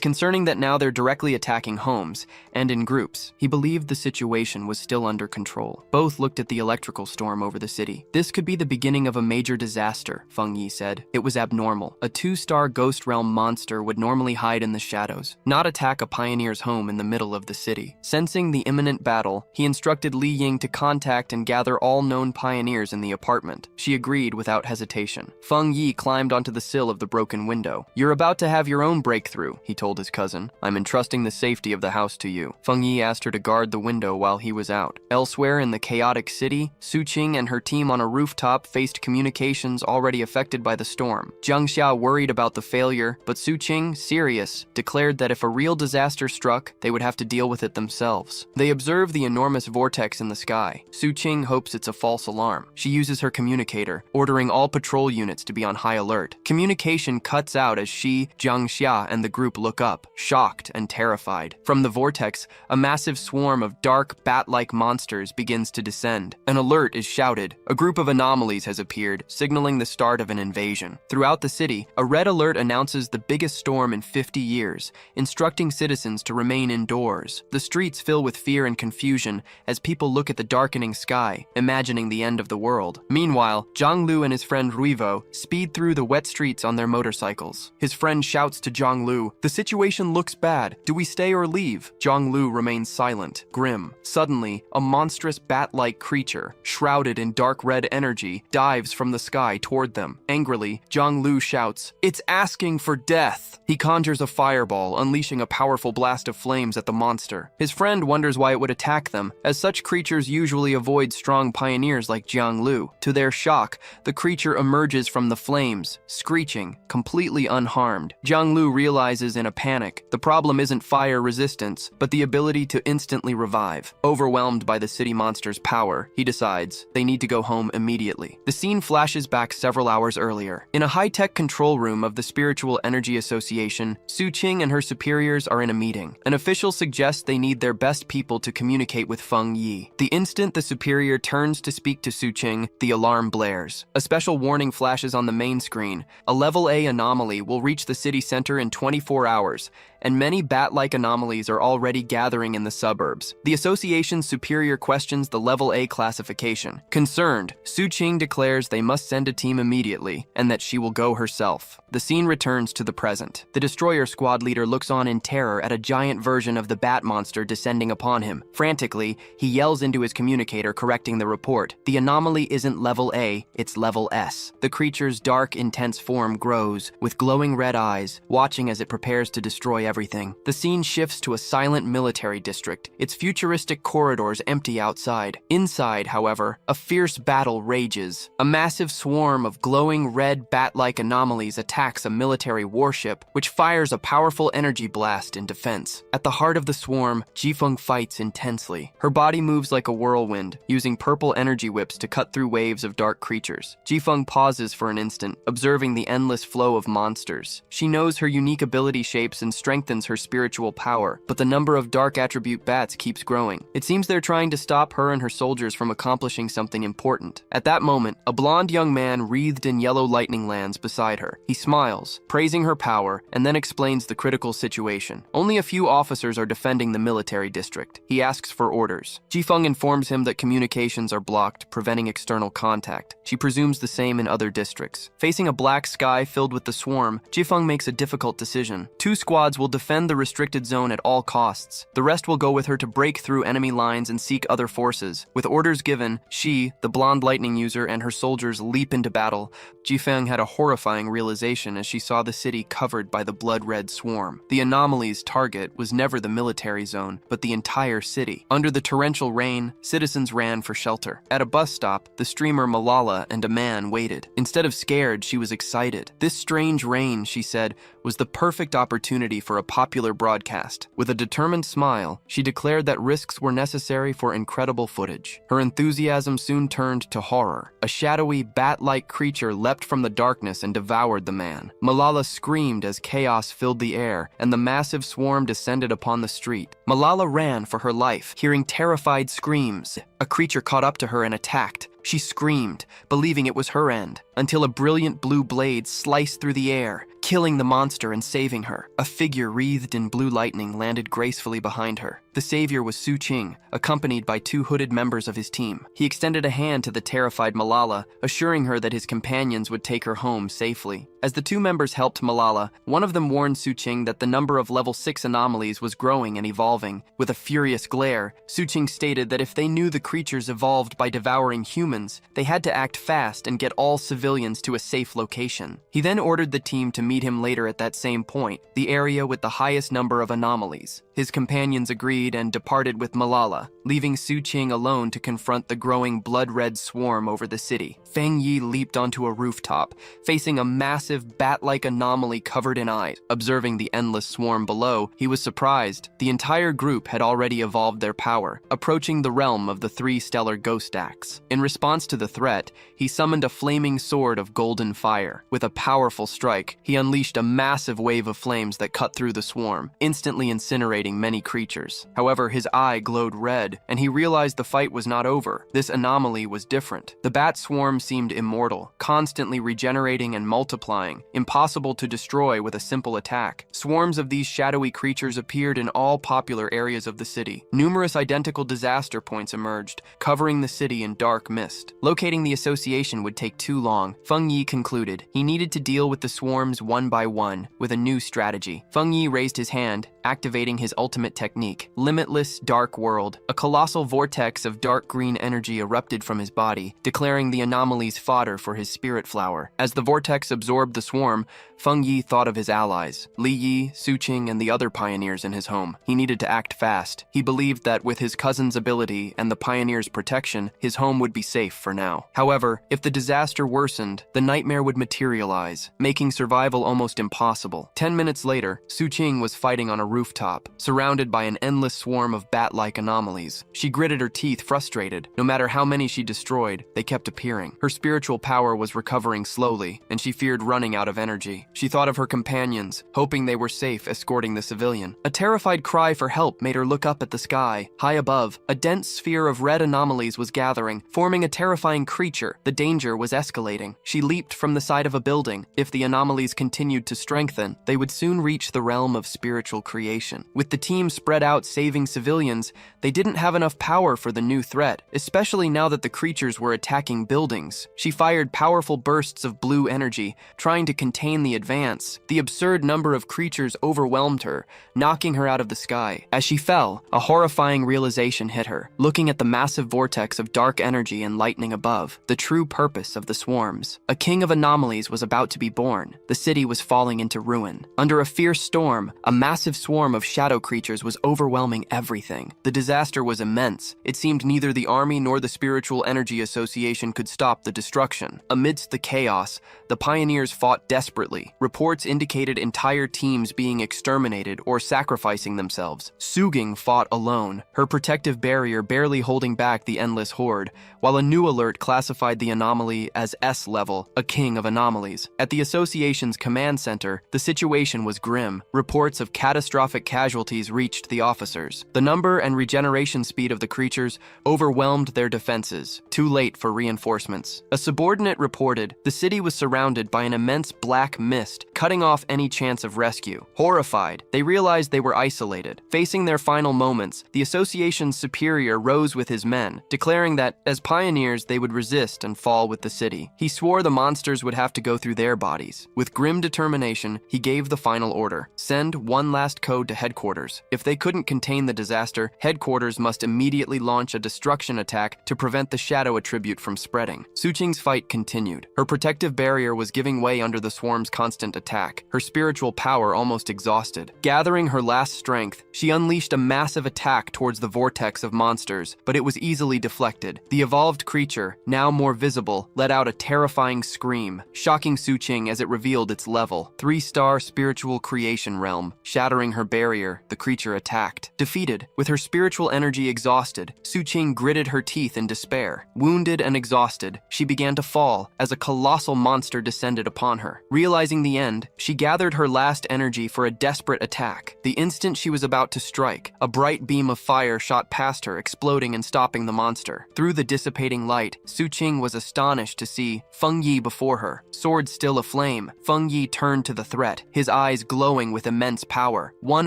Speaker 1: concerning that now they're directly attacking homes, and in groups. He believed the situation was still under control. Both looked at the electrical storm over the city. "This could be the beginning of a major disaster," Feng Yi said. It was abnormal. A 2-star ghost realm monster would normally hide in the shadows, not attack a pioneer's home in the middle of the city. Sensing the imminent battle, he instructed Li Ying to contact and gather all known pioneers in the apartment. She agreed without hesitation. Feng Yi climbed onto the sill of the broken window. "You're about to have your own breakthrough," he told his cousin. "I'm entrusting the safety of the house to you." Feng Yi asked her to guard the window while he was out. Elsewhere in the chaotic city, Su Qing and her team on a rooftop faced communications already affected by the storm. Jiang Xia worried about the failure, but Su Qing, serious, declared that if a real disaster struck, they would have to deal with it themselves. They observed the enormous vortex in the sky. Su Qing hopes it's a false alarm. She uses her communicator, ordering all patrol units to be on high alert. Communication cuts out as she, Jiang Xia, and the group look up, shocked and terrified. From the vortex, a massive swarm of dark, bat-like monsters begins to descend. An alert is shouted. A group of anomalies has appeared, signaling the start of an invasion. Throughout the city, a red alert announces the biggest storm in 50 years, instructing citizens to remain indoors. The streets fill with fear and confusion as people look at the darkening sky, imagining the end of the world. Meanwhile, Zhang and his friend Ruivo speed through the wet streets on their motorcycles. His friend shouts to Zhang, "The situation looks bad. Do we stay or leave?" Zhang remains silent, grim. Suddenly, a monstrous bat-like creature, shrouded in dark red energy, dives from the sky toward them. Angrily, Zhang shouts, "It's asking for death!" He conjures a fireball, unleashing a powerful blast of flames at the monster. His friend wonders why it would attack them, as such creatures usually avoid strong pioneers like Zhang Lu. To their shock, the creature emerges from the flames, screeching, completely unharmed. Zhang realizes in a panic, the problem isn't fire resistance, but the ability to instantly revive. Overwhelmed by the city monster's power, he decides they need to go home immediately. The scene flashes back several hours earlier. In a high-tech control room of the Spiritual Energy Association, Su Qing and her superiors are in a meeting. An official suggests they need their best people to communicate with Feng Yi. The instant the superior turns to speak to Su Qing, the alarm blares. A special warning flashes on the main screen. A level A anomaly will reach the city center in 24 hours, and many bat-like anomalies are already gathering in the suburbs. The association's superior questions the level A classification. Concerned, Su Qing declares they must send a team immediately, and that she will go herself. The scene returns to the present. The destroyer squad leader looks on in terror at a giant version of the bat monster descending upon him. Frantically, he yells into his communicator, correcting the report. The anomaly isn't level A, it's level S. The creature's dark, intense form grows, with glowing red eyes, watching as it prepares to destroy everything. The scene shifts to a silent military district, its futuristic corridors empty outside. Inside, however, a fierce battle rages. A massive swarm of glowing red bat-like anomalies attacks a military warship, which fires a powerful energy blast in defense. At the heart of the swarm, Jifeng fights intensely. Her body moves like a whirlwind, using purple energy whips to cut through waves of dark creatures. Jifeng pauses for an instant, observing the endless flow of monsters. She knows her unique ability shapes and strengthens her spiritual power, but the number of dark attribute bats keeps growing. It seems they're trying to stop her and her soldiers from accomplishing something important. At that moment, a blonde young man wreathed in yellow lightning lands beside her. He smiles, praising her power, and then explains the critical situation. Only a few officers are defending the military district. He asks for orders. Jifeng informs him that communications are blocked, preventing external contact. She presumes the same in other districts. Facing a black sky filled with the swarm, Jifeng makes a difficult decision. Two squads will defend the restricted zone at all costs. The rest will go with her to break through enemy lines and seek other forces. With orders given, she, the blonde lightning user, and her soldiers leap into battle. Jifeng had a horrifying realization as she saw the city covered by the blood-red swarm. The anomaly's target was never the military zone, but the entire city. Under the torrential rain, citizens ran for shelter. At a bus stop, the streamer Malala and a man waited. Instead of scared, she was excited. This strange rain, she said, was the perfect opportunity for a popular broadcast. With a determined smile, she declared that risks were necessary for incredible footage. Her enthusiasm soon turned to horror. A shadowy, bat-like creature leapt from the darkness and devoured the man. Malala screamed as chaos filled the air, and the massive swarm descended upon the street. Malala ran for her life, hearing terrified screams. A creature caught up to her and attacked. She screamed, believing it was her end, until a brilliant blue blade sliced through the air, killing the monster and saving her. A figure wreathed in blue lightning landed gracefully behind her. The savior was Su Qing, accompanied by two hooded members of his team. He extended a hand to the terrified Malala, assuring her that his companions would take her home safely. As the two members helped Malala, one of them warned Su Qing that the number of level 6 anomalies was growing and evolving. With a furious glare, Su Qing stated that if they knew the creatures evolved by devouring humans, they had to act fast and get all civilians to a safe location. He then ordered the team to meet him later at that same point, the area with the highest number of anomalies. His companions agreed and departed with Malala, leaving Su Qing alone to confront the growing blood-red swarm over the city. Feng Yi leaped onto a rooftop, facing a massive bat-like anomaly covered in eyes. Observing the endless swarm below, he was surprised. The entire group had already evolved their power, approaching the realm of the 3 stellar ghost acts. In response to the threat, he summoned a flaming sword of golden fire. With a powerful strike, he unleashed a massive wave of flames that cut through the swarm, instantly incinerating many creatures. However, his eye glowed red, and he realized the fight was not over. This anomaly was different. The bat swarm seemed immortal, constantly regenerating and multiplying, impossible to destroy with a simple attack. Swarms of these shadowy creatures appeared in all popular areas of the city. Numerous identical disaster points emerged, covering the city in dark mist. Locating the association would take too long. Feng Yi concluded he needed to deal with the swarms one by one with a new strategy. Feng Yi raised his hand, activating his ultimate technique, Limitless Dark World. A colossal vortex of dark green energy erupted from his body, declaring the anomalies fodder for his spirit flower. As the vortex absorbed the swarm, Feng Yi thought of his allies, Li Yi, Su Qing, and the other pioneers in his home. He needed to act fast. He believed that with his cousin's ability and the pioneers' protection, his home would be safe for now. However, if the disaster worsened, the nightmare would materialize, making survival almost impossible. 10 minutes later, Su Qing was fighting on a rooftop, surrounded by an endless swarm of bat-like anomalies. She gritted her teeth, frustrated. No matter how many she destroyed, they kept appearing. Her spiritual power was recovering slowly, and she feared running out of energy. She thought of her companions, hoping they were safe escorting the civilian. A terrified cry for help made her look up at the sky. High above, a dense sphere of red anomalies was gathering, forming a terrifying creature. The danger was escalating. She leaped from the side of a building. If the anomalies continued to strengthen, they would soon reach the realm of spiritual creation. With the team spread out saving civilians, they didn't have enough power for the new threat, especially now that the creatures were attacking buildings. She fired powerful bursts of blue energy, trying to contain the advance. The absurd number of creatures overwhelmed her, knocking her out of the sky. As she fell, a horrifying realization hit her. Looking at the massive vortex of dark energy and lightning above, the true purpose of the swarms. A king of anomalies was about to be born. The city was falling into ruin. Under a fierce storm, a massive swarm of shadow creatures was overwhelming everything. The disaster was immense. It seemed neither the army nor the Spiritual Energy Association could stop the destruction. Amidst the chaos, the pioneers fought desperately. Reports indicated entire teams being exterminated or sacrificing themselves. Suging fought alone, her protective barrier barely holding back the endless horde, while a new alert classified the anomaly as S-level, a king of anomalies. At the association's command center, the situation was grim. Reports of catastrophic casualties reached the officers. The number and regeneration speed of the creatures overwhelmed their defenses. Too late for reinforcements. A subordinate reported the city was surrounded by an immense black mist, cutting off any chance of rescue. Horrified, they realized they were isolated. Facing their final moments, the association's superior rose with his men, declaring that, as pioneers, they would resist and fall with the city. He swore the monsters would have to go through their bodies. With grim determination, he gave the final order: send one last code to headquarters. If they couldn't contain the disaster, headquarters must immediately launch a destruction attack to prevent the shadow attribute from spreading. Su Qing's fight continued. Her protective barrier was giving way under the swarm's constant attack, her spiritual power almost exhausted. Gathering her last strength, she unleashed a massive attack towards the vortex of monsters, but it was easily deflected. The evolved creature, now more visible, let out a terrifying scream, shocking Su Qing as it revealed its level. 3-star spiritual creation realm. Shattering her barrier, the creature attacked. Defeated, with her spiritual energy exhausted, Su Qing gritted her teeth in despair. Wounded and exhausted, she began to fall as a colossal monster descended upon her. Realizing the end, she gathered her last energy for a desperate attack. The instant she was about to strike, a bright beam of fire shot past her, exploding and stopping the monster. Through the dissipating light, Su Qing was astonished to see Feng Yi before her. Sword still aflame, Feng Yi turned to the threat, his eyes glowing with immense power. One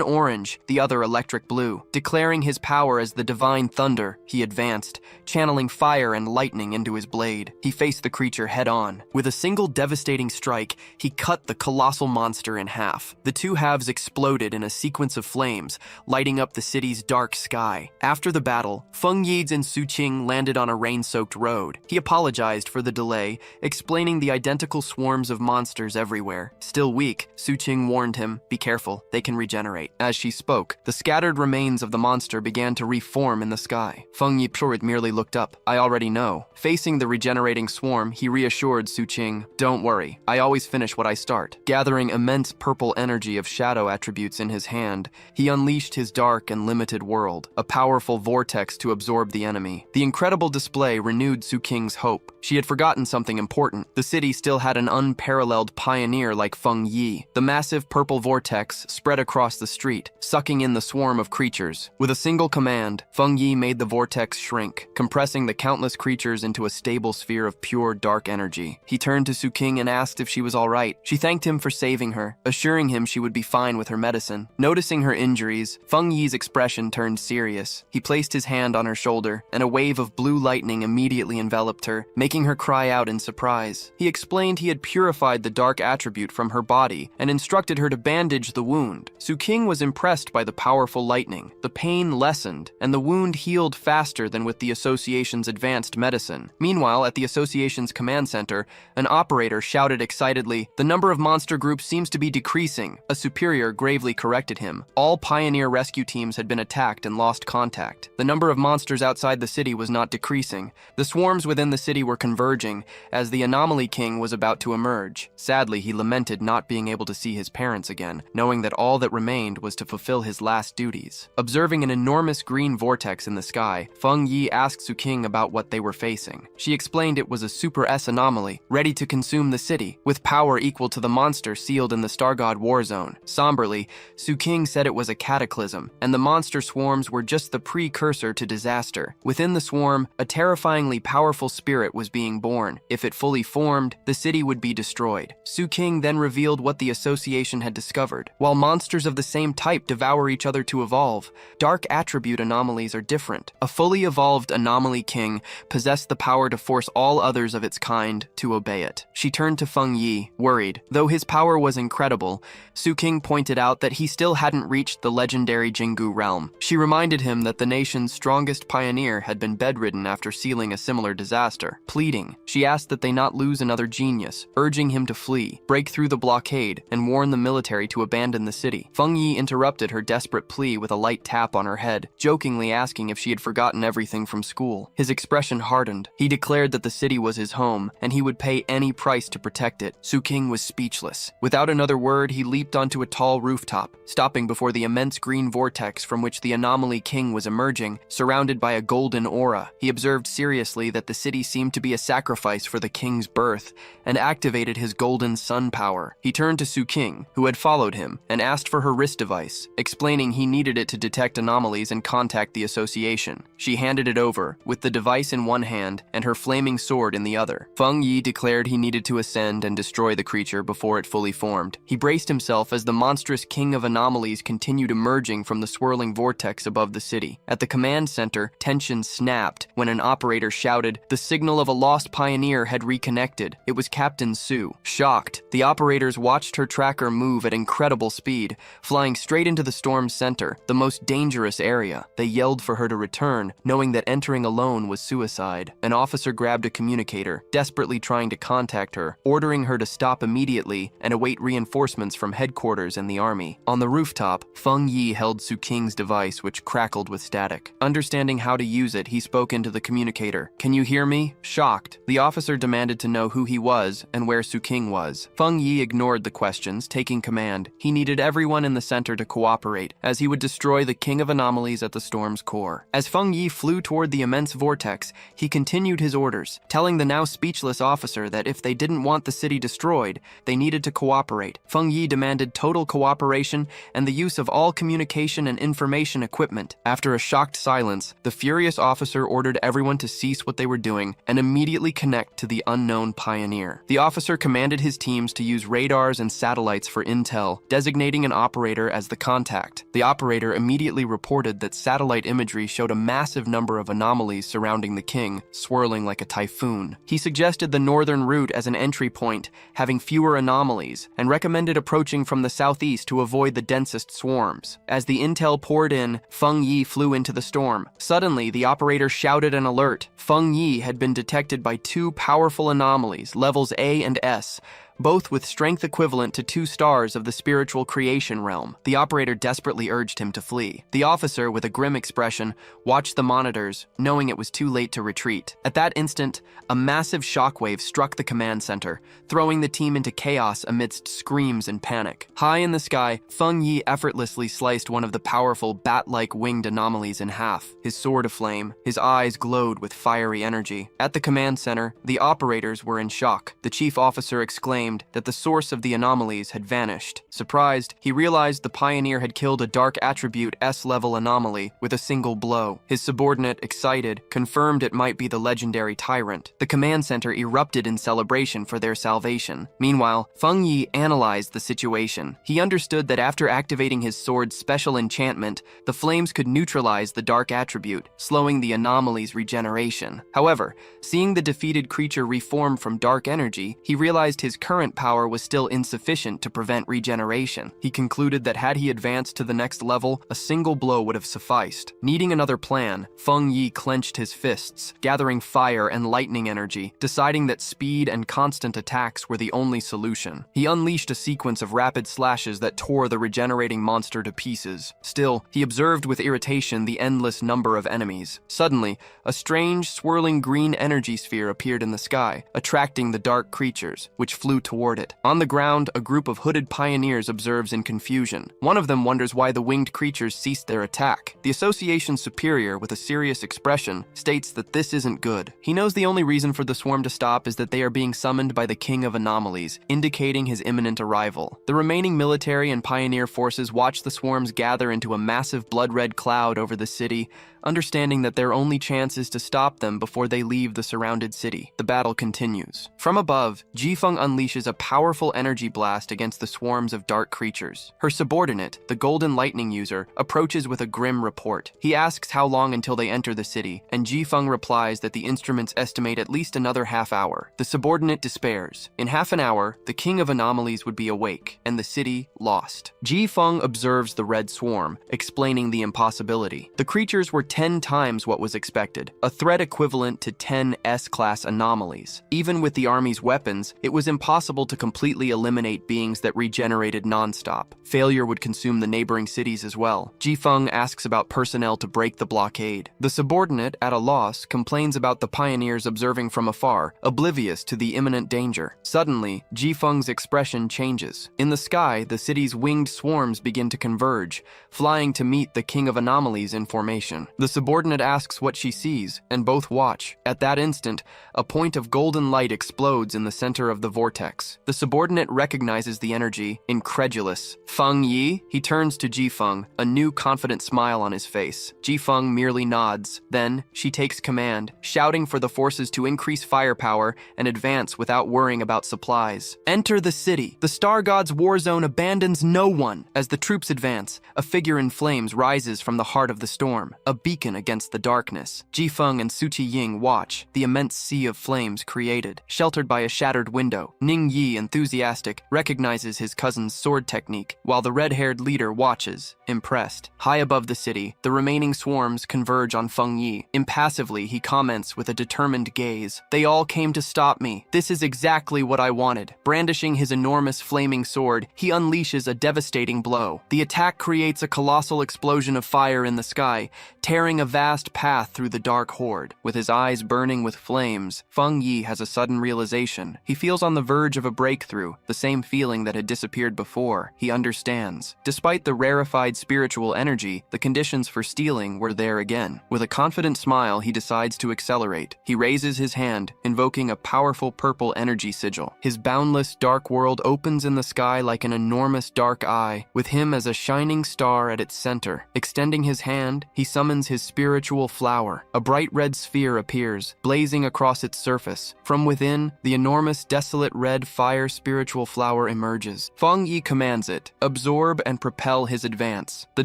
Speaker 1: orange, the other electric blue. Declaring his power as the divine thunder, he advanced, channeling fire and lightning into his blade. He faced the creature head-on. With a single devastating strike, he cut the colossal monster in half. The two halves exploded in a sequence of flames, lighting up the city's dark sky. After the battle, Feng Yi and Su Qing landed on a rain-soaked road. He apologized for the delay, explaining the identical swarms of monsters everywhere. Still weak, Su Qing warned him, "Be careful, they can regenerate." As she spoke, the scattered remains of the monster began to reform in the sky. Feng Yi merely looked up. "I already know." Facing the regenerating swarm, he reassured Su Qing, "Don't worry, I always finish what I start." Gathering immense purple energy of shadow attributes in his hand, he unleashed his dark and limited world, a powerful vortex to absorb the enemy. The incredible display renewed Su Qing's hope. She had forgotten something important. The city still had an unparalleled pioneer like Feng Yi. The massive purple vortex spread across the street, sucking in the swarm of creatures. With a single command, Feng Yi made the vortex shrink, compressing the countless creatures into a stable sphere of pure dark energy. He turned to Su King and asked if she was all right. She thanked him for saving her, assuring him she would be fine with her medicine. Noticing her injuries, Feng Yi's expression turned serious. He placed his hand on her shoulder, and a wave of blue lightning immediately enveloped her, making her cry out in surprise. He explained he had purified the dark attribute from her body and instructed her to bandage the wound. Su King was impressed by the powerful lightning. The pain lessened, and the wound healed faster than with the association's advanced medicine. Meanwhile, at the association's command center, an operator shouted excitedly, "The number of monster groups seems to be decreasing." A superior gravely corrected him. All pioneer rescue teams had been attacked and lost contact. The number of monsters outside the city was not decreasing. The swarms within the city were converging, as the Anomaly King was about to emerge. Sadly, he lamented not being able to see his parents again, knowing that all that remained was to fulfill his last duties. Observing an enormous green vortex in the sky, Feng Yi asked Su King about what they were facing. She explained it was a Super S anomaly, ready to consume the city, with power equal to the monster sealed in the Star God War Zone. Somberly, Su King said it was a cataclysm, and the monster swarms were just the precursor to disaster. Within the swarm, a terrifyingly powerful spirit was being born. If it fully formed, the city would be destroyed. Su King then revealed what the association had discovered. While monsters of the same type devour each other to evolve, dark attribute anomalies are different. A fully evolved Anomaly King possessed the power to force all others of its kind to obey it. She turned to Feng Yi, worried. Though his power was incredible, Su King pointed out that he still hadn't reached the legendary Jingu realm. She reminded him that the nation's strongest pioneer had been bedridden after sealing a similar disaster. Pleading, she asked that they not lose another genius, urging him to flee, break through the blockade, and warn the military to abandon the city. Feng Yi interrupted her desperate plea with a light tap on her head, jokingly asking if she had forgotten everything from school. His expression hardened. He declared that the city was his home, and he would pay any price to protect it. Su King was speechless. Without another word, he leaped onto a tall rooftop, stopping before the immense green vortex from which the Anomaly King was emerging, surrounded by a golden aura. He observed seriously that the city seemed to be a sacrifice for the king's birth, and activated his golden sun power. He turned to Su King, who had followed him, and asked for her wrist device, explaining he needed it to detect anomalies and contact the association. She handed it over, with the device in one hand and her flaming sword in the other. Feng Yi declared he needed to ascend and destroy the creature before it fully formed. He braced himself as the monstrous king of anomalies continued emerging from the swirling vortex above the city. At the command center, tension snapped when an operator shouted, "The signal of a lost pioneer had reconnected." It was Captain Su. Shocked, the operators watched her tracker move at incredible speed, flying straight into the storm's center, the most dangerous area. They yelled for her to return, knowing that entering alone was suicide. An officer grabbed a communicator, desperately trying to contact her, ordering her to stop immediately and await reinforcements from headquarters and the army. On the rooftop, Feng Yi held Su King's device, which crackled with static. Understanding how to use it, he spoke into the communicator. "Can you hear me?" Shocked, the officer demanded to know who he was and where Su King was. Feng Yi ignored the questions, taking command. He needed everyone in the center to cooperate, as he would destroy the King of Anomalies at the storm's core. As Feng Yi flew toward the immense vortex, he continued his orders, telling the now speechless officer that if they didn't want the city destroyed, they needed to cooperate. Feng Yi demanded total cooperation and the use of all communication and information equipment. After a shocked silence, the furious officer ordered everyone to cease what they were doing and immediately connect to the unknown pioneer. The officer commanded his teams to use radars and satellites for intel, designating an operator as the contact. The operator immediately reported that satellite imagery showed a massive number of anomalies surrounding the king, swirling like a typhoon. He suggested the northern route as an entry point, having fewer anomalies, and recommended approaching from the southeast to avoid the densest swarms. As the intel poured in, Feng Yi flew into the storm. Suddenly, the operator shouted an alert. Feng Yi had been detected by two powerful anomalies, levels A and S, both with strength equivalent to 2 stars of the spiritual creation realm. The operator desperately urged him to flee. The officer, with a grim expression, watched the monitors, knowing it was too late to retreat. At that instant, a massive shockwave struck the command center, throwing the team into chaos amidst screams and panic. High in the sky, Feng Yi effortlessly sliced one of the powerful bat-like winged anomalies in half, his sword aflame. His eyes glowed with fiery energy. At the command center, the operators were in shock. The chief officer exclaimed, proclaimed that the source of the anomalies had vanished. Surprised, he realized the pioneer had killed a dark attribute S-level anomaly with a single blow. His subordinate, excited, confirmed it might be the legendary tyrant. The command center erupted in celebration for their salvation. Meanwhile, Feng Yi analyzed the situation. He understood that after activating his sword's special enchantment, the flames could neutralize the dark attribute, slowing the anomaly's regeneration. However, seeing the defeated creature reform from dark energy, he realized his current power was still insufficient to prevent regeneration. He concluded that had he advanced to the next level, a single blow would have sufficed. Needing another plan, Feng Yi clenched his fists, gathering fire and lightning energy, deciding that speed and constant attacks were the only solution. He unleashed a sequence of rapid slashes that tore the regenerating monster to pieces. Still, he observed with irritation the endless number of enemies. Suddenly, a strange, swirling green energy sphere appeared in the sky, attracting the dark creatures, which flew toward it. On the ground, a group of hooded pioneers observes in confusion. One of them wonders why the winged creatures ceased their attack. The association's superior, with a serious expression, states that this isn't good. He knows the only reason for the swarm to stop is that they are being summoned by the King of Anomalies, indicating his imminent arrival. The remaining military and pioneer forces watch the swarms gather into a massive blood-red cloud over the city, understanding that their only chance is to stop them before they leave the surrounded city. The battle continues. From above, Jifeng unleashes a powerful energy blast against the swarms of dark creatures. Her subordinate, the Golden Lightning user, approaches with a grim report. He asks how long until they enter the city, and Jifeng replies that the instruments estimate at least another half hour. The subordinate despairs. In half an hour, the King of Anomalies would be awake, and the city lost. Jifeng observes the red swarm, explaining the impossibility. The creatures were 10 times what was expected, a threat equivalent to 10 S-class anomalies. Even with the army's weapons, it was impossible to completely eliminate beings that regenerated non-stop. Failure would consume the neighboring cities as well. Jifeng asks about personnel to break the blockade. The subordinate, at a loss, complains about the pioneers observing from afar, oblivious to the imminent danger. Suddenly, Jifeng's expression changes. In the sky, the city's winged swarms begin to converge, flying to meet the King of Anomalies in formation. The subordinate asks what she sees, and both watch. At that instant, a point of golden light explodes in the center of the vortex. The subordinate recognizes the energy, incredulous. Feng Yi? He turns to Jifeng, a new confident smile on his face. Jifeng merely nods. Then, she takes command, shouting for the forces to increase firepower and advance without worrying about supplies. Enter the city. The Star God's war zone abandons no one. As the troops advance, a figure in flames rises from the heart of the storm, a beacon against the darkness. Jifeng and Suchi Ying watch, the immense sea of flames created. Sheltered by a shattered window, Ning Yi, enthusiastic, recognizes his cousin's sword technique, while the red-haired leader watches, impressed. High above the city, the remaining swarms converge on Feng Yi. Impassively, he comments with a determined gaze. They all came to stop me. This is exactly what I wanted. Brandishing his enormous flaming sword, he unleashes a devastating blow. The attack creates a colossal explosion of fire in the sky, tearing a vast path through the dark horde. With his eyes burning with flames, Feng Yi has a sudden realization. He feels on the verge of a breakthrough, the same feeling that had disappeared before. He understands. Despite the rarefied spiritual energy, the conditions for stealing were there again. With a confident smile, he decides to accelerate. He raises his hand, invoking a powerful purple energy sigil. His boundless dark world opens in the sky like an enormous dark eye, with him as a shining star at its center. Extending his hand, he summons his spiritual flower. A bright red sphere appears, blazing across its surface. From within, the enormous desolate red fire spiritual flower emerges. Feng Yi commands it, absorb and propel his advance. The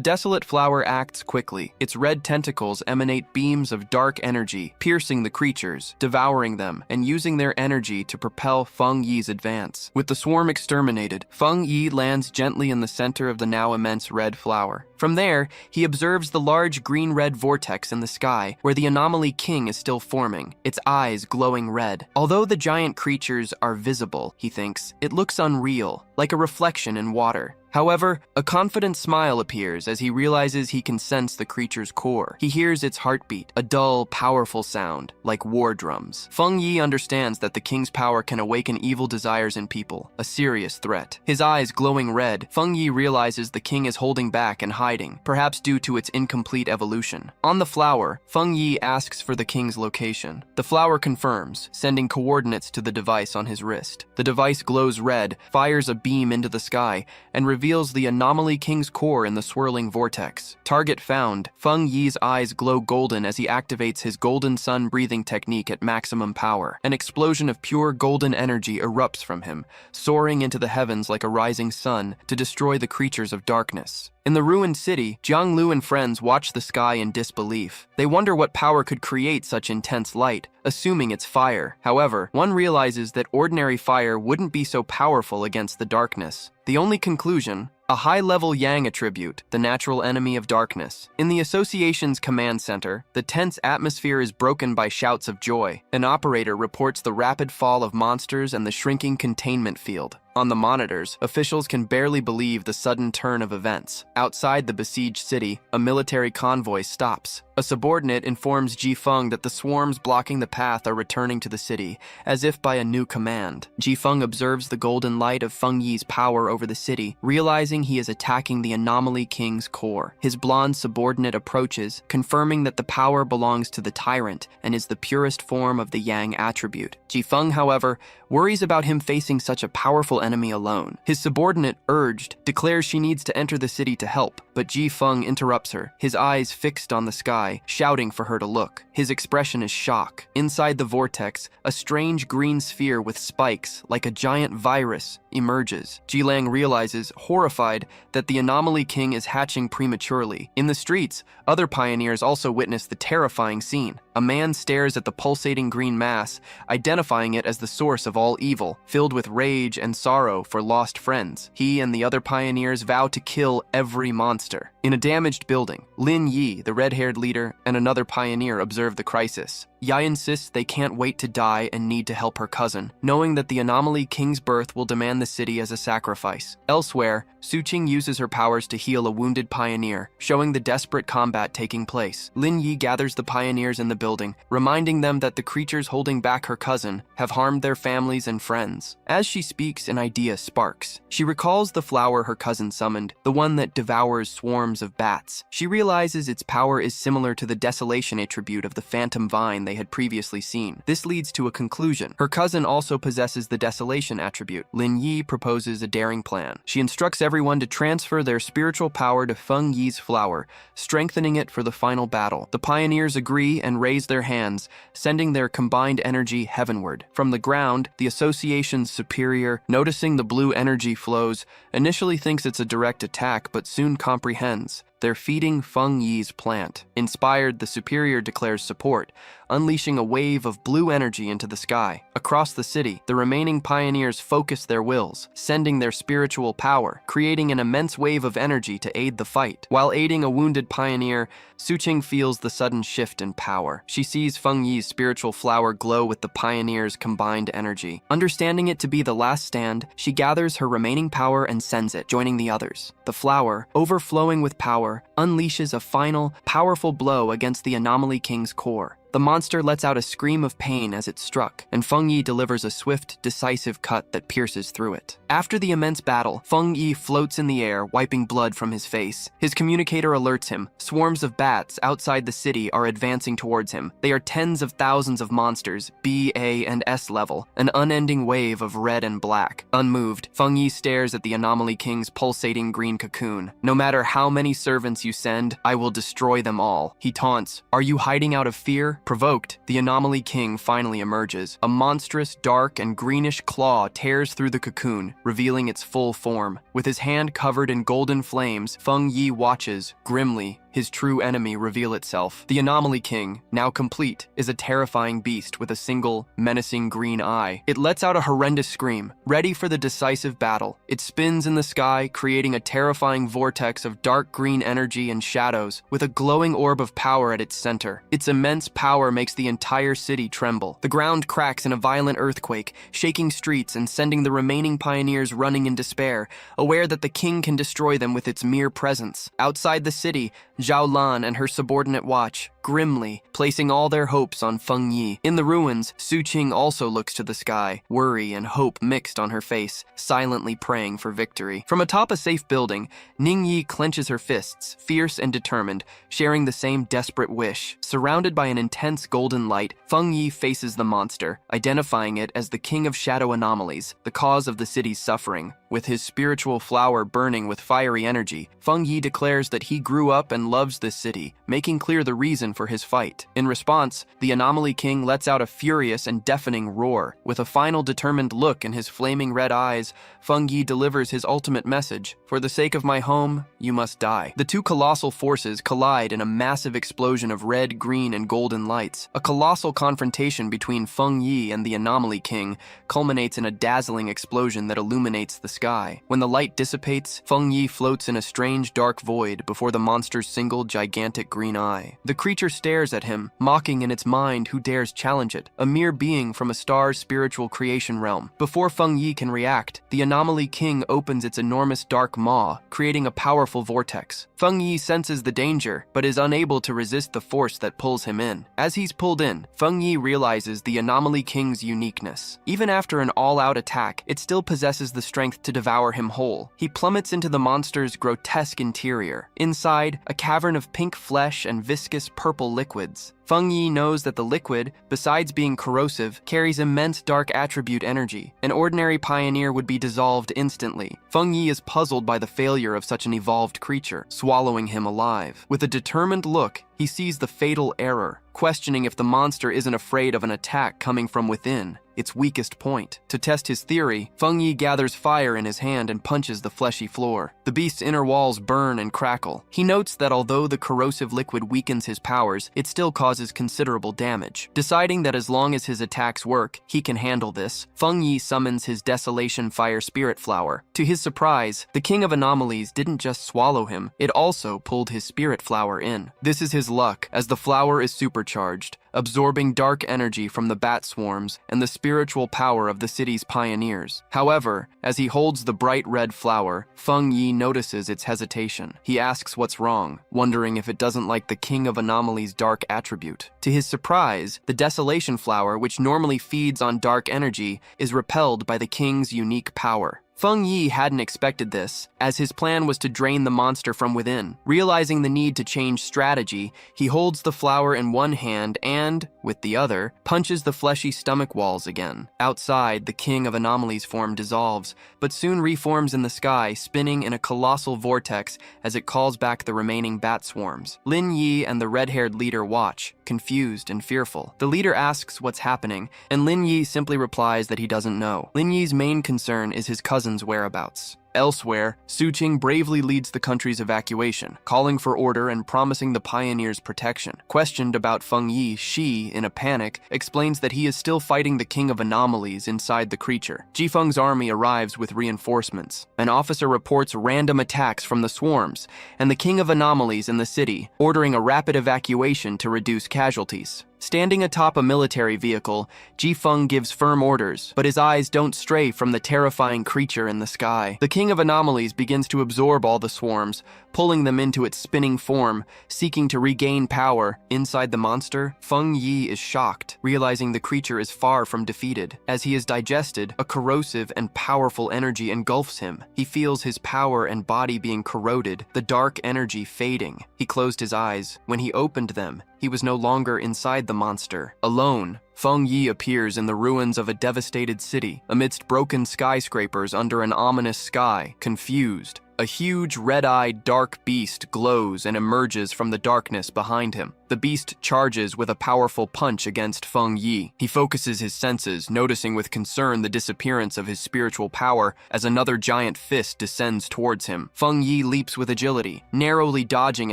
Speaker 1: desolate flower acts quickly. Its red tentacles emanate beams of dark energy, piercing the creatures, devouring them, and using their energy to propel Feng Yi's advance. With the swarm exterminated, Feng Yi lands gently in the center of the now immense red flower. From there, he observes the large green-red vortex in the sky, where the anomaly king is still forming, its eyes glowing red. Although the giant creatures are visible, he thinks, it looks unreal, like a reflection in water. However, a confident smile appears as he realizes he can sense the creature's core. He hears its heartbeat, a dull, powerful sound, like war drums. Feng Yi understands that the king's power can awaken evil desires in people, a serious threat. His eyes glowing red, Feng Yi realizes the king is holding back and hiding, perhaps due to its incomplete evolution. On the flower, Feng Yi asks for the king's location. The flower confirms, sending coordinates to the device on his wrist. The device glows red, fires a beam into the sky, and reveals the anomaly king's core in the swirling vortex. Target found, Feng Yi's eyes glow golden as he activates his golden sun breathing technique at maximum power. An explosion of pure golden energy erupts from him, soaring into the heavens like a rising sun to destroy the creatures of darkness. In the ruined city, Jianglu and friends watch the sky in disbelief. They wonder what power could create such intense light, assuming it's fire. However, one realizes that ordinary fire wouldn't be so powerful against the darkness. The only conclusion: a high-level yang attribute, the natural enemy of darkness. In the association's command center, the tense atmosphere is broken by shouts of joy. An operator reports the rapid fall of monsters and the shrinking containment field. On the monitors, officials can barely believe the sudden turn of events. Outside the besieged city, a military convoy stops. A subordinate informs Ji Feng that the swarms blocking the path are returning to the city, as if by a new command. Ji Feng observes the golden light of Feng Yi's power over the city, realizing he is attacking the anomaly king's core. His blonde subordinate approaches, confirming that the power belongs to the tyrant and is the purest form of the yang attribute. Ji Feng, however, worries about him facing such a powerful enemy alone. His subordinate, urged, declares she needs to enter the city to help, but Ji Feng interrupts her, his eyes fixed on the sky, shouting for her to look. His expression is shock. Inside the vortex, a strange green sphere with spikes, like a giant virus, emerges. Ji Lang realizes, horrified, that the anomaly king is hatching prematurely. In the streets, other pioneers also witness the terrifying scene. A man stares at the pulsating green mass, identifying it as the source of all evil, filled with rage and sorrow for lost friends. He and the other pioneers vow to kill every monster. In a damaged building, Lin Yi, the red-haired leader, and another pioneer observe the crisis. Yai insists they can't wait to die and need to help her cousin, knowing that the anomaly king's birth will demand the city as a sacrifice. Elsewhere, Su Qing uses her powers to heal a wounded pioneer, showing the desperate combat taking place. Lin Yi gathers the pioneers in the building, reminding them that the creatures holding back her cousin have harmed their families and friends. As she speaks, an idea sparks. She recalls the flower her cousin summoned, the one that devours swarms of bats. She realizes its power is similar to the desolation attribute of the phantom vine they had previously seen. This leads to a conclusion. Her cousin also possesses the desolation attribute. Lin Yi proposes a daring plan. She instructs everyone to transfer their spiritual power to Feng Yi's flower, strengthening it for the final battle. The pioneers agree and raise their hands, sending their combined energy heavenward. From the ground, the association's superior, noticing the blue energy flows, initially thinks it's a direct attack but soon comprehends. They're feeding Feng Yi's plant. Inspired, the superior declares support, unleashing a wave of blue energy into the sky. Across the city, the remaining pioneers focus their wills, sending their spiritual power, creating an immense wave of energy to aid the fight. While aiding a wounded pioneer, Su Qing feels the sudden shift in power. She sees Feng Yi's spiritual flower glow with the pioneers' combined energy. Understanding it to be the last stand, she gathers her remaining power and sends it, joining the others. The flower, overflowing with power, unleashes a final, powerful blow against the anomaly king's core. The monster lets out a scream of pain as it struck, and Feng Yi delivers a swift, decisive cut that pierces through it. After the immense battle, Feng Yi floats in the air, wiping blood from his face. His communicator alerts him. Swarms of bats outside the city are advancing towards him. They are tens of thousands of monsters, B, A, and S level, an unending wave of red and black. Unmoved, Feng Yi stares at the anomaly king's pulsating green cocoon. No matter how many servants you send, I will destroy them all. He taunts, "Are you hiding out of fear?" Provoked, the anomaly king finally emerges. A monstrous, dark, and greenish claw tears through the cocoon, revealing its full form. With his hand covered in golden flames, Feng Yi watches, grimly, his true enemy reveal itself. The Anomaly King, now complete, is a terrifying beast with a single, menacing green eye. It lets out a horrendous scream, ready for the decisive battle. It spins in the sky, creating a terrifying vortex of dark green energy and shadows, with a glowing orb of power at its center. Its immense power makes the entire city tremble. The ground cracks in a violent earthquake, shaking streets and sending the remaining pioneers running in despair, aware that the king can destroy them with its mere presence. Outside the city, Zhao Lan and her subordinate watch, grimly, placing all their hopes on Feng Yi. In the ruins, Su Qing also looks to the sky, worry and hope mixed on her face, silently praying for victory. From atop a safe building, Ning Yi clenches her fists, fierce and determined, sharing the same desperate wish. Surrounded by an intense golden light, Feng Yi faces the monster, identifying it as the King of Shadow Anomalies, the cause of the city's suffering. With his spiritual flower burning with fiery energy, Feng Yi declares that he grew up and loves this city, making clear the reason for his fight. In response, the Anomaly King lets out a furious and deafening roar. With a final determined look in his flaming red eyes, Feng Yi delivers his ultimate message: "For the sake of my home, you must die." The two colossal forces collide in a massive explosion of red, green, and golden lights. A colossal confrontation between Feng Yi and the Anomaly King culminates in a dazzling explosion that illuminates the sky. When the light dissipates, Feng Yi floats in a strange dark void before the monster's single gigantic green eye. The creature stares at him, mocking in its mind who dares challenge it, a mere being from a star's spiritual creation realm. Before Feng Yi can react, the Anomaly King opens its enormous dark maw, creating a powerful vortex. Feng Yi senses the danger, but is unable to resist the force that pulls him in. As he's pulled in, Feng Yi realizes the Anomaly King's uniqueness. Even after an all-out attack, it still possesses the strength to devour him whole. He plummets into the monster's grotesque interior. Inside, a cavern of pink flesh and viscous purple liquids. Feng Yi knows that the liquid, besides being corrosive, carries immense dark attribute energy. An ordinary pioneer would be dissolved instantly. Feng Yi is puzzled by the failure of such an evolved creature, swallowing him alive. With a determined look, he sees the fatal error, questioning if the monster isn't afraid of an attack coming from within, its weakest point. To test his theory, Feng Yi gathers fire in his hand and punches the fleshy floor. The beast's inner walls burn and crackle. He notes that although the corrosive liquid weakens his powers, it still causes considerable damage. Deciding that as long as his attacks work, he can handle this, Feng Yi summons his Desolation Fire Spirit Flower. To his surprise, the King of Anomalies didn't just swallow him, it also pulled his Spirit Flower in. This is his luck, as the flower is supercharged, absorbing dark energy from the bat swarms and the spiritual power of the city's pioneers. However, as he holds the bright red flower, Feng Yi notices its hesitation. He asks what's wrong, wondering if it doesn't like the King of Anomalies' dark attribute. To his surprise, the Desolation Flower, which normally feeds on dark energy, is repelled by the king's unique power. Feng Yi hadn't expected this, as his plan was to drain the monster from within. Realizing the need to change strategy, he holds the flower in one hand and, with the other, punches the fleshy stomach walls again. Outside, the King of Anomalies form dissolves, but soon reforms in the sky, spinning in a colossal vortex as it calls back the remaining bat swarms. Lin Yi and the red-haired leader watch, confused and fearful. The leader asks what's happening, and Lin Yi simply replies that he doesn't know. Lin Yi's main concern is his cousin's whereabouts. Elsewhere, Su Qing bravely leads the country's evacuation, calling for order and promising the pioneers protection. Questioned about Feng Yi, she, in a panic, explains that he is still fighting the King of Anomalies inside the creature. Jifeng's army arrives with reinforcements. An officer reports random attacks from the swarms, and the King of Anomalies in the city, ordering a rapid evacuation to reduce casualties. Standing atop a military vehicle, Jifeng gives firm orders, but his eyes don't stray from the terrifying creature in the sky. The King of Anomalies begins to absorb all the swarms, pulling them into its spinning form, seeking to regain power. Inside the monster, Feng Yi is shocked, realizing the creature is far from defeated. As he is digested, a corrosive and powerful energy engulfs him. He feels his power and body being corroded, the dark energy fading. He closed his eyes. When he opened them, he was no longer inside the monster. Alone, Feng Yi appears in the ruins of a devastated city, amidst broken skyscrapers under an ominous sky, confused. A huge, red-eyed, dark beast glows and emerges from the darkness behind him. The beast charges with a powerful punch against Feng Yi. He focuses his senses, noticing with concern the disappearance of his spiritual power as another giant fist descends towards him. Feng Yi leaps with agility, narrowly dodging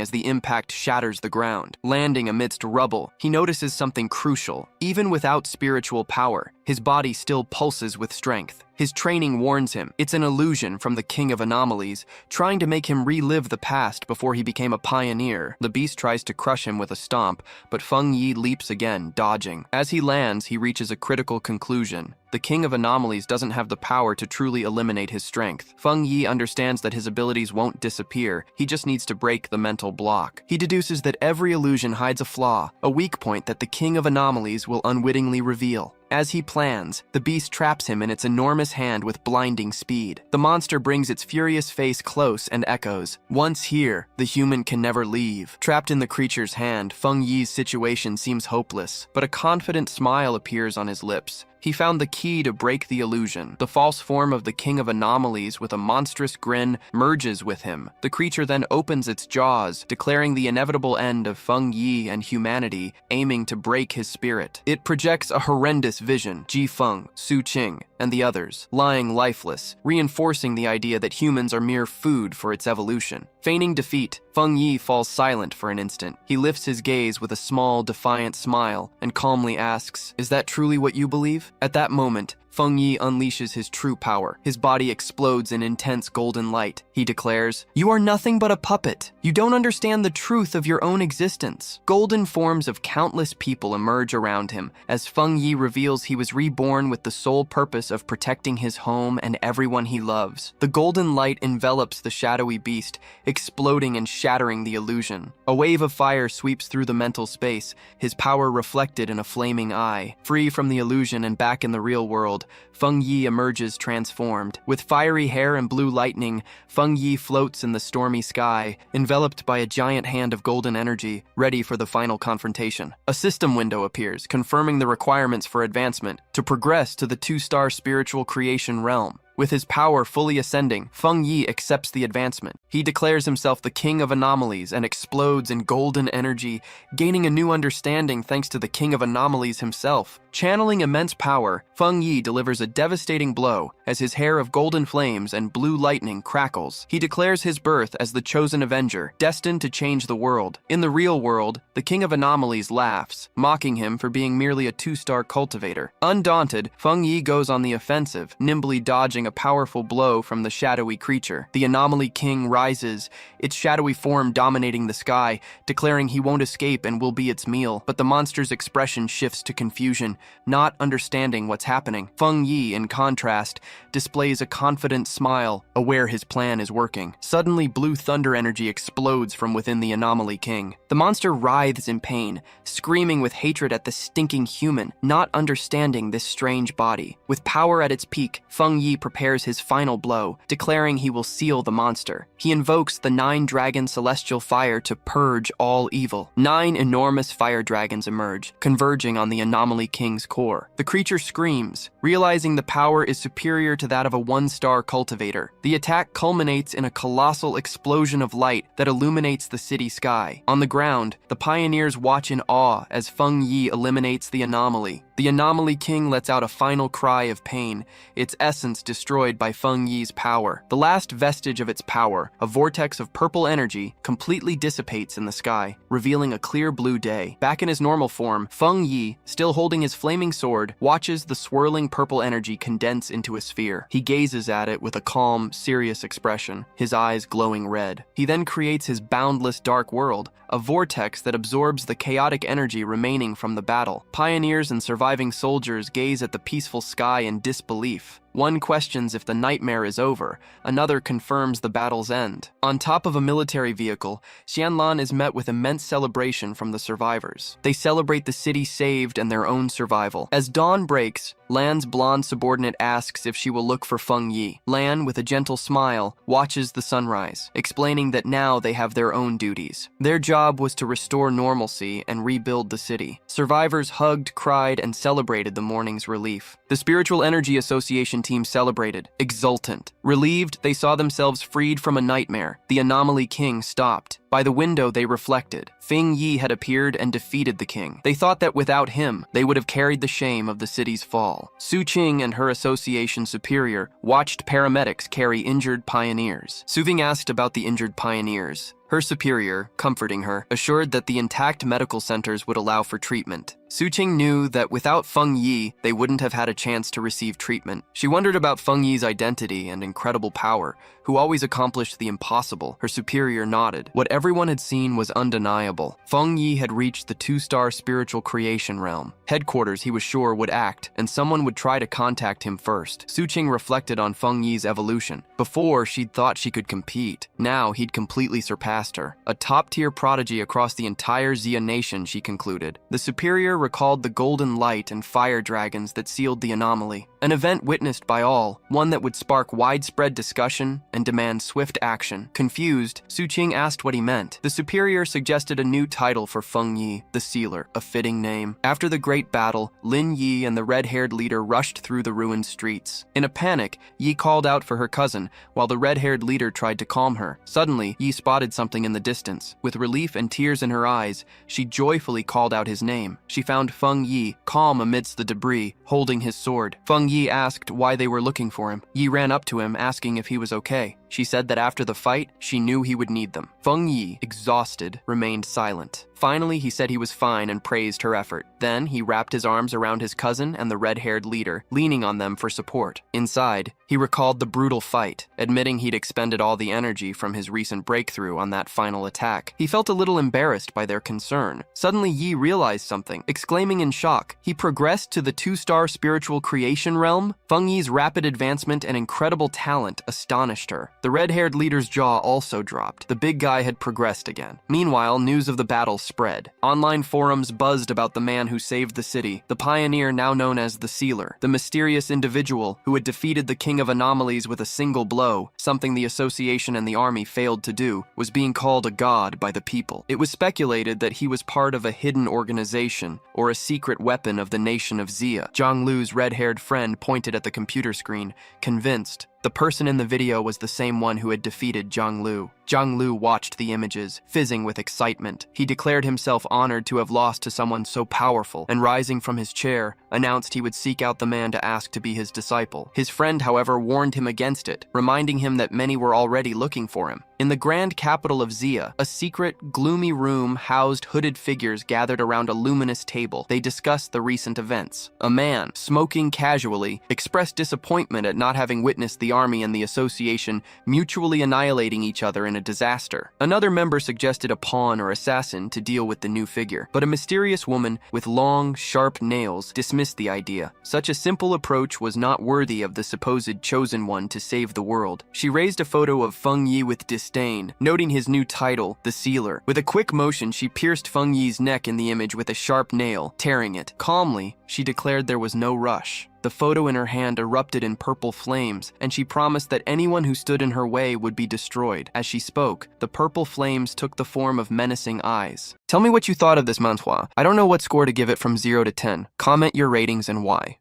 Speaker 1: as the impact shatters the ground. Landing amidst rubble, he notices something crucial. Even without spiritual power, his body still pulses with strength. His training warns him it's an illusion from the King of Anomalies, trying to make him relive the past before he became a pioneer. The beast tries to crush him with a stomp, but Feng Yi leaps again, dodging. As he lands, he reaches a critical conclusion. The King of Anomalies doesn't have the power to truly eliminate his strength. Feng Yi understands that his abilities won't disappear, he just needs to break the mental block. He deduces that every illusion hides a flaw, a weak point that the King of Anomalies will unwittingly reveal. As he plans, the beast traps him in its enormous hand with blinding speed. The monster brings its furious face close and echoes, "Once here, the human can never leave." Trapped in the creature's hand, Feng Yi's situation seems hopeless, but a confident smile appears on his lips. He found the key to break the illusion. The false form of the King of Anomalies with a monstrous grin merges with him. The creature then opens its jaws, declaring the inevitable end of Feng Yi and humanity, aiming to break his spirit. It projects a horrendous vision, Ji Feng, Su Qing, and the others, lying lifeless, reinforcing the idea that humans are mere food for its evolution. Feigning defeat, Feng Yi falls silent for an instant. He lifts his gaze with a small, defiant smile and calmly asks, "Is that truly what you believe?" At that moment, Feng Yi unleashes his true power. His body explodes in intense golden light. He declares, "You are nothing but a puppet. You don't understand the truth of your own existence." Golden forms of countless people emerge around him as Feng Yi reveals he was reborn with the sole purpose of protecting his home and everyone he loves. The golden light envelops the shadowy beast, exploding and shattering the illusion. A wave of fire sweeps through the mental space, his power reflected in a flaming eye. Free from the illusion and back in the real world, Feng Yi emerges transformed. With fiery hair and blue lightning, Feng Yi floats in the stormy sky, enveloped by a giant hand of golden energy, ready for the final confrontation. A system window appears, confirming the requirements for advancement, to progress to the 2-star spiritual creation realm. With his power fully ascending, Feng Yi accepts the advancement. He declares himself the King of Anomalies and explodes in golden energy, gaining a new understanding thanks to the King of Anomalies himself. Channeling immense power, Feng Yi delivers a devastating blow as his hair of golden flames and blue lightning crackles. He declares his birth as the chosen avenger, destined to change the world. In the real world, the King of Anomalies laughs, mocking him for being merely a 2-star cultivator. Undaunted, Feng Yi goes on the offensive, nimbly dodging a powerful blow from the shadowy creature. The Anomaly King rises, its shadowy form dominating the sky, declaring he won't escape and will be its meal. But the monster's expression shifts to confusion, not understanding what's happening. Feng Yi, in contrast, displays a confident smile, aware his plan is working. Suddenly, blue thunder energy explodes from within the Anomaly King. The monster writhes in pain, screaming with hatred at the stinking human, not understanding this strange body. With power at its peak, Feng Yi prepares his final blow, declaring he will seal the monster. He invokes the 9-dragon celestial fire to purge all evil. 9 enormous fire dragons emerge, converging on the Anomaly King's core. The creature screams, realizing the power is superior to that of a 1-star cultivator. The attack culminates in a colossal explosion of light that illuminates the city sky. On the ground, the pioneers watch in awe as Feng Yi eliminates the anomaly. The Anomaly King lets out a final cry of pain, its essence destroyed by Feng Yi's power. The last vestige of its power, a vortex of purple energy, completely dissipates in the sky, revealing a clear blue day. Back in his normal form, Feng Yi, still holding his flaming sword, watches the swirling purple energy condense into a sphere. He gazes at it with a calm, serious expression, his eyes glowing red. He then creates his boundless dark world, a vortex that absorbs the chaotic energy remaining from the battle. Pioneers and surviving soldiers gaze at the peaceful sky in disbelief. One questions if the nightmare is over, another confirms the battle's end. On top of a military vehicle, Xianlan is met with immense celebration from the survivors. They celebrate the city saved and their own survival. As dawn breaks, Lan's blonde subordinate asks if she will look for Feng Yi. Lan, with a gentle smile, watches the sunrise, explaining that now they have their own duties. Their job was to restore normalcy and rebuild the city. Survivors hugged, cried, and celebrated the morning's relief. The Spiritual Energy Association investigation team celebrated, exultant. Relieved, they saw themselves freed from a nightmare. The anomaly king stopped. By the window, they reflected. Feng Yi had appeared and defeated the king. They thought that without him, they would have carried the shame of the city's fall. Su Qing and her association superior watched paramedics carry injured pioneers. Su Ving asked about the injured pioneers. Her superior, comforting her, assured that the intact medical centers would allow for treatment. Su Qing knew that without Feng Yi, they wouldn't have had a chance to receive treatment. She wondered about Feng Yi's identity and incredible power, who always accomplished the impossible. Her superior nodded. What everyone had seen was undeniable. Feng Yi had reached the 2-star spiritual creation realm. Headquarters, he was sure, would act, and someone would try to contact him first. Su Qing reflected on Feng Yi's evolution. Before, she'd thought she could compete. Now, he'd completely surpassed her. A top-tier prodigy across the entire Xia nation, she concluded. The superior recalled the golden light and fire dragons that sealed the anomaly. An event witnessed by all, one that would spark widespread discussion and demand swift action. Confused, Su Qing asked what he meant. The superior suggested a new title for Feng Yi, the Sealer, a fitting name. After the great battle, Lin Yi and the red-haired leader rushed through the ruined streets. In a panic, Yi called out for her cousin, while the red-haired leader tried to calm her. Suddenly, Yi spotted something in the distance. With relief and tears in her eyes, she joyfully called out his name. She found Feng Yi, calm amidst the debris, holding his sword. Feng Yi asked why they were looking for him. Yi ran up to him, asking if he was okay. She said that after the fight, she knew he would need them. Feng Yi, exhausted, remained silent. Finally, he said he was fine and praised her effort. Then, he wrapped his arms around his cousin and the red-haired leader, leaning on them for support. Inside, he recalled the brutal fight, admitting he'd expended all the energy from his recent breakthrough on that final attack. He felt a little embarrassed by their concern. Suddenly, Yi realized something, exclaiming in shock. He progressed to the 2-star spiritual creation realm? Feng Yi's rapid advancement and incredible talent astonished her. The red-haired leader's jaw also dropped. The big guy had progressed again. Meanwhile, news of the battle spread. Online forums buzzed about the man who saved the city, the pioneer now known as the Sealer, the mysterious individual who had defeated the King of Anomalies with a single blow, something the Association and the army failed to do, was being called a god by the people. It was speculated that he was part of a hidden organization or a secret weapon of the nation of Xia. Zhang Lu's red-haired friend pointed at the computer screen, convinced. The person in the video was the same one who had defeated Zhang Lu. Zhang Lu watched the images, fizzing with excitement. He declared himself honored to have lost to someone so powerful, and rising from his chair, announced he would seek out the man to ask to be his disciple. His friend, however, warned him against it, reminding him that many were already looking for him. In the grand capital of Xia, a secret, gloomy room housed hooded figures gathered around a luminous table. They discussed the recent events. A man, smoking casually, expressed disappointment at not having witnessed the army and the association mutually annihilating each other in a disaster. Another member suggested a pawn or assassin to deal with the new figure, but a mysterious woman with long, sharp nails dismissed the idea. Such a simple approach was not worthy of the supposed chosen one to save the world. She raised a photo of Feng Yi with disdain, noting his new title, the Sealer. With a quick motion, she pierced Feng Yi's neck in the image with a sharp nail, tearing it. Calmly, she declared there was no rush. The photo in her hand erupted in purple flames, and she promised that anyone who stood in her way would be destroyed. As she spoke, the purple flames took the form of menacing eyes. Tell me what you thought of this manhwa. I don't know what score to give it from 0 to 10. Comment your ratings and why.